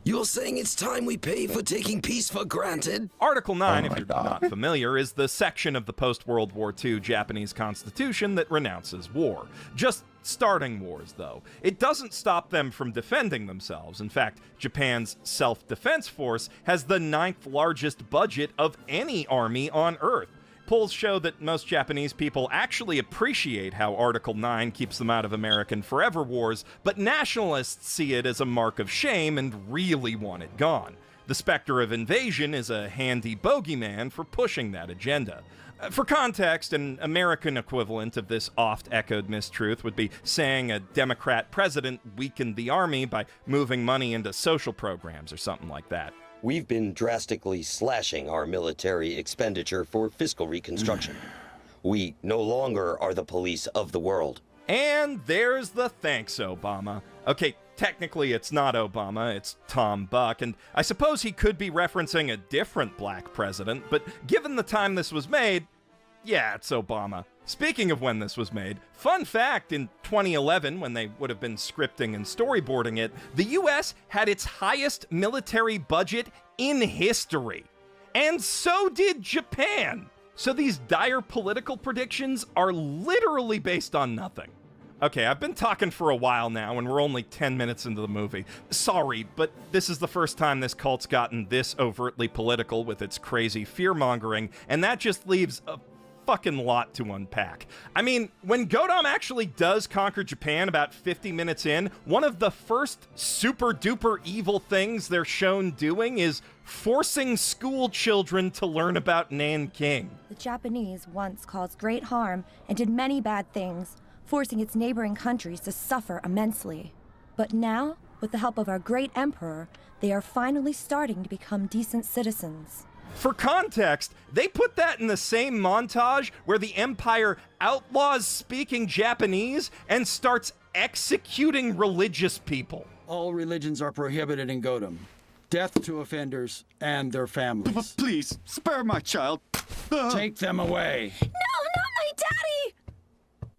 You're saying it's time we pay for taking peace for granted? Article 9, if you're not familiar, is the section of the post-World War II Japanese Constitution that renounces war. Just starting wars, though. It doesn't stop them from defending themselves. In fact, Japan's self-defense force has the 9th largest budget of any army on Earth. Polls show that most Japanese people actually appreciate how Article 9 keeps them out of American forever wars, but nationalists see it as a mark of shame and really want it gone. The specter of invasion is a handy bogeyman for pushing that agenda. For context, an American equivalent of this oft-echoed mistruth would be saying a Democrat president weakened the army by moving money into social programs or something like that. We've been drastically slashing our military expenditure for fiscal reconstruction. We no longer are the police of the world. And there's the thanks, Obama. Okay, technically it's not Obama, it's Tom Buck, and I suppose he could be referencing a different black president, but given the time this was made, yeah, it's Obama. Speaking of when this was made, fun fact, in 2011, when they would have been scripting and storyboarding it, the US had its highest military budget in history. And so did Japan. So these dire political predictions are literally based on nothing. Okay, I've been talking for a while now, and we're only 10 minutes into the movie. Sorry, but this is the first time this cult's gotten this overtly political with its crazy fear-mongering, and that just leaves a fucking lot to unpack. I mean, when Godam actually does conquer Japan about 50 minutes in, one of the first super-duper evil things they're shown doing is forcing school children to learn about Nanking. The Japanese once caused great harm and did many bad things, forcing its neighboring countries to suffer immensely. But now, with the help of our great emperor, they are finally starting to become decent citizens. For context, they put that in the same montage where the Empire outlaws speaking Japanese and starts executing religious people. All religions are prohibited in Godam. Death to offenders and their families. Please, spare my child. Take them away. No, not my daddy!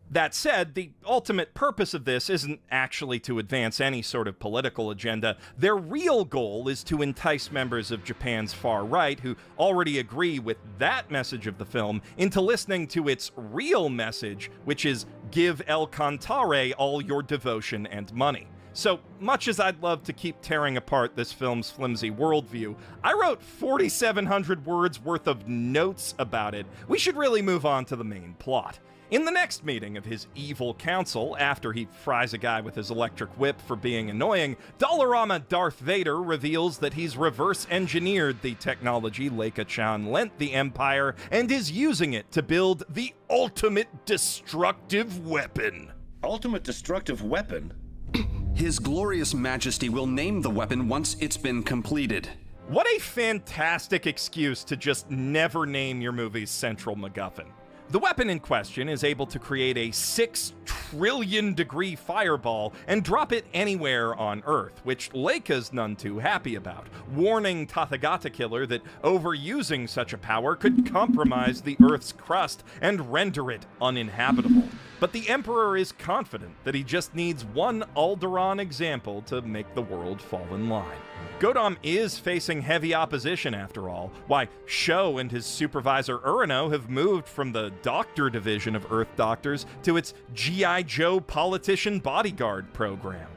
That said, the ultimate purpose of this isn't actually to advance any sort of political agenda. Their real goal is to entice members of Japan's far right, who already agree with that message of the film, into listening to its real message, which is give El Cantare all your devotion and money. So, much as I'd love to keep tearing apart this film's flimsy worldview, I wrote 4,700 words worth of notes about it. We should really move on to the main plot. In the next meeting of his evil council, after he fries a guy with his electric whip for being annoying, Dollarama Darth Vader reveals that he's reverse-engineered the technology Leica-chan lent the Empire and is using it to build the ultimate destructive weapon. Ultimate destructive weapon? His glorious majesty will name the weapon once it's been completed. What a fantastic excuse to just never name your movie's central MacGuffin. The weapon in question is able to create a 6 trillion degree fireball and drop it anywhere on Earth, which Leica's none too happy about, warning Tathagata Killer that overusing such a power could compromise the Earth's crust and render it uninhabitable. But the Emperor is confident that he just needs one Alderaan example to make the world fall in line. Godam is facing heavy opposition after all. Why, Sho and his supervisor Urano have moved from the Doctor Division of Earth Doctors to its G.I. Joe Politician Bodyguard program.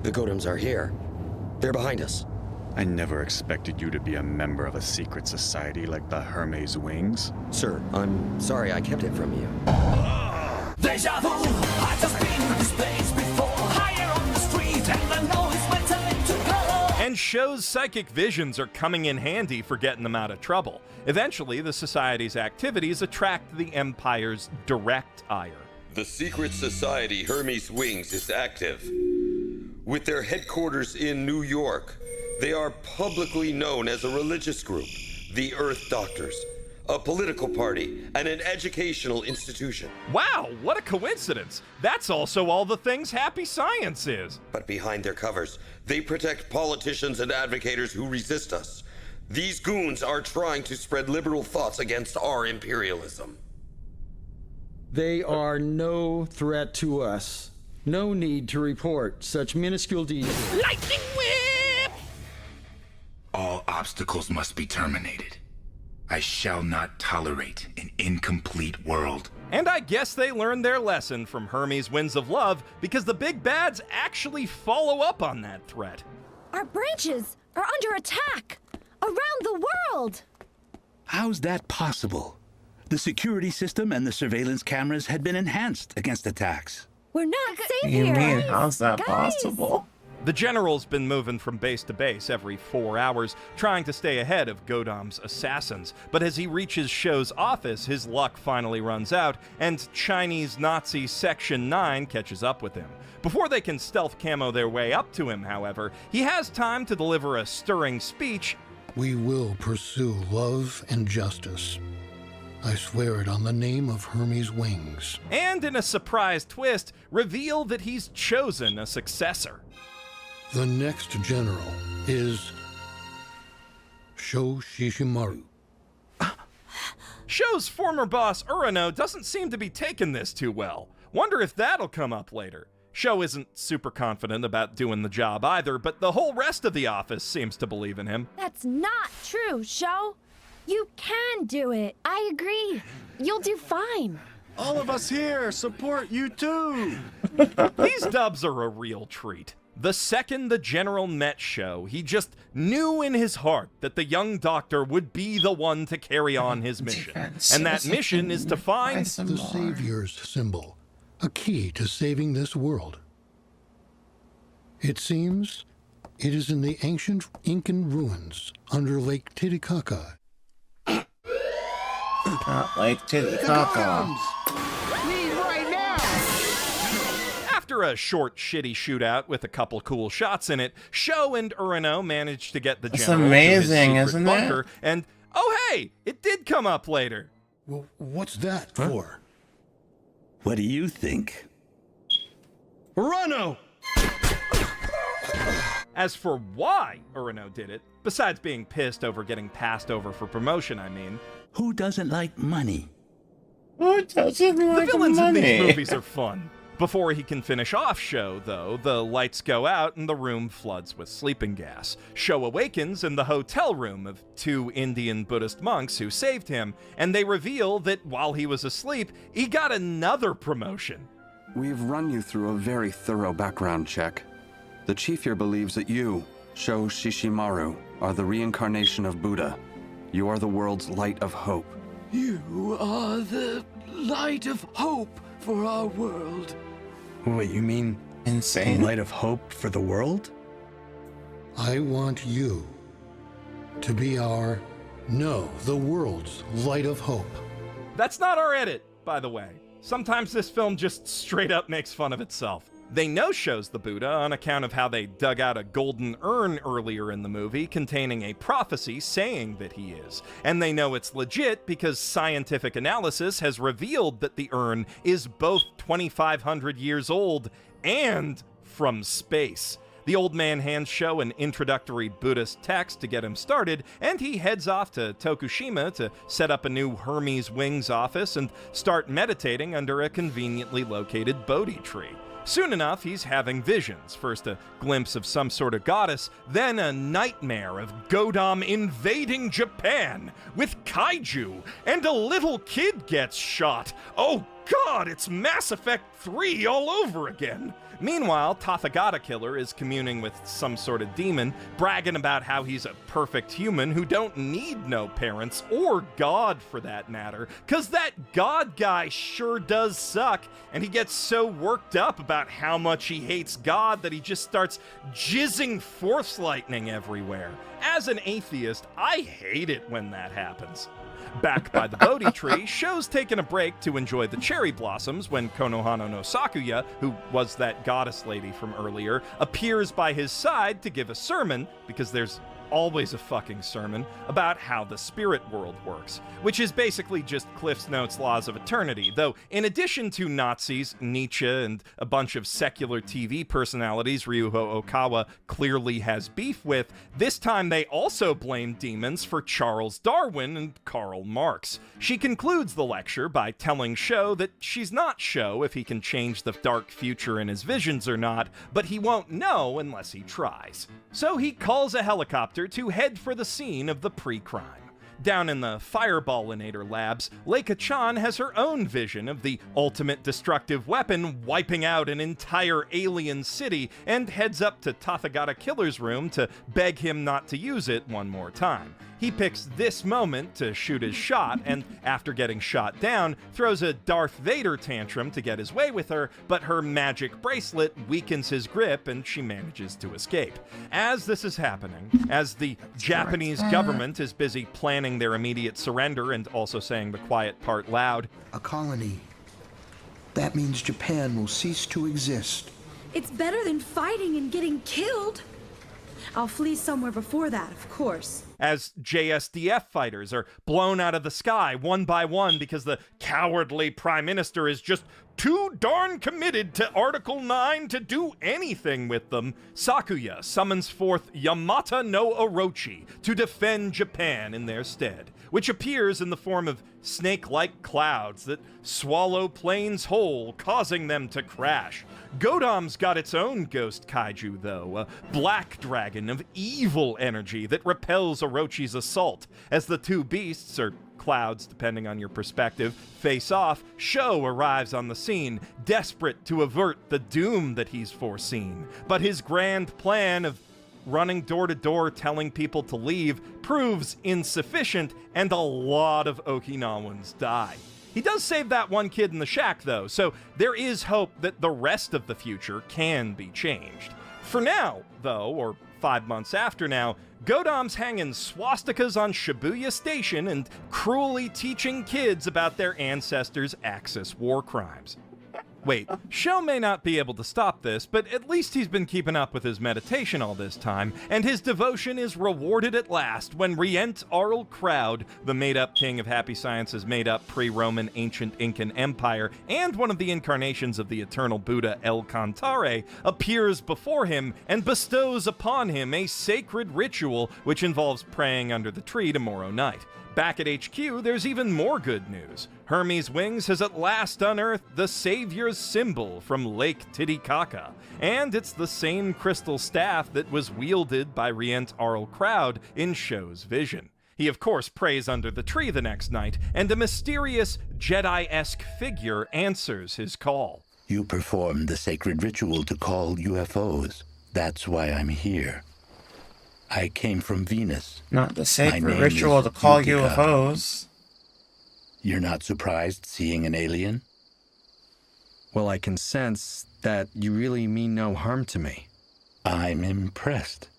The Godams are here. They're behind us. I never expected you to be a member of a secret society like the Hermes Wings. Sir, I'm sorry I kept it from you. Deja vu, I've just been in this place before. Higher on the street, and I know it's my time to go. And Sho's psychic visions are coming in handy for getting them out of trouble. Eventually, the Society's activities attract the Empire's direct ire. The secret society Hermes Wings is active. With their headquarters in New York, they are publicly known as a religious group, the Earth Doctors, a political party, and an educational institution. Wow, what a coincidence! That's also all the things Happy Science is. But behind their covers, they protect politicians and advocators who resist us. These goons are trying to spread liberal thoughts against our imperialism. They are no threat to us. No need to report such minuscule details. Lightning whip! All obstacles must be terminated. I shall not tolerate an incomplete world. And I guess they learned their lesson from Hermes' Winds of Love, because the big bads actually follow up on that threat. Our branches are under attack! Around the world! How's that possible? The security system and the surveillance cameras had been enhanced against attacks. We're not safe What do you here! mean? How's that Guys! possible? The General's been moving from base to base every 4 hours, trying to stay ahead of Godam's assassins. But as he reaches Sho's office, his luck finally runs out, and Chinese Nazi Section 9 catches up with him. Before they can stealth camo their way up to him, however, he has time to deliver a stirring speech. We will pursue love and justice. I swear it on the name of Hermes Wings. And in a surprise twist, reveal that he's chosen a successor. The next general is Sho Shishimaru. Sho's former boss Urano doesn't seem to be taking this too well. Wonder if that'll come up later. Sho isn't super confident about doing the job either, but the whole rest of the office seems to believe in him. That's not true, Sho. You can do it. I agree. You'll do fine. All of us here support you too. These dubs are a real treat. The second the General met Sho, he just knew in his heart that the young doctor would be the one to carry on his mission. And that mission is to find the Savior's symbol, a key to saving this world. It seems it is in the ancient Incan ruins under Lake Titicaca. Lake Titicaca. Leave right now! After a short, shitty shootout with a couple cool shots in it, Sho and Urano managed to get the That's General amazing, to his secret isn't bunker, it? and oh hey, it did come up later. Well, what's that for? What do you think? Urano! As for why Urano did it, besides being pissed over getting passed over for promotion, I mean. Who doesn't like money? Who doesn't like The villains money? in these movies are fun. Before he can finish off Sho, though, the lights go out and the room floods with sleeping gas. Sho awakens in the hotel room of 2 Indian Buddhist monks who saved him, and they reveal that while he was asleep, he got another promotion. We've run you through a very thorough background check. The chief here believes that you, Sho Shishimaru, are the reincarnation of Buddha. You are the world's light of hope. You are the light of hope for our world. Wait, you mean insane? Light of hope for the world? I want you to be the world's light of hope. That's not our edit, by the way. Sometimes this film just straight up makes fun of itself. They know Sho's the Buddha on account of how they dug out a golden urn earlier in the movie containing a prophecy saying that he is. And they know it's legit because scientific analysis has revealed that the urn is both 2,500 years old and from space. The old man hands Sho an introductory Buddhist text to get him started, and he heads off to Tokushima to set up a new Hermes Wings office and start meditating under a conveniently located Bodhi tree. Soon enough, he's having visions. First a glimpse of some sort of goddess, then a nightmare of Godam invading Japan with kaiju, and a little kid gets shot. Oh God, it's Mass Effect 3 all over again. Meanwhile, Tathagata Killer is communing with some sort of demon, bragging about how he's a perfect human who don't need no parents, or God for that matter, cause that God guy sure does suck, and he gets so worked up about how much he hates God that he just starts jizzing force lightning everywhere. As an atheist, I hate it when that happens. Back by the Bodhi tree, Sho's taking a break to enjoy the cherry blossoms when Konohana no Sakuya, who was that goddess lady from earlier, appears by his side to give a sermon, because there's always a fucking sermon, about how the spirit world works, which is basically just Cliff's Notes' Laws of Eternity, though in addition to Nazis, Nietzsche, and a bunch of secular TV personalities Ryuho Okawa clearly has beef with, this time they also blame demons for Charles Darwin and Karl Marx. She concludes the lecture by telling Sho that she's not Sho if he can change the dark future in his visions or not, but he won't know unless he tries. So he calls a helicopter to head for the scene of the pre-crime. Down in the Fireballinator labs, Leica-chan has her own vision of the ultimate destructive weapon wiping out an entire alien city and heads up to Tathagata Killer's room to beg him not to use it one more time. He picks this moment to shoot his shot, and after getting shot down, throws a Darth Vader tantrum to get his way with her, but her magic bracelet weakens his grip and she manages to escape. As this is happening, as the Japanese government is busy planning their immediate surrender and also saying the quiet part loud, A colony. That means Japan will cease to exist. It's better than fighting and getting killed. I'll flee somewhere before that, of course. As JSDF fighters are blown out of the sky one by one because the cowardly prime minister is just too darn committed to Article 9 to do anything with them, Sakuya summons forth Yamata no Orochi to defend Japan in their stead, which appears in the form of snake-like clouds that swallow planes whole, causing them to crash. Godam's got its own ghost kaiju, though, a black dragon of evil energy that repels Orochi's assault. As the two beasts, or clouds depending on your perspective, face off, Sho arrives on the scene, desperate to avert the doom that he's foreseen. But his grand plan of running door to door telling people to leave proves insufficient, and a lot of Okinawans die. He does save that one kid in the shack, though, so there is hope that the rest of the future can be changed. For now, though, or 5 months after now, Godam's hanging swastikas on Shibuya Station and cruelly teaching kids about their ancestors' Axis war crimes. Wait, Sho may not be able to stop this, but at least he's been keeping up with his meditation all this time, and his devotion is rewarded at last when Rient Arl Crowd, the made-up king of Happy Science's made-up pre-Roman ancient Incan empire, and one of the incarnations of the eternal Buddha El Cantare, appears before him and bestows upon him a sacred ritual which involves praying under the tree tomorrow night. Back at HQ, there's even more good news. Hermes Wings has at last unearthed the Savior's symbol from Lake Titicaca, and it's the same crystal staff that was wielded by Rient Arl Crowd in Sho's vision. He of course prays under the tree the next night, and a mysterious Jedi-esque figure answers his call. You performed the sacred ritual to call UFOs. That's why I'm here. I came from Venus. Not the sacred ritual to call UFOs. You're not surprised seeing an alien? Well, I can sense that you really mean no harm to me. I'm impressed.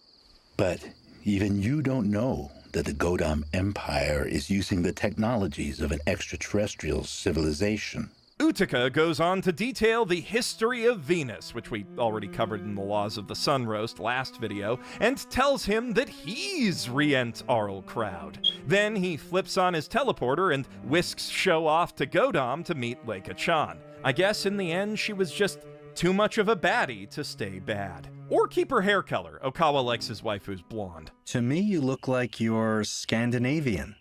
But even you don't know that the Godam Empire is using the technologies of an extraterrestrial civilization. Utica goes on to detail the history of Venus, which we already covered in the Laws of the Sun roast last video, and tells him that he's Rient Arl Crowd. Then he flips on his teleporter and whisks Sho off to Godam to meet Leica Chan. I guess in the end she was just too much of a baddie to stay bad. Or keep her hair color. Okawa likes his wife who's blonde. To me, you look like you're Scandinavian.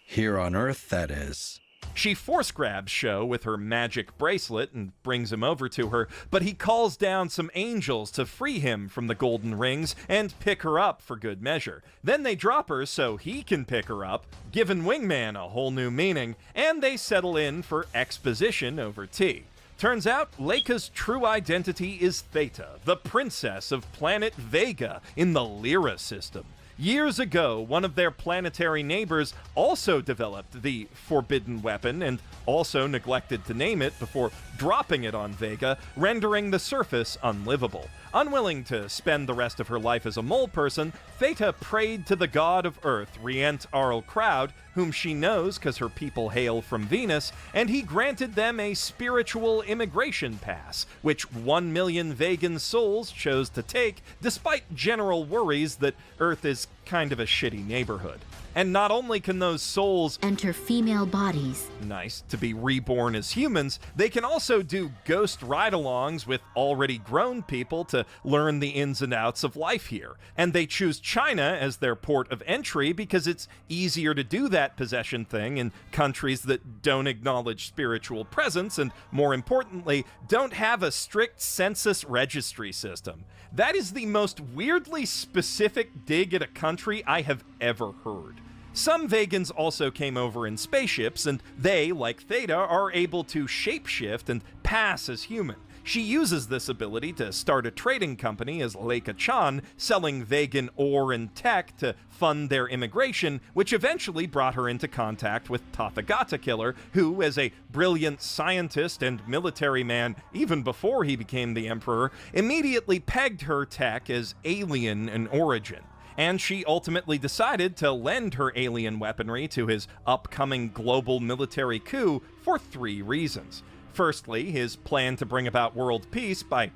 Here on Earth, that is. She force grabs Sho with her magic bracelet and brings him over to her, but he calls down some angels to free him from the golden rings and pick her up for good measure. Then they drop her so he can pick her up, giving Wingman a whole new meaning, and they settle in for exposition over tea. Turns out, Leica's true identity is Theta, the princess of planet Vega in the Lyra system. Years ago, one of their planetary neighbors also developed the forbidden weapon and also neglected to name it before dropping it on Vega, rendering the surface unlivable. Unwilling to spend the rest of her life as a mole person, Theta prayed to the god of Earth, Rient Arl Crowd, whom she knows because her people hail from Venus, and he granted them a spiritual immigration pass, which 1 million Vegan souls chose to take, despite general worries that Earth is kind of a shitty neighborhood. And not only can those souls enter female bodies, nice, to be reborn as humans, they can also do ghost ride-alongs with already grown people to learn the ins and outs of life here. And they choose China as their port of entry because it's easier to do that possession thing in countries that don't acknowledge spiritual presence and, more importantly, don't have a strict census registry system. That is the most weirdly specific dig at a country I have ever heard. Some Vegans also came over in spaceships, and they, like Theta, are able to shapeshift and pass as human. She uses this ability to start a trading company as Leica Chan, selling vegan ore and tech to fund their immigration, which eventually brought her into contact with Tathagata Killer, who, as a brilliant scientist and military man even before he became the Emperor, immediately pegged her tech as alien in origin. And she ultimately decided to lend her alien weaponry to his upcoming global military coup for 3 reasons. Firstly, his plan to bring about world peace by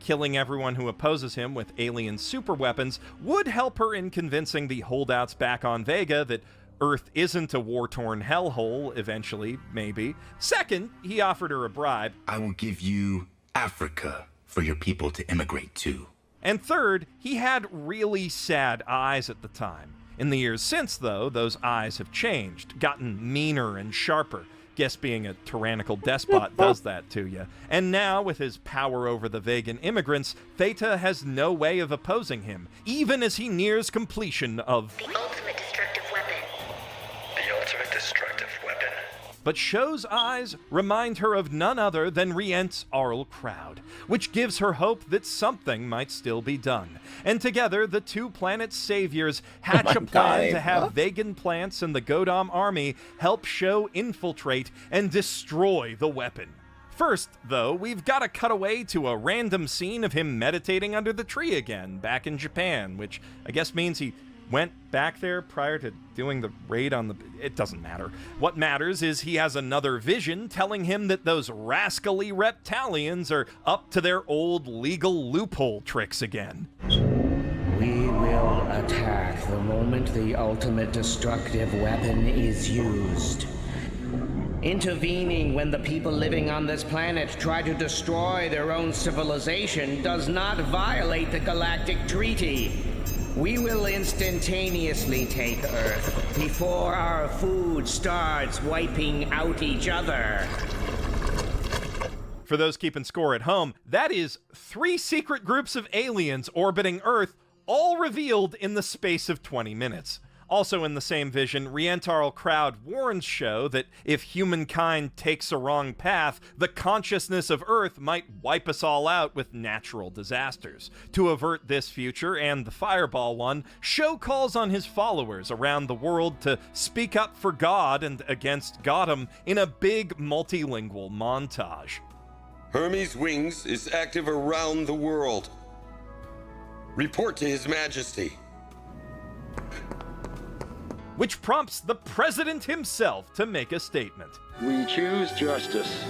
killing everyone who opposes him with alien superweapons would help her in convincing the holdouts back on Vega that Earth isn't a war-torn hellhole, eventually, maybe. Second, he offered her a bribe. I will give you Africa for your people to immigrate to. And third, he had really sad eyes at the time. In the years since, though, those eyes have changed, gotten meaner and sharper. Guess being a tyrannical despot does that to you. And now, with his power over the Vegan immigrants, Theta has no way of opposing him, even as he nears completion of the ultimate destructive weapon. The ultimate destructive weapon. But Sho's eyes remind her of none other than Rient's Arl Crowd, which gives her hope that something might still be done. And together, the two planet's saviors hatch a plan to have vegan plants and the Godam army help Sho infiltrate and destroy the weapon. First, though, we've got to cut away to a random scene of him meditating under the tree again, back in Japan, which I guess means he went back there prior to doing the raid on the... It doesn't matter. What matters is he has another vision telling him that those rascally reptilians are up to their old legal loophole tricks again. We will attack the moment the ultimate destructive weapon is used. Intervening when the people living on this planet try to destroy their own civilization does not violate the Galactic Treaty. We will instantaneously take Earth before our food starts wiping out each other. For those keeping score at home, that is 3 secret groups of aliens orbiting Earth, all revealed in the space of 20 minutes. Also in the same vision, Rientarl Crowd warns Sho that if humankind takes a wrong path, the consciousness of Earth might wipe us all out with natural disasters. To avert this future and the Fireball one, Sho calls on his followers around the world to speak up for God and against Gotham in a big multilingual montage. Hermes Wings is active around the world. Report to His Majesty. Which prompts the president himself to make a statement. We choose justice.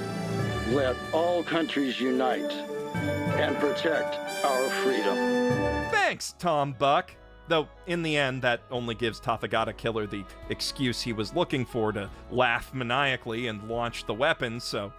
Let all countries unite and protect our freedom. Thanks, Tom Buck. Though, in the end, that only gives Tathagata Killer the excuse he was looking for to laugh maniacally and launch the weapon, so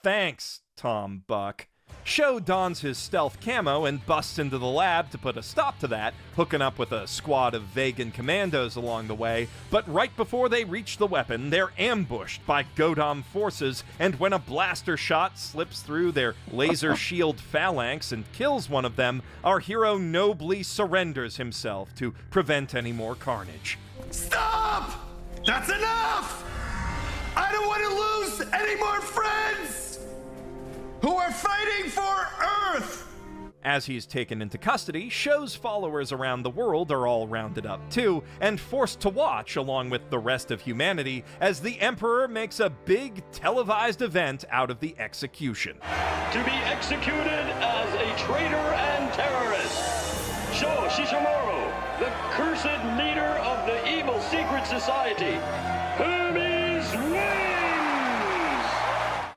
thanks, Tom Buck. Sho dons his stealth camo and busts into the lab to put a stop to that, hooking up with a squad of Vegan commandos along the way, but right before they reach the weapon, they're ambushed by Godam forces, and when a blaster shot slips through their laser shield phalanx and kills one of them, our hero nobly surrenders himself to prevent any more carnage. Stop! That's enough! I don't want to lose any more friends! Who are fighting for Earth! As he's taken into custody, Sho's followers around the world are all rounded up too, and forced to watch along with the rest of humanity as the Emperor makes a big televised event out of the execution. To be executed as a traitor and terrorist, Sho Shishimaru, the cursed leader of the evil secret society, Hermes Wings!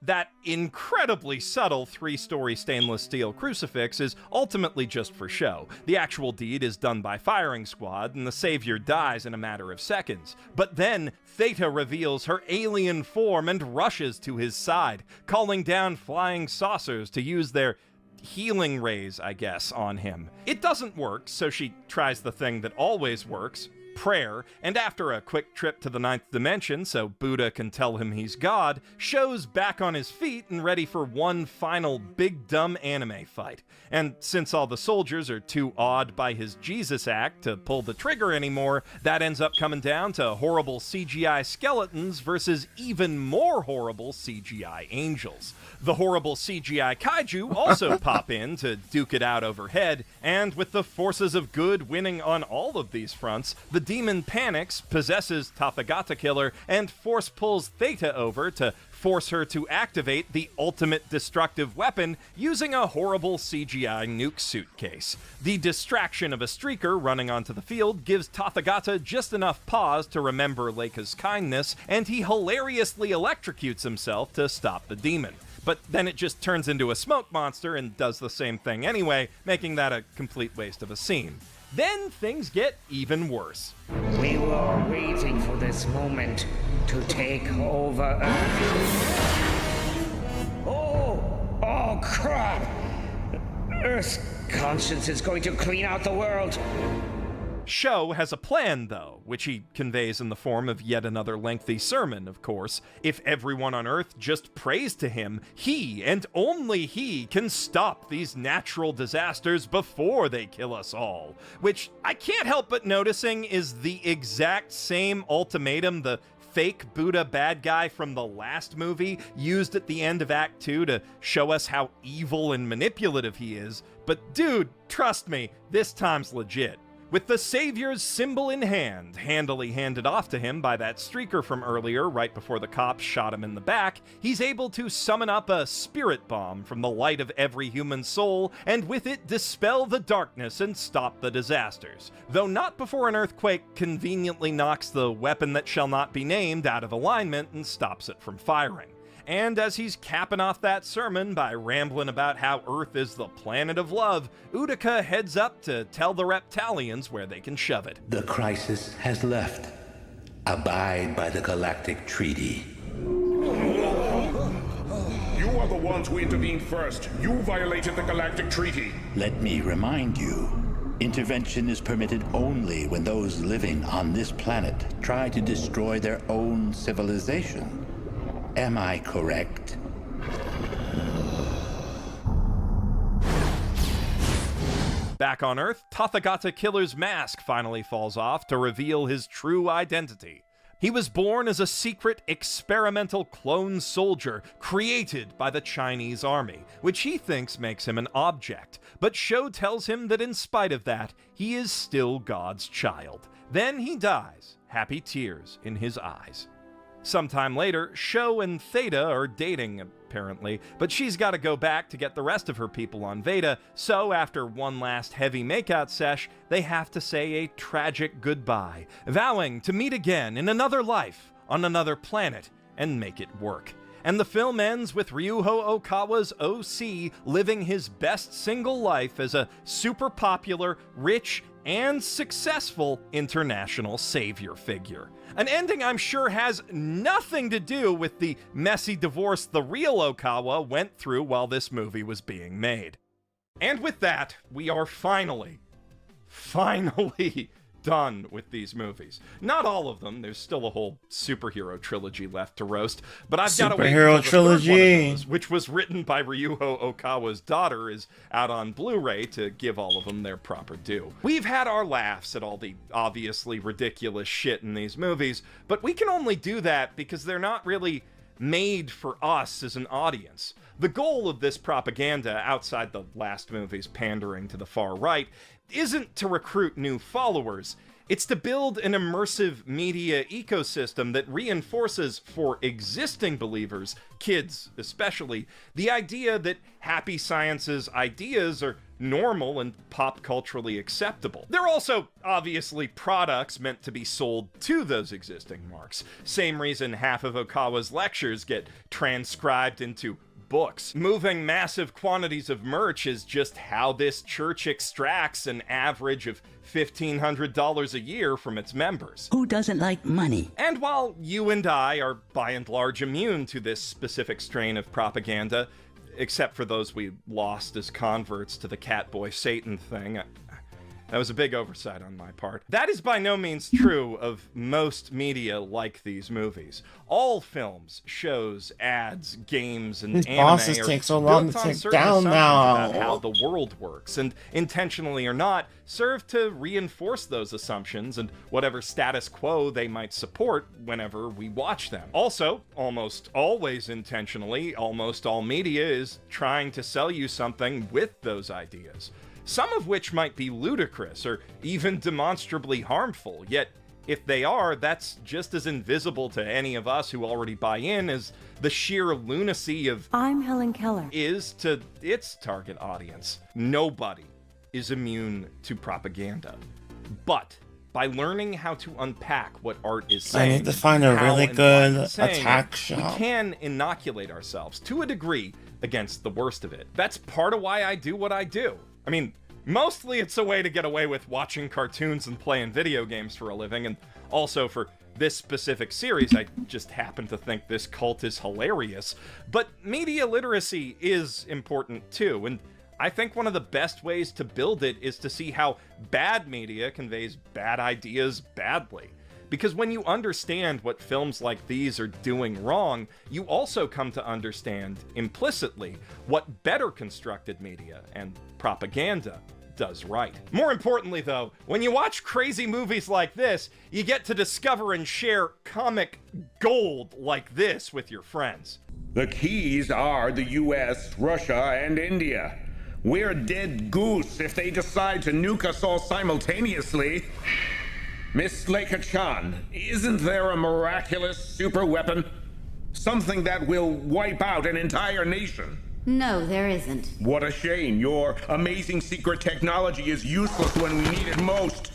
That incredibly subtle 3-story stainless steel crucifix is ultimately just for show. The actual deed is done by firing squad, and the savior dies in a matter of seconds. But then, Theta reveals her alien form and rushes to his side, calling down flying saucers to use their healing rays, I guess, on him. It doesn't work, so she tries the thing that always works, prayer, and after a quick trip to the 9th dimension so Buddha can tell him he's God, Sho's back on his feet and ready for one final big dumb anime fight. And since all the soldiers are too awed by his Jesus act to pull the trigger anymore, that ends up coming down to horrible CGI skeletons versus even more horrible CGI angels. The horrible CGI kaiju also pop in to duke it out overhead, and with the forces of good winning on all of these fronts, the demon panics, possesses Tathagata Killer, and force pulls Theta over to force her to activate the ultimate destructive weapon using a horrible CGI nuke suitcase. The distraction of a streaker running onto the field gives Tathagata just enough pause to remember Leica's kindness, and he hilariously electrocutes himself to stop the demon. But then it just turns into a smoke monster and does the same thing anyway, making that a complete waste of a scene. Then things get even worse. We were waiting for this moment to take over Earth. Oh crap! Earth's conscience is going to clean out the world. Sho has a plan, though, which he conveys in the form of yet another lengthy sermon, of course. If everyone on Earth just prays to him, he, and only he, can stop these natural disasters before they kill us all. Which I can't help but noticing is the exact same ultimatum the fake Buddha bad guy from the last movie used at the end of Act 2 to show us how evil and manipulative he is. But dude, trust me, this time's legit. With the Savior's symbol in hand, handily handed off to him by that streaker from earlier right before the cops shot him in the back, he's able to summon up a spirit bomb from the light of every human soul, and with it dispel the darkness and stop the disasters. Though not before an earthquake conveniently knocks the weapon that shall not be named out of alignment and stops it from firing. And as he's capping off that sermon by rambling about how Earth is the planet of love, Utica heads up to tell the Reptalians where they can shove it. The crisis has left. Abide by the Galactic Treaty. You are the ones who intervened first. You violated the Galactic Treaty. Let me remind you, intervention is permitted only when those living on this planet try to destroy their own civilization. Am I correct? Back on Earth, Tathagata Killer's mask finally falls off to reveal his true identity. He was born as a secret experimental clone soldier created by the Chinese army, which he thinks makes him an object. But Sho tells him that in spite of that, he is still God's child. Then he dies, happy tears in his eyes. Sometime later, Sho and Theta are dating, apparently, but she's got to go back to get the rest of her people on Veda, so after one last heavy makeout sesh, they have to say a tragic goodbye, vowing to meet again in another life, on another planet, and make it work. And the film ends with Ryuho Okawa's OC living his best single life as a super popular, rich, and successful international savior figure. An ending I'm sure has nothing to do with the messy divorce the real Okawa went through while this movie was being made. And with that, we are finally done with these movies. Not all of them. There's still a whole superhero trilogy left to roast, but I've got to wait until the third one of those, which was written by Ryuho Okawa's daughter, is out on Blu-ray to give all of them their proper due. We've had our laughs at all the obviously ridiculous shit in these movies, but we can only do that because they're not really made for us as an audience. The goal of this propaganda, outside the last movie's pandering to the far right, isn't to recruit new followers. It's to build an immersive media ecosystem that reinforces for existing believers, kids especially, the idea that Happy Science's ideas are normal and pop culturally acceptable. They're also obviously products meant to be sold to those existing marks. Same reason half of Okawa's lectures get transcribed into books. Moving massive quantities of merch is just how this church extracts an average of $1,500 a year from its members. Who doesn't like money? And while you and I are by and large immune to this specific strain of propaganda, except for those we lost as converts to the Catboy Satan thing, that was a big oversight on my part. That is by no means true of most media like these movies. All films, shows, ads, games, and These anime bosses are take so long built to on take certain down assumptions now. about how the world works, and intentionally or not, serve to reinforce those assumptions and whatever status quo they might support whenever we watch them. Also, almost always intentionally, almost all media is trying to sell you something with those ideas. Some of which might be ludicrous or even demonstrably harmful, yet if they are, that's just as invisible to any of us who already buy in as the sheer lunacy of I'm Helen Keller is to its target audience. Nobody is immune to propaganda. But by learning how to unpack what art is saying, I need to find a how really and good why it's saying attack it, shot. we can inoculate ourselves to a degree against the worst of it. That's part of why I do what I do. I mean, mostly it's a way to get away with watching cartoons and playing video games for a living, and also for this specific series, I just happen to think this cult is hilarious. But media literacy is important too, and I think one of the best ways to build it is to see how bad media conveys bad ideas badly. Because when you understand what films like these are doing wrong, you also come to understand, implicitly, what better constructed media and propaganda does right. More importantly, though, when you watch crazy movies like this, you get to discover and share comic gold like this with your friends. The keys are the US, Russia, and India. We're dead goose if they decide to nuke us all simultaneously. Miss Leica-chan, isn't there a miraculous super weapon? Something that will wipe out an entire nation? No, there isn't. What a shame. Your amazing secret technology is useless when we need it most.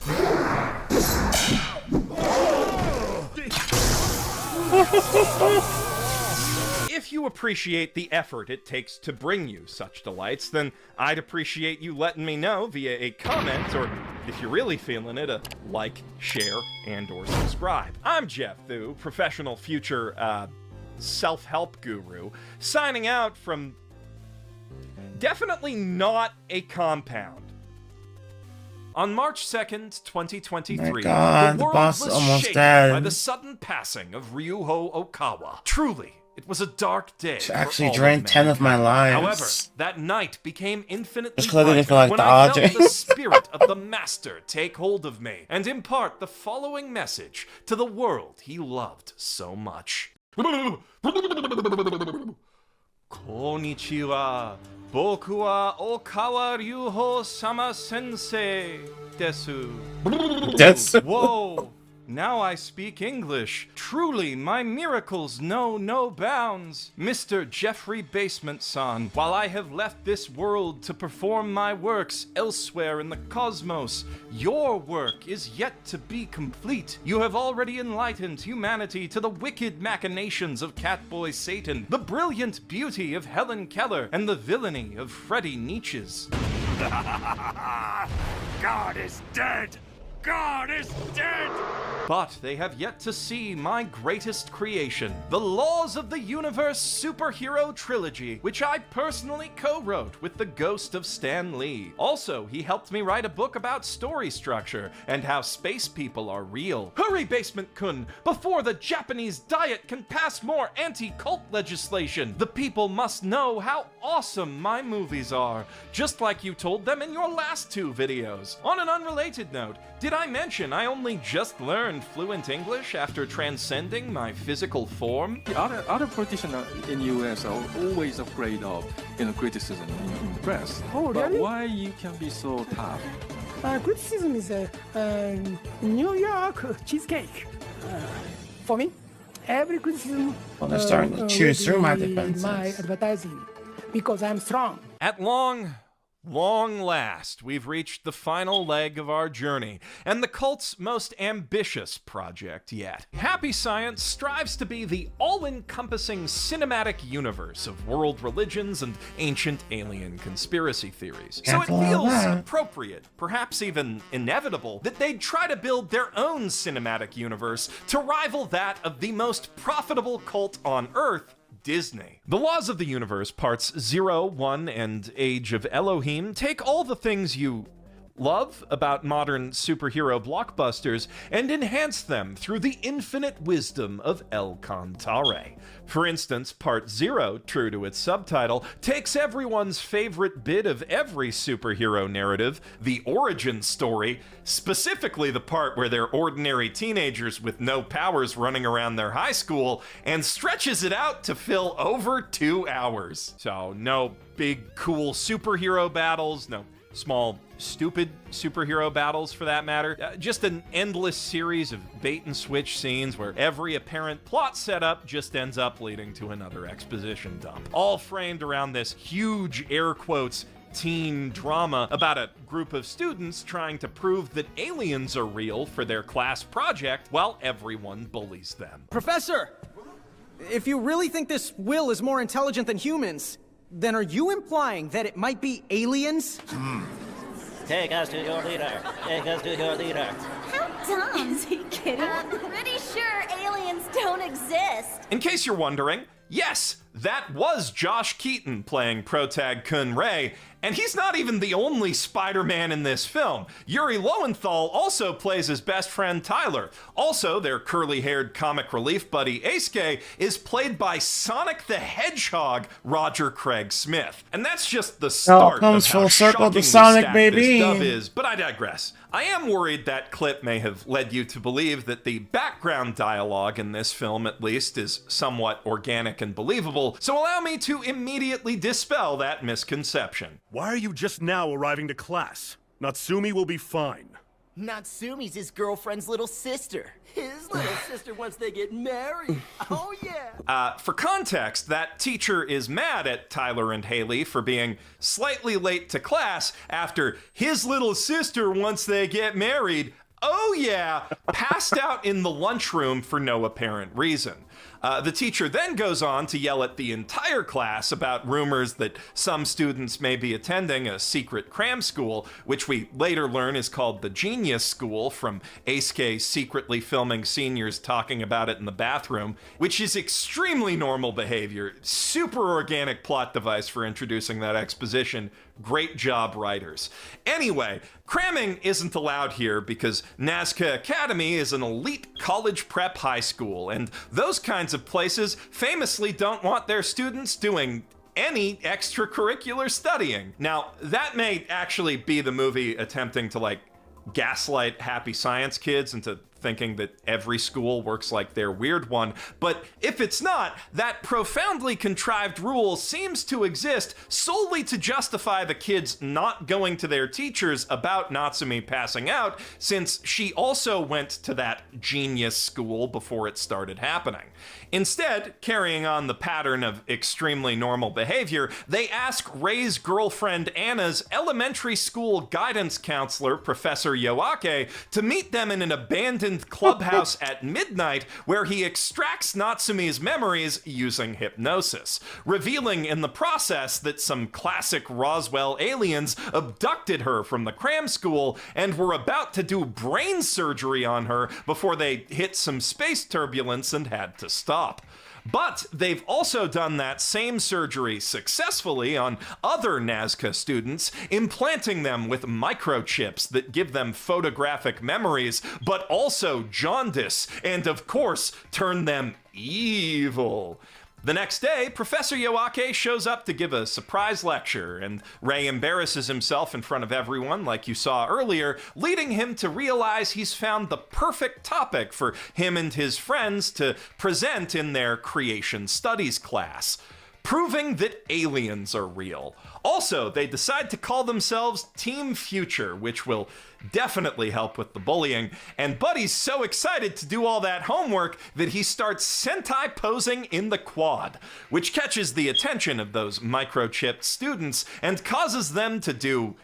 If you appreciate the effort it takes to bring you such delights, then I'd appreciate you letting me know via a comment, or if you're really feeling it, a like, share, and or subscribe. I'm Jeff Thu, professional future, self-help guru, signing out from definitely not a compound. On March 2nd, 2023, My God, the world boss was almost shaken dead. by the sudden passing of Ryuho Okawa. Truly, it was a dark day. She actually for all drained of 10 of my lives. However, that night became infinitely Just 'cause I didn't brighter feel like when the I felt RJ. the spirit of the Master take hold of me and impart the following message to the world he loved so much. Konnichiwa. Boku wa Okawa Ryuho-sama sensei desu. Desu. Whoa. Now I speak English. Truly, my miracles know no bounds. Mr. Jeffrey Basement-san, while I have left this world to perform my works elsewhere in the cosmos, your work is yet to be complete. You have already enlightened humanity to the wicked machinations of Catboy Satan, the brilliant beauty of Helen Keller, and the villainy of Freddie Nietzsche's. God is dead! God is dead! But they have yet to see my greatest creation, the Laws of the Universe superhero trilogy, which I personally co-wrote with the ghost of Stan Lee. Also, he helped me write a book about story structure and how space people are real. Hurry, Basement-kun, before the Japanese Diet can pass more anti-cult legislation. The people must know how awesome my movies are, just like you told them in your last two videos. On an unrelated note, did I mention I only just learned fluent English after transcending my physical form? The other politicians in U.S. are always afraid of criticism in the press. Oh, but really? why you can be so tough? Criticism is New York cheesecake. For me, every criticism. Well, they're starting to choose through my defenses. My advertising, because I'm strong. At long last, we've reached the final leg of our journey, and the cult's most ambitious project yet. Happy Science strives to be the all-encompassing cinematic universe of world religions and ancient alien conspiracy theories. So it feels appropriate, perhaps even inevitable, that they'd try to build their own cinematic universe to rival that of the most profitable cult on Earth, Disney. The Laws of the Universe Parts 0, 1, and Age of Elohim take all the things you love about modern superhero blockbusters and enhance them through the infinite wisdom of El Cantare. For instance, Part 0, true to its subtitle, takes everyone's favorite bit of every superhero narrative, the origin story, specifically the part where they're ordinary teenagers with no powers running around their high school, and stretches it out to fill over 2 hours. So no big cool superhero battles, no small stupid superhero battles for that matter. Just an endless series of bait and switch scenes where every apparent plot setup just ends up leading to another exposition dump. All framed around this huge air quotes teen drama about a group of students trying to prove that aliens are real for their class project while everyone bullies them. Professor! If you really think this will is more intelligent than humans, then are you implying that it might be aliens? Take us to your leader. Take us to your leader. How dumb. Is he kidding? I'm pretty sure aliens don't exist. In case you're wondering, yes, that was Josh Keaton playing Protag Kun Ray, and he's not even the only Spider-Man in this film. Yuri Lowenthal also plays his best friend Tyler. Also, their curly-haired comic relief buddy Eisuke is played by Sonic the Hedgehog Roger Craig Smith. And that's just the start comes of how full circle to shockingly Sonic, stacked baby. this dub is, but I digress. I am worried that clip may have led you to believe that the background dialogue in this film, at least, is somewhat organic and believable, school, so allow me to immediately dispel that misconception. Why are you just now arriving to class? Natsumi will be fine. Natsumi's his girlfriend's little sister. His little sister once they get married. Oh, yeah. For context, that teacher is mad at Tyler and Haley for being slightly late to class after his little sister, once they get married, oh yeah, passed out in the lunchroom for no apparent reason. The teacher then goes on to yell at the entire class about rumors that some students may be attending a secret cram school, which we later learn is called the Genius School, from Eisuke secretly filming seniors talking about it in the bathroom, which is extremely normal behavior. Super organic plot device for introducing that exposition. Great job, writers. Anyway, cramming isn't allowed here because Nazca Academy is an elite college prep high school, and those kinds of places famously don't want their students doing any extracurricular studying. Now, that may actually be the movie attempting to, gaslight happy science kids into thinking that every school works like their weird one, but if it's not, that profoundly contrived rule seems to exist solely to justify the kids not going to their teachers about Natsumi passing out, since she also went to that genius school before it started happening. Instead, carrying on the pattern of extremely normal behavior, they ask Ray's girlfriend Anna's elementary school guidance counselor, Professor Yoake, to meet them in an abandoned clubhouse at midnight, where he extracts Natsumi's memories using hypnosis, revealing in the process that some classic Roswell aliens abducted her from the cram school and were about to do brain surgery on her before they hit some space turbulence and had to stop. But they've also done that same surgery successfully on other Nazca students, implanting them with microchips that give them photographic memories, but also jaundice, and of course, turn them evil. The next day, Professor Yoake shows up to give a surprise lecture, and Ray embarrasses himself in front of everyone like you saw earlier, leading him to realize he's found the perfect topic for him and his friends to present in their creation studies class: proving that aliens are real. Also, they decide to call themselves Team Future, which will definitely help with the bullying, and Buddy's so excited to do all that homework that he starts Sentai posing in the quad, which catches the attention of those microchipped students and causes them to do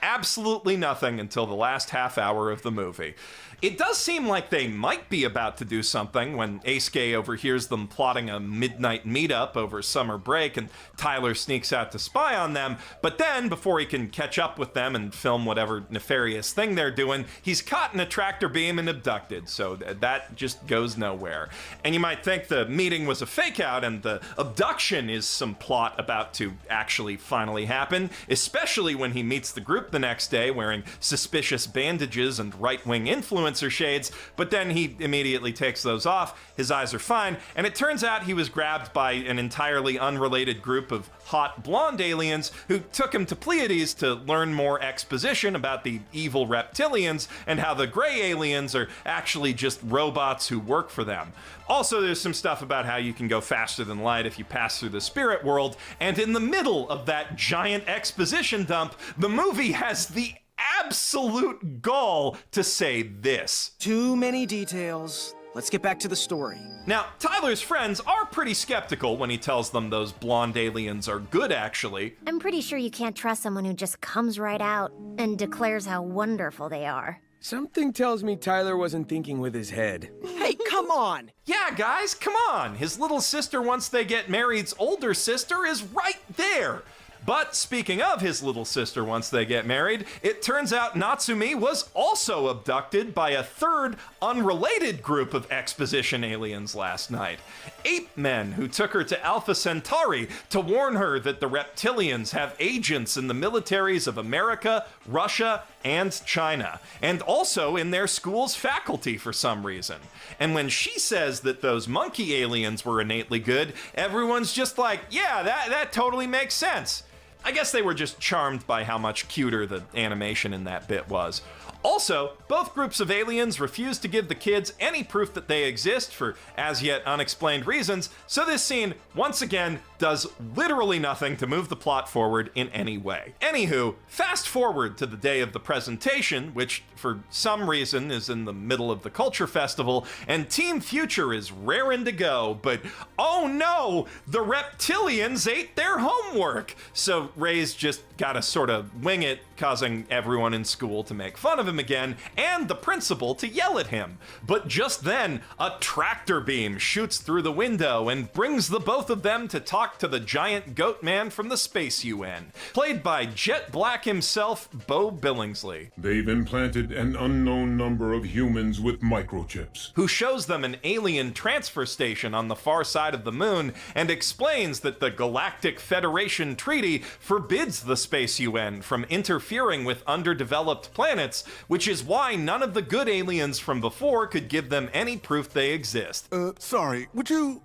absolutely nothing until the last half hour of the movie. It does seem like they might be about to do something when Eisuke overhears them plotting a midnight meetup over summer break, and Tyler sneaks out to spy on them, but then, before he can catch up with them and film whatever nefarious thing they're doing, he's caught in a tractor beam and abducted, so that just goes nowhere. And you might think the meeting was a fake out and the abduction is some plot about to actually finally happen, especially when he meets the group the next day wearing suspicious bandages and right-wing influence shades, but then he immediately takes those off, his eyes are fine, and it turns out he was grabbed by an entirely unrelated group of hot blonde aliens who took him to Pleiades to learn more exposition about the evil reptilians and how the gray aliens are actually just robots who work for them. Also, there's some stuff about how you can go faster than light if you pass through the spirit world, and in the middle of that giant exposition dump, the movie has the absolute gall to say this: too many details. Let's get back to the story. Now, Tyler's friends are pretty skeptical when he tells them those blonde aliens are good, actually. I'm pretty sure you can't trust someone who just comes right out and declares how wonderful they are. Something tells me Tyler wasn't thinking with his head. Hey, come on! Yeah, guys, come on! His little sister, once they get married's older sister, is right there! But speaking of his little sister once they get married, it turns out Natsumi was also abducted by a third, unrelated group of exposition aliens last night. Ape men who took her to Alpha Centauri to warn her that the reptilians have agents in the militaries of America, Russia, and China, and also in their school's faculty for some reason. And when she says that those monkey aliens were innately good, everyone's just like, yeah, that totally makes sense. I guess they were just charmed by how much cuter the animation in that bit was. Also, both groups of aliens refuse to give the kids any proof that they exist for as yet unexplained reasons, so this scene, once again, does literally nothing to move the plot forward in any way. Anywho, fast forward to the day of the presentation, which for some reason is in the middle of the Culture Festival, and Team Future is raring to go, but oh no, the reptilians ate their homework! So Ray's just gotta sort of wing it, causing everyone in school to make fun of him again, and the principal to yell at him. But just then, a tractor beam shoots through the window and brings the both of them to talk to the giant goat man from the Space UN, played by Jet Black himself, Bo Billingsley. They've implanted an unknown number of humans with microchips. Who shows them an alien transfer station on the far side of the moon and explains that the Galactic Federation Treaty forbids the Space UN from interfering with underdeveloped planets, which is why none of the good aliens from before could give them any proof they exist. Sorry, would you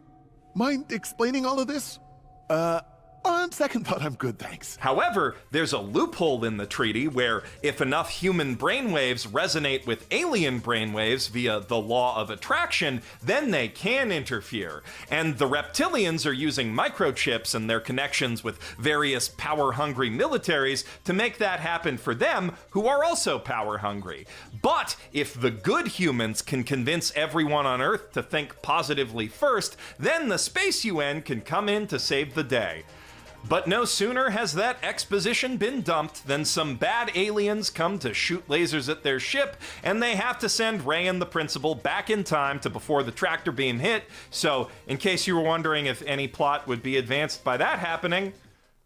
mind explaining all of this? On second thought, I'm good, thanks. However, there's a loophole in the treaty where if enough human brainwaves resonate with alien brainwaves via the law of attraction, then they can interfere. And the reptilians are using microchips and their connections with various power-hungry militaries to make that happen for them, who are also power-hungry. But if the good humans can convince everyone on Earth to think positively first, then the Space UN can come in to save the day. But no sooner has that exposition been dumped than some bad aliens come to shoot lasers at their ship, and they have to send Ray and the principal back in time to before the tractor beam hit. So, in case you were wondering if any plot would be advanced by that happening,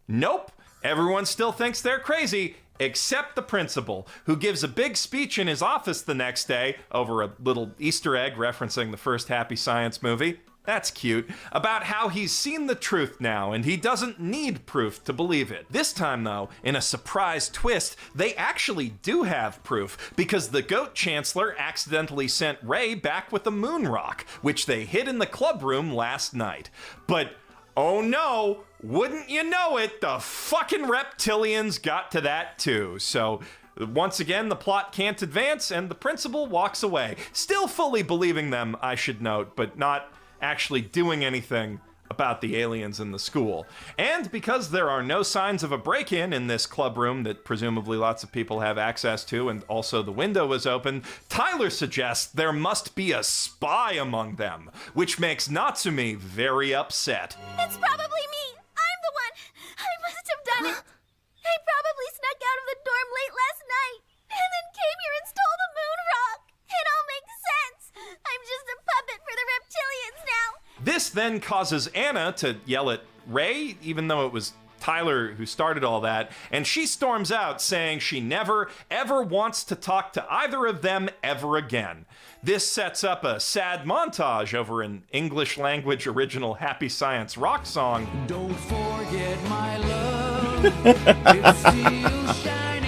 nope. Everyone still thinks they're crazy, except the principal, who gives a big speech in his office the next day over a little Easter egg referencing the first Happy Science movie. That's cute. About how he's seen the truth now and he doesn't need proof to believe it. This time, though, in a surprise twist, they actually do have proof because the Goat Chancellor accidentally sent Ray back with a moon rock, which they hid in the club room last night. But oh no, wouldn't you know it, the fucking reptilians got to that too. So once again, the plot can't advance and the principal walks away. Still fully believing them, I should note, but not actually doing anything about the aliens in the school. And because there are no signs of a break-in in this club room that presumably lots of people have access to, and also the window was open, Tyler suggests there must be a spy among them, which makes Natsumi very upset. It's probably me. I'm the one. I must have done it. I probably snuck out of the dorm late last night, and then came here and stole the moon rock. It all makes sense. I'm just a puppet for the reptilians now. This then causes Anna to yell at Ray, even though it was Tyler who started all that, and she storms out saying she never, ever wants to talk to either of them ever again. This sets up a sad montage over an English language original Happy Science rock song. Don't forget my love, it's still shining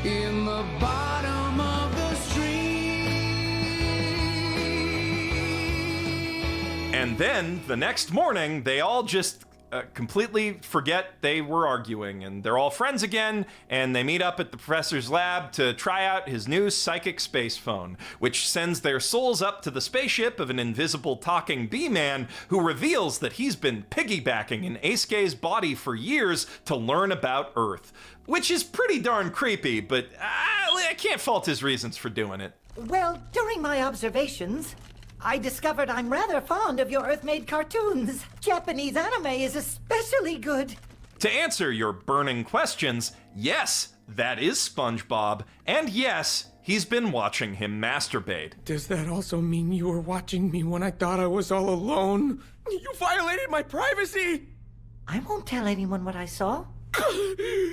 in the bottom of the And then, the next morning, they all just completely forget they were arguing, and they're all friends again, and they meet up at the professor's lab to try out his new psychic space phone, which sends their souls up to the spaceship of an invisible talking bee-man who reveals that he's been piggybacking in Eisuke's body for years to learn about Earth. Which is pretty darn creepy, but I can't fault his reasons for doing it. Well, during my observations, I discovered I'm rather fond of your Earth-made cartoons. Japanese anime is especially good. To answer your burning questions, yes, that is SpongeBob, and yes, he's been watching him masturbate. Does that also mean you were watching me when I thought I was all alone? You violated my privacy! I won't tell anyone what I saw. Come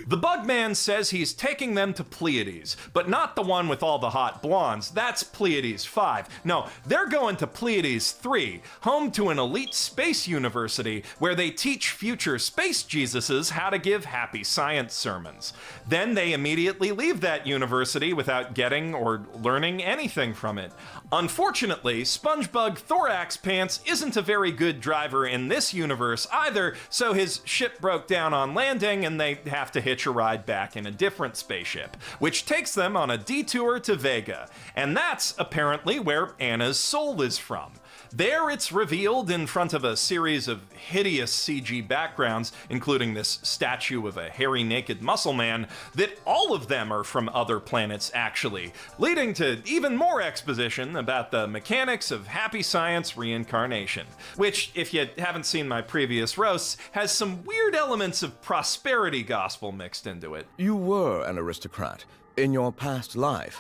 The Bugman says he's taking them to Pleiades, but not the one with all the hot blondes. That's Pleiades 5. No, they're going to Pleiades 3, home to an elite space university where they teach future space Jesuses how to give happy science sermons. Then they immediately leave that university without getting or learning anything from it. Unfortunately, SpongeBug Thorax Pants isn't a very good driver in this universe either, so his ship broke down on landing and they have to hitch a ride back in a different spaceship, which takes them on a detour to Vega. And that's apparently where Anna's soul is from. There it's revealed in front of a series of hideous CG backgrounds, including this statue of a hairy naked muscle man, that all of them are from other planets actually, leading to even more exposition about the mechanics of happy science reincarnation, which, if you haven't seen my previous roasts, has some weird elements of prosperity gospel mixed into it. You were an aristocrat in your past life.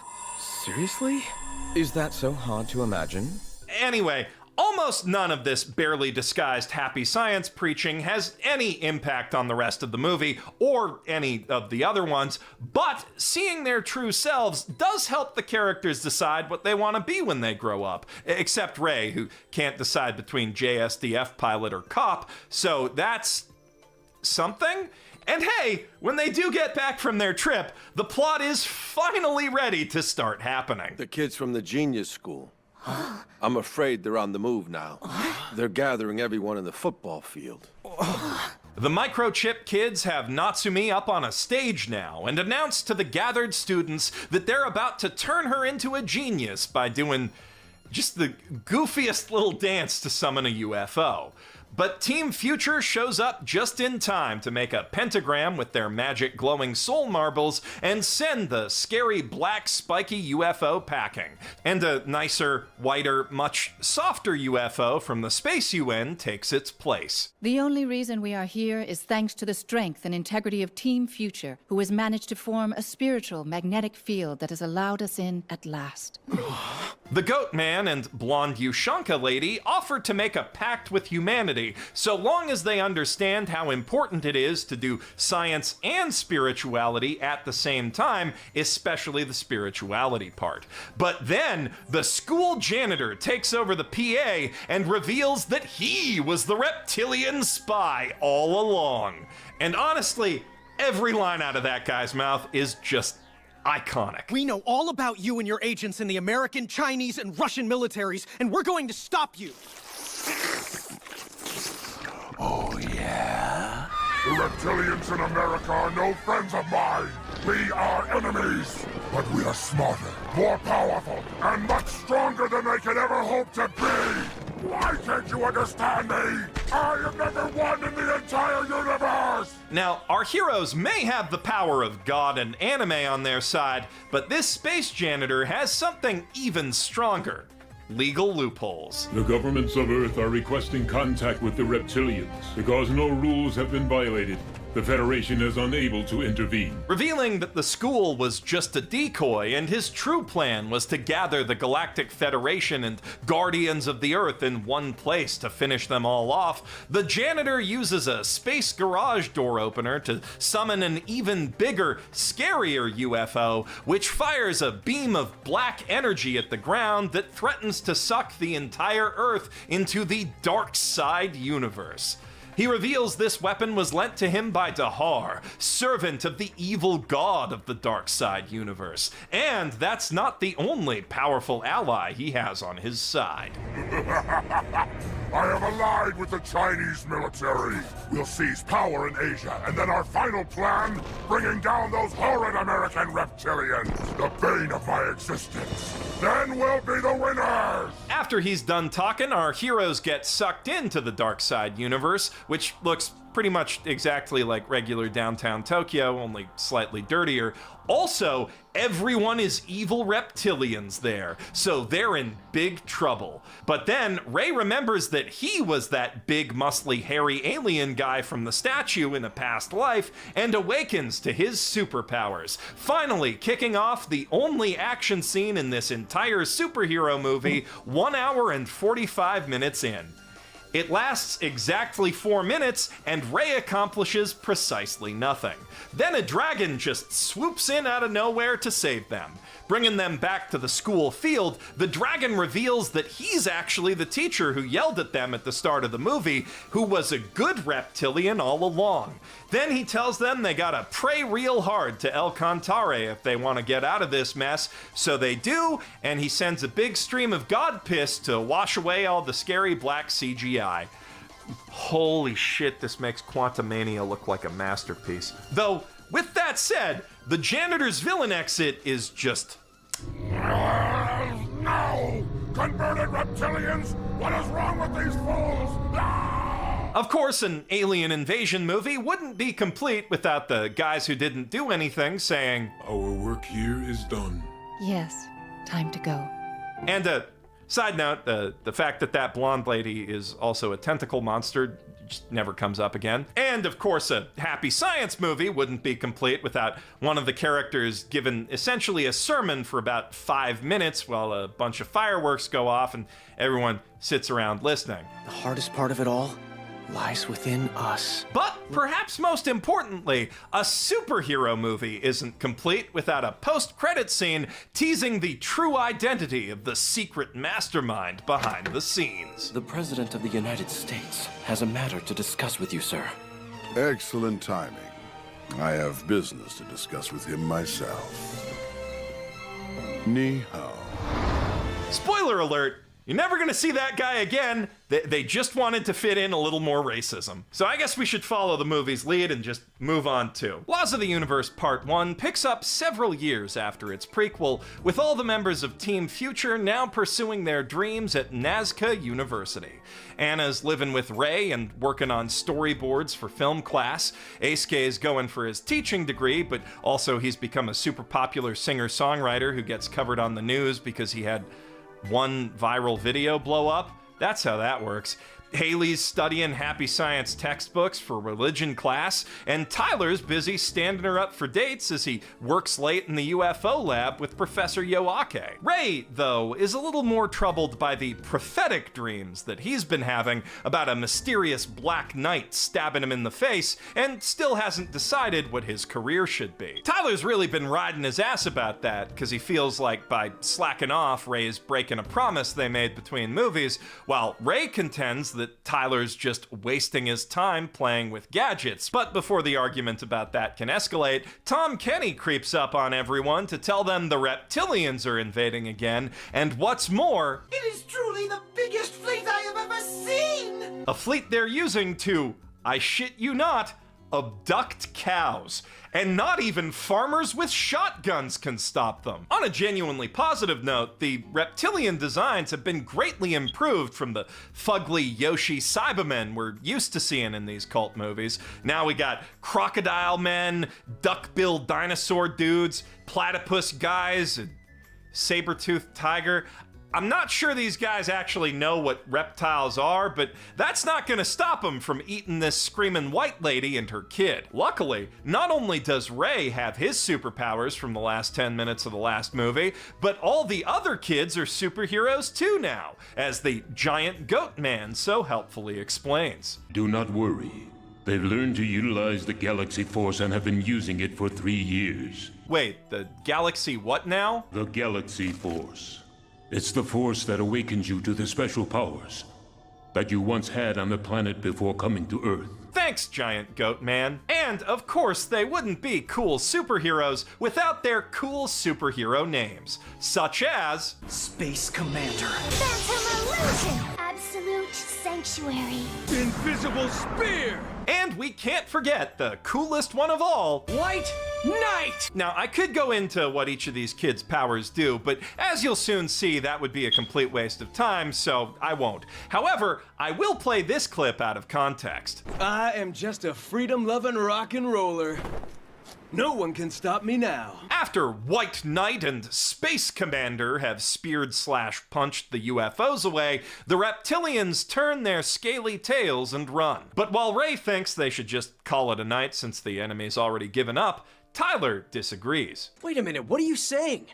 Seriously? Is that so hard to imagine? Anyway, almost none of this barely disguised happy science preaching has any impact on the rest of the movie, or any of the other ones, but seeing their true selves does help the characters decide what they want to be when they grow up. Except Ray, who can't decide between JSDF pilot or cop, so that's something. And hey, when they do get back from their trip, the plot is finally ready to start happening. The kids from the Genius School. I'm afraid they're on the move now. They're gathering everyone in the football field. The microchip kids have Natsumi up on a stage now and announce to the gathered students that they're about to turn her into a genius by doing just the goofiest little dance to summon a UFO. But Team Future shows up just in time to make a pentagram with their magic glowing soul marbles and send the scary black spiky UFO packing. And a nicer, whiter, much softer UFO from the Space UN takes its place. The only reason we are here is thanks to the strength and integrity of Team Future, who has managed to form a spiritual magnetic field that has allowed us in at last. The Goat Man and blonde Ushanka lady offer to make a pact with humanity so long as they understand how important it is to do science and spirituality at the same time, especially the spirituality part. But then the school janitor takes over the PA and reveals that he was the reptilian spy all along. And honestly, every line out of that guy's mouth is just iconic. We know all about you and your agents in the American, Chinese, and Russian militaries, and we're going to stop you. Oh, yeah? The reptilians in America are no friends of mine. We are enemies. But we are smarter, more powerful, and much stronger than they could ever hope to be. Why can't you understand me? I am number one in the entire universe! Now, our heroes may have the power of God and anime on their side, but this space janitor has something even stronger. Legal loopholes. The governments of Earth are requesting contact with the reptilians. Because no rules have been violated, the Federation is unable to intervene. Revealing that the school was just a decoy and his true plan was to gather the Galactic Federation and Guardians of the Earth in one place to finish them all off, the janitor uses a space garage door opener to summon an even bigger, scarier UFO, which fires a beam of black energy at the ground that threatens to suck the entire Earth into the dark side universe. He reveals this weapon was lent to him by Dahar, servant of the evil god of the dark side universe. And that's not the only powerful ally he has on his side. I am allied with the Chinese military. We'll seize power in Asia, and then our final plan, bringing down those horrid American reptilians, the bane of my existence. Then we'll be the winners! After he's done talking, our heroes get sucked into the dark side universe, which looks pretty much exactly like regular downtown Tokyo, only slightly dirtier. Also, everyone is evil reptilians there, so they're in big trouble. But then Ray remembers that he was that big, muscly, hairy alien guy from the statue in a past life and awakens to his superpowers, finally kicking off the only action scene in this entire superhero movie 1 hour and 45 minutes in. It lasts exactly 4 minutes, and Rey accomplishes precisely nothing. Then a dragon just swoops in out of nowhere to save them. Bringing them back to the school field, the dragon reveals that he's actually the teacher who yelled at them at the start of the movie, who was a good reptilian all along. Then he tells them they gotta pray real hard to El Cantare if they want to get out of this mess, so they do, and he sends a big stream of god piss to wash away all the scary black CGI. Holy shit, this makes Quantumania look like a masterpiece. Though, with that said, the janitor's villain exit is just... No! Converted reptilians! What is wrong with these fools? Of course, an alien invasion movie wouldn't be complete without the guys who didn't do anything saying, "Our work here is done." Yes, time to go. And side note, the fact that that blonde lady is also a tentacle monster just never comes up again. And of course, a happy science movie wouldn't be complete without one of the characters given essentially a sermon for about 5 minutes while a bunch of fireworks go off and everyone sits around listening. The hardest part of it all lies within us. But perhaps most importantly, a superhero movie isn't complete without a post-credit scene teasing the true identity of the secret mastermind behind the scenes. The President of the United States has a matter to discuss with you, sir. Excellent timing. I have business to discuss with him myself. Ni hao. Spoiler alert! You're never gonna see that guy again. They just wanted to fit in a little more racism. So I guess we should follow the movie's lead and just move on to. Laws of the Universe Part 1 picks up several years after its prequel, with all the members of Team Future now pursuing their dreams at Nazca University. Anna's living with Rey and working on storyboards for film class. Eisuke's going for his teaching degree, but also he's become a super popular singer-songwriter who gets covered on the news because he had one viral video blow up. That's how that works. Haley's studying happy science textbooks for religion class, and Tyler's busy standing her up for dates as he works late in the UFO lab with Professor Yoake. Rey, though, is a little more troubled by the prophetic dreams that he's been having about a mysterious black knight stabbing him in the face, and still hasn't decided what his career should be. Tyler's really been riding his ass about that, because he feels like by slacking off, Rey is breaking a promise they made between movies, while Rey contends that Tyler's just wasting his time playing with gadgets. But before the argument about that can escalate, Tom Kenny creeps up on everyone to tell them the reptilians are invading again, and what's more, It is truly the biggest fleet I have ever seen! a fleet they're using to, I shit you not, abduct cows. And not even farmers with shotguns can stop them. On a genuinely positive note, the reptilian designs have been greatly improved from the fugly Yoshi Cybermen we're used to seeing in these cult movies. Now we got crocodile men, duck-billed dinosaur dudes, platypus guys, and saber-toothed tiger. I'm not sure these guys actually know what reptiles are, but that's not gonna stop them from eating this screaming white lady and her kid. Luckily, not only does Rey have his superpowers from the last 10 minutes of the last movie, but all the other kids are superheroes too now, as the giant goat man so helpfully explains. Do not worry. They've learned to utilize the Galaxy Force and have been using it for 3 years. Wait, the Galaxy what now? The Galaxy Force. It's the force that awakens you to the special powers that you once had on the planet before coming to Earth. Thanks, Giant Goat Man. And, of course, they wouldn't be cool superheroes without their cool superhero names, such as... Space Commander. Phantom Illusion. Absolute Sanctuary. Invisible Spear! And we can't forget the coolest one of all, White Knight! Now, I could go into what each of these kids' powers do, but as you'll soon see, that would be a complete waste of time, so I won't. However, I will play this clip out of context. I am just a freedom-loving rock and roller. No one can stop me now. After White Knight and Space Commander have speared/punched the UFOs away, the reptilians turn their scaly tails and run. But while Rey thinks they should just call it a night since the enemy's already given up, Tyler disagrees. Wait a minute, what are you saying?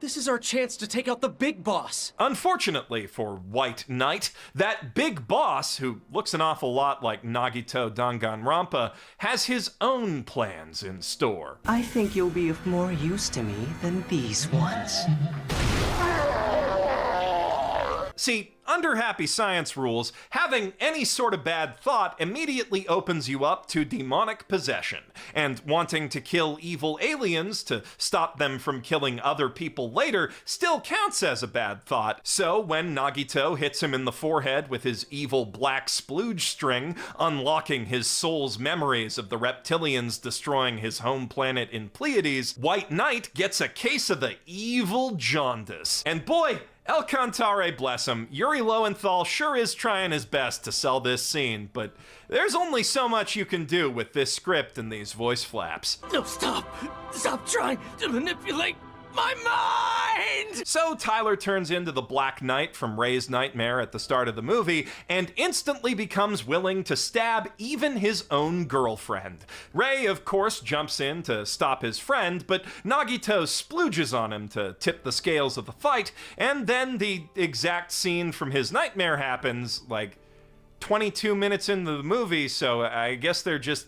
This is our chance to take out the big boss. Unfortunately for White Knight, that big boss, who looks an awful lot like Nagito Danganronpa, has his own plans in store. I think you'll be of more use to me than these ones. See, under Happy Science rules, having any sort of bad thought immediately opens you up to demonic possession, and wanting to kill evil aliens to stop them from killing other people later still counts as a bad thought. So when Nagito hits him in the forehead with his evil black splooge string, unlocking his soul's memories of the reptilians destroying his home planet in Pleiades, White Knight gets a case of the evil jaundice. And boy, El Cantare, bless him, Yuri Lowenthal sure is trying his best to sell this scene, but there's only so much you can do with this script and these voice flaps. No, stop! Stop trying to manipulate my mind! So Tyler turns into the Black Knight from Ray's nightmare at the start of the movie and instantly becomes willing to stab even his own girlfriend. Ray, of course, jumps in to stop his friend, but Nagito splooges on him to tip the scales of the fight, and then the exact scene from his nightmare happens, like 22 minutes into the movie, so I guess they're just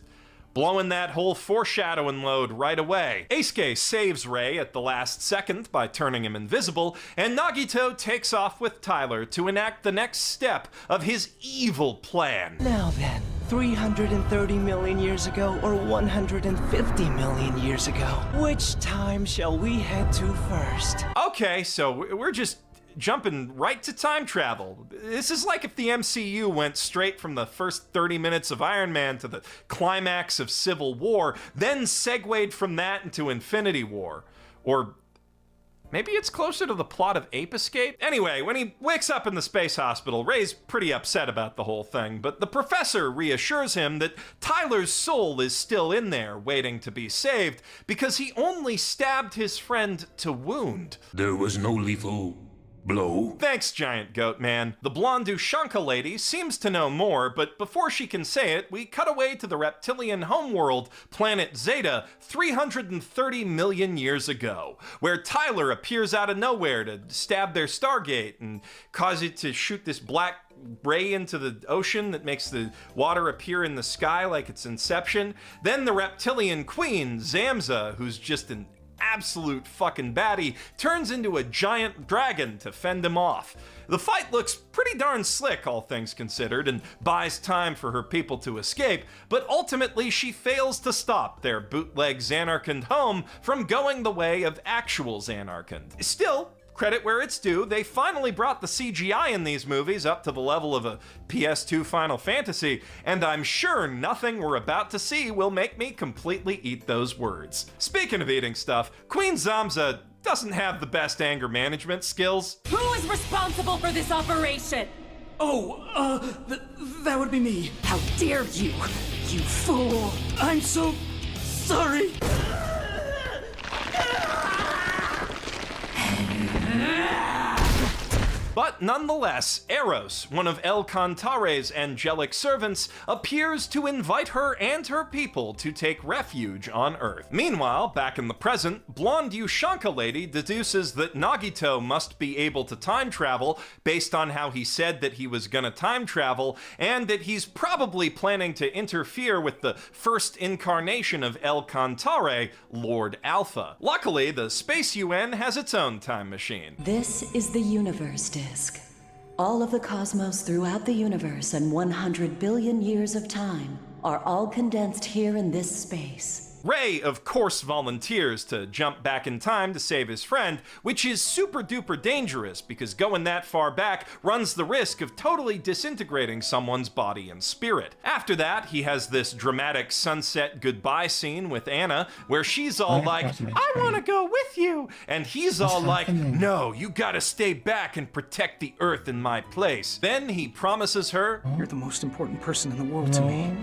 blowing that whole foreshadowing load right away. Eisuke saves Ray at the last second by turning him invisible, and Nagito takes off with Tyler to enact the next step of his evil plan. Now then, 330 million years ago or 150 million years ago, which time shall we head to first? Okay, so we're just jumping right to time travel. This is like if the MCU went straight from the first 30 minutes of Iron Man to the climax of Civil War, then segued from that into Infinity War. Or maybe it's closer to the plot of Ape Escape? Anyway, when he wakes up in the space hospital, Ray's pretty upset about the whole thing, but the professor reassures him that Tyler's soul is still in there, waiting to be saved, because he only stabbed his friend to wound. There was no lethal blow? Thanks, Giant Goat Man. The blonde Ushanka lady seems to know more, but before she can say it, we cut away to the reptilian homeworld, planet Zeta, 330 million years ago, where Tyler appears out of nowhere to stab their Stargate and cause it to shoot this black ray into the ocean that makes the water appear in the sky like it's Inception. Then the reptilian queen, Zamza, who's just an absolute fucking baddie, turns into a giant dragon to fend him off. The fight looks pretty darn slick, all things considered, and buys time for her people to escape, but ultimately she fails to stop their bootleg Xanarkand home from going the way of actual Xanarkand. Still, credit where it's due, they finally brought the CGI in these movies up to the level of a PS2 Final Fantasy, and I'm sure nothing we're about to see will make me completely eat those words. Speaking of eating stuff, Queen Zamza doesn't have the best anger management skills. Who is responsible for this operation? That would be me. How dare you, you fool! I'm so sorry. But nonetheless, Eros, one of El Cantare's angelic servants, appears to invite her and her people to take refuge on Earth. Meanwhile, back in the present, blonde Ushanka lady deduces that Nagito must be able to time travel based on how he said that he was gonna time travel, and that he's probably planning to interfere with the first incarnation of El Cantare, Lord Alpha. Luckily, the Space UN has its own time machine. This is the universe disk. All of the cosmos throughout the universe and 100 billion years of time are all condensed here in this space. Ray, of course, volunteers to jump back in time to save his friend, which is super duper dangerous because going that far back runs the risk of totally disintegrating someone's body and spirit. After that, he has this dramatic sunset goodbye scene with Anna where she's all like, I want to go with you, and he's all like, no, you gotta stay back and protect the Earth in my place. Then he promises her, You're the most important person in the world to me.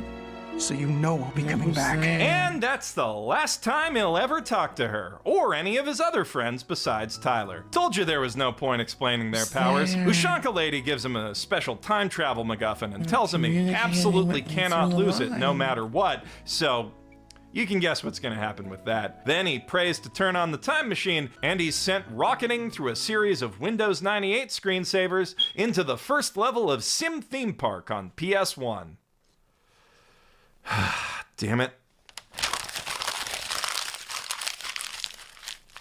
So you know I'll be coming back. And that's the last time he'll ever talk to her, or any of his other friends besides Tyler. Told you there was no point explaining their powers. Ushanka lady gives him a special time travel MacGuffin and tells him he absolutely cannot lose it no matter what, so You can guess what's gonna happen with that. Then he prays to turn on the time machine, and he's sent rocketing through a series of Windows 98 screensavers into the first level of Sim Theme Park on PS1. Damn it.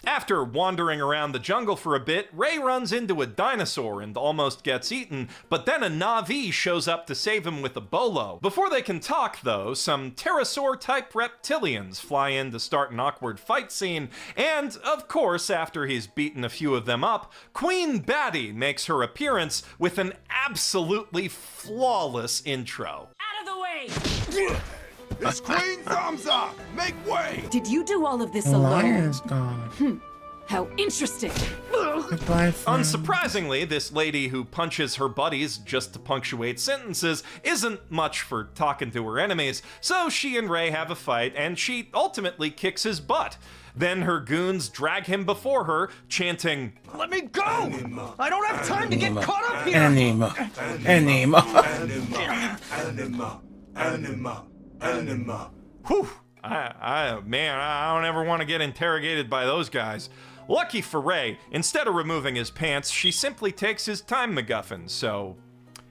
After wandering around the jungle for a bit, Ray runs into a dinosaur and almost gets eaten, but then a Na'vi shows up to save him with a bolo. Before they can talk, though, some pterosaur-type reptilians fly in to start an awkward fight scene, and, of course, after he's beaten a few of them up, Queen Batty makes her appearance with an absolutely flawless intro. Out of the way! It's Queen Zamza! Make way! Did you do all of this The alone? lion's gone. How interesting. Goodbye, friend. Unsurprisingly, this lady who punches her buddies just to punctuate sentences isn't much for talking to her enemies, so she and Ray have a fight, and she ultimately kicks his butt. Then her goons drag him before her, chanting, Let me go! I don't have time to get caught up here! Anima. Anima. Whew! Man, I don't ever want to get interrogated by those guys. Lucky for Ray, instead of removing his pants, she simply takes his time MacGuffin, so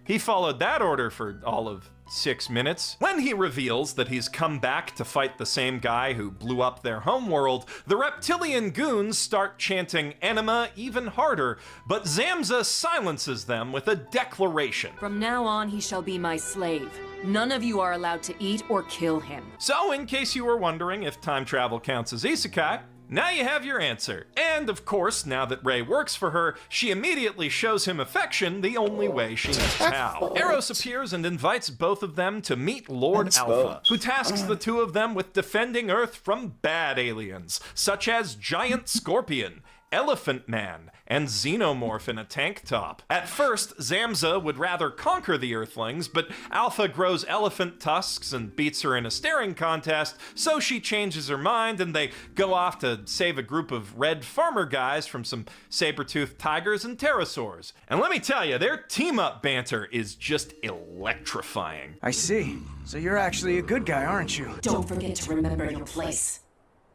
he followed that order for all of 6 minutes. When he reveals that he's come back to fight the same guy who blew up their homeworld, the reptilian goons start chanting Enema even harder, but Zamza silences them with a declaration. From now on, he shall be my slave. None of you are allowed to eat or kill him. So, in case you were wondering if time travel counts as isekai, now you have your answer. And of course, now that Ray works for her, she immediately shows him affection the only way she knows how. Eros appears and invites both of them to meet Lord Alpha, who tasks the two of them with defending Earth from bad aliens, such as Giant Scorpion, Elephant Man, and Xenomorph in a tank top. At first, Zamza would rather conquer the Earthlings, but Alpha grows elephant tusks and beats her in a staring contest, so she changes her mind and they go off to save a group of red farmer guys from some saber-toothed tigers and pterosaurs. And let me tell you, their team-up banter is just electrifying. I see. So you're actually a good guy, aren't you? Don't forget to remember your place,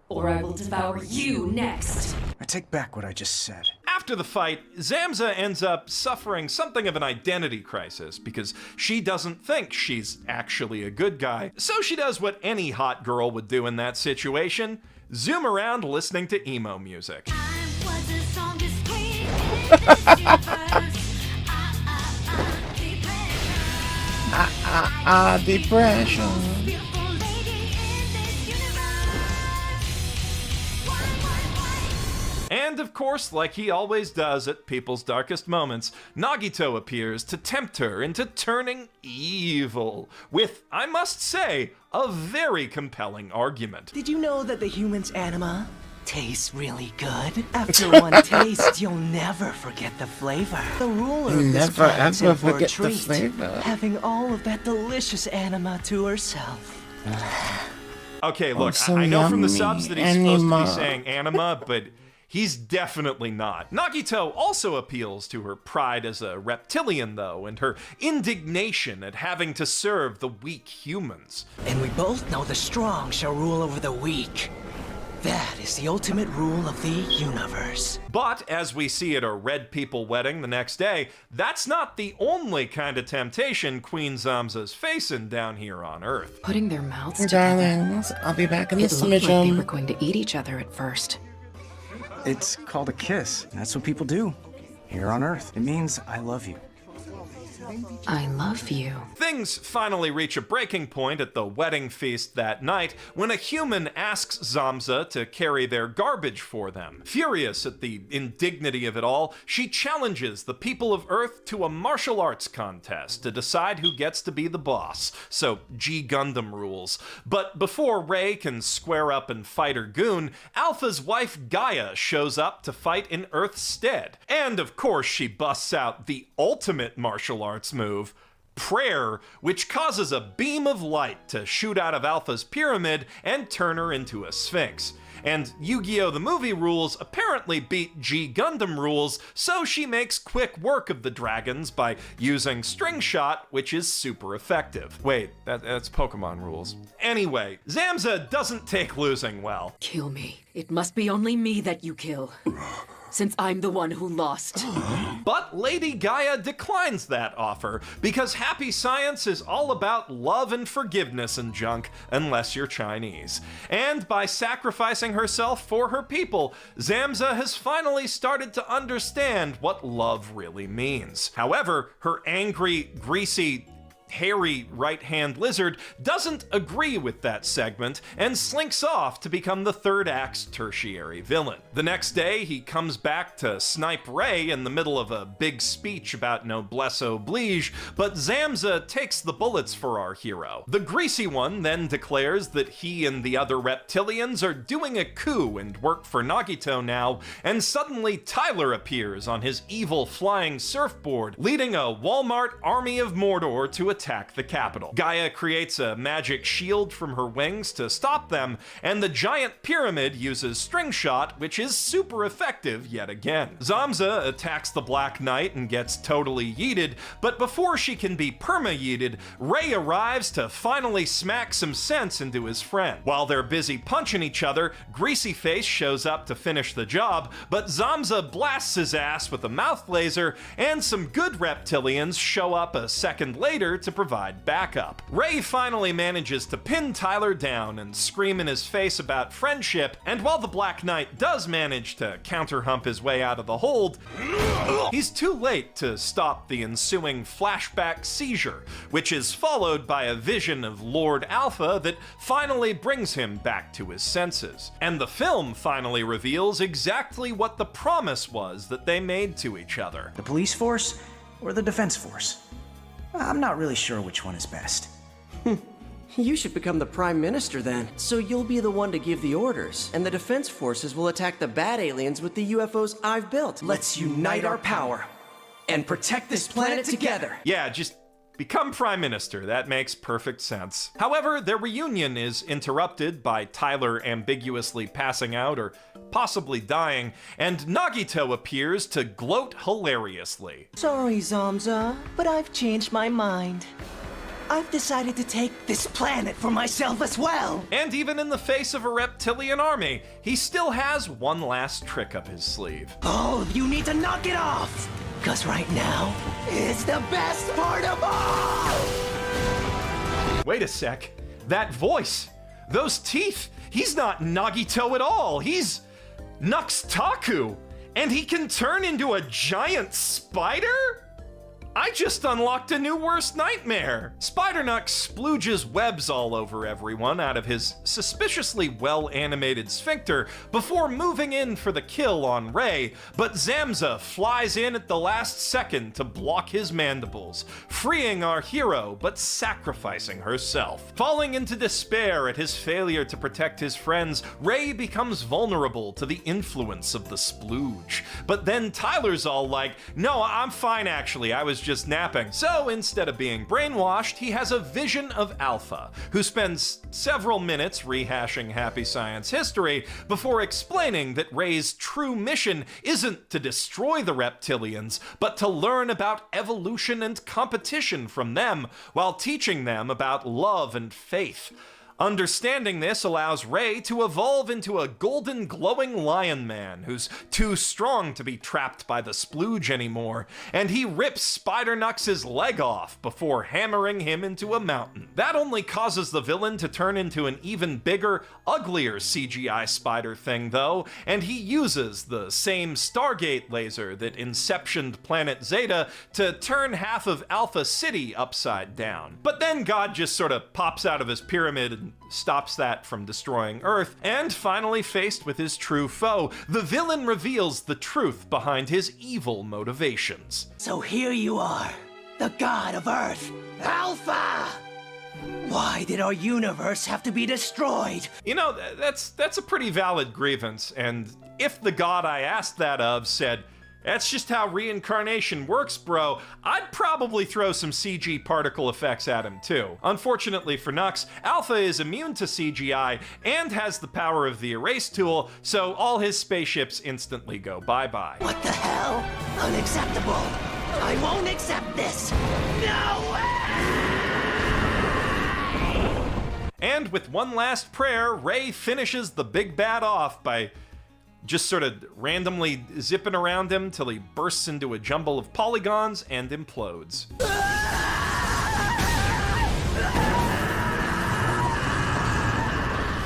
or I will devour you next. I take back what I just said. After the fight, Zamza ends up suffering something of an identity crisis because she doesn't think she's actually a good guy. So she does what any hot girl would do in that situation: zoom around listening to emo music. Depression. And of course, like he always does at people's darkest moments, Nagito appears to tempt her into turning evil, with, I must say, a very compelling argument. Did you know that the human's anima tastes really good? After one taste, you'll never forget the flavor. The ruler of this Never planet's ever in for a forget the treat, flavor. having all of that delicious anima to herself. Okay, look, so I know from the yummy. subs that he's supposed to Anima. be saying anima, but he's definitely not. Nagito also appeals to her pride as a reptilian, though, and her indignation at having to serve the weak humans. And we both know the strong shall rule over the weak. That is the ultimate rule of the universe. But, as we see at a Red People wedding the next day, that's not the only kind of temptation Queen Zamza's facing down here on Earth. Putting their mouths Hey, together. darlings, I'll be back in the It looked like they smidgen. were going to eat each other at first. It's called a kiss. That's what people do here on Earth. It means I love you. I love you. Things finally reach a breaking point at the wedding feast that night when a human asks Zamza to carry their garbage for them. Furious at the indignity of it all, she challenges the people of Earth to a martial arts contest to decide who gets to be the boss. So G Gundam rules. But before Ray can square up and fight her goon, Alpha's wife Gaia shows up to fight in Earth's stead. And of course she busts out the ultimate martial arts move, prayer, which causes a beam of light to shoot out of Alpha's pyramid and turn her into a sphinx. And Yu-Gi-Oh! The movie rules apparently beat G Gundam rules, so she makes quick work of the dragons by using String Shot, which is super effective. Wait, that's Pokemon rules. Anyway, Zamza doesn't take losing well. Kill me. It must be only me that you kill. Since I'm the one who lost. But Lady Gaia declines that offer, because happy science is all about love and forgiveness and junk, unless you're Chinese. And by sacrificing herself for her people, Zamza has finally started to understand what love really means. However, her angry, greasy, hairy right-hand lizard doesn't agree with that segment and slinks off to become the third act's tertiary villain. The next day, he comes back to snipe Rey in the middle of a big speech about noblesse oblige, but Zamza takes the bullets for our hero. The greasy one then declares that he and the other reptilians are doing a coup and work for Nagito now, and suddenly Tyler appears on his evil flying surfboard, leading a Walmart army of Mordor to attack the capital. Gaia creates a magic shield from her wings to stop them, and the giant pyramid uses String Shot, which is super effective yet again. Zamza attacks the Black Knight and gets totally yeeted, but before she can be perma-yeeted, Rey arrives to finally smack some sense into his friend. While they're busy punching each other, Greasy Face shows up to finish the job, but Zamza blasts his ass with a mouth laser, and some good reptilians show up a second later to provide backup. Rey finally manages to pin Tyler down and scream in his face about friendship, and while the Black Knight does manage to counter-hump his way out of the hold, he's too late to stop the ensuing flashback seizure, which is followed by a vision of Lord Alpha that finally brings him back to his senses. And the film finally reveals exactly what the promise was that they made to each other. The police force or the defense force? I'm not really sure which one is best. You should become the Prime Minister then, so you'll be the one to give the orders, and the defense forces will attack the bad aliens with the UFOs I've built. Let's unite our power and protect this planet together. Yeah, just become Prime Minister. That makes perfect sense. However, their reunion is interrupted by Tyler ambiguously passing out or possibly dying, and Nagito appears to gloat hilariously. Sorry, Zamza, but I've changed my mind. I've decided to take this planet for myself as well. And even in the face of a reptilian army, he still has one last trick up his sleeve. All of you need to knock it off, because right now is the best part of all! Wait a sec. That voice, those teeth, he's not Nagito at all. He's Nuxtaku, and he can turn into a giant spider? I just unlocked a new worst nightmare. Spider-Nux splooges webs all over everyone out of his suspiciously well-animated sphincter before moving in for the kill on Rey, but Zamza flies in at the last second to block his mandibles, freeing our hero but sacrificing herself. Falling into despair at his failure to protect his friends, Rey becomes vulnerable to the influence of the splooge. But then Tyler's all like, "No, I'm fine actually, I was just napping." So instead of being brainwashed, he has a vision of Alpha, who spends several minutes rehashing happy science history before explaining that Rey's true mission isn't to destroy the reptilians, but to learn about evolution and competition from them while teaching them about love and faith. Understanding this allows Rey to evolve into a golden glowing lion man who's too strong to be trapped by the splooge anymore, and he rips Spider-Nux's leg off before hammering him into a mountain. That only causes the villain to turn into an even bigger, uglier CGI spider thing though, and he uses the same Stargate laser that inceptioned Planet Zeta to turn half of Alpha City upside down. But then God just sort of pops out of his pyramid and stops that from destroying Earth, and finally faced with his true foe, the villain reveals the truth behind his evil motivations. So here you are, the god of Earth, Alpha! Why did our universe have to be destroyed? You know, that's a pretty valid grievance, and if the god I asked that of said, That's just how reincarnation works, bro. I'd probably throw some CG particle effects at him, too. Unfortunately for Nux, Alpha is immune to CGI and has the power of the erase tool, so all his spaceships instantly go bye-bye. What the hell? Unacceptable! I won't accept this! No way! And with one last prayer, Ray finishes the big bad off by just sort of randomly zipping around him till he bursts into a jumble of polygons and implodes.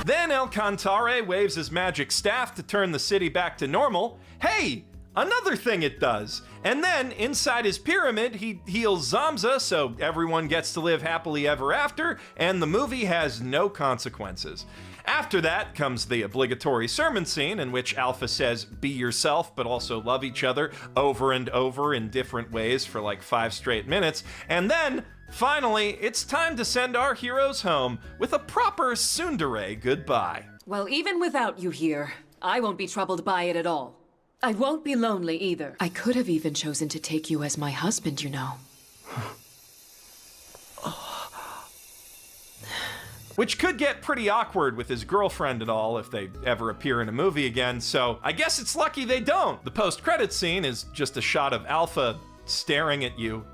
Then El Cantare waves his magic staff to turn the city back to normal. Hey! Another thing it does. And then, inside his pyramid, he heals Zamza so everyone gets to live happily ever after, and the movie has no consequences. After that comes the obligatory sermon scene in which Alpha says, "Be yourself, but also love each other," over and over in different ways for like 5 straight minutes. And then, finally, it's time to send our heroes home with a proper tsundere goodbye. Well, even without you here, I won't be troubled by it at all. I won't be lonely either. I could have even chosen to take you as my husband, you know. Which could get pretty awkward with his girlfriend and all if they ever appear in a movie again, so I guess it's lucky they don't. The post-credits scene is just a shot of Alpha staring at you,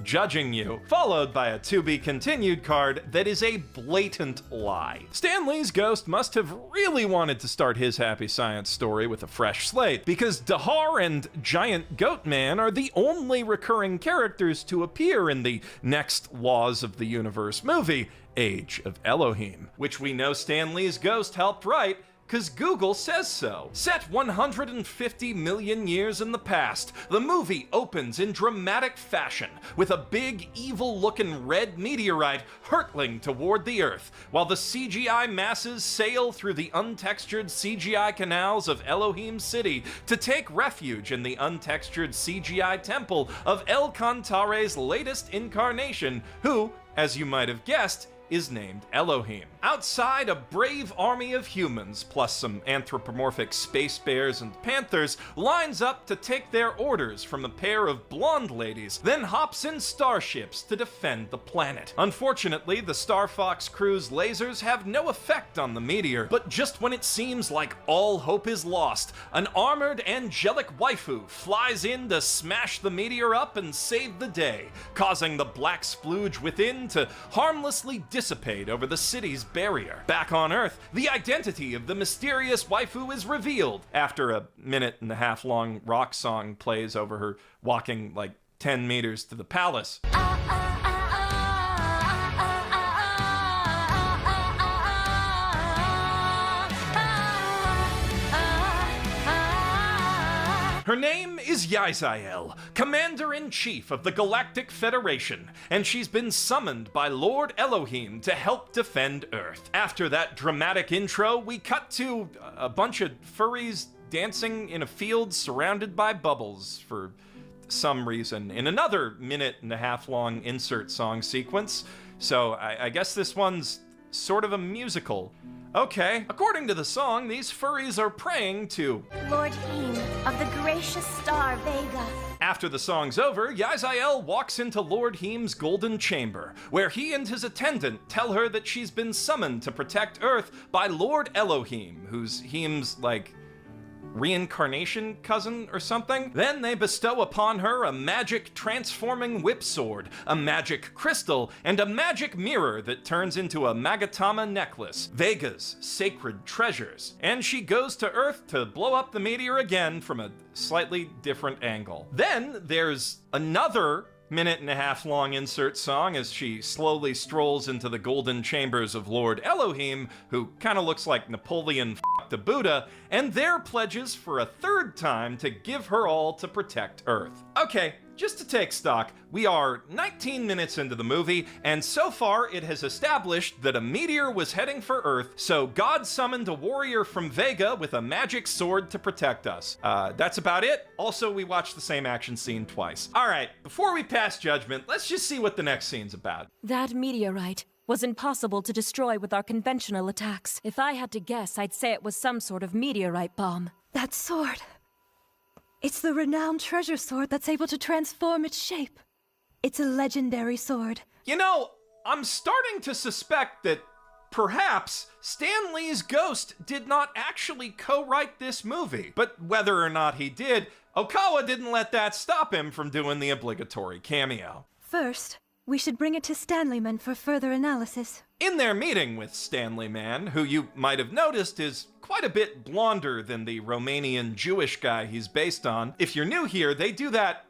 judging you, followed by a to-be-continued card that is a blatant lie. Stan Lee's ghost must have really wanted to start his Happy Science story with a fresh slate, because Dahar and Giant Goat Man are the only recurring characters to appear in the next Laws of the Universe movie, Age of Elohim, which we know Stan Lee's ghost helped write, because Google says so. Set 150 million years in the past, the movie opens in dramatic fashion with a big, evil-looking red meteorite hurtling toward the Earth, while the CGI masses sail through the untextured CGI canals of Elohim City to take refuge in the untextured CGI temple of El Cantare's latest incarnation, who, as you might have guessed, is named Elohim. Outside, a brave army of humans, plus some anthropomorphic space bears and panthers, lines up to take their orders from a pair of blonde ladies, then hops in starships to defend the planet. Unfortunately, the Star Fox crew's lasers have no effect on the meteor, but just when it seems like all hope is lost, an armored angelic waifu flies in to smash the meteor up and save the day, causing the black splooge within to harmlessly dissipate over the city's barrier. Back on Earth, the identity of the mysterious waifu is revealed after a 1.5-minute long rock song plays over her walking like 10 meters to the palace. Her name is Yzael, Commander-in-Chief of the Galactic Federation, and she's been summoned by Lord Elohim to help defend Earth. After that dramatic intro, we cut to a bunch of furries dancing in a field surrounded by bubbles for some reason, in another 1.5-minute long insert song sequence. So I guess this one's sort of a musical. Okay, according to the song, these furries are praying to Lord Heem of the gracious star Vega. After the song's over, Yzael walks into Lord Heem's golden chamber, where he and his attendant tell her that she's been summoned to protect Earth by Lord Elohim, who's Heem's, like, reincarnation cousin or something. Then they bestow upon her a magic transforming whip sword, a magic crystal, and a magic mirror that turns into a Magatama necklace, Vega's sacred treasures. And she goes to Earth to blow up the meteor again from a slightly different angle. Then there's another 1.5-minute long insert song as she slowly strolls into the golden chambers of Lord Elohim, who kind of looks like Napoleon f***ed a Buddha, and there pledges for a third time to give her all to protect Earth. Okay, just to take stock, we are 19 minutes into the movie, and so far it has established that a meteor was heading for Earth, so God summoned a warrior from Vega with a magic sword to protect us. That's about it. Also, we watched the same action scene twice. Alright, before we pass judgment, let's just see what the next scene's about. That meteorite was impossible to destroy with our conventional attacks. If I had to guess, I'd say it was some sort of meteorite bomb. That sword. It's the renowned treasure sword that's able to transform its shape. It's a legendary sword. You know, I'm starting to suspect that perhaps Stan Lee's ghost did not actually co-write this movie. But whether or not he did, Okawa didn't let that stop him from doing the obligatory cameo. First, we should bring it to Stanley Man for further analysis. In their meeting with Stanley Man, who you might have noticed is quite a bit blonder than the Romanian Jewish guy he's based on. If you're new here, they do that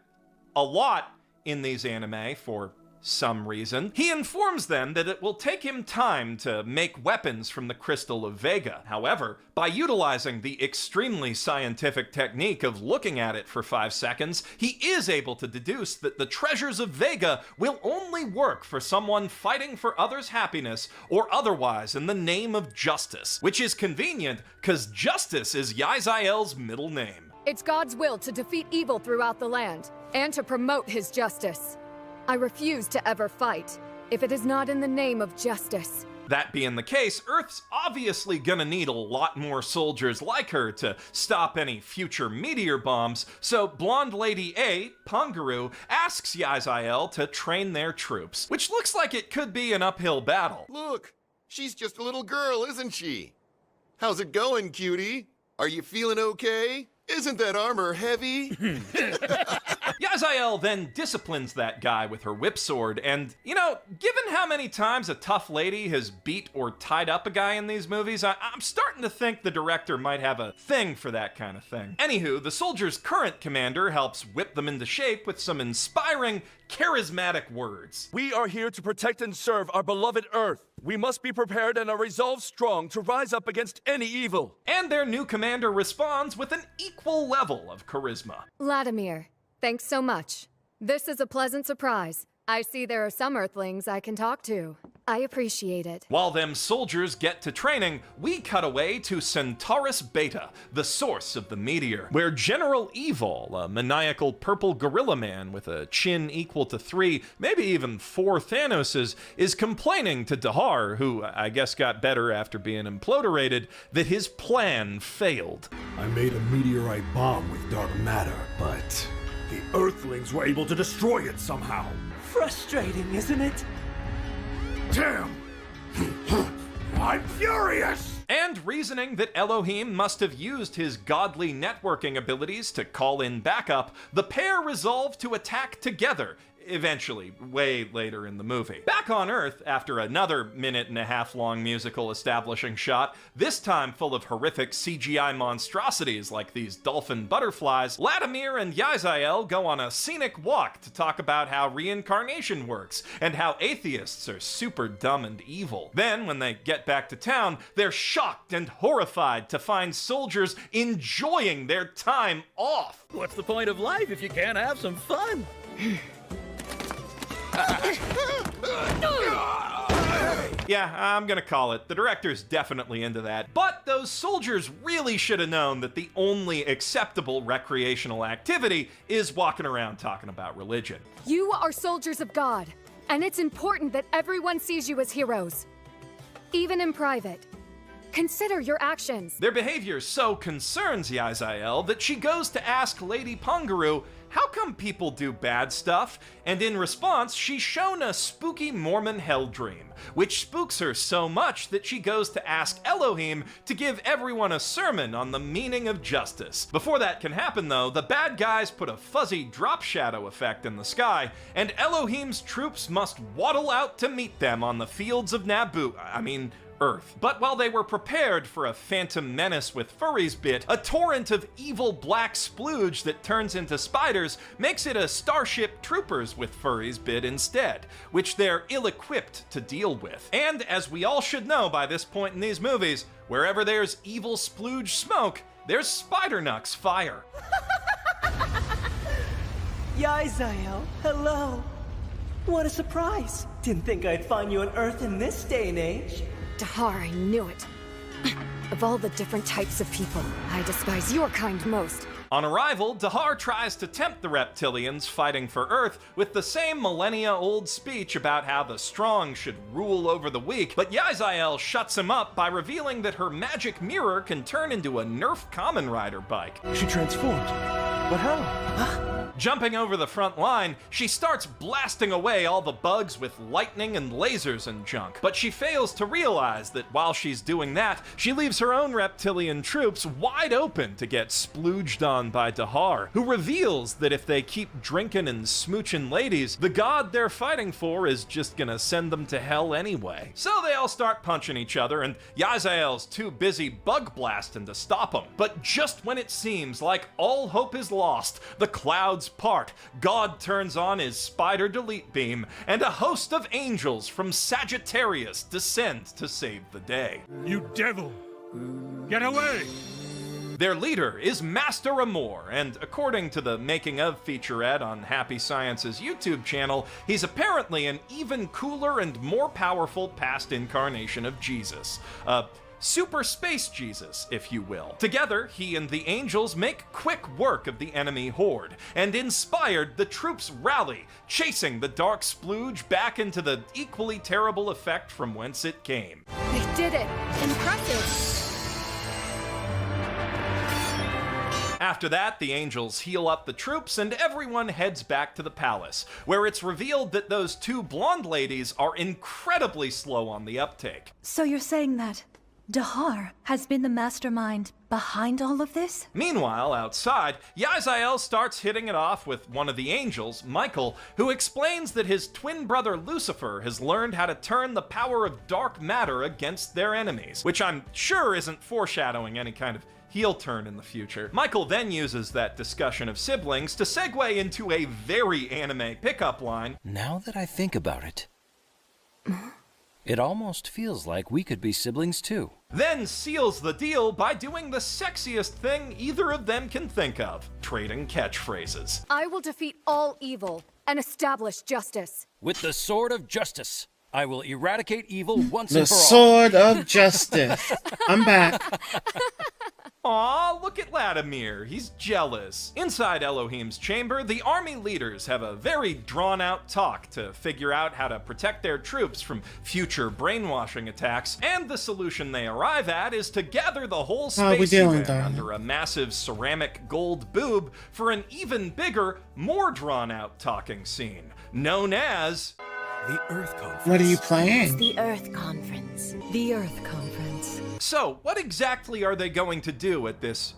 a lot in these anime for some reason. He informs them that it will take him time to make weapons from the Crystal of Vega. However, by utilizing the extremely scientific technique of looking at it for 5 seconds, he is able to deduce that the treasures of Vega will only work for someone fighting for others' happiness or otherwise in the name of justice, which is convenient because justice is Yaziel's middle name. It's God's will to defeat evil throughout the land and to promote his justice. I refuse to ever fight if it is not in the name of justice. That being the case, Earth's obviously gonna need a lot more soldiers like her to stop any future meteor bombs, so Blonde Lady A, Pangaru, asks Yaziel to train their troops, which looks like it could be an uphill battle. Look, she's just a little girl, isn't she? How's it going, cutie? Are you feeling okay? Isn't that armor heavy? Yaziel then disciplines that guy with her whip sword, and, you know, given how many times a tough lady has beat or tied up a guy in these movies, I'm starting to think the director might have a thing for that kind of thing. Anywho, the soldiers' current commander helps whip them into shape with some inspiring, charismatic words. We are here to protect and serve our beloved Earth. We must be prepared and a resolve strong to rise up against any evil. And their new commander responds with an equal level of charisma. Vladimir, thanks so much. This is a pleasant surprise. I see there are some Earthlings I can talk to. I appreciate it. While them soldiers get to training, we cut away to Centaurus Beta, the source of the meteor, where General Evil, a maniacal purple gorilla man with a chin equal to 3, maybe even 4 Thanoses, is complaining to Dahar, who I guess got better after being imploderated, that his plan failed. I made a meteorite bomb with dark matter, but the Earthlings were able to destroy it somehow. Frustrating, isn't it? Damn! I'm furious! And reasoning that Elohim must have used his godly networking abilities to call in backup, the pair resolve to attack together, eventually, way later in the movie. Back on Earth, after another 1.5-minute long musical establishing shot, this time full of horrific CGI monstrosities like these dolphin butterflies, Vladimir and Yaziel go on a scenic walk to talk about how reincarnation works and how atheists are super dumb and evil. Then, when they get back to town, they're shocked and horrified to find soldiers enjoying their time off. What's the point of life if you can't have some fun? Yeah, I'm gonna call it. The director's definitely into that. But those soldiers really should have known that the only acceptable recreational activity is walking around talking about religion. You are soldiers of God, and it's important that everyone sees you as heroes, even in private. Consider your actions. Their behavior so concerns Yaziel that she goes to ask Lady Pangaru, how come people do bad stuff? And in response, she's shown a spooky Mormon hell dream, which spooks her so much that she goes to ask Elohim to give everyone a sermon on the meaning of justice. Before that can happen though, the bad guys put a fuzzy drop shadow effect in the sky, and Elohim's troops must waddle out to meet them on the fields of Earth. But while they were prepared for a phantom menace with Furry's bit, a torrent of evil black splooge that turns into spiders makes it a Starship Troopers with Furry's bit instead, which they're ill-equipped to deal with. And as we all should know by this point in these movies, wherever there's evil splooge smoke, there's Spider-Nucks fire. Yaziel, hello. What a surprise. Didn't think I'd find you on Earth in this day and age. Dahar, I knew it. Of all the different types of people, I despise your kind most. On arrival, Dahar tries to tempt the reptilians fighting for Earth with the same millennia-old speech about how the strong should rule over the weak, but Yaziel shuts him up by revealing that her magic mirror can turn into a Nerf Kamen Rider bike. She transformed. But how? Jumping over the front line, she starts blasting away all the bugs with lightning and lasers and junk. But she fails to realize that while she's doing that, she leaves her own reptilian troops wide open to get splooged on by Dahar, who reveals that if they keep drinking and smooching ladies, the god they're fighting for is just gonna send them to hell anyway. So they all start punching each other, and Yaziel's too busy bug blasting to stop them. But just when it seems like all hope is lost, the clouds part, God turns on his spider delete beam, and a host of angels from Sagittarius descend to save the day. You devil! Get away! Their leader is Master Amor, and according to the Making of featurette on Happy Science's YouTube channel, he's apparently an even cooler and more powerful past incarnation of Jesus. Super Space Jesus, if you will. Together, he and the angels make quick work of the enemy horde, and inspired, the troops rally, chasing the dark splooge back into the equally terrible effect from whence it came. They did it! Impressive! After that, the angels heal up the troops and everyone heads back to the palace, where it's revealed that those two blonde ladies are incredibly slow on the uptake. So you're saying that Dahar has been the mastermind behind all of this? Meanwhile, outside, Yaziel starts hitting it off with one of the angels, Michael, who explains that his twin brother Lucifer has learned how to turn the power of dark matter against their enemies, which I'm sure isn't foreshadowing any kind of heel turn in the future. Michael then uses that discussion of siblings to segue into a very anime pickup line. Now that I think about it, it almost feels like we could be siblings too. Then seals the deal by doing the sexiest thing either of them can think of, trading catchphrases. I will defeat all evil and establish justice. With the sword of justice, I will eradicate evil once The and for all. sword of justice. I'm back. Aw, look at Vladimir. He's jealous. Inside Elohim's chamber, the army leaders have a very drawn-out talk to figure out how to protect their troops from future brainwashing attacks, and the solution they arrive at is to gather the whole space event under a massive ceramic gold boob for an even bigger, more drawn-out talking scene, known as the Earth Conference. What are you playing? It's the Earth Conference. The Earth Conference. So, what exactly are they going to do at this...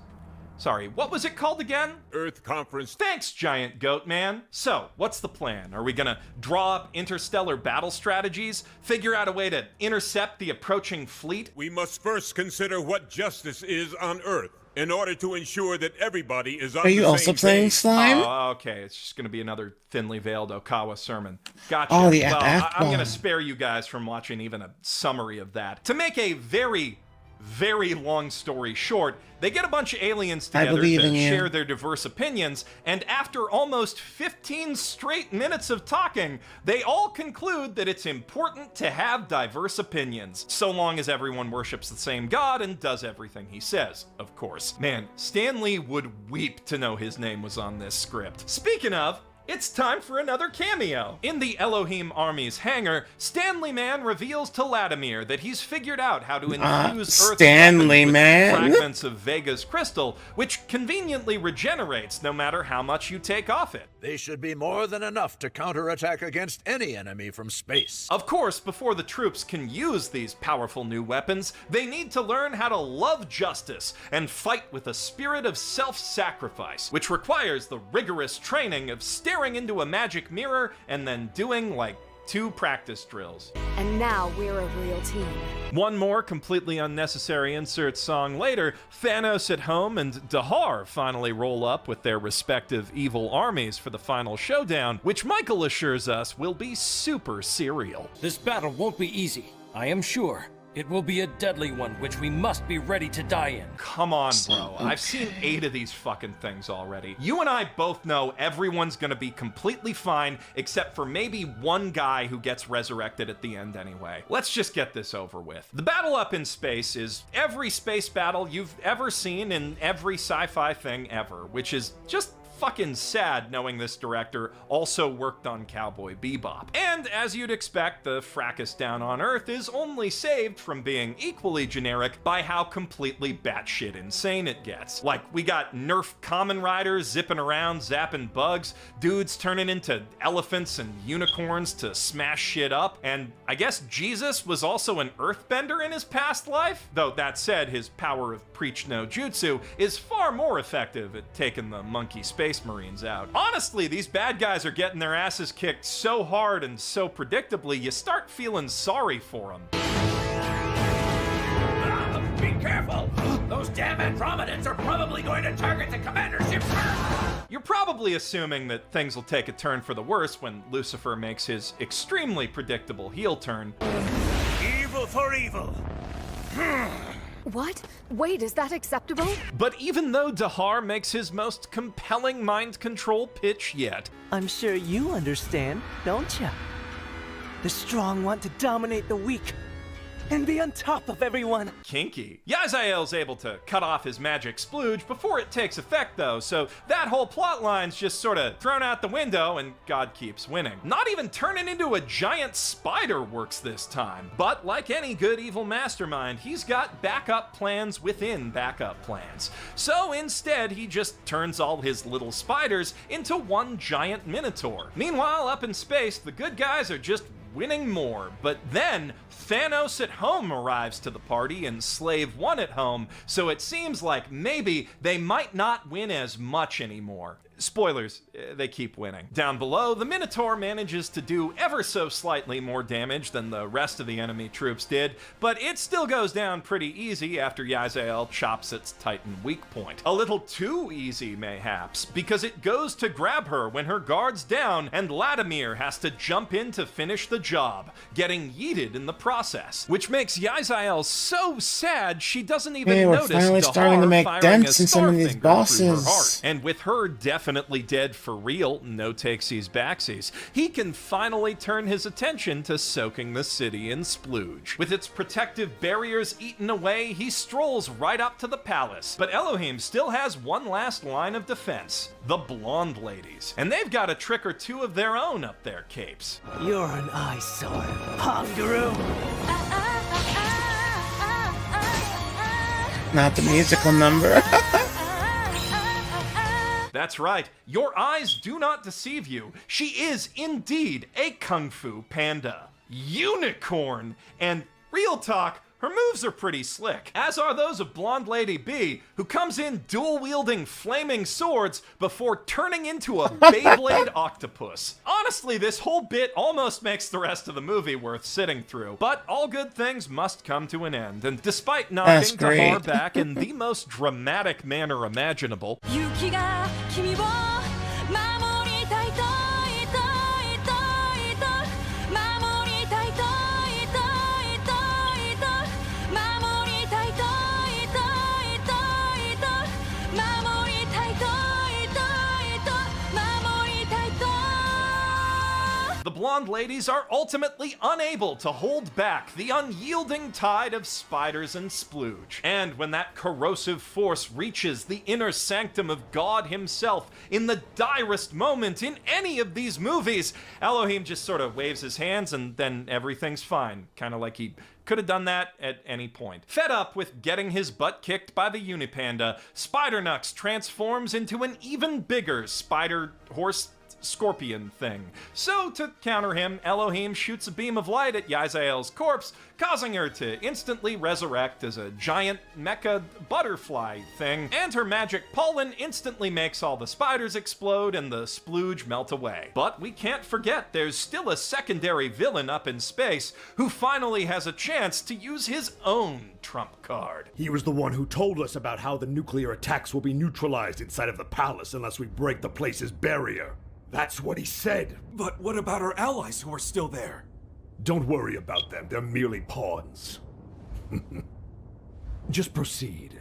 Sorry, what was it called again? Earth Conference. Thanks, Giant Goat Man. So, what's the plan? Are we gonna draw up interstellar battle strategies? Figure out a way to intercept the approaching fleet? We must first consider what justice is on Earth, in order to ensure that everybody is on the same page. Are you also playing slime? Oh, okay. It's just going to be another thinly veiled Okawa sermon. Gotcha. Oh, the well, I'm going to F-bomb. spare you guys from watching even a summary of that. To make a very, very long story short, they get a bunch of aliens together to share their diverse opinions, and after almost 15 straight minutes of talking, they all conclude that it's important to have diverse opinions, so long as everyone worships the same god and does everything he says, of course. Man, Stan Lee would weep to know his name was on this script. Speaking of, it's time for another cameo. In the Elohim Army's hangar, Stanley Man reveals to Vladimir that he's figured out how to infuse Earth's Stanley weapons with Man? fragments of Vega's crystal, which conveniently regenerates no matter how much you take off it. They should be more than enough to counterattack against any enemy from space. Of course, before the troops can use these powerful new weapons, they need to learn how to love justice and fight with a spirit of self-sacrifice, which requires the rigorous training of staring into a magic mirror and then doing like 2 practice drills. And now we're a real team. One more completely unnecessary insert song later, Thanos at home and Dahar finally roll up with their respective evil armies for the final showdown, which Michael assures us will be super serial. This battle won't be easy, I am sure. It will be a deadly one, which we must be ready to die in. Come on, bro. I've seen 8 of these fucking things already. You and I both know everyone's gonna be completely fine, except for maybe one guy who gets resurrected at the end anyway. Let's just get this over with. The battle up in space is every space battle you've ever seen in every sci-fi thing ever, which is just fucking sad knowing this director also worked on Cowboy Bebop. And as you'd expect, the fracas down on Earth is only saved from being equally generic by how completely batshit insane it gets. Like, we got Nerf Kamen Riders zipping around, zapping bugs, dudes turning into elephants and unicorns to smash shit up, and I guess Jesus was also an earthbender in his past life? Though that said, his power of Preach No Jutsu is far more effective at taking the monkey space Marines out. Honestly, these bad guys are getting their asses kicked so hard and so predictably, you start feeling sorry for them. Be careful! Those damn Andromedans are probably going to target the commander ship first! You're probably assuming that things will take a turn for the worse when Lucifer makes his extremely predictable heel turn. Evil for evil! What? Wait, is that acceptable? But even though Dahar makes his most compelling mind control pitch yet, I'm sure you understand, don't you? The strong want to dominate the weak and be on top of everyone. Kinky. Yazael's able to cut off his magic splooge before it takes effect though, so that whole plot line's just sorta thrown out the window and God keeps winning. Not even turning into a giant spider works this time. But like any good evil mastermind, he's got backup plans within backup plans. So instead, he just turns all his little spiders into one giant minotaur. Meanwhile, up in space, the good guys are just winning more. But then Thanos at home arrives to the party and Slave 1 at home, so it seems like maybe they might not win as much anymore. Spoilers, they keep winning. Down below, the Minotaur manages to do ever so slightly more damage than the rest of the enemy troops did, but it still goes down pretty easy after Yazael chops its Titan weak point. A little too easy, mayhaps, because it goes to grab her when her guard's down and Latimer has to jump in to finish the job, getting yeeted in the process. Which makes Yazael so sad she doesn't even notice finally Dahar starting to make firing dents a in some of these Starfinger through her bosses. heart. And with her definitely dead for real, no takesies backsies, he can finally turn his attention to soaking the city in splooge. With its protective barriers eaten away, he strolls right up to the palace. But Elohim still has one last line of defense: the blonde ladies. And they've got a trick or two of their own up their capes. You're an eyesore, Pongaroo. Not the musical number. That's right, your eyes do not deceive you. She is indeed a Kung Fu Panda. Unicorn! And real talk, her moves are pretty slick, as are those of Blonde Lady B, who comes in dual-wielding flaming swords before turning into a Beyblade octopus. Honestly, this whole bit almost makes the rest of the movie worth sitting through, but all good things must come to an end, and despite knocking Dahar back in the most dramatic manner imaginable, the blonde ladies are ultimately unable to hold back the unyielding tide of spiders and splooge. And when that corrosive force reaches the inner sanctum of God himself in the direst moment in any of these movies, Elohim just sort of waves his hands and then everything's fine. Kind of like he could have done that at any point. Fed up with getting his butt kicked by the Unipanda, Spidernux transforms into an even bigger spider horse scorpion thing. So to counter him, Elohim shoots a beam of light at Yazael's corpse, causing her to instantly resurrect as a giant mecha butterfly thing, and her magic pollen instantly makes all the spiders explode and the splooge melt away. But we can't forget there's still a secondary villain up in space who finally has a chance to use his own trump card. He was the one who told us about how the nuclear attacks will be neutralized inside of the palace unless we break the place's barrier. That's what he said. But what about our allies who are still there? Don't worry about them. They're merely pawns. Just proceed.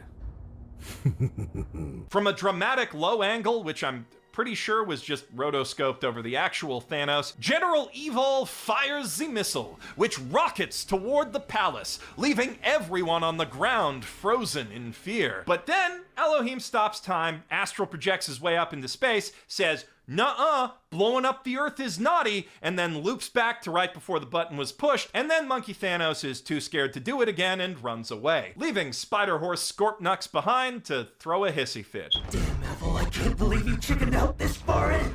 From a dramatic low angle, which I'm pretty sure was just rotoscoped over the actual Thanos, General Evil fires the missile, which rockets toward the palace, leaving everyone on the ground frozen in fear. But then Elohim stops time, astral projects his way up into space, says, "Nuh-uh, blowing up the Earth is naughty," and then loops back to right before the button was pushed, and then Monkey Thanos is too scared to do it again and runs away, leaving Spider-Horse Scorpnux behind to throw a hissy fit. Damn, Evil, I can't believe you chickened out this far in.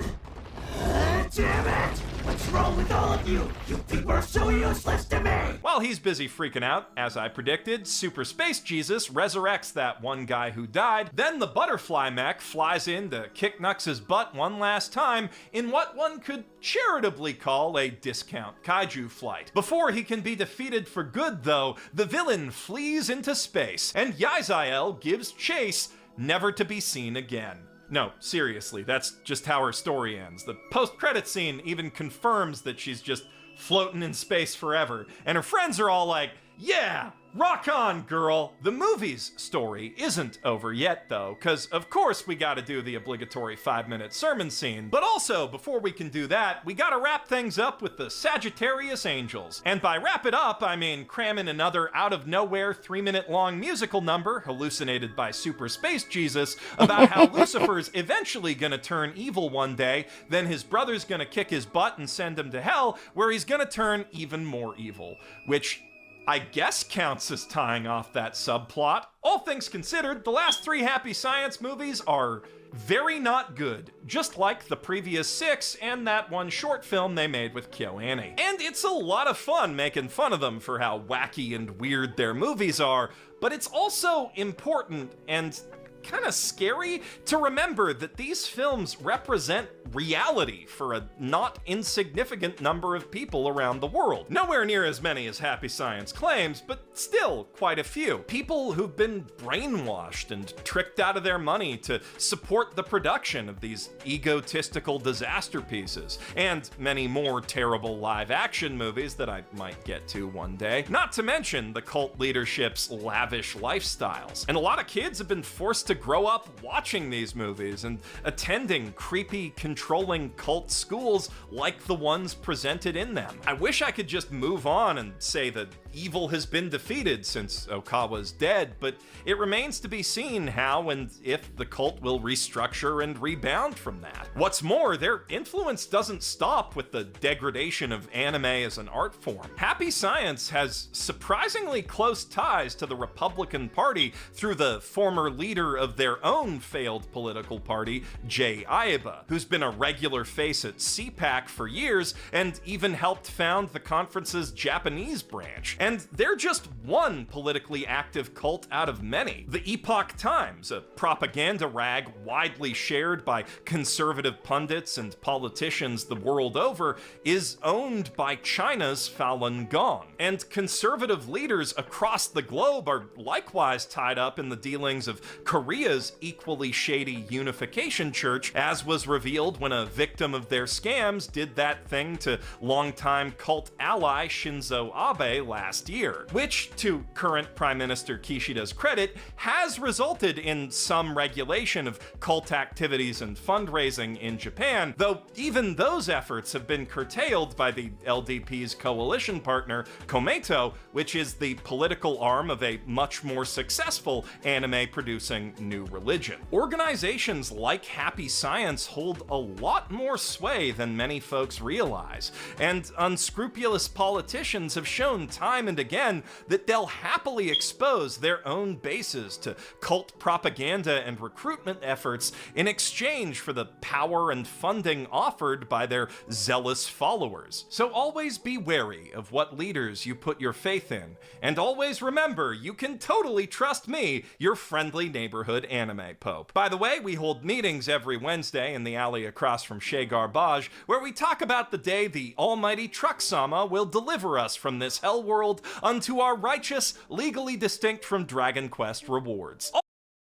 Damn it! What's wrong with all of you? You people are so useless to me! While he's busy freaking out, as I predicted, Super Space Jesus resurrects that one guy who died. Then the butterfly mech flies in to kick Nux's butt one last time in what one could charitably call a discount kaiju flight. Before he can be defeated for good, though, the villain flees into space, and Yzael gives chase, never to be seen again. No, seriously, that's just how her story ends. The post-credit scene even confirms that she's just floating in space forever, and her friends are all like, "Yeah, rock on, girl." The movie's story isn't over yet, though, because of course we gotta do the obligatory 5-minute sermon scene. But also, before we can do that, we gotta wrap things up with the Sagittarius Angels. And by wrap it up, I mean cram in another out-of-nowhere 3-minute-long musical number, hallucinated by Super Space Jesus, about how Lucifer's eventually gonna turn evil one day, then his brother's gonna kick his butt and send him to hell, where he's gonna turn even more evil. Which I guess counts as tying off that subplot. All things considered, the last 3 Happy Science movies are very not good, just like the previous 6 and that one short film they made with KyoAni. And it's a lot of fun making fun of them for how wacky and weird their movies are, but it's also important and kind of scary to remember that these films represent reality for a not insignificant number of people around the world. Nowhere near as many as Happy Science claims, but still quite a few. People who've been brainwashed and tricked out of their money to support the production of these egotistical disaster pieces, and many more terrible live-action movies that I might get to one day. Not to mention the cult leadership's lavish lifestyles. And a lot of kids have been forced to grow up watching these movies and attending creepy, controlling cult schools like the ones presented in them. I wish I could just move on and say that evil has been defeated since Okawa's dead, but it remains to be seen how and if the cult will restructure and rebound from that. What's more, their influence doesn't stop with the degradation of anime as an art form. Happy Science has surprisingly close ties to the Republican Party through the former leader of their own failed political party, Jay Aiba, who's been a regular face at CPAC for years and even helped found the conference's Japanese branch. And they're just one politically active cult out of many. The Epoch Times, a propaganda rag widely shared by conservative pundits and politicians the world over, is owned by China's Falun Gong. And conservative leaders across the globe are likewise tied up in the dealings of Korea's equally shady Unification Church, as was revealed when a victim of their scams did that thing to longtime cult ally Shinzo Abe last year, which, to current Prime Minister Kishida's credit, has resulted in some regulation of cult activities and fundraising in Japan, though even those efforts have been curtailed by the LDP's coalition partner, Komeito, which is the political arm of a much more successful anime-producing new religion. Organizations like Happy Science hold a lot more sway than many folks realize, and unscrupulous politicians have shown time and again that they'll happily expose their own bases to cult propaganda and recruitment efforts in exchange for the power and funding offered by their zealous followers. So always be wary of what leaders you put your faith in, and always remember you can totally trust me, your friendly neighborhood anime pope. By the way, we hold meetings every Wednesday in the alley across from Chez Garbage, where we talk about the day the almighty Truck-sama will deliver us from this hell world unto our righteous, legally distinct from Dragon Quest rewards.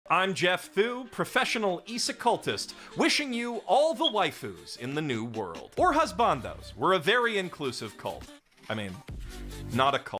I'm Jeff Thu, professional isecultist, wishing you all the waifus in the new world. Or husbandos. We're a very inclusive cult. I mean, not a cult.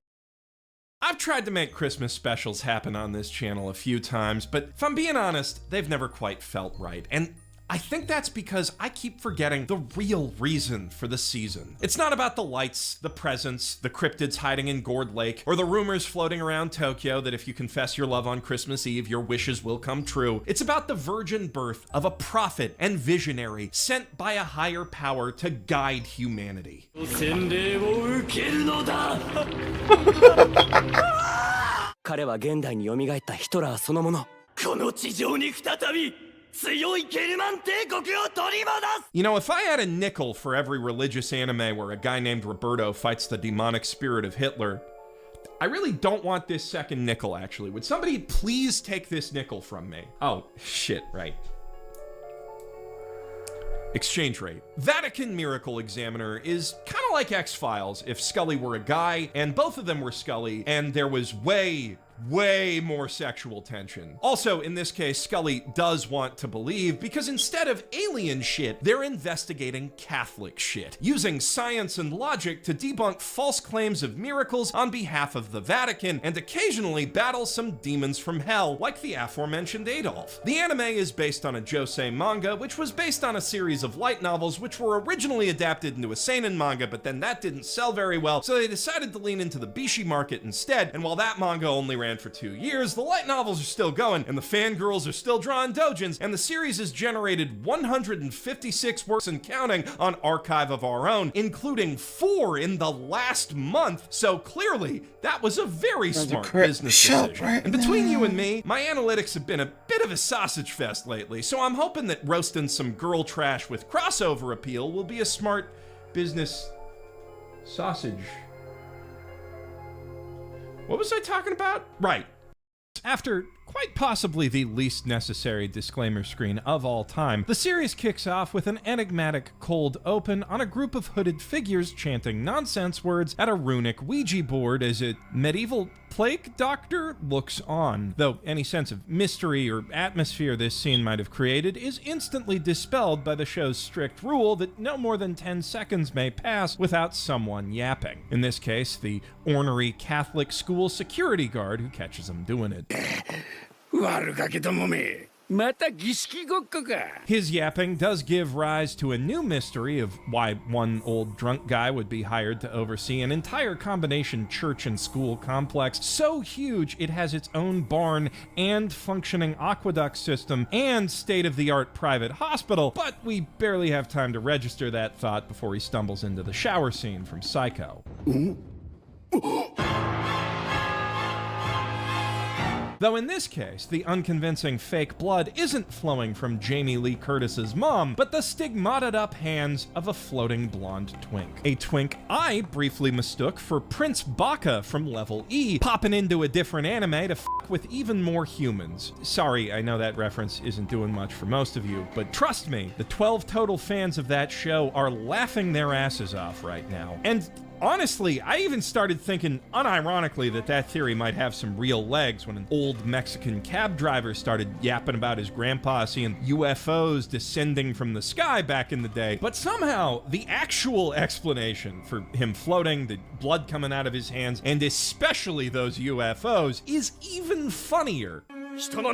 I've tried to make Christmas specials happen on this channel a few times, but if I'm being honest, they've never quite felt right. And I think that's because I keep forgetting the real reason for the season. It's not about the lights, the presents, the cryptids hiding in Gourd Lake, or the rumors floating around Tokyo that if you confess your love on Christmas Eve, your wishes will come true. It's about the virgin birth of a prophet and visionary sent by a higher power to guide humanity. 彼は現代に蘇ったヒトラーそのもの。この地上に再び You know, if I had a nickel for every religious anime where a guy named Roberto fights the demonic spirit of Hitler, I really don't want this second nickel, actually. Would somebody please take this nickel from me? Oh, shit, right. Exchange rate. Vatican Miracle Examiner is kind of like X-Files if Scully were a guy and both of them were Scully and there was way more sexual tension. Also, in this case, Scully does want to believe because instead of alien shit, they're investigating Catholic shit, using science and logic to debunk false claims of miracles on behalf of the Vatican and occasionally battle some demons from hell, like the aforementioned Adolf. The anime is based on a josei manga, which was based on a series of light novels which were originally adapted into a seinen manga, but then that didn't sell very well, so they decided to lean into the bishi market instead, and while that manga only ran for 2 years, the light novels are still going, and the fangirls are still drawing doujins, and the series has generated 156 works and counting on Archive of Our Own, including 4 in the last month, so clearly, that was a very smart business decision. And between you and me, my analytics have been a bit of a sausage fest lately, so I'm hoping that roasting some girl trash with crossover appeal will be a smart business sausage. What was I talking about? Right. After quite possibly the least necessary disclaimer screen of all time, the series kicks off with an enigmatic cold open on a group of hooded figures chanting nonsense words at a runic Ouija board as a medieval plague doctor looks on. Though any sense of mystery or atmosphere this scene might have created is instantly dispelled by the show's strict rule that no more than 10 seconds may pass without someone yapping. In this case, the ornery Catholic school security guard who catches them doing it. His yapping does give rise to a new mystery of why one old drunk guy would be hired to oversee an entire combination church and school complex so huge it has its own barn and functioning aqueduct system and state-of-the-art private hospital, but we barely have time to register that thought before he stumbles into the shower scene from Psycho. Though in this case, the unconvincing fake blood isn't flowing from Jamie Lee Curtis's mom, but the stigmatted up hands of a floating blonde twink. A twink I briefly mistook for Prince Baka from Level E, popping into a different anime to fuck with even more humans. Sorry, I know that reference isn't doing much for most of you, but trust me, the 12 total fans of that show are laughing their asses off right now. And honestly, I even started thinking, unironically, that theory might have some real legs when an old Mexican cab driver started yapping about his grandpa seeing UFOs descending from the sky back in the day. But somehow, the actual explanation for him floating, the blood coming out of his hands, and especially those UFOs, is even funnier. Son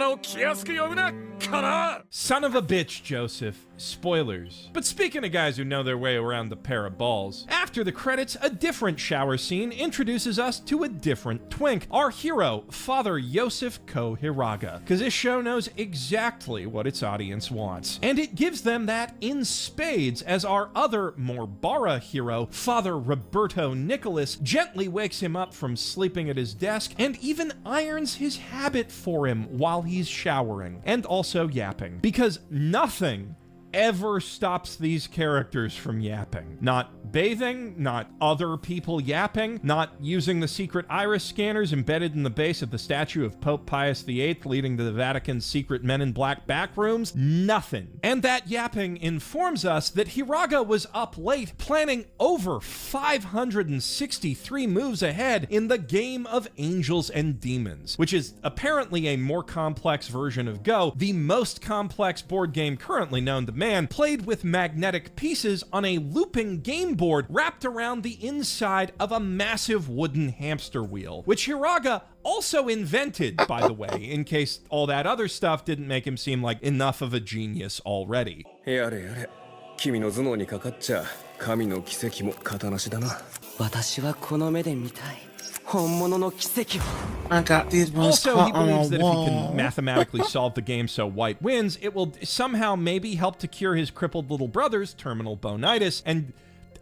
of a bitch, Joseph. Spoilers. But speaking of guys who know their way around a pair of balls, after the credits, a different shower scene introduces us to a different twink, our hero, Father Yosef Ko-Hiraga, because this show knows exactly what its audience wants. And it gives them that in spades as our other, more bara hero, Father Roberto Nicholas, gently wakes him up from sleeping at his desk and even irons his habit for him while he's showering, and also yapping. Because nothing ever stops these characters from yapping. Not bathing, not other people yapping, not using the secret iris scanners embedded in the base of the statue of Pope Pius VIII leading to the Vatican's secret Men in Black backrooms. Nothing. And that yapping informs us that Hiraga was up late planning over 563 moves ahead in the game of Angels and Demons, which is apparently a more complex version of Go, the most complex board game currently known to man, played with magnetic pieces on a looping Game board wrapped around the inside of a massive wooden hamster wheel, which Hiraga also invented, by the way, in case all that other stuff didn't make him seem like enough of a genius already. やれやれ、君の頭脳にかかっちゃ神の奇跡も型なしだな。私はこの目で見たい。本物の奇跡を。I got these ones Also, he caught on believes a that if he wall. can mathematically solve the game so White wins, it will somehow maybe help to cure his crippled little brother's terminal bonitis. And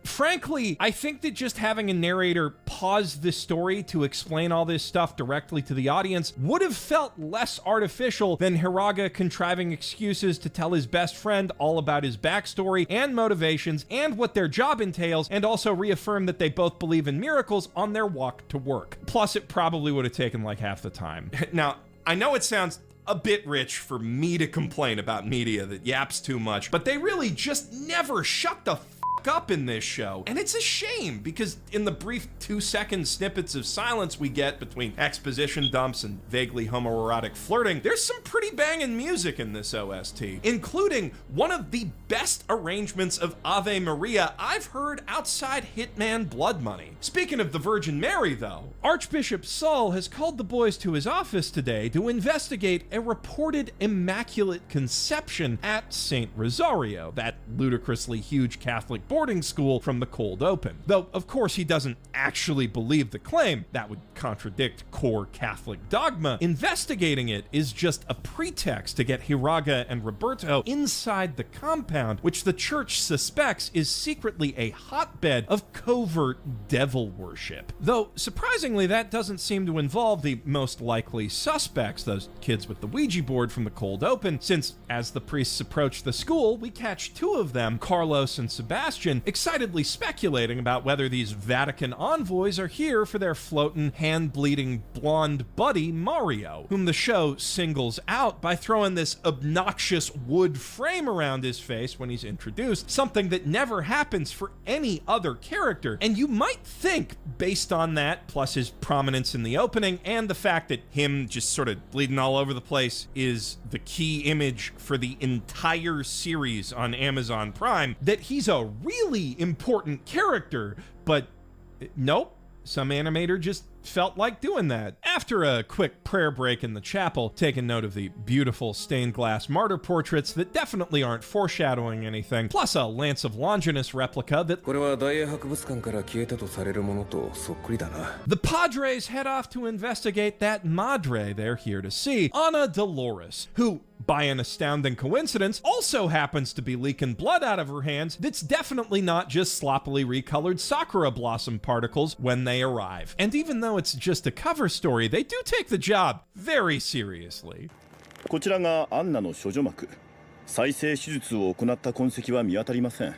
frankly, I think that just having a narrator pause the story to explain all this stuff directly to the audience would have felt less artificial than Hiraga contriving excuses to tell his best friend all about his backstory and motivations and what their job entails, and also reaffirm that they both believe in miracles on their walk to work. Plus, it probably would have taken like half the time. Now, I know it sounds a bit rich for me to complain about media that yaps too much, but they really just never shut the up in this show. And it's a shame, because in the brief 2-second snippets of silence we get between exposition dumps and vaguely homoerotic flirting, there's some pretty banging music in this OST, including one of the best arrangements of Ave Maria I've heard outside Hitman Blood Money. Speaking of the Virgin Mary, though, Archbishop Saul has called the boys to his office today to investigate a reported Immaculate Conception at St. Rosario, that ludicrously huge Catholic boarding school from the cold open. Though, of course, he doesn't actually believe the claim. That would contradict core Catholic dogma. Investigating it is just a pretext to get Hiraga and Roberto inside the compound, which the church suspects is secretly a hotbed of covert devil worship. Though, surprisingly, that doesn't seem to involve the most likely suspects, those kids with the Ouija board from the cold open, since as the priests approach the school, we catch two of them, Carlos and Sebastian, excitedly speculating about whether these Vatican envoys are here for their floatin', hand-bleeding blonde buddy Mario, whom the show singles out by throwing this obnoxious wood frame around his face when he's introduced, something that never happens for any other character. And you might think, based on that, plus his prominence in the opening, and the fact that him just sort of bleeding all over the place is the key image for the entire series on Amazon Prime, that he's a really important character, but nope, some animator just felt like doing that. After a quick prayer break in the chapel, taking note of the beautiful stained glass martyr portraits that definitely aren't foreshadowing anything, plus a Lance of Longinus replica that the Padres head off to investigate that madre they're here to see, Ana Dolores, who, by an astounding coincidence, also happens to be leaking blood out of her hands that's definitely not just sloppily recolored sakura blossom particles when they arrive. And even though it's just a cover story, they do take the job very seriously. こちらがアンナの処女膜。再生手術を行った痕跡は見当たりません。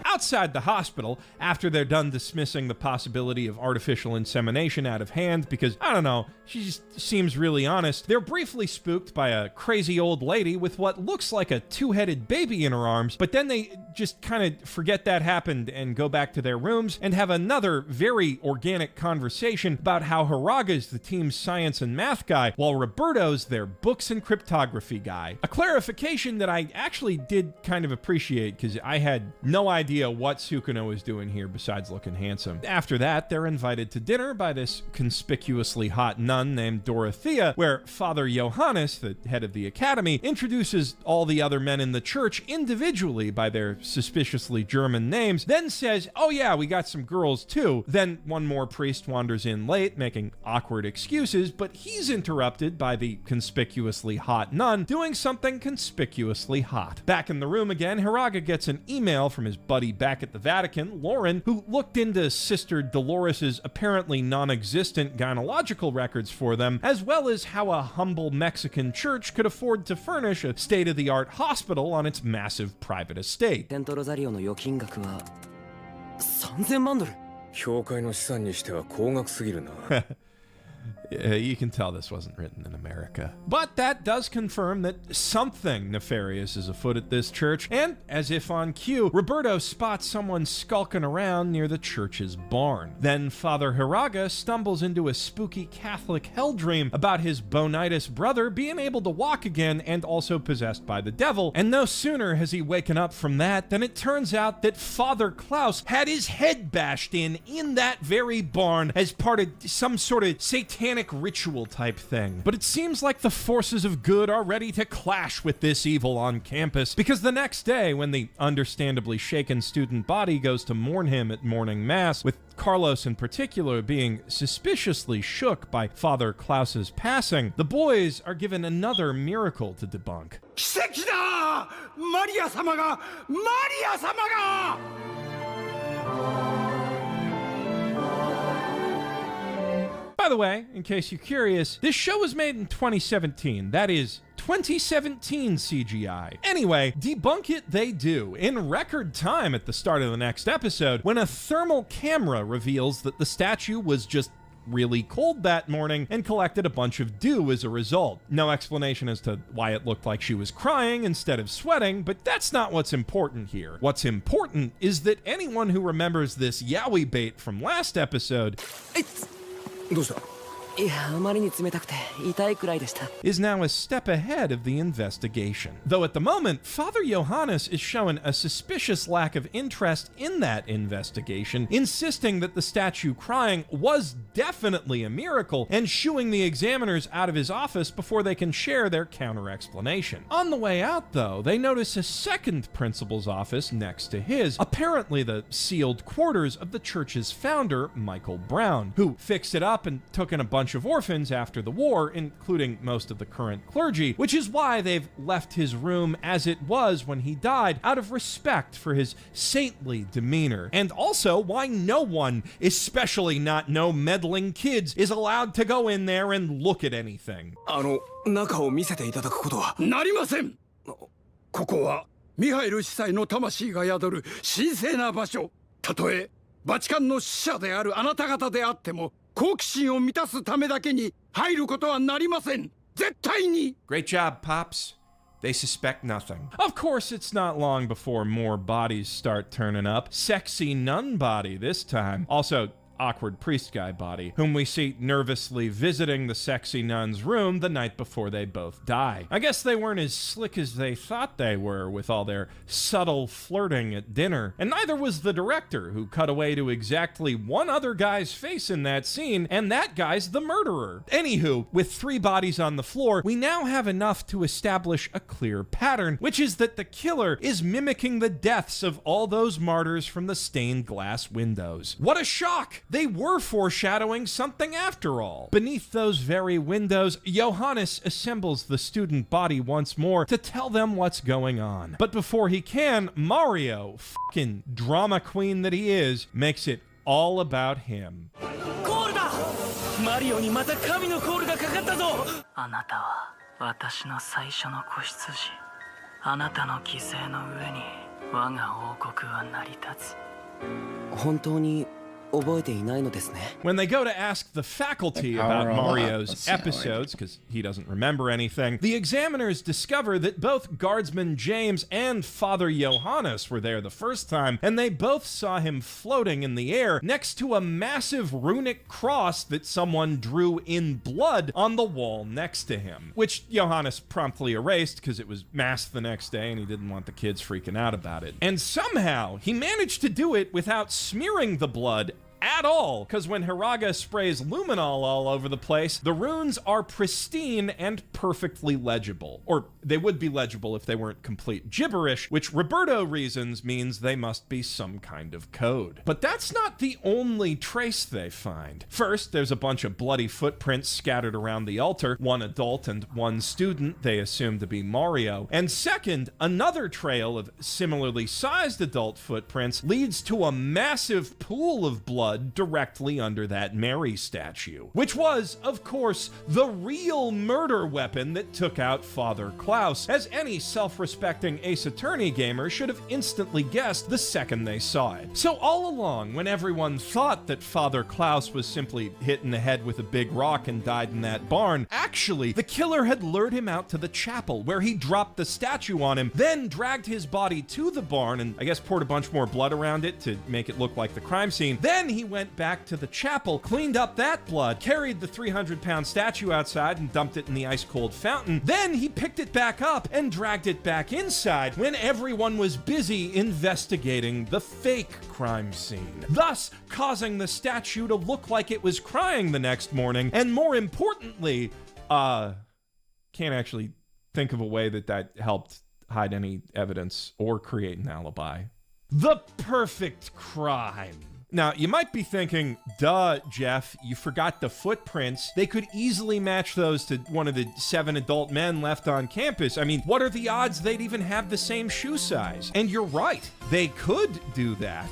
Outside the hospital, after they're done dismissing the possibility of artificial insemination out of hand because, I don't know, she just seems really honest, they're briefly spooked by a crazy old lady with what looks like a two-headed baby in her arms, but then they just kind of forget that happened and go back to their rooms and have another very organic conversation about how Hiraga's the team's science and math guy, while Roberto's their books and cryptography guy. A clarification that I actually did kind of appreciate because I had no idea what Sukino is doing here besides looking handsome. After that, they're invited to dinner by this conspicuously hot nun named Dorothea, where Father Johannes, the head of the academy, introduces all the other men in the church individually by their suspiciously German names, then says, oh yeah, we got some girls too. Then one more priest wanders in late, making awkward excuses, but he's interrupted by the conspicuously hot nun doing something conspicuously hot. Back in the room again, Hiraga gets an email from his buddy back at the Vatican, Lauren, who looked into Sister Dolores's apparently non-existent gynecological records for them, as well as how a humble Mexican church could afford to furnish a state-of-the-art hospital on its massive private estate. 3000万ドル。教会の資産にしては高額すぎるな。You can tell this wasn't written in America. But that does confirm that something nefarious is afoot at this church, and as if on cue, Roberto spots someone skulking around near the church's barn. Then Father Hiraga stumbles into a spooky Catholic hell dream about his bonitis brother being able to walk again and also possessed by the devil, and no sooner has he waken up from that than it turns out that Father Klaus had his head bashed in that very barn as part of some sort of satanic ritual type thing. But it seems like the forces of good are ready to clash with this evil on campus, because the next day, when the understandably shaken student body goes to mourn him at morning mass, with Carlos in particular being suspiciously shook by Father Klaus's passing, the boys are given another miracle to debunk. 奇跡だ! マリア様が! マリア様が! By the way, in case you're curious, this show was made in 2017. That is 2017 CGI. Anyway, debunk it they do, in record time at the start of the next episode, when a thermal camera reveals that the statue was just really cold that morning and collected a bunch of dew as a result. No explanation as to why it looked like she was crying instead of sweating, but that's not what's important here. What's important is that anyone who remembers this yaoi bait from last episode is now a step ahead of the investigation. Though at the moment, Father Johannes is showing a suspicious lack of interest in that investigation, insisting that the statue crying was definitely a miracle and shooing the examiners out of his office before they can share their counter-explanation. On the way out, though, they notice a second principal's office next to his, apparently the sealed quarters of the church's founder, Michael Brown, who fixed it up and took in a bunch of orphans after the war, including most of the current clergy, which is why they've left his room as it was when he died, out of respect for his saintly demeanor, and also why no one, especially not no meddling kids, is allowed to go in there and look at anything. 中を見せていただくことはなりません。ここはミハイル司祭の魂が宿る神聖な場所。たとえバチカンの使者であるあなた方であっても、好奇心を満たすためだけに入ることはなりません。絶対に。Great job, Pops. They suspect nothing. Of course, it's not long before more bodies start turning up. Sexy nun body this time. Also, awkward priest guy body, whom we see nervously visiting the sexy nun's room the night before they both die. I guess they weren't as slick as they thought they were with all their subtle flirting at dinner, and neither was the director, who cut away to exactly one other guy's face in that scene, and that guy's the murderer. Anywho, with 3 bodies on the floor, we now have enough to establish a clear pattern, which is that the killer is mimicking the deaths of all those martyrs from the stained glass windows. What a shock! They were foreshadowing something after all. Beneath those very windows, Johannes assembles the student body once more to tell them what's going on. But before he can, Mario, fucking drama queen that he is, makes it all about him. コールだ! マリオにまた神のコールがかかったぞ! あなたは私の最初の子羊。あなたの犠牲の上に我が王国は成り立つ。本当に When they go to ask the faculty about Mario's episodes, because he doesn't remember anything, the examiners discover that both Guardsman James and Father Johannes were there the first time, and they both saw him floating in the air next to a massive runic cross that someone drew in blood on the wall next to him, which Johannes promptly erased because it was mass the next day and he didn't want the kids freaking out about it. And somehow, he managed to do it without smearing the blood at all, because when Hiraga sprays luminol all over the place, the runes are pristine and perfectly legible. Or they would be legible if they weren't complete gibberish, which Roberto reasons means they must be some kind of code. But that's not the only trace they find. First, there's a bunch of bloody footprints scattered around the altar, one adult and one student they assume to be Mario. And second, another trail of similarly sized adult footprints leads to a massive pool of blood blood directly under that Mary statue, which was, of course, the real murder weapon that took out Father Klaus, as any self-respecting Ace Attorney gamer should have instantly guessed the second they saw it. So all along, when everyone thought that Father Klaus was simply hit in the head with a big rock and died in that barn, actually, the killer had lured him out to the chapel, where he dropped the statue on him, then dragged his body to the barn and I guess poured a bunch more blood around it to make it look like the crime scene. Then he went back to the chapel, cleaned up that blood, carried the 300-pound statue outside and dumped it in the ice-cold fountain. Then he picked it back up and dragged it back inside when everyone was busy investigating the fake crime scene, thus causing the statue to look like it was crying the next morning, and more importantly, can't actually think of a way that helped hide any evidence or create an alibi. The perfect crime. Now, you might be thinking, duh, Jeff, you forgot the footprints. They could easily match those to one of the 7 adult men left on campus. I mean, what are the odds they'd even have the same shoe size? And you're right, they could do that.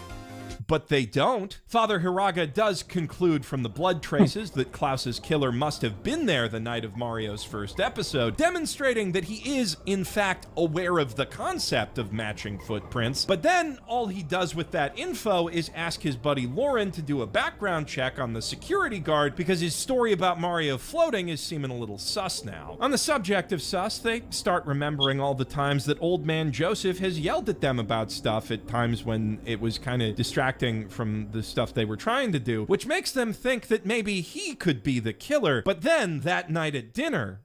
But they don't. Father Hiraga does conclude from the blood traces that Klaus's killer must have been there the night of Mario's first episode, demonstrating that he is, in fact, aware of the concept of matching footprints. But then, all he does with that info is ask his buddy Lauren to do a background check on the security guard because his story about Mario floating is seeming a little sus now. On the subject of sus, they start remembering all the times that old man Joseph has yelled at them about stuff at times when it was kind of distracting from the stuff they were trying to do, which makes them think that maybe he could be the killer. But then, that night at dinner...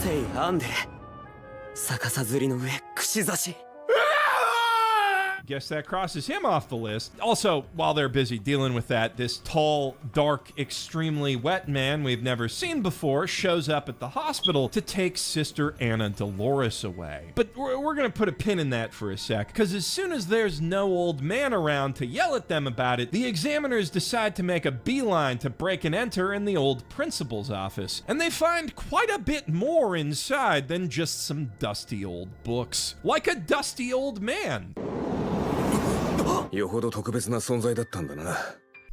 Say, guess that crosses him off the list. Also, while they're busy dealing with that, this tall, dark, extremely wet man we've never seen before shows up at the hospital to take Sister Anna Dolores away. But we're gonna put a pin in that for a sec, because as soon as there's no old man around to yell at them about it, the examiners decide to make a beeline to break and enter in the old principal's office. And they find quite a bit more inside than just some dusty old books. Like a dusty old man.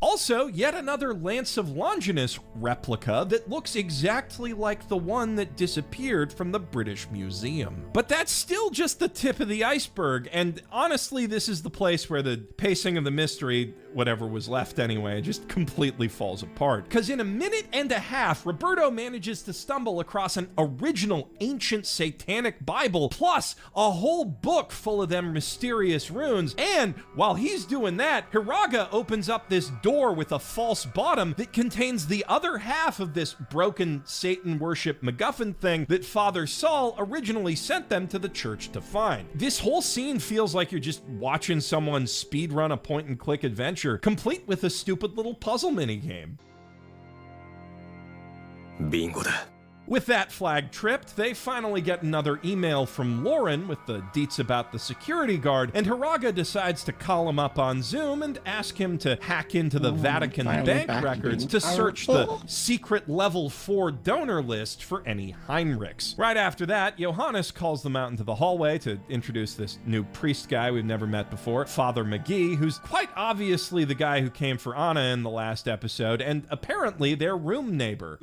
Also, yet another Lance of Longinus replica that looks exactly like the one that disappeared from the British Museum. But that's still just the tip of the iceberg, and honestly, this is the place where the pacing of the mystery, whatever was left anyway, just completely falls apart. Because in a minute and a half, Roberto manages to stumble across an original ancient satanic Bible, plus a whole book full of them mysterious runes, and while he's doing that, Hiraga opens up this door with a false bottom that contains the other half of this broken Satan worship MacGuffin thing that Father Saul originally sent them to the church to find. This whole scene feels like you're just watching someone speedrun a point-and-click adventure, complete with a stupid little puzzle minigame. Bingo da. With that flag tripped, they finally get another email from Lauren with the deets about the security guard, and Hiraga decides to call him up on Zoom and ask him to hack into the Vatican bank records to search the secret level 4 donor list for any Heinrichs. Right after that, Johannes calls them out into the hallway to introduce this new priest guy we've never met before, Father McGee, who's quite obviously the guy who came for Anna in the last episode, and apparently their room neighbor.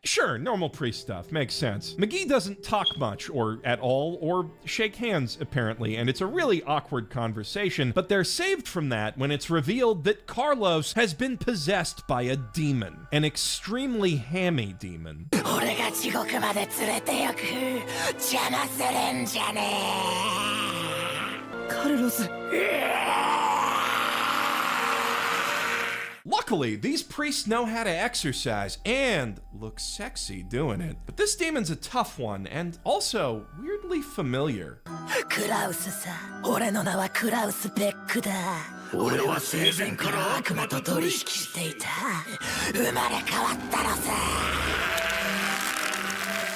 Sure, normal priest stuff, makes sense. McGee doesn't talk much, or at all, or shake hands, apparently, and it's a really awkward conversation, but they're saved from that when it's revealed that Carlos has been possessed by a demon, an extremely hammy demon. Carlos. Luckily, these priests know how to exercise and look sexy doing it. But this demon's a tough one and also weirdly familiar.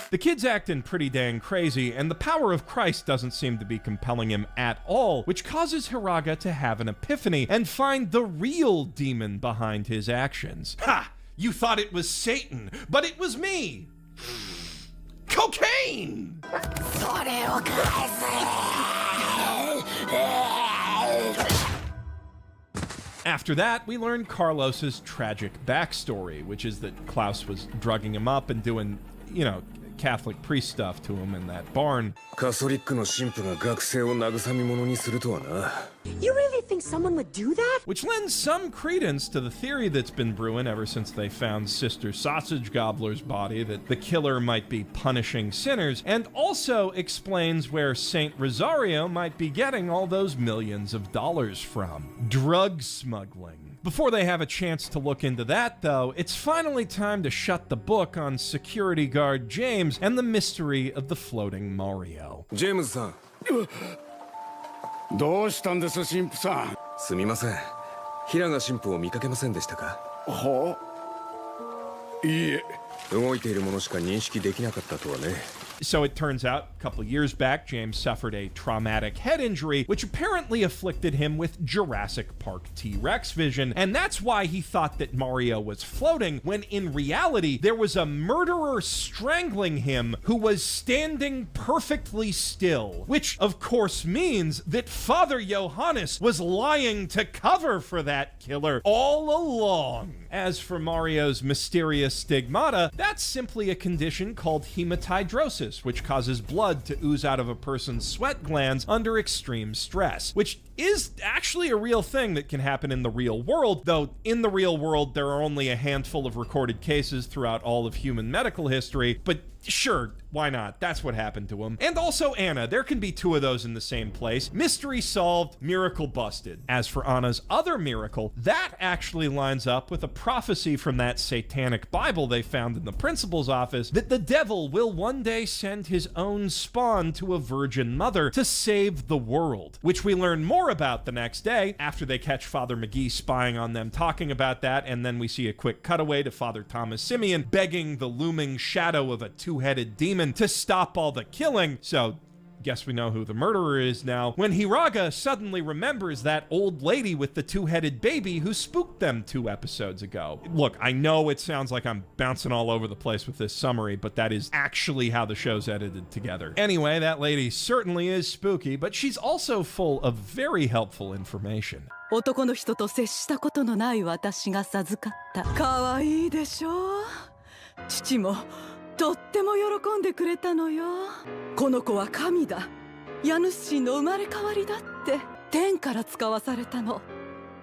The kid's acting pretty dang crazy, and the power of Christ doesn't seem to be compelling him at all, which causes Hiraga to have an epiphany and find the real demon behind his actions. Ha! You thought it was Satan, but it was me. Cocaine! After that, we learn Carlos's tragic backstory, which is that Klaus was drugging him up and doing, Catholic priest stuff to him in that barn. You really think someone would do that? Which lends some credence to the theory that's been brewing ever since they found Sister Sausage Gobbler's body that the killer might be punishing sinners, and also explains where Saint Rosario might be getting all those millions of dollars from. Drug smuggling. Before they have a chance to look into that, though, it's finally time to shut the book on security guard James and the mystery of the floating Mario. James-san. どうしたんです、神父さん。すみません。平賀神父を見かけませんでしたか？は？いいえ。動いているものしか認識できなかったとはね。So it turns out, a couple years back, James suffered a traumatic head injury, which apparently afflicted him with Jurassic Park T-Rex vision, and that's why he thought that Mario was floating, when in reality, there was a murderer strangling him who was standing perfectly still, which of course means that Father Johannes was lying to cover for that killer all along. As for Mario's mysterious stigmata, that's simply a condition called hematidrosis, which causes blood to ooze out of a person's sweat glands under extreme stress, which is actually a real thing that can happen in the real world, though in the real world there are only a handful of recorded cases throughout all of human medical history, but sure, why not? That's what happened to him. And also Anna, there can be two of those in the same place. Mystery solved, miracle busted. As for Anna's other miracle, that actually lines up with a prophecy from that satanic Bible they found in the principal's office that the devil will one day send his own spawn to a virgin mother to save the world, which we learn more about the next day after they catch Father McGee spying on them talking about that, and then we see a quick cutaway to Father Thomas Simeon begging the looming shadow of a two-headed demon to stop all the killing. So guess we know who the murderer is now, when Hiraga suddenly remembers that old lady with the two-headed baby who spooked them 2 episodes ago. Look, I know it sounds like I'm bouncing all over the place with this summary, but that is actually how the show's edited together. Anyway, that lady certainly is spooky, but she's also full of very helpful information. 男の人と接したことのない私が授かった。可愛いでしょ？父もとっても喜んでくれたのよ。この子は神だ。家主神の生まれ変わりだって天から使わされたの。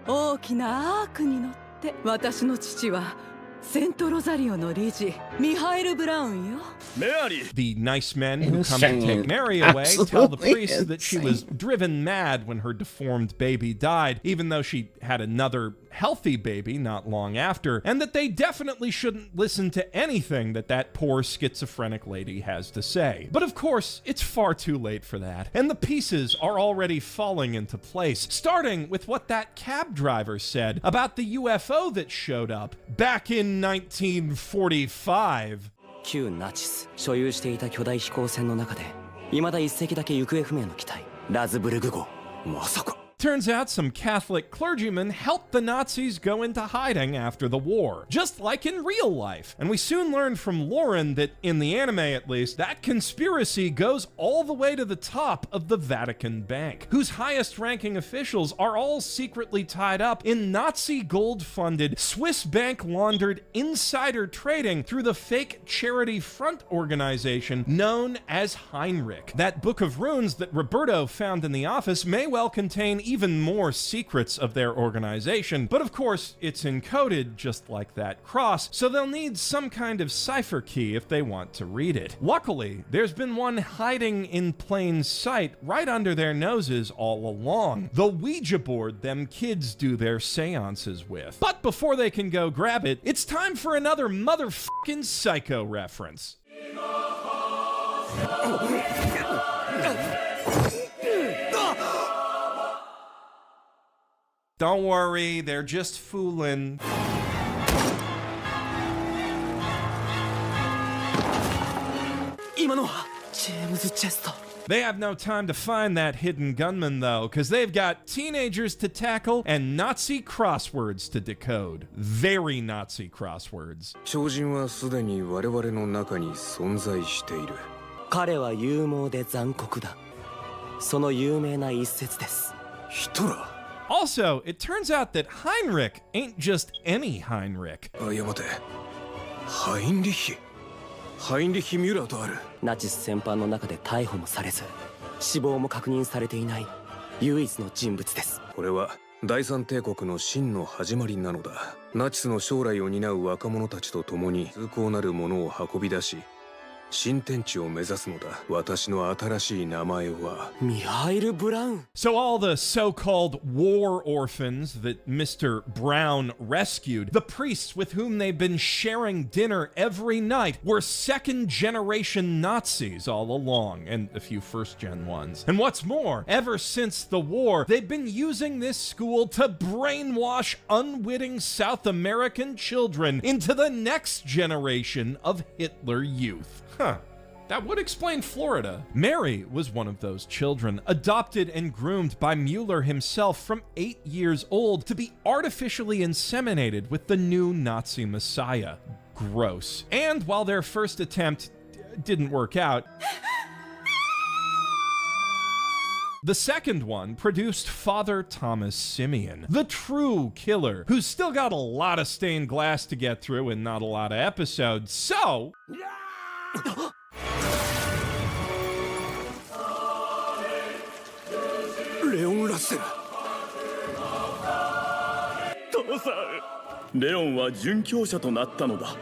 大きなアークに乗って私の父はセントロザリオの理事ミハエル・ブラウンよ。 The nice men who come to take Mary away tell the priest that she was driven mad when her deformed baby died, even though she had another healthy baby not long after, and that they definitely shouldn't listen to anything that poor schizophrenic lady has to say. But of course, it's far too late for that, and the pieces are already falling into place, starting with what that cab driver said about the UFO that showed up back in 1945. 旧ナチス所有していた巨大飛行船の中で未だ1隻だけ行方不明の機体ラズブルグ号。まさか。 Turns out some Catholic clergymen helped the Nazis go into hiding after the war, just like in real life. And we soon learned from Lauren that, in the anime at least, that conspiracy goes all the way to the top of the Vatican Bank, whose highest-ranking officials are all secretly tied up in Nazi gold-funded, Swiss bank-laundered insider trading through the fake charity front organization known as Heinrich. That book of runes that Roberto found in the office may well contain even more secrets of their organization, but of course it's encoded just like that cross, so they'll need some kind of cipher key if they want to read it. Luckily, there's been one hiding in plain sight right under their noses all along, the Ouija board them kids do their seances with. But before they can go grab it, it's time for another motherfucking Psycho reference. Don't worry, they're just fooling. 今のはジェームズ・チェスト。They have no time to find that hidden gunman, though, because they've got teenagers to tackle and Nazi crosswords to decode. Very Nazi crosswords. 超人はすでに我々の中に存在している。彼は勇猛で残酷だ。その有名な一節です。ヒトラー Also, it turns out that Heinrich ain't just any Heinrich. あ、いや待て。ハインリヒミュラーとある。ナチス戦犯の中で逮捕もされず、死亡も確認されていない唯一の人物です。これは第三帝国の真の始まりなのだ。ナチスの将来を担う若者たちと共に崇高なるものを運び出し、新天地を目指すのだ。私の新しい名前はミハイル・ブラウン。 So all the so-called war orphans that Mr. Brown rescued, the priests with whom they've been sharing dinner every night, were second-generation Nazis all along, and a few first-gen ones. And what's more, ever since the war, they've been using this school to brainwash unwitting South American children into the next generation of Hitler youth. Huh. That would explain Florida. Mary was one of those children, adopted and groomed by Mueller himself from 8 years old to be artificially inseminated with the new Nazi messiah. Gross. And while their first attempt didn't work out, the second one produced Father Thomas Simeon, the true killer, who's still got a lot of stained glass to get through and not a lot of episodes, so... Leon Russell. 父さん、レオンは殉教者となったのだ。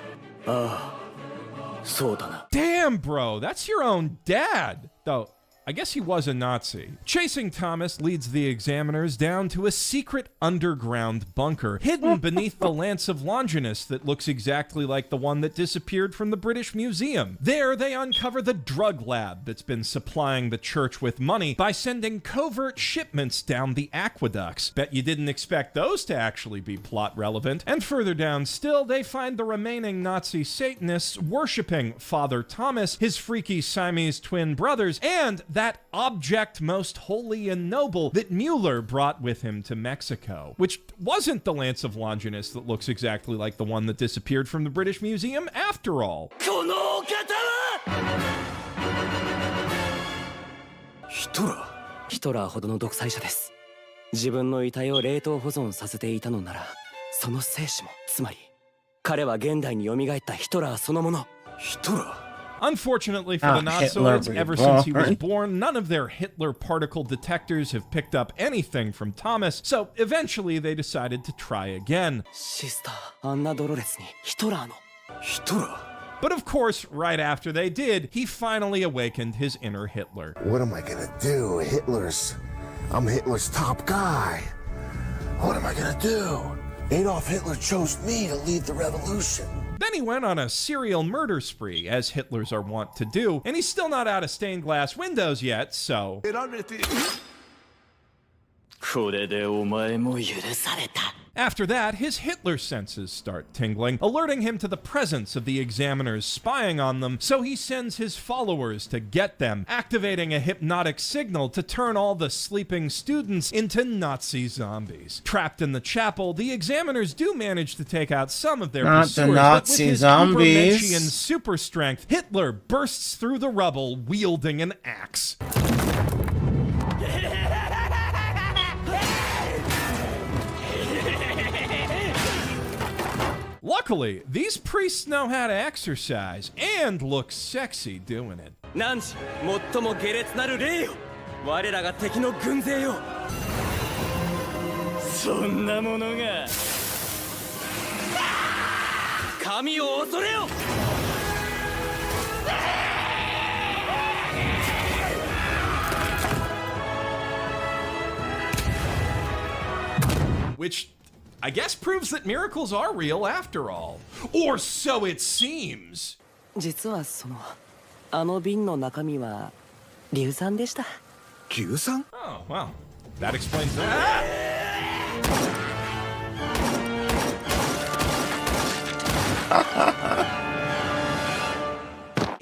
ああ、そうだな。 Damn, bro, that's your own dad. Though, I guess he was a Nazi. Chasing Thomas leads the examiners down to a secret underground bunker, hidden beneath the Lance of Longinus that looks exactly like the one that disappeared from the British Museum. There, they uncover the drug lab that's been supplying the church with money by sending covert shipments down the aqueducts. Bet you didn't expect those to actually be plot relevant. And further down still, they find the remaining Nazi Satanists worshipping Father Thomas, his freaky Siamese twin brothers, and that object most holy and noble that Mueller brought with him to Mexico, which wasn't the Lance of Longinus that looks exactly like the one that disappeared from the British Museum after all. ヒトラー？ヒトラーほどの独裁者です。自分の遺体を冷凍保存させていたのなら、その生死も、つまり彼は現代に蘇ったヒトラーそのもの。ヒトラー？ Unfortunately for the Nazis, ever since he was born, none of their Hitler particle detectors have picked up anything from Thomas, so eventually they decided to try again. But of course, right after they did, he finally awakened his inner Hitler. What am I gonna do? I'm Hitler's top guy. What am I gonna do? Adolf Hitler chose me to lead the revolution. Then he went on a serial murder spree, as Hitlers are wont to do, and he's still not out of stained glass windows yet, so... After that, his Hitler senses start tingling, alerting him to the presence of the examiners spying on them, so he sends his followers to get them, activating a hypnotic signal to turn all the sleeping students into Nazi zombies. Trapped in the chapel, the examiners do manage to take out some of their pursuers, but with his Ubermenchian super strength, Hitler bursts through the rubble wielding an axe. Luckily, these priests know how to exercise and look sexy doing it. 何時最も下劣なる霊よ、我らが敵の軍勢よ。そんなものが神を恐れよ。Which I guess proves that miracles are real after all. Or so it seems. 実はあの瓶の中身は硫酸でした。硫酸? Oh, well, that explains that.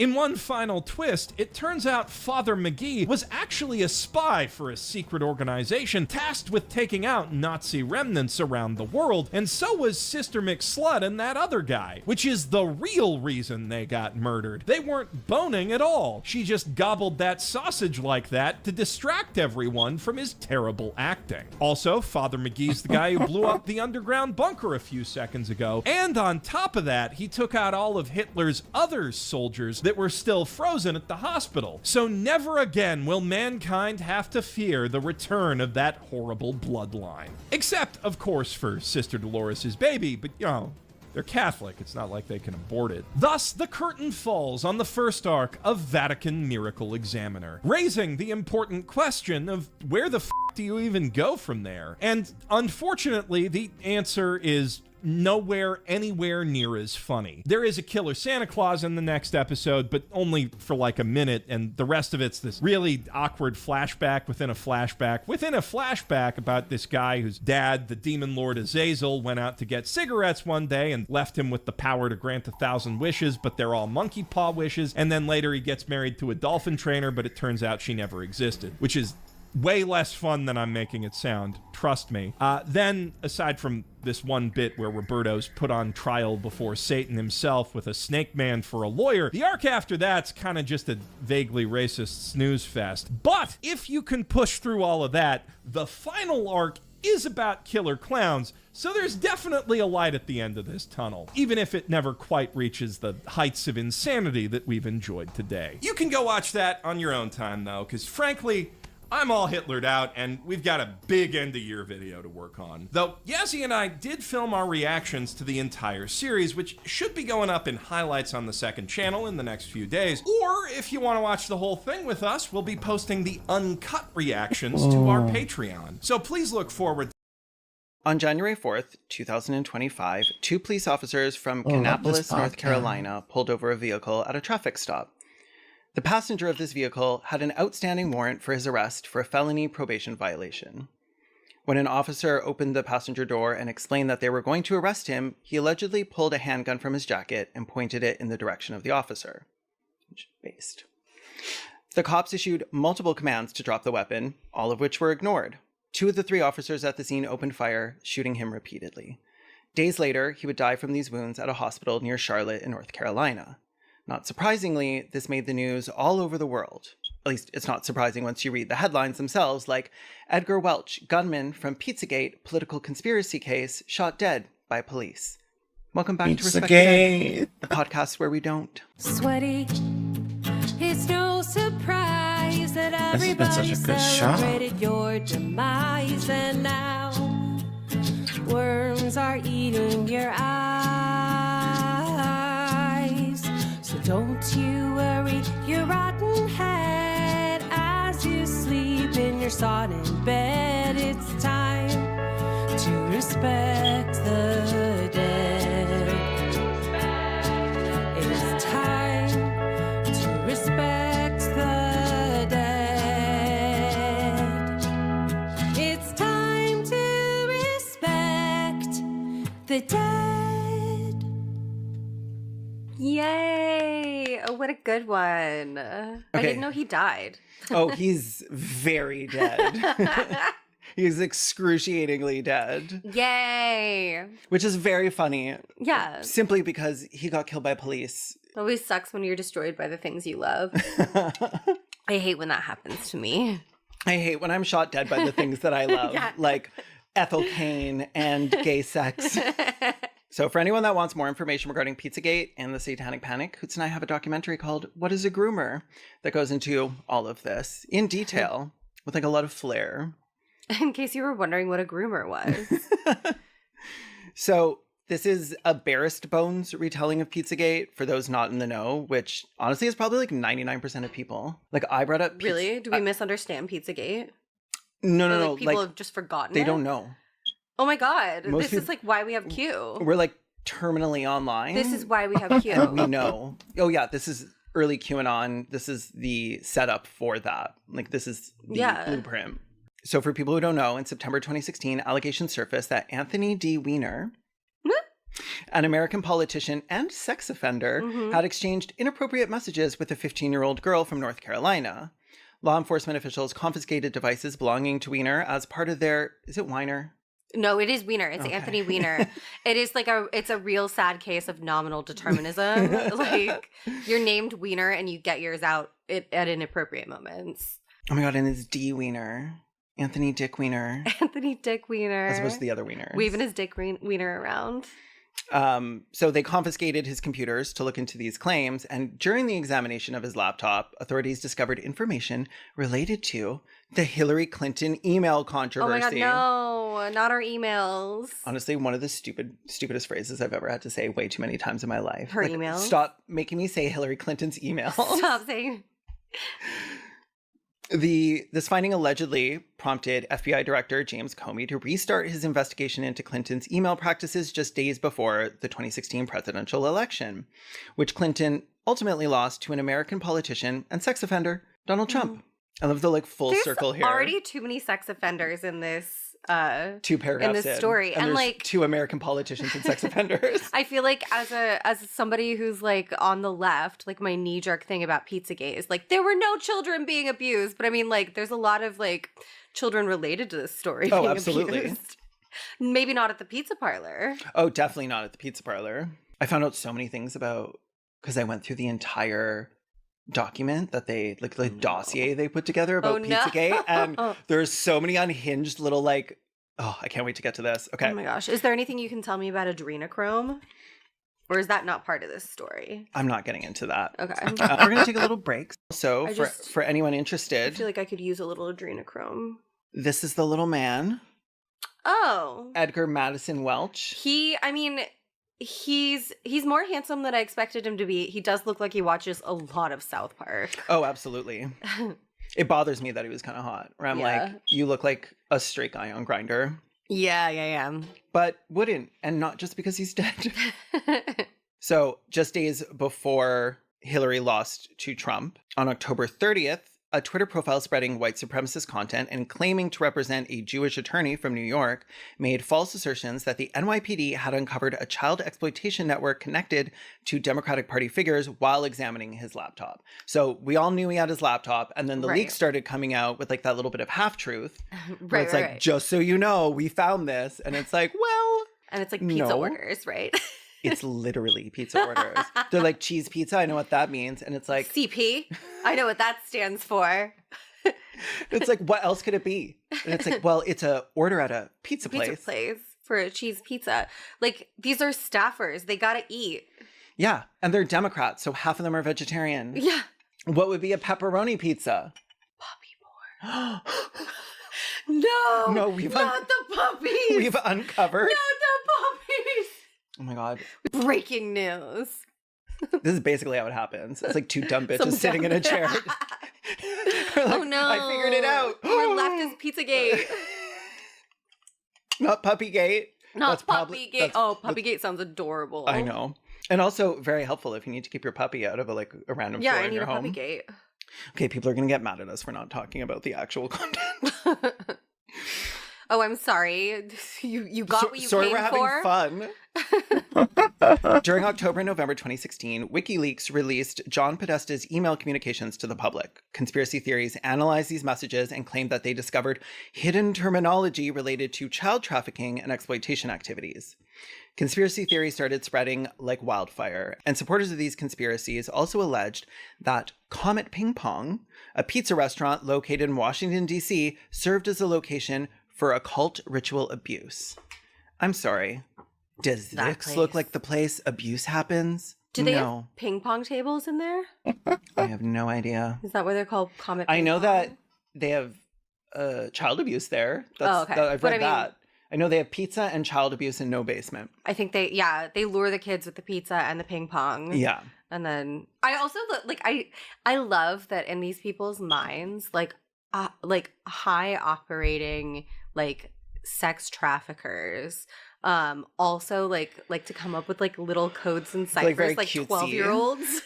In one final twist, it turns out Father McGee was actually a spy for a secret organization tasked with taking out Nazi remnants around the world, and so was Sister McSlut and that other guy, which is the real reason they got murdered. They weren't boning at all. She just gobbled that sausage like that to distract everyone from his terrible acting. Also, Father McGee's the guy who blew up the underground bunker a few seconds ago, and on top of that, he took out all of Hitler's other soldiers that were still frozen at the hospital. So never again will mankind have to fear the return of that horrible bloodline. Except, of course, for Sister Dolores' baby, but you know, they're Catholic. It's not like they can abort it. Thus, the curtain falls on the first arc of Vatican Miracle Examiner, raising the important question of where the f*** do you even go from there? And unfortunately, the answer is nowhere anywhere near as funny. There is a killer Santa Claus in the next episode, but only for like a minute, and the rest of it's this really awkward flashback within a flashback about this guy whose dad, the demon lord Azazel, went out to get cigarettes one day and left him with the power to grant 1,000 wishes, but they're all monkey paw wishes, and then later he gets married to a dolphin trainer, but it turns out she never existed, which is way less fun than I'm making it sound, trust me. Then, aside from this one bit where Roberto's put on trial before Satan himself with a snake man for a lawyer, the arc after that's kind of just a vaguely racist snooze fest. But if you can push through all of that, the final arc is about killer clowns, so there's definitely a light at the end of this tunnel, even if it never quite reaches the heights of insanity that we've enjoyed today. You can go watch that on your own time, though, because frankly, I'm all Hitlered out, and we've got a big end-of-year video to work on. Though, Yazzie and I did film our reactions to the entire series, which should be going up in highlights on the second channel in the next few days. Or, if you want to watch the whole thing with us, we'll be posting the uncut reactions to our Patreon. So please look forward. On January 4th, 2025, 2 police officers from Kannapolis, North Carolina, pulled over a vehicle at a traffic stop. The passenger of this vehicle had an outstanding warrant for his arrest for a felony probation violation. When an officer opened the passenger door and explained that they were going to arrest him, he allegedly pulled a handgun from his jacket and pointed it in the direction of the officer. Based. The cops issued multiple commands to drop the weapon, all of which were ignored. 2 of the 3 officers at the scene opened fire, shooting him repeatedly. Days later, he would die from these wounds at a hospital near Charlotte in North Carolina. Not surprisingly, this made the news all over the world. At least it's not surprising once you read the headlines themselves, like Edgar Welch, gunman from Pizzagate, political conspiracy case, shot dead by police. Welcome back to Respect the podcast where we don't. Sweaty. It's no surprise that everybody celebrated your demise, and now worms are eating your eyes. So don't you worry your rotten head as you sleep in your sodden bed. It's time to respect the dead. It's time to respect the dead. It's time to respect the dead. Yay! Oh, what a good one. I didn't know he died. Oh, he's very dead. He's excruciatingly dead. Yay! Which is very funny. Yeah. Simply because he got killed by police. It always sucks when you're destroyed by the things you love. I hate when that happens to me. I hate when I'm shot dead by the things that I love. Yeah. Like Ethel Cain and gay sex. So for anyone that wants more information regarding Pizzagate and the Satanic Panic, Hoots and I have a documentary called What is a Groomer that goes into all of this in detail with like a lot of flair. In case you were wondering what a groomer was. So this is a barest bones retelling of Pizzagate for those not in the know, which honestly is probably like 99% of people. Like I brought up... Really? Do we misunderstand Pizzagate? No. People have just forgotten They it? don't know. Oh my god. Most This is like why we have Q. We're like terminally online. This is why we have Q. We know. Oh yeah, this is early QAnon. This is the setup for that. Like this is the blueprint. So for people who don't know, in September 2016, allegations surfaced that Anthony D. Weiner An American politician and sex offender had exchanged inappropriate messages with a 15-year-old girl from North Carolina. Law enforcement officials confiscated devices belonging to Weiner as part of their... Is it Weiner? No, it is Weiner. It's Anthony Weiner. It is it's a real sad case of nominal determinism. Like, you're named Weiner and you get yours out at inappropriate moments. Oh my God, and it's D. Weiner. Anthony Dick Weiner. Anthony Dick Weiner. As opposed to the other Wieners. Waving his Dick Weiner around. So they confiscated his computers to look into these claims, and during the examination of his laptop, authorities discovered information related to the Hillary Clinton email controversy. Oh my God, no, not our emails. Honestly, one of the stupidest phrases I've ever had to say way too many times in my life. Her emails? Stop making me say Hillary Clinton's email. Stop saying... This finding allegedly prompted FBI Director James Comey to restart his investigation into Clinton's email practices just days before the 2016 presidential election, which Clinton ultimately lost to an American politician and sex offender, Donald Trump. I love the full circle here. There's already too many sex offenders in this 2 paragraphs in this story, and there's 2 American politicians and sex offenders. I feel like as somebody who's on the left, my knee jerk thing about Pizzagate is there were no children being abused, but I mean there's a lot of children related to this story. Oh, being absolutely. Abused. Maybe not at the pizza parlor. Oh, definitely not at the pizza parlor. I found out so many things because I went through the entire document that they dossier they put together about Pizzagate, and there's so many unhinged little I can't wait to get to this. Okay. Oh my gosh. Is there anything you can tell me about adrenochrome? Or is that not part of this story? I'm not getting into that. Okay. We're going to take a little break. So for anyone interested, I feel like I could use a little adrenochrome. This is the little man. Oh. Edgar Madison Welch. He's more handsome than I expected him to be. He does look like he watches a lot of South Park. Oh, absolutely. It bothers me that he was kind of hot. Where I'm you look like a straight guy on Grindr. Yeah. But wouldn't, and not just because he's dead. So just days before Hillary lost to Trump, on October 30th, a Twitter profile spreading white supremacist content and claiming to represent a Jewish attorney from New York made false assertions that the NYPD had uncovered a child exploitation network connected to Democratic Party figures while examining his laptop. So we all knew he had his laptop, and then the leaks started coming out with that little bit of half-truth. Where it's just so you know, we found this. And it's well... And it's pizza orders, right? It's literally pizza orders. They're cheese pizza. I know what that means. And it's CP. I know what that stands for. It's what else could it be? And it's it's a order at a pizza place. Pizza place for a cheese pizza. These are staffers. They gotta eat. Yeah. And they're Democrats, so half of them are vegetarian. Yeah. What would be a pepperoni pizza? Puppy porn. No, not the puppies. We've uncovered. Not the puppies. Oh my God. Breaking news. This is basically how it happens. It's 2 dumb bitches sitting in a chair. Oh no. I figured it out. We're left as Pizzagate. Not Puppygate. Not Puppygate. Puppygate sounds adorable. I know. And also very helpful if you need to keep your puppy out of a random store in your home. Yeah, I need a Puppygate. Okay, people are going to get mad at us for not talking about the actual content. Oh, I'm sorry. You got what you came for? We're having fun. During October and November 2016, WikiLeaks released John Podesta's email communications to the public. Conspiracy theories analyzed these messages and claimed that they discovered hidden terminology related to child trafficking and exploitation activities. Conspiracy theories started spreading like wildfire, and supporters of these conspiracies also alleged that Comet Ping Pong, a pizza restaurant located in Washington, D.C., served as a location for occult ritual abuse. I'm sorry. Does this look like the place abuse happens? Do they have ping pong tables in there? I have no idea. Is that why they're called Comet Ping Pong? I know that they have child abuse there. Okay. I've read that. I know they have pizza and child abuse and no basement. I think they lure the kids with the pizza and the ping pong. Yeah. And then I also I love that in these people's minds, high operating sex traffickers also like to come up with little codes and ciphers, 12-year-olds.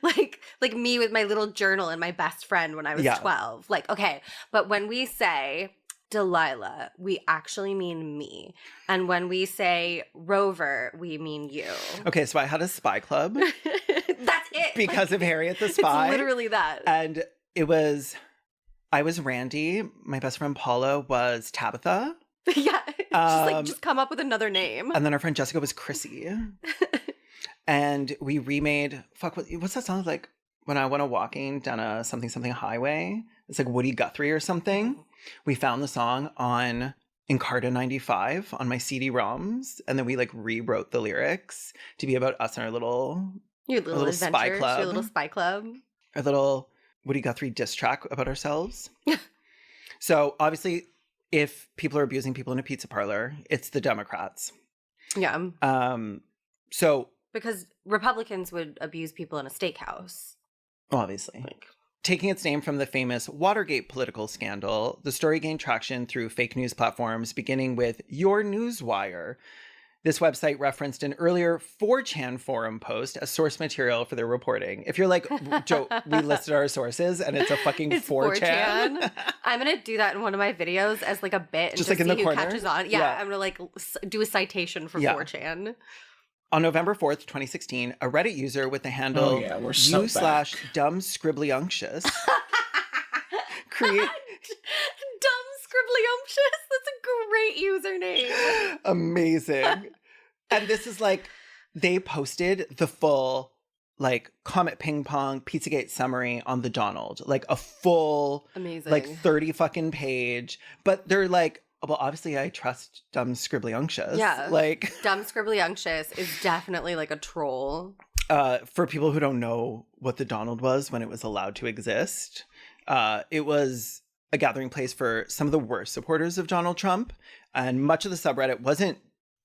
like me with my little journal and my best friend when I was 12. Okay, but when we say Delilah, we actually mean me. And when we say Rover, we mean you. Okay, so I had a spy club. That's it. Because of Harriet the Spy. It's literally that. And I was Randy. My best friend Paula was Tabitha. Yeah. Just come up with another name. And then our friend Jessica was Chrissy. And we remade, what's that song like? When I went a walking down a something highway. It's like Woody Guthrie or something. We found the song on Encarta 95 on my CD-ROMs. And then we like rewrote the lyrics to be about us and our little spy club. Your little spy club. Our little Woody Guthrie diss track about ourselves. So obviously, if people are abusing people in a pizza parlor, it's the Democrats. Yeah. So because Republicans would abuse people in a steakhouse. Obviously. Taking its name from the famous Watergate political scandal, the story gained traction through fake news platforms, beginning with Your Newswire. This website referenced an earlier 4chan forum post as source material for their reporting. If you're like, Joe, we listed our sources and it's a fucking 4chan. I'm going to do that in one of my videos as like a bit and just like in the who corner? catches on. Yeah, I'm going to like do a citation for 4chan. On November 4th, 2016, a Reddit user with the handle u/dumbscribblyunctious create... Dumb Scribblyumptious? That's a great username. Amazing. And this is like, they posted the full, like, Comet Ping Pong Pizzagate summary on the Donald. Like, a full, amazing, like, 30 fucking page. But they're like, well, obviously I trust Dumb Scribblyunctious. Yeah. Like, Dumb Scribblyunctious is definitely like a troll. For people who don't know what the Donald was when it was allowed to exist, it was a gathering place for some of the worst supporters of Donald Trump. And much of the subreddit wasn't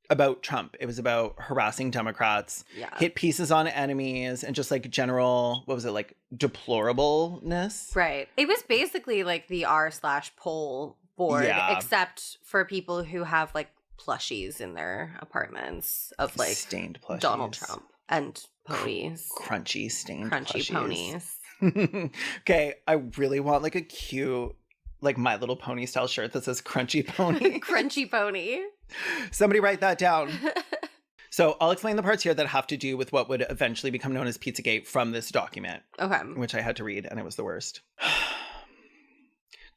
about Trump. It was about harassing Democrats, hit pieces on enemies, and just like general, what was it, like deplorableness? Right. It was basically like the r/poll board, except for people who have like plushies in their apartments of like stained plushies. Donald Trump and ponies. Crunchy stained Crunchy plushies. ponies. Okay, I really want like a cute, like My Little Pony style shirt that says Crunchy Pony. Crunchy Pony. Somebody write that down. So I'll explain the parts here that have to do with what would eventually become known as Pizzagate from this document. Okay. Which I had to read, and it was the worst.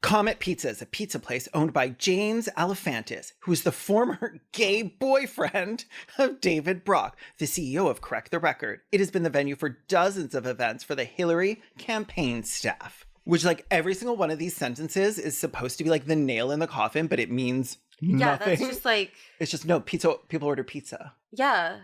Comet Pizza is a pizza place owned by James Alefantis, who is the former gay boyfriend of David Brock, the CEO of Correct the Record. It has been the venue for dozens of events for the Hillary campaign staff. Which, like, every single one of these sentences is supposed to be like the nail in the coffin, but it means nothing. Yeah, that's just like... It's just, no, pizza. People order pizza. Yeah.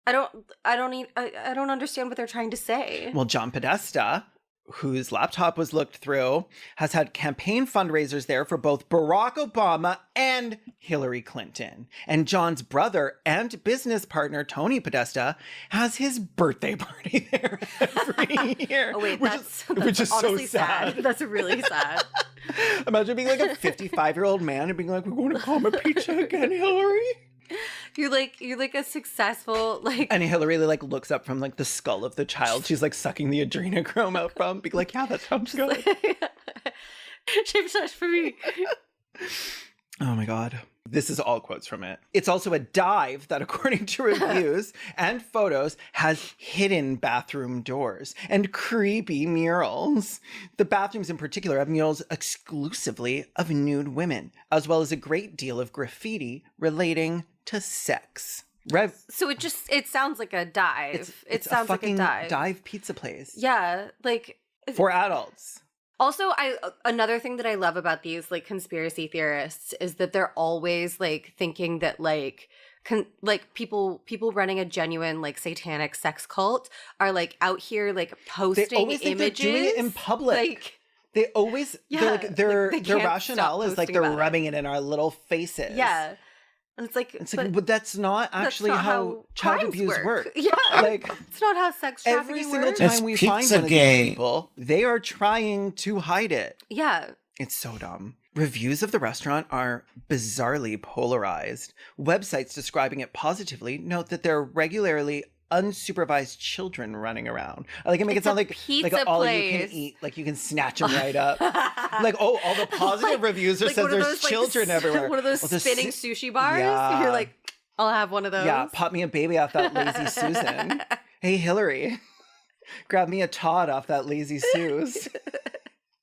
I don't understand what they're trying to say. Well, John Podesta, whose laptop was looked through, has had campaign fundraisers there for both Barack Obama and Hillary Clinton. And John's brother and business partner, Tony Podesta, has his birthday party there every year. Oh, wait, that's honestly so sad. That's really sad. Imagine being like a 55-year-old man and being like, we're going to Comet Pizza again, Hillary. You're like a successful, like... And Hillary like looks up from like the skull of the child she's like sucking the adrenochrome out from, being like, yeah, that sounds good. Shape such for me. Oh my God. This is all quotes from it. It's also a dive that, according to reviews and photos, has hidden bathroom doors and creepy murals. The bathrooms in particular have murals exclusively of nude women, as well as a great deal of graffiti relating to sex. So it sounds like a dive. It sounds like a dive pizza place. Yeah, like... For adults. Also, another thing that I love about these like conspiracy theorists is that they're always like thinking that like people running a genuine like satanic sex cult are like out here like posting they always images. Think they're doing it in public. Like, they always their rationale is like they're rubbing it in our little faces. Yeah. And it's like, but that's not actually how child abuse works. Yeah, like it's not how sex trafficking every single works. time we find one of these people, they are trying to hide it. Yeah, it's so dumb. Reviews of the restaurant are bizarrely polarized. Websites describing it positively note that there regularly unsupervised children running around. I like it make it It's sound a like pizza all you can place. eat, like you can snatch them right up. Like, oh, all the positive reviews are Like says one of there's those, children like, everywhere. One of those Oh, there's spinning sushi bars. Yeah. You're like, I'll have one of those. Yeah, pop me a baby off that Lazy Susan. Hey, Hillary, grab me a Todd off that Lazy Suze.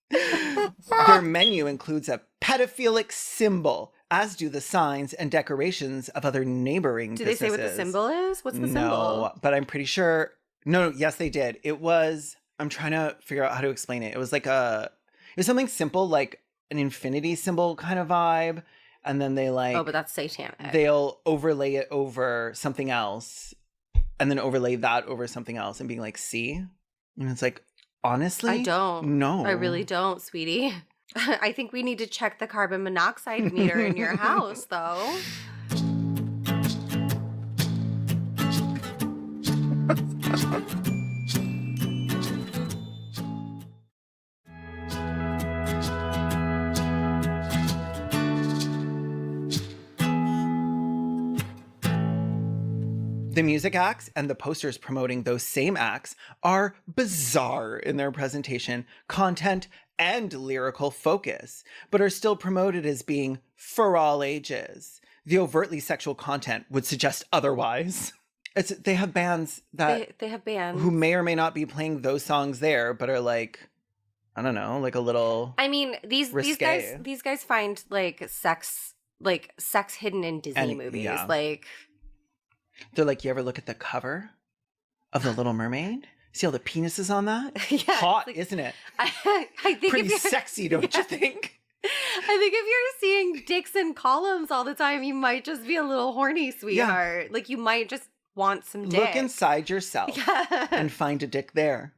Their menu includes a pedophilic symbol, as do the signs and decorations of other neighboring Do businesses. they say what the symbol is? What's the No, symbol? but I'm pretty sure. No, yes, they did. It was. I'm trying to figure out how to explain it. It was like it was something simple, like an infinity symbol kind of vibe, and then they like. Oh, but that's satanic. They'll overlay it over something else, and then overlay that over something else, and being like, "See," and it's like, honestly, I don't. No, I really don't, sweetie. I think we need to check the carbon monoxide meter in your house, though. The music acts and the posters promoting those same acts are bizarre in their presentation, content, and lyrical focus, but are still promoted as being for all ages. The overtly sexual content would suggest otherwise. They have bands that they have bands who may or may not be playing those songs there, but are like, I don't know, like a little. I mean, these risque. guys find sex hidden in Disney movies. Yeah. Like, They're like, you ever look at the cover of The Little Mermaid? See all the penises on that? Yeah, hot, isn't it? I think Pretty if you're, sexy, don't you think? I think if you're seeing dicks in columns all the time, you might just be a little horny, sweetheart. Like, you might just want some dick. Look inside yourself and find a dick there.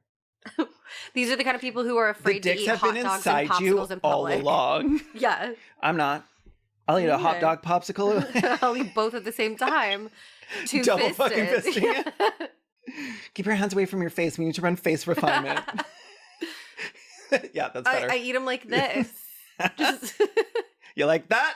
These are the kind of people who are afraid The to dicks eat have hot been dogs inside and you popsicles in all public. along. Yeah. I'm not. I'll eat a hot dog popsicle. I'll eat both at the same time. Double fucking Two-fisted. fisting it. Keep your hands away from your face. We need to run face refinement. Yeah, that's better. I eat them like this. Just You like that?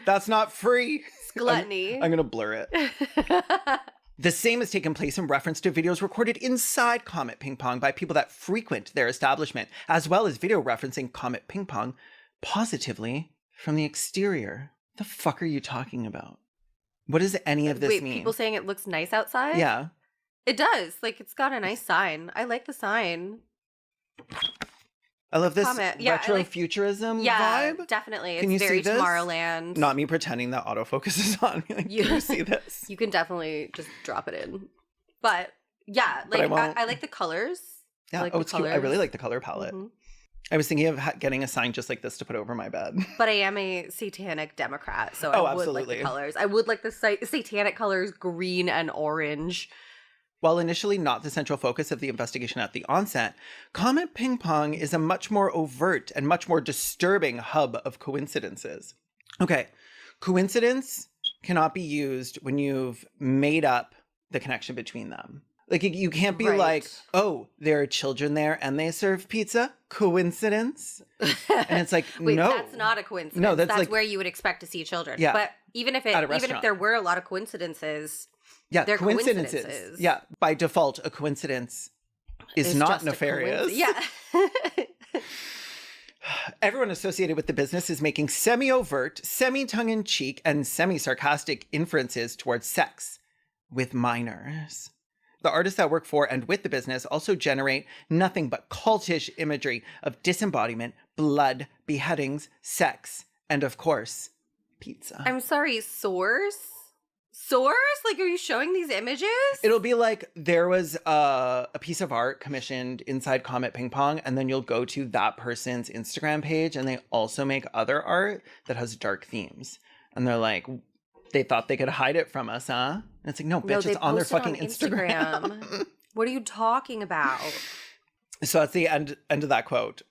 That's not free. gluttony. I'm going to blur it. The same has taken place in reference to videos recorded inside Comet Ping Pong by people that frequent their establishment, as well as video referencing Comet Ping Pong positively from the exterior. The fuck are you talking about? What does any of this mean? People saying it looks nice outside? Yeah. It does. Like, it's got a nice sign. I like the sign. I love this Comet. Yeah, retrofuturism Yeah, vibe. definitely. Can It's you very see this? Tomorrowland. Not me pretending that autofocus is on me. Like, can you see this? You can definitely just drop it in. But yeah, But I like won't. I like the colors. Yeah. I like Oh, the it's cute. I colors. really like the color palette. Mhm. I was thinking of getting a sign just like this to put over my bed. But I am a satanic Democrat, so Oh, I would like absolutely. the colors. I would like the satanic colors, green and orange. While initially not the central focus of the investigation at the onset, Comet Ping Pong is a much more overt and much more disturbing hub of coincidences. Okay, coincidence cannot be used when you've made up the connection between them. Like, you can't be Right. like, oh, there are children there and they serve pizza. Coincidence? And it's like, Wait, no. that's not a coincidence. No, that's like- where you would expect to see children. Yeah. But even if At a even if restaurant. there were a lot of coincidences, Yeah, they're coincidences. coincidences. Yeah, by default, a coincidence is It's not just a nefarious. Yeah. Everyone associated with the business is making semi-overt, semi-tongue-in-cheek, and semi-sarcastic inferences towards sex with minors. The artists that work for and with the business also generate nothing but cultish imagery of disembodiment, blood, beheadings, sex, and of course, pizza. I'm sorry, source? Source? Like, are you showing these images? It'll be like there was a piece of art commissioned inside Comet Ping Pong, and then you'll go to that person's Instagram page, and they also make other art that has dark themes. And they're like, they thought they could hide it from us, huh? And it's like, no, bitch, they it's on their post it fucking Instagram. What are you talking about? So that's the end of that quote.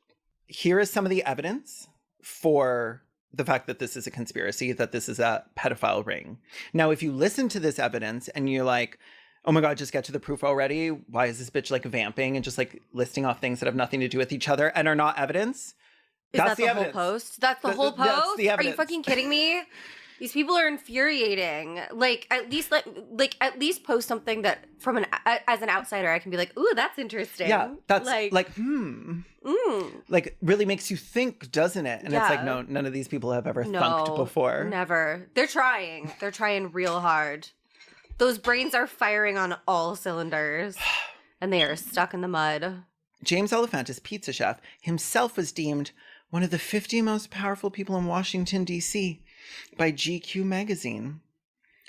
Here is some of the evidence for the fact that this is a conspiracy, that this is a pedophile ring. Now, if you listen to this evidence and you're like, oh my God, just get to the proof already. Why is this bitch like vamping and just like listing off things that have nothing to do with each other and are not evidence? Is That's that the the evidence. whole post? That's the whole That's post? the Are you evidence. fucking kidding me? These people are infuriating. Like at least post something that from as an outsider I can be like, ooh, that's interesting. Yeah, that's like like really makes you think, doesn't it? And it's like, no, none of these people have ever thunked before. Never. They're trying. They're trying real hard. Those brains are firing on all cylinders, and they are stuck in the mud. James Alefantis, pizza chef, himself was deemed one of the 50 most powerful people in Washington, D.C. by GQ magazine.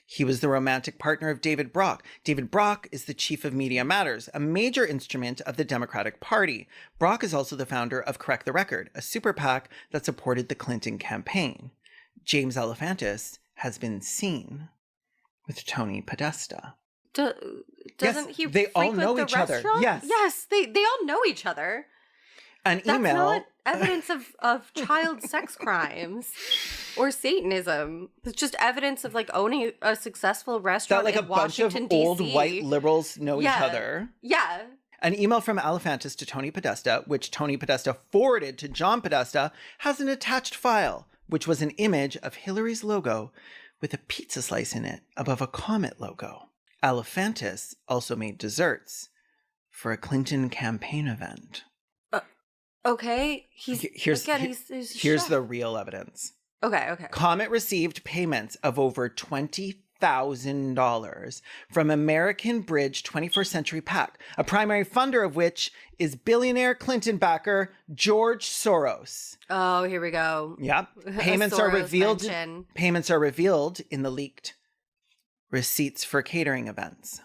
He was the romantic partner of David Brock. David Brock is the chief of Media Matters, a major instrument of the Democratic Party. Brock is also the founder of Correct the Record, a super PAC that supported the Clinton campaign. James Alefantis has been seen with Tony Podesta. Doesn't he? They all frequent know the each other. restaurant? Yes, they all know each other. An That's email. not evidence of child sex crimes or Satanism. It's just evidence of like owning a successful restaurant That like in a bunch of Washington, old DC. white liberals know each other. Yeah. An email from Alefantis to Tony Podesta, which Tony Podesta forwarded to John Podesta, has an attached file, which was an image of Hillary's logo with a pizza slice in it above a comet logo. Alefantis also made desserts for a Clinton campaign event. Okay. Here's chef. the real evidence. Okay. Comet received payments of over $20,000 from American Bridge 21st Century PAC, a primary funder of which is billionaire Clinton backer George Soros. Oh, here we go. Yep. Payments are revealed. mention. Payments are revealed in the leaked receipts for catering events.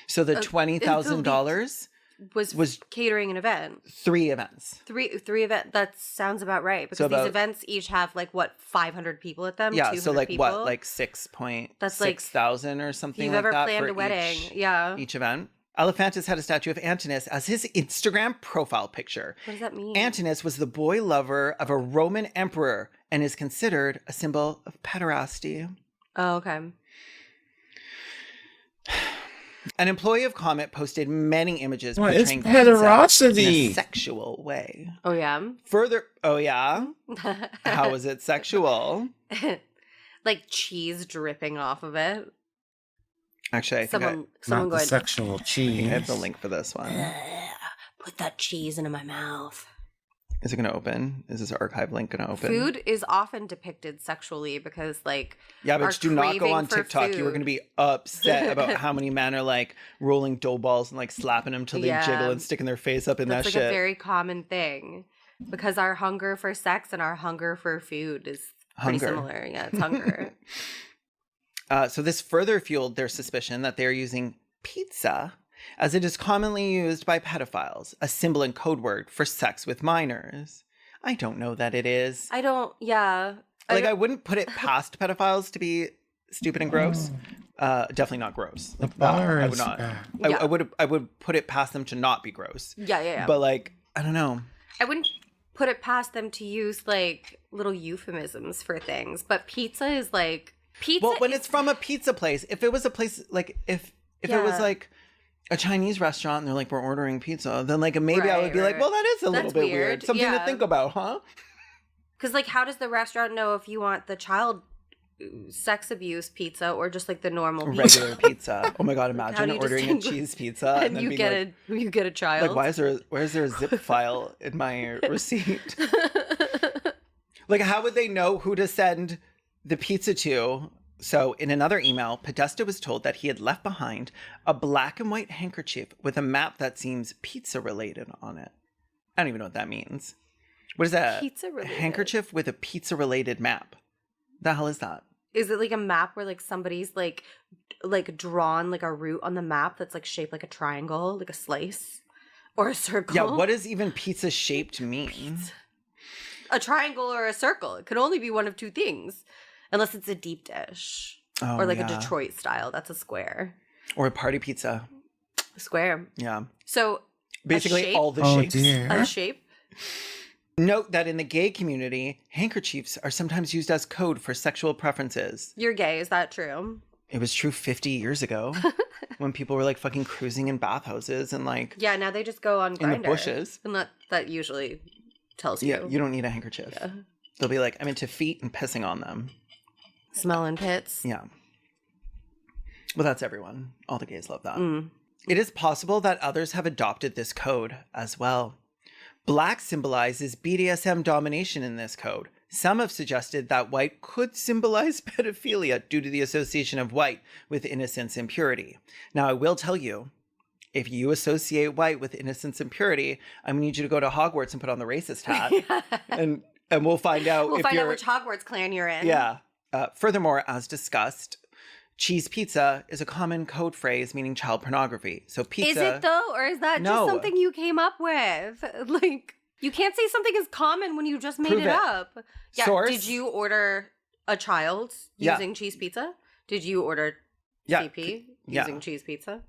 So the $20,000 was catering an event. 3 events. Three event. That sounds about right because these events each have like what 500 people at them. Yeah, 200 so like people? what, like 6,000 or something You've like ever that planned for a wedding? Yeah. each event. Alefantis had a statue of Antinous as his Instagram profile picture. What does that mean? Antinous was the boy lover of a Roman emperor and is considered a symbol of pederasty. Oh, okay. An employee of Comet posted many images What is portraying pizza pederasty? in a sexual way. Oh, yeah? Oh, yeah? How was it sexual? Like cheese dripping off of it. Actually, I think Someone Not the going, sexual I cheese. have the link for this one. put that cheese into my mouth. Is it going to open? Is this archive link going to open? Food is often depicted sexually because, like, Yeah, our but do not go craving on for TikTok. You were going to be upset about how many men are like rolling dough balls and like slapping them till they jiggle and sticking their face up in That's that like shit. a very common thing because our hunger for sex and our hunger for food is pretty similar. Yeah, it's hunger. So this further fueled their suspicion that they're using pizza as it is commonly used by pedophiles, a symbol and code word for sex with minors. I don't know that it is. I wouldn't put it past pedophiles to be stupid and gross. Definitely not gross. The bar I would is not. back. I would put it past them to not be gross. Yeah. But like, I don't know. I wouldn't put it past them to use like little euphemisms for things, but pizza is like pizza. Well, when it's from a pizza place, if it was a place like if it was like a Chinese restaurant and they're like, we're ordering pizza, then like maybe I would be like, well, that is a little bit weird. Something to think about, huh? Because like, how does the restaurant know if you want the child sex abuse pizza or just like the normal regular pizza? Oh my god, imagine ordering a cheese pizza and then you get you get a child. Like, why is there a zip file in my receipt? Like, how would they know who to send the pizza to? So in another email, Podesta was told that he had left behind a black and white handkerchief with a map that seems pizza related on it. I don't even know what that means. What is that? Pizza related. Handkerchief with a pizza related map. The hell is that? Is it like a map where like somebody's like drawn like a route on the map that's like shaped like a triangle, like a slice or a circle? Yeah, what does even pizza shaped mean? Pizza. A triangle or a circle. It could only be one of two things. Unless it's a deep dish. Oh, or like a Detroit style. That's a square. Or a party pizza. Square. Yeah. So basically all the shapes. Dear. A shape. Note that in the gay community, handkerchiefs are sometimes used as code for sexual preferences. You're gay, is that true? It was true 50 years ago when people were like fucking cruising in bathhouses and like... Yeah, now they just go on Grindr. In the bushes. And that usually tells you. Yeah, you don't need a handkerchief. Yeah. They'll be like, I'm into feet and pissing on them. Smelling pits. Yeah. Well, that's everyone. All the gays love that. Mm. It is possible that others have adopted this code as well. Black symbolizes BDSM domination in this code. Some have suggested that white could symbolize pedophilia due to the association of white with innocence and purity. Now, I will tell you, if you associate white with innocence and purity, I'm going to need you to go to Hogwarts and put on the racist hat. and we'll find out We'll if find you're... out which Hogwarts clan you're in. Yeah. Furthermore, as discussed, cheese pizza is a common code phrase meaning child pornography. So pizza... Is it though? Or is that No. just something you came up with? Like, you can't say something is common when you just made Prove it it. up. Yeah. Source? Did you order a child using cheese pizza? Did you order CP using cheese pizza?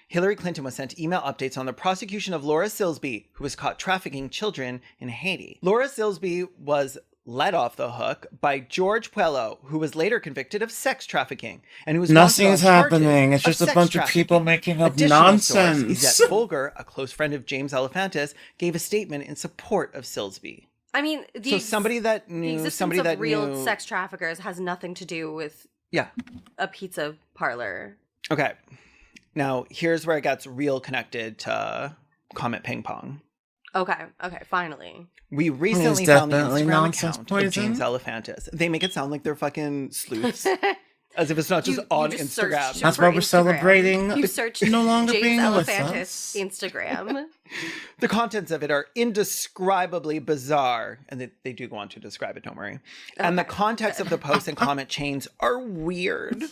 Hillary Clinton was sent email updates on the prosecution of Laura Silsby, who was caught trafficking children in Haiti. Laura Silsby was let off the hook by George Puello, who was later convicted of sex trafficking, and who was Nothing's happening. It's just a bunch of people making up nonsense. Yvette Folger, a close friend of James Alefantis, gave a statement in support of Silsby. I mean, So somebody that the knew existence somebody of that real knew. sex traffickers has nothing to do with a pizza parlor. Okay, now here's where it gets real connected to Comet Ping Pong. Okay, finally. We recently found the Instagram account of James Alefantis. They make it sound like they're fucking sleuths. As if it's not just on Instagram. That's why we're celebrating. You search no longer James being Alefantis Instagram. The contents of it are indescribably bizarre. And they do go on to describe it, don't worry. And the context of the posts and comment chains are weird. There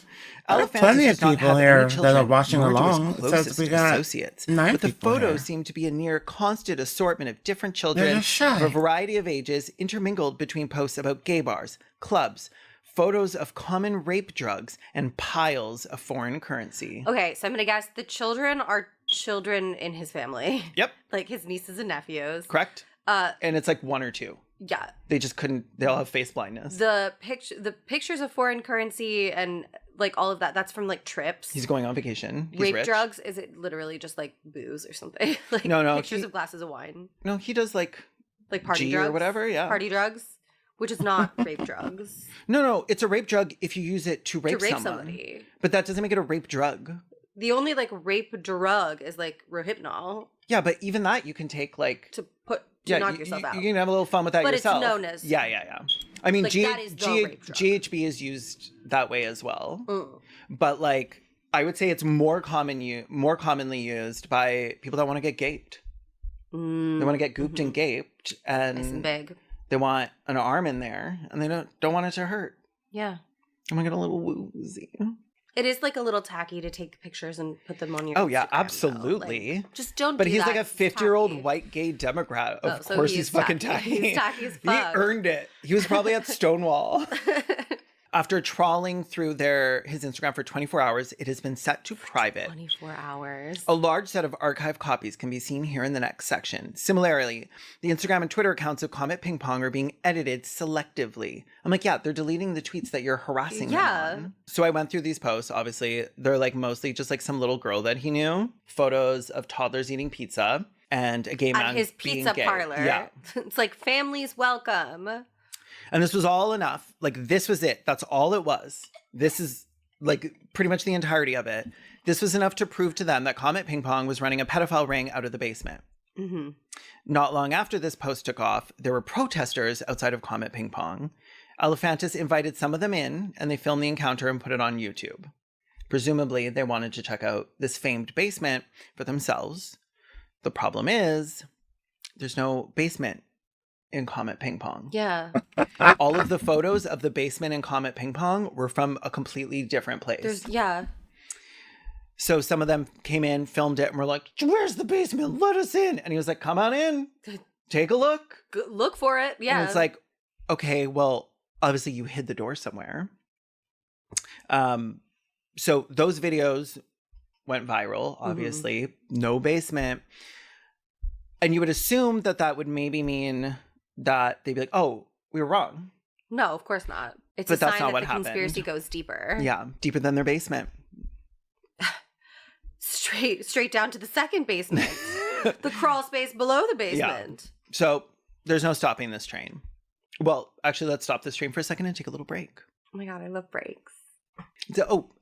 are plenty of people here that are watching along. It says we got associates. 9 But the people photos here. seem to be a near constant assortment of different They're children just shy. of a variety of ages intermingled between posts about gay bars, clubs, photos of common rape drugs, and piles of foreign currency. Okay, so I'm going to guess the children are children in his family. Yep. Like his nieces and nephews. Correct? And it's like 1 or 2. Yeah. They just couldn't, they all have face blindness. The pictures of foreign currency and like all of that, that's from like trips. He's going on vacation. He's Rape rich. drugs, is it literally just like booze or something? Like No, pictures of glasses of wine. No, he does like party G drugs or whatever, yeah. Party drugs, which is not rape drugs. No, it's a rape drug if you use it to rape someone. Somebody. But that doesn't make it a rape drug. The only like rape drug is like Rohypnol Yeah, but even that you can take like to knock yourself out. You can have a little fun with that But yourself. it's known as Yeah. I mean, like, that is the rape drug. GHB is used that way as well. Mm. But like, I would say it's more commonly used by people that want to get gaped. They want to get gooped and gaped, and Nice and big. They want an arm in there, and they don't want it to hurt. Yeah. I'm gonna get a little woozy. It is like a little tacky to take pictures and put them on your Oh yeah, Instagram, absolutely. though. Like, just don't But do he's that. like a 50-year-old white gay Democrat. Of so course he he's is fucking tacky. tacky. He's tacky as He fuck. earned it. He was probably at Stonewall. After trawling through his Instagram for 24 hours, it has been set to private. 24 hours. A large set of archive copies can be seen here in the next section. Similarly, the Instagram and Twitter accounts of Comet Ping Pong are being edited selectively. I'm like, yeah, they're deleting the tweets that you're harassing them on. So I went through these posts. Obviously, they're like mostly just like some little girl that he knew. Photos of toddlers eating pizza and a gay man At his being pizza gay. parlor. Yeah. It's like families welcome. And this was all enough. Like, this was it. That's all it was. This is, like, pretty much the entirety of it. This was enough to prove to them that Comet Ping Pong was running a pedophile ring out of the basement. Mm-hmm. Not long after this post took off, there were protesters outside of Comet Ping Pong. Alefantis invited some of them in, and they filmed the encounter and put it on YouTube. Presumably, they wanted to check out this famed basement for themselves. The problem is, there's no basement in Comet Ping Pong. Yeah. All of the photos of the basement in Comet Ping Pong were from a completely different place. So some of them came in, filmed it, and were like, where's the basement? Let us in. And he was like, come on in. Take a look. Look for it. Yeah. And it's like, okay, well, obviously you hid the door somewhere. So those videos went viral, obviously. No basement. And you would assume that that would maybe mean that they'd be like, oh, we were wrong. No, of course not. It's But a that's sign not that what the happened. conspiracy goes deeper. Yeah, deeper than their basement. Straight down to the second basement. The crawl space below the basement. So there's no stopping this train. Well, actually, let's stop this train for a second and take a little break. Oh my god, I love breaks.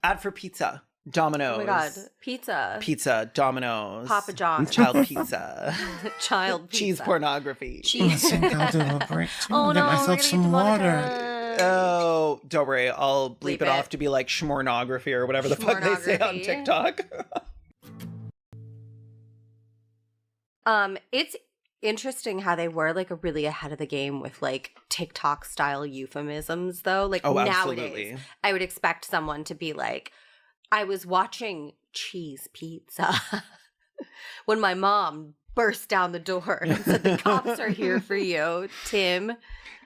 Ad for pizza. Domino's. Oh my god, pizza. Pizza, Domino's. Papa John's. Child pizza. Child pizza. Cheese pornography. Cheese. I think I'll do a break too. Oh Get no, myself some water. Oh, don't worry. I'll bleep it off to be like schmornography or whatever the fuck they say on TikTok. It's interesting how they were like really ahead of the game with like TikTok style euphemisms though. Like nowadays, I would expect someone to be like, I was watching cheese pizza when my mom burst down the door and said, the cops are here for you,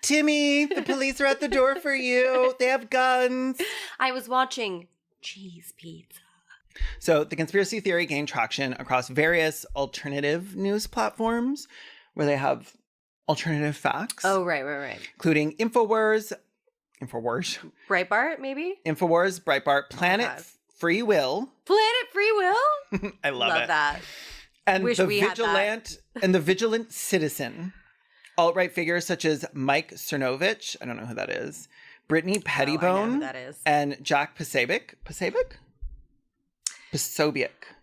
Timmy, the police are at the door for you. They have guns. I was watching cheese pizza. So the conspiracy theory gained traction across various alternative news platforms where they have alternative facts. Oh, right. Including Infowars, Breitbart, maybe? Infowars, Breitbart, Planet Free Will. Planet Free Will? I love it. That. And Wish the we had that. And the Vigilant Citizen. Alt-right figures such as Mike Cernovich, I don't know who that is, Brittany Pettibone, who that is. and Jack Posobiec.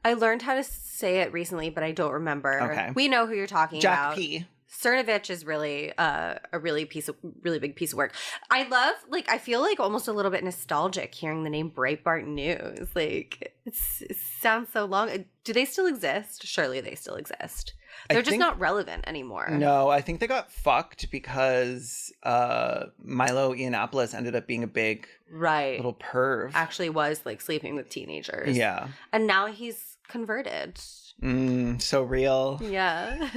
I learned how to say it recently, but I don't remember. Okay. We know who you're talking Jack about. P. Cernovich is really a really big piece of work. I love, like, I feel like almost a little bit nostalgic hearing the name Breitbart News. Like, it sounds so long. Do they still exist? Surely they still exist. They're just not relevant anymore. No, I think they got fucked because Milo Yiannopoulos ended up being a big little perv. Actually was like sleeping with teenagers. Yeah. And now he's converted. So real. Yeah.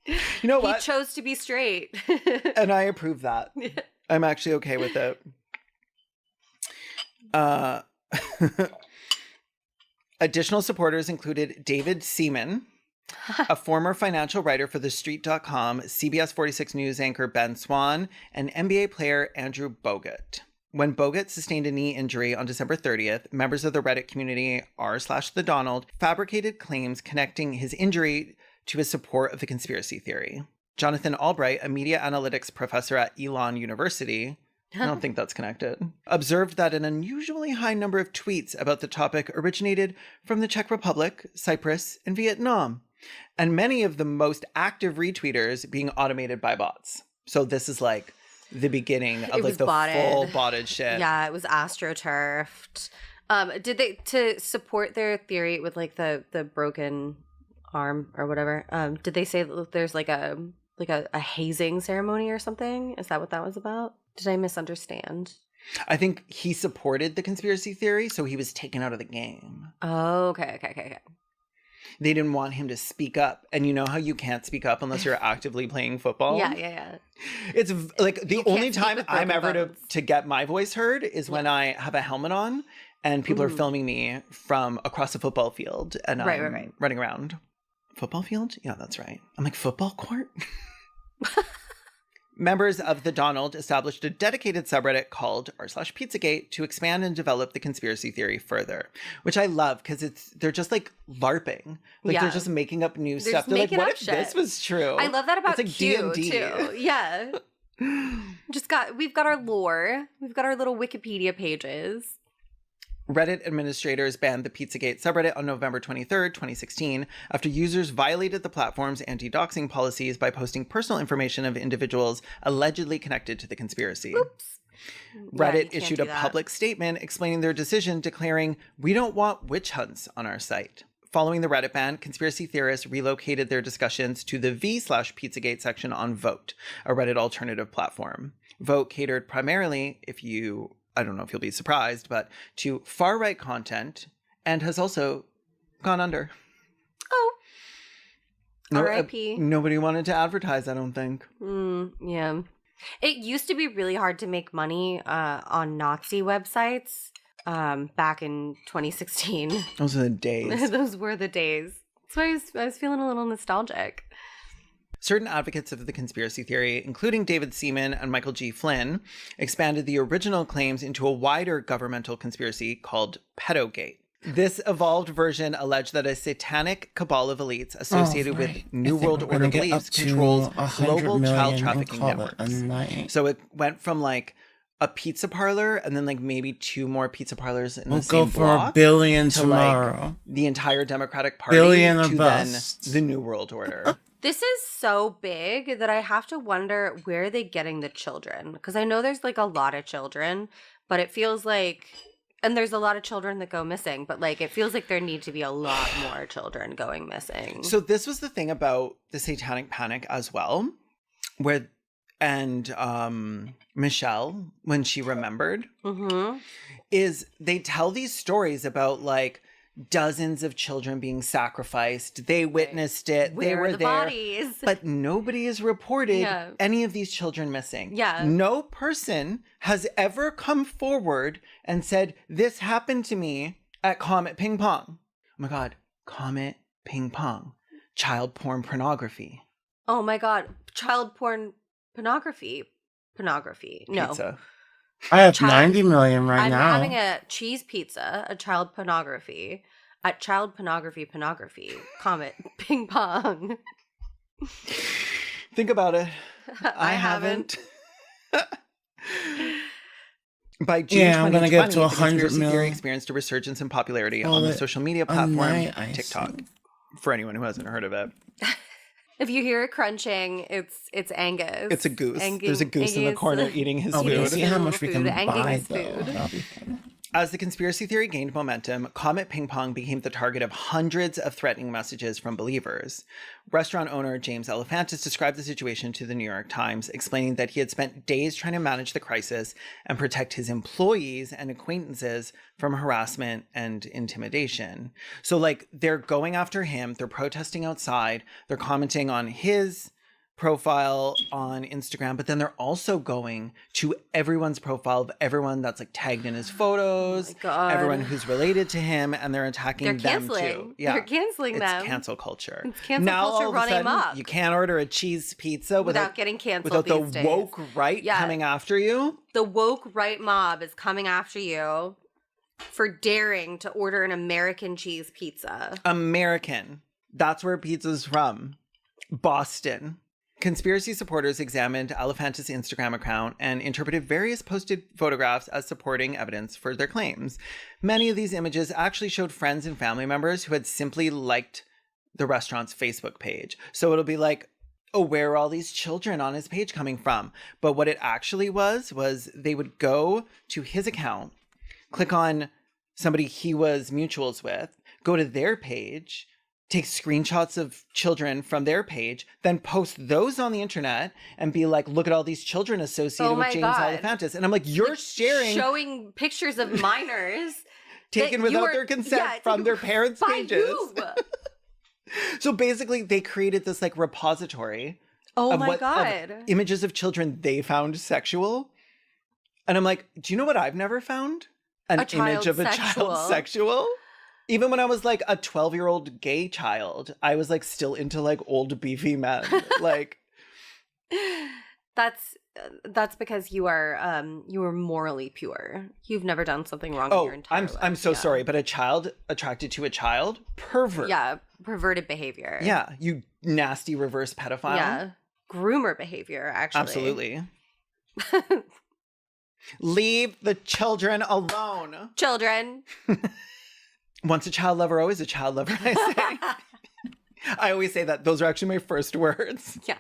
You know what? He chose to be straight. And I approve that. I'm actually okay with it. Additional supporters included David Seaman, a former financial writer for TheStreet.com, CBS 46 News anchor Ben Swan, and NBA player Andrew Bogut. When Bogut sustained a knee injury on December 30th, members of the Reddit community r/TheDonald fabricated claims connecting his injury to his support of the conspiracy theory. Jonathan Albright, a media analytics professor at Elon University, I don't think that's connected, observed that an unusually high number of tweets about the topic originated from the Czech Republic, Cyprus, and Vietnam, and many of the most active retweeters being automated by bots. So this is like the beginning of like the full botted shit. Yeah, it was astroturfed. Did they, to support their theory with like the broken arm or whatever, did they say that there's like a hazing ceremony or something? Is that what that was about? Did I misunderstand? I think he supported the conspiracy theory, so he was taken out of the game. Oh, okay. They didn't want him to speak up. And you know how you can't speak up unless you're actively playing football? Yeah. It's like the only time I'm ever to get my voice heard is when I have a helmet on and people are filming me from across a football field and I'm running around. Football field? Yeah, that's right. I'm like, football court? Members of the Donald established a dedicated subreddit called r/Pizzagate to expand and develop the conspiracy theory further, which I love because they're just like LARPing. Like they're just making up new stuff. They're like, what if this was true? I love that about it's like Q D&D. too. Yeah. We've got our lore. We've got our little Wikipedia pages. Reddit administrators banned the Pizzagate subreddit on November 23rd, 2016, after users violated the platform's anti-doxing policies by posting personal information of individuals allegedly connected to the conspiracy. Oops. Reddit issued a public statement explaining their decision, declaring, "We don't want witch hunts on our site." Following the Reddit ban, conspiracy theorists relocated their discussions to the v/Pizzagate section on Vote, a Reddit alternative platform. Vote catered primarily, I don't know if you'll be surprised, but to far-right content and has also gone under. Oh. R.I.P. Nobody wanted to advertise, I don't think. Yeah. It used to be really hard to make money on Nazi websites back in 2016. Those are the days. Those were the days. That's why I was feeling a little nostalgic. Certain advocates of the conspiracy theory, including David Seaman and Michael G. Flynn, expanded the original claims into a wider governmental conspiracy called Pedogate. This evolved version alleged that a satanic cabal of elites associated with New World Order beliefs controls global child trafficking networks. So it went from like a pizza parlor and then like maybe 2 more pizza parlors in We'll the same go for block $1 billion to, tomorrow. like, the entire Democratic Party Billion or to bust. then the New World Order. This is so big that I have to wonder where are they getting the children? Because I know there's like a lot of children, but it feels like, and there's a lot of children that go missing, but like it feels like there need to be a lot more children going missing. So this was the thing about the Satanic Panic as well, where Michelle, when she remembered, is they tell these stories about like dozens of children being sacrificed. They witnessed it. Where they are were the there. Bodies? But nobody has reported Yeah. any of these children missing. Yeah. No person has ever come forward and said, this happened to me at Comet Ping Pong. Oh my God. Comet Ping Pong. Child pornography. Oh my God. Child pornography. No. Pizza. I have 90 million right I'm now. having a cheese pizza, a child pornography, at child pornography, Comet Ping Pong. Think about it. I haven't. By June Yeah, I'm gonna 2020, get to the 100 conspiracy theory million. experienced a resurgence in popularity Call on the it social media a platform night, I TikTok. For anyone who hasn't heard of it, If you hear it crunching, it's Angus. it's a goose. Angus- There's a goose in the Angus- corner eating his Okay, food. see how much we can Food, Angus buy, food. though. That'll be fun. As the conspiracy theory gained momentum, Comet Ping Pong became the target of hundreds of threatening messages from believers. Restaurant owner James Alefantis described the situation to the New York Times, explaining that he had spent days trying to manage the crisis and protect his employees and acquaintances from harassment and intimidation. So, like, they're going after him, they're protesting outside, they're commenting on his profile on Instagram, but then they're also going to everyone's profile of everyone that's like tagged in his photos, God. everyone who's related to him, and they're attacking They're them canceling. too. Yeah, They're canceling it's them. cancel culture. It's cancel now, culture all of a running sudden, amok. you can't order a cheese pizza Without getting canceled without these the days. woke right Yeah. coming after you. The woke right mob is coming after you for daring to order an American cheese pizza. American. That's where pizza's from. Boston. Conspiracy supporters examined Alefantis' Instagram account and interpreted various posted photographs as supporting evidence for their claims. Many of these images actually showed friends and family members who had simply liked the restaurant's Facebook page. So it'll be like, oh, where are all these children on his page coming from? But what it actually was they would go to his account, click on somebody he was mutuals with, go to their page, take screenshots of children from their page, then post those on the internet and be like, look at all these children associated with James Alefantis. And I'm like, you're sharing... Showing pictures of minors. taken without their consent from their parents' pages. You. So basically, they created this like repository of of images of children they found sexual. And I'm like, do you know what I've never found? An image of a child sexual. Even when I was like a 12-year-old gay child, I was like still into like old beefy men. Like that's because you are morally pure. You've never done something wrong in your entire life. I'm so sorry, but a child attracted to a child, pervert. Yeah, perverted behavior. Yeah, you nasty reverse pedophile. Yeah, groomer behavior. Actually, absolutely. Leave the children alone. Children. Once a child lover, always a child lover, I say. I always say that. Those are actually my first words. Yeah.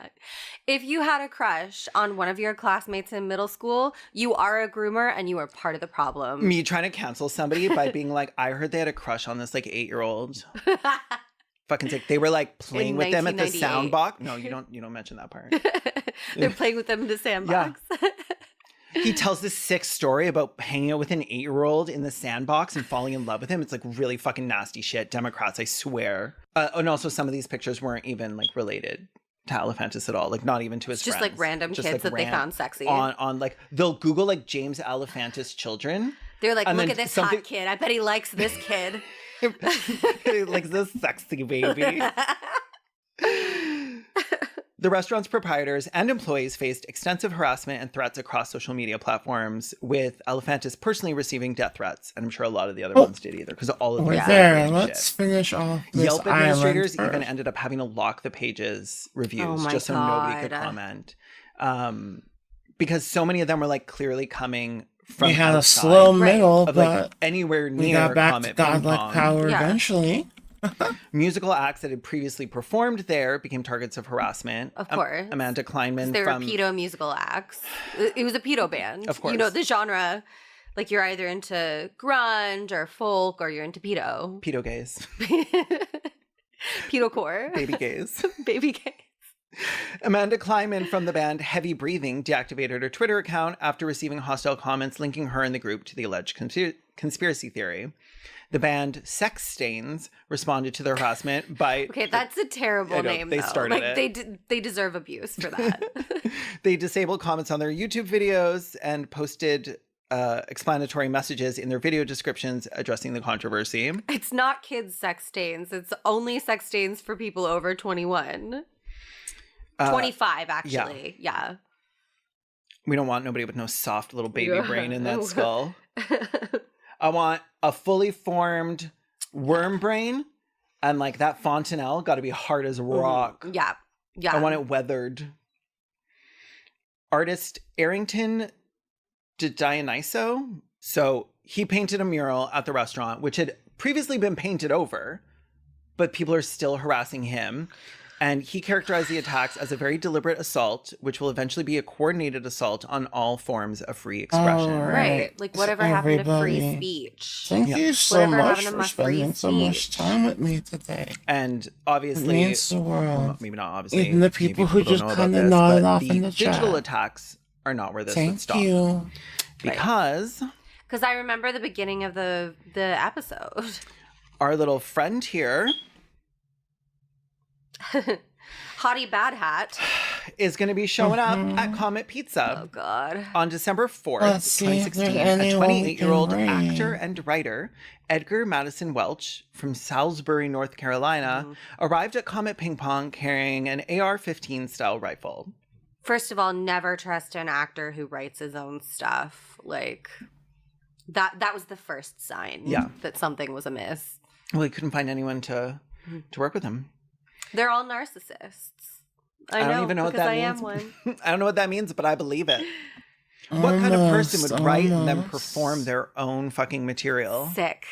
If you had a crush on one of your classmates in middle school, you are a groomer and you are part of the problem. Me trying to cancel somebody by being like, I heard they had a crush on this like 8-year-old. Fucking sick. They were like playing with them at the sound box. No, you don't mention that part. They're playing with them in the sandbox. Yeah. He tells this sick story about hanging out with an 8-year-old in the sandbox and falling in love with him. It's like really fucking nasty shit. Democrats, I swear. And also some of these pictures weren't even like related to Alefantis at all. Like not even to his just friends. like random kids that they found sexy. On like, they'll Google like James Alefantis children. They're like, and look then at this something- hot kid. I bet he likes this kid. He likes this sexy baby. The restaurant's proprietors and employees faced extensive harassment and threats across social media platforms, with Alefantis personally receiving death threats. And I'm sure a lot of the other ones did either, because all of them. Let's finish off this Yelp administrators island even first. ended up having to lock the page's reviews Oh my just so nobody could God. comment. because so many of them were like clearly coming from We had a outside slow middle, of, but like, anywhere near we got back Comet to godlike Ping Pong. power eventually. Musical acts that had previously performed there became targets of harassment. Of course. Amanda Kleinman They from were pedo musical acts. It was a pedo band. Of course. You know, the genre, like you're either into grunge or folk or you're into pedo. pedo gays, Pedo core. baby gays. Baby gays. Amanda Kleinman from the band Heavy Breathing deactivated her Twitter account after receiving hostile comments linking her and the group to the alleged conspiracy theory. The band Sex Stains responded to the harassment by... Okay, that's a terrible name, they though. started like, it. They deserve abuse for that. They disabled comments on their YouTube videos and posted explanatory messages in their video descriptions addressing the controversy. It's not kids' sex stains. It's only sex stains for people over 21. 25, actually. Yeah. We don't want nobody with no soft little baby brain in that skull. I want a fully formed worm brain, and like that fontanelle got to be hard as rock. Yeah. Yeah. I want it weathered. Artist Arrington Dionyso. So he painted a mural at the restaurant, which had previously been painted over, but people are still harassing him. And he characterized the attacks as a very deliberate assault, which will eventually be a coordinated assault on all forms of free expression. Right. Like, whatever happened to free speech? Thank you so much for spending so much time with me today. And obviously, it means the world. Well, maybe not obviously. Even the people who just kind of nodded off in the chat. Digital attacks are not where this would stop. Thank you. Because I remember the beginning of the episode. Our little friend here... Hottie Bad Hat is going to be showing up at Comet Pizza. Oh, God. On December 4th, 2016, a 28-year-old actor and writer, Edgar Madison Welch, from Salisbury, North Carolina, arrived at Comet Ping Pong carrying an AR-15 style rifle. First of all, never trust an actor who writes his own stuff. Like, that was the first sign that something was amiss. Well, he couldn't find anyone to work with him. They're all narcissists. I don't know, even know what because that I means. am one. I don't know what that means, but I believe it. What kind of person would write and then perform their own fucking material? Sick.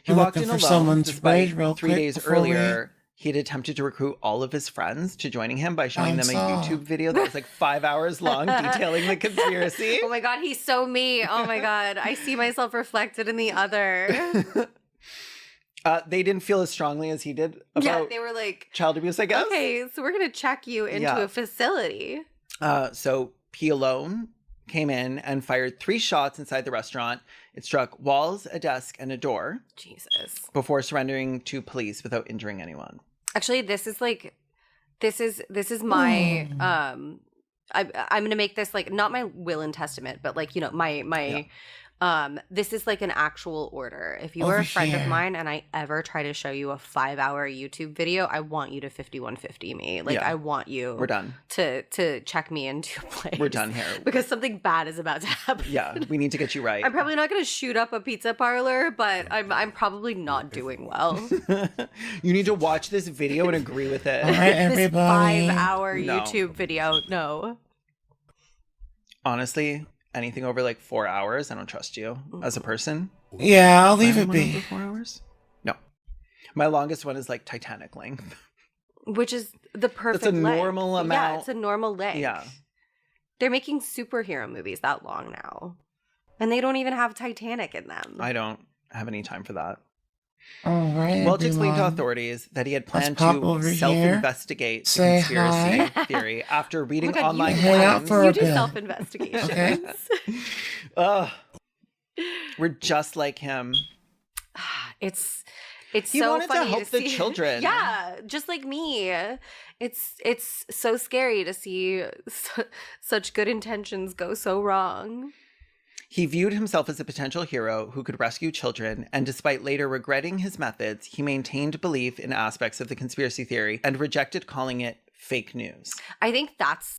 He walked in alone, despite 3 days earlier, he had attempted to recruit all of his friends to joining him by showing them a YouTube video that was like 5 hours long detailing the conspiracy. Oh my God, he's so me. Oh my God, I see myself reflected in the other. They didn't feel as strongly as he did about they were like child abuse, I guess. Okay, so we're going to check you into a facility. So he alone came in and fired 3 shots inside the restaurant. It struck walls, a desk, and a door. Jesus. Before surrendering to police without injuring anyone. Actually, this is my I'm going to make this like not my will and testament, but like, you know, my this is like an actual order. If you are a friend of mine and I ever try to show you a 5-hour YouTube video, I want you to 5150 me. Like, I want you We're done. to check me into a place. We're done here. Because something bad is about to happen. Yeah, we need to get you right. I'm probably not going to shoot up a pizza parlor, but I'm probably not doing well. You need to watch this video and agree with it. All right, everybody. This 5-hour No. YouTube video, no. Honestly, anything over like 4 hours, I don't trust you as a person. Yeah, I'll leave it Over be. 4 hours? No. My longest one is like Titanic length. Which is the perfect That's a length. normal Yeah, amount. it's a normal length. Yeah. They're making superhero movies that long now. And they don't even have Titanic in them. I don't have any time for that. All right, Welch explained to everyone. authorities that he had planned pop to over here. self-investigate the Say conspiracy hi. theory after reading God, you online Hang out claims. for You a do bit. self-investigations. Okay. Ugh. We're just like him. It's He so wanted to funny help the see. children. Yeah, just like me. It's so scary to see such good intentions go so wrong. He viewed himself as a potential hero who could rescue children, and despite later regretting his methods, he maintained belief in aspects of the conspiracy theory and rejected calling it fake news. I think that's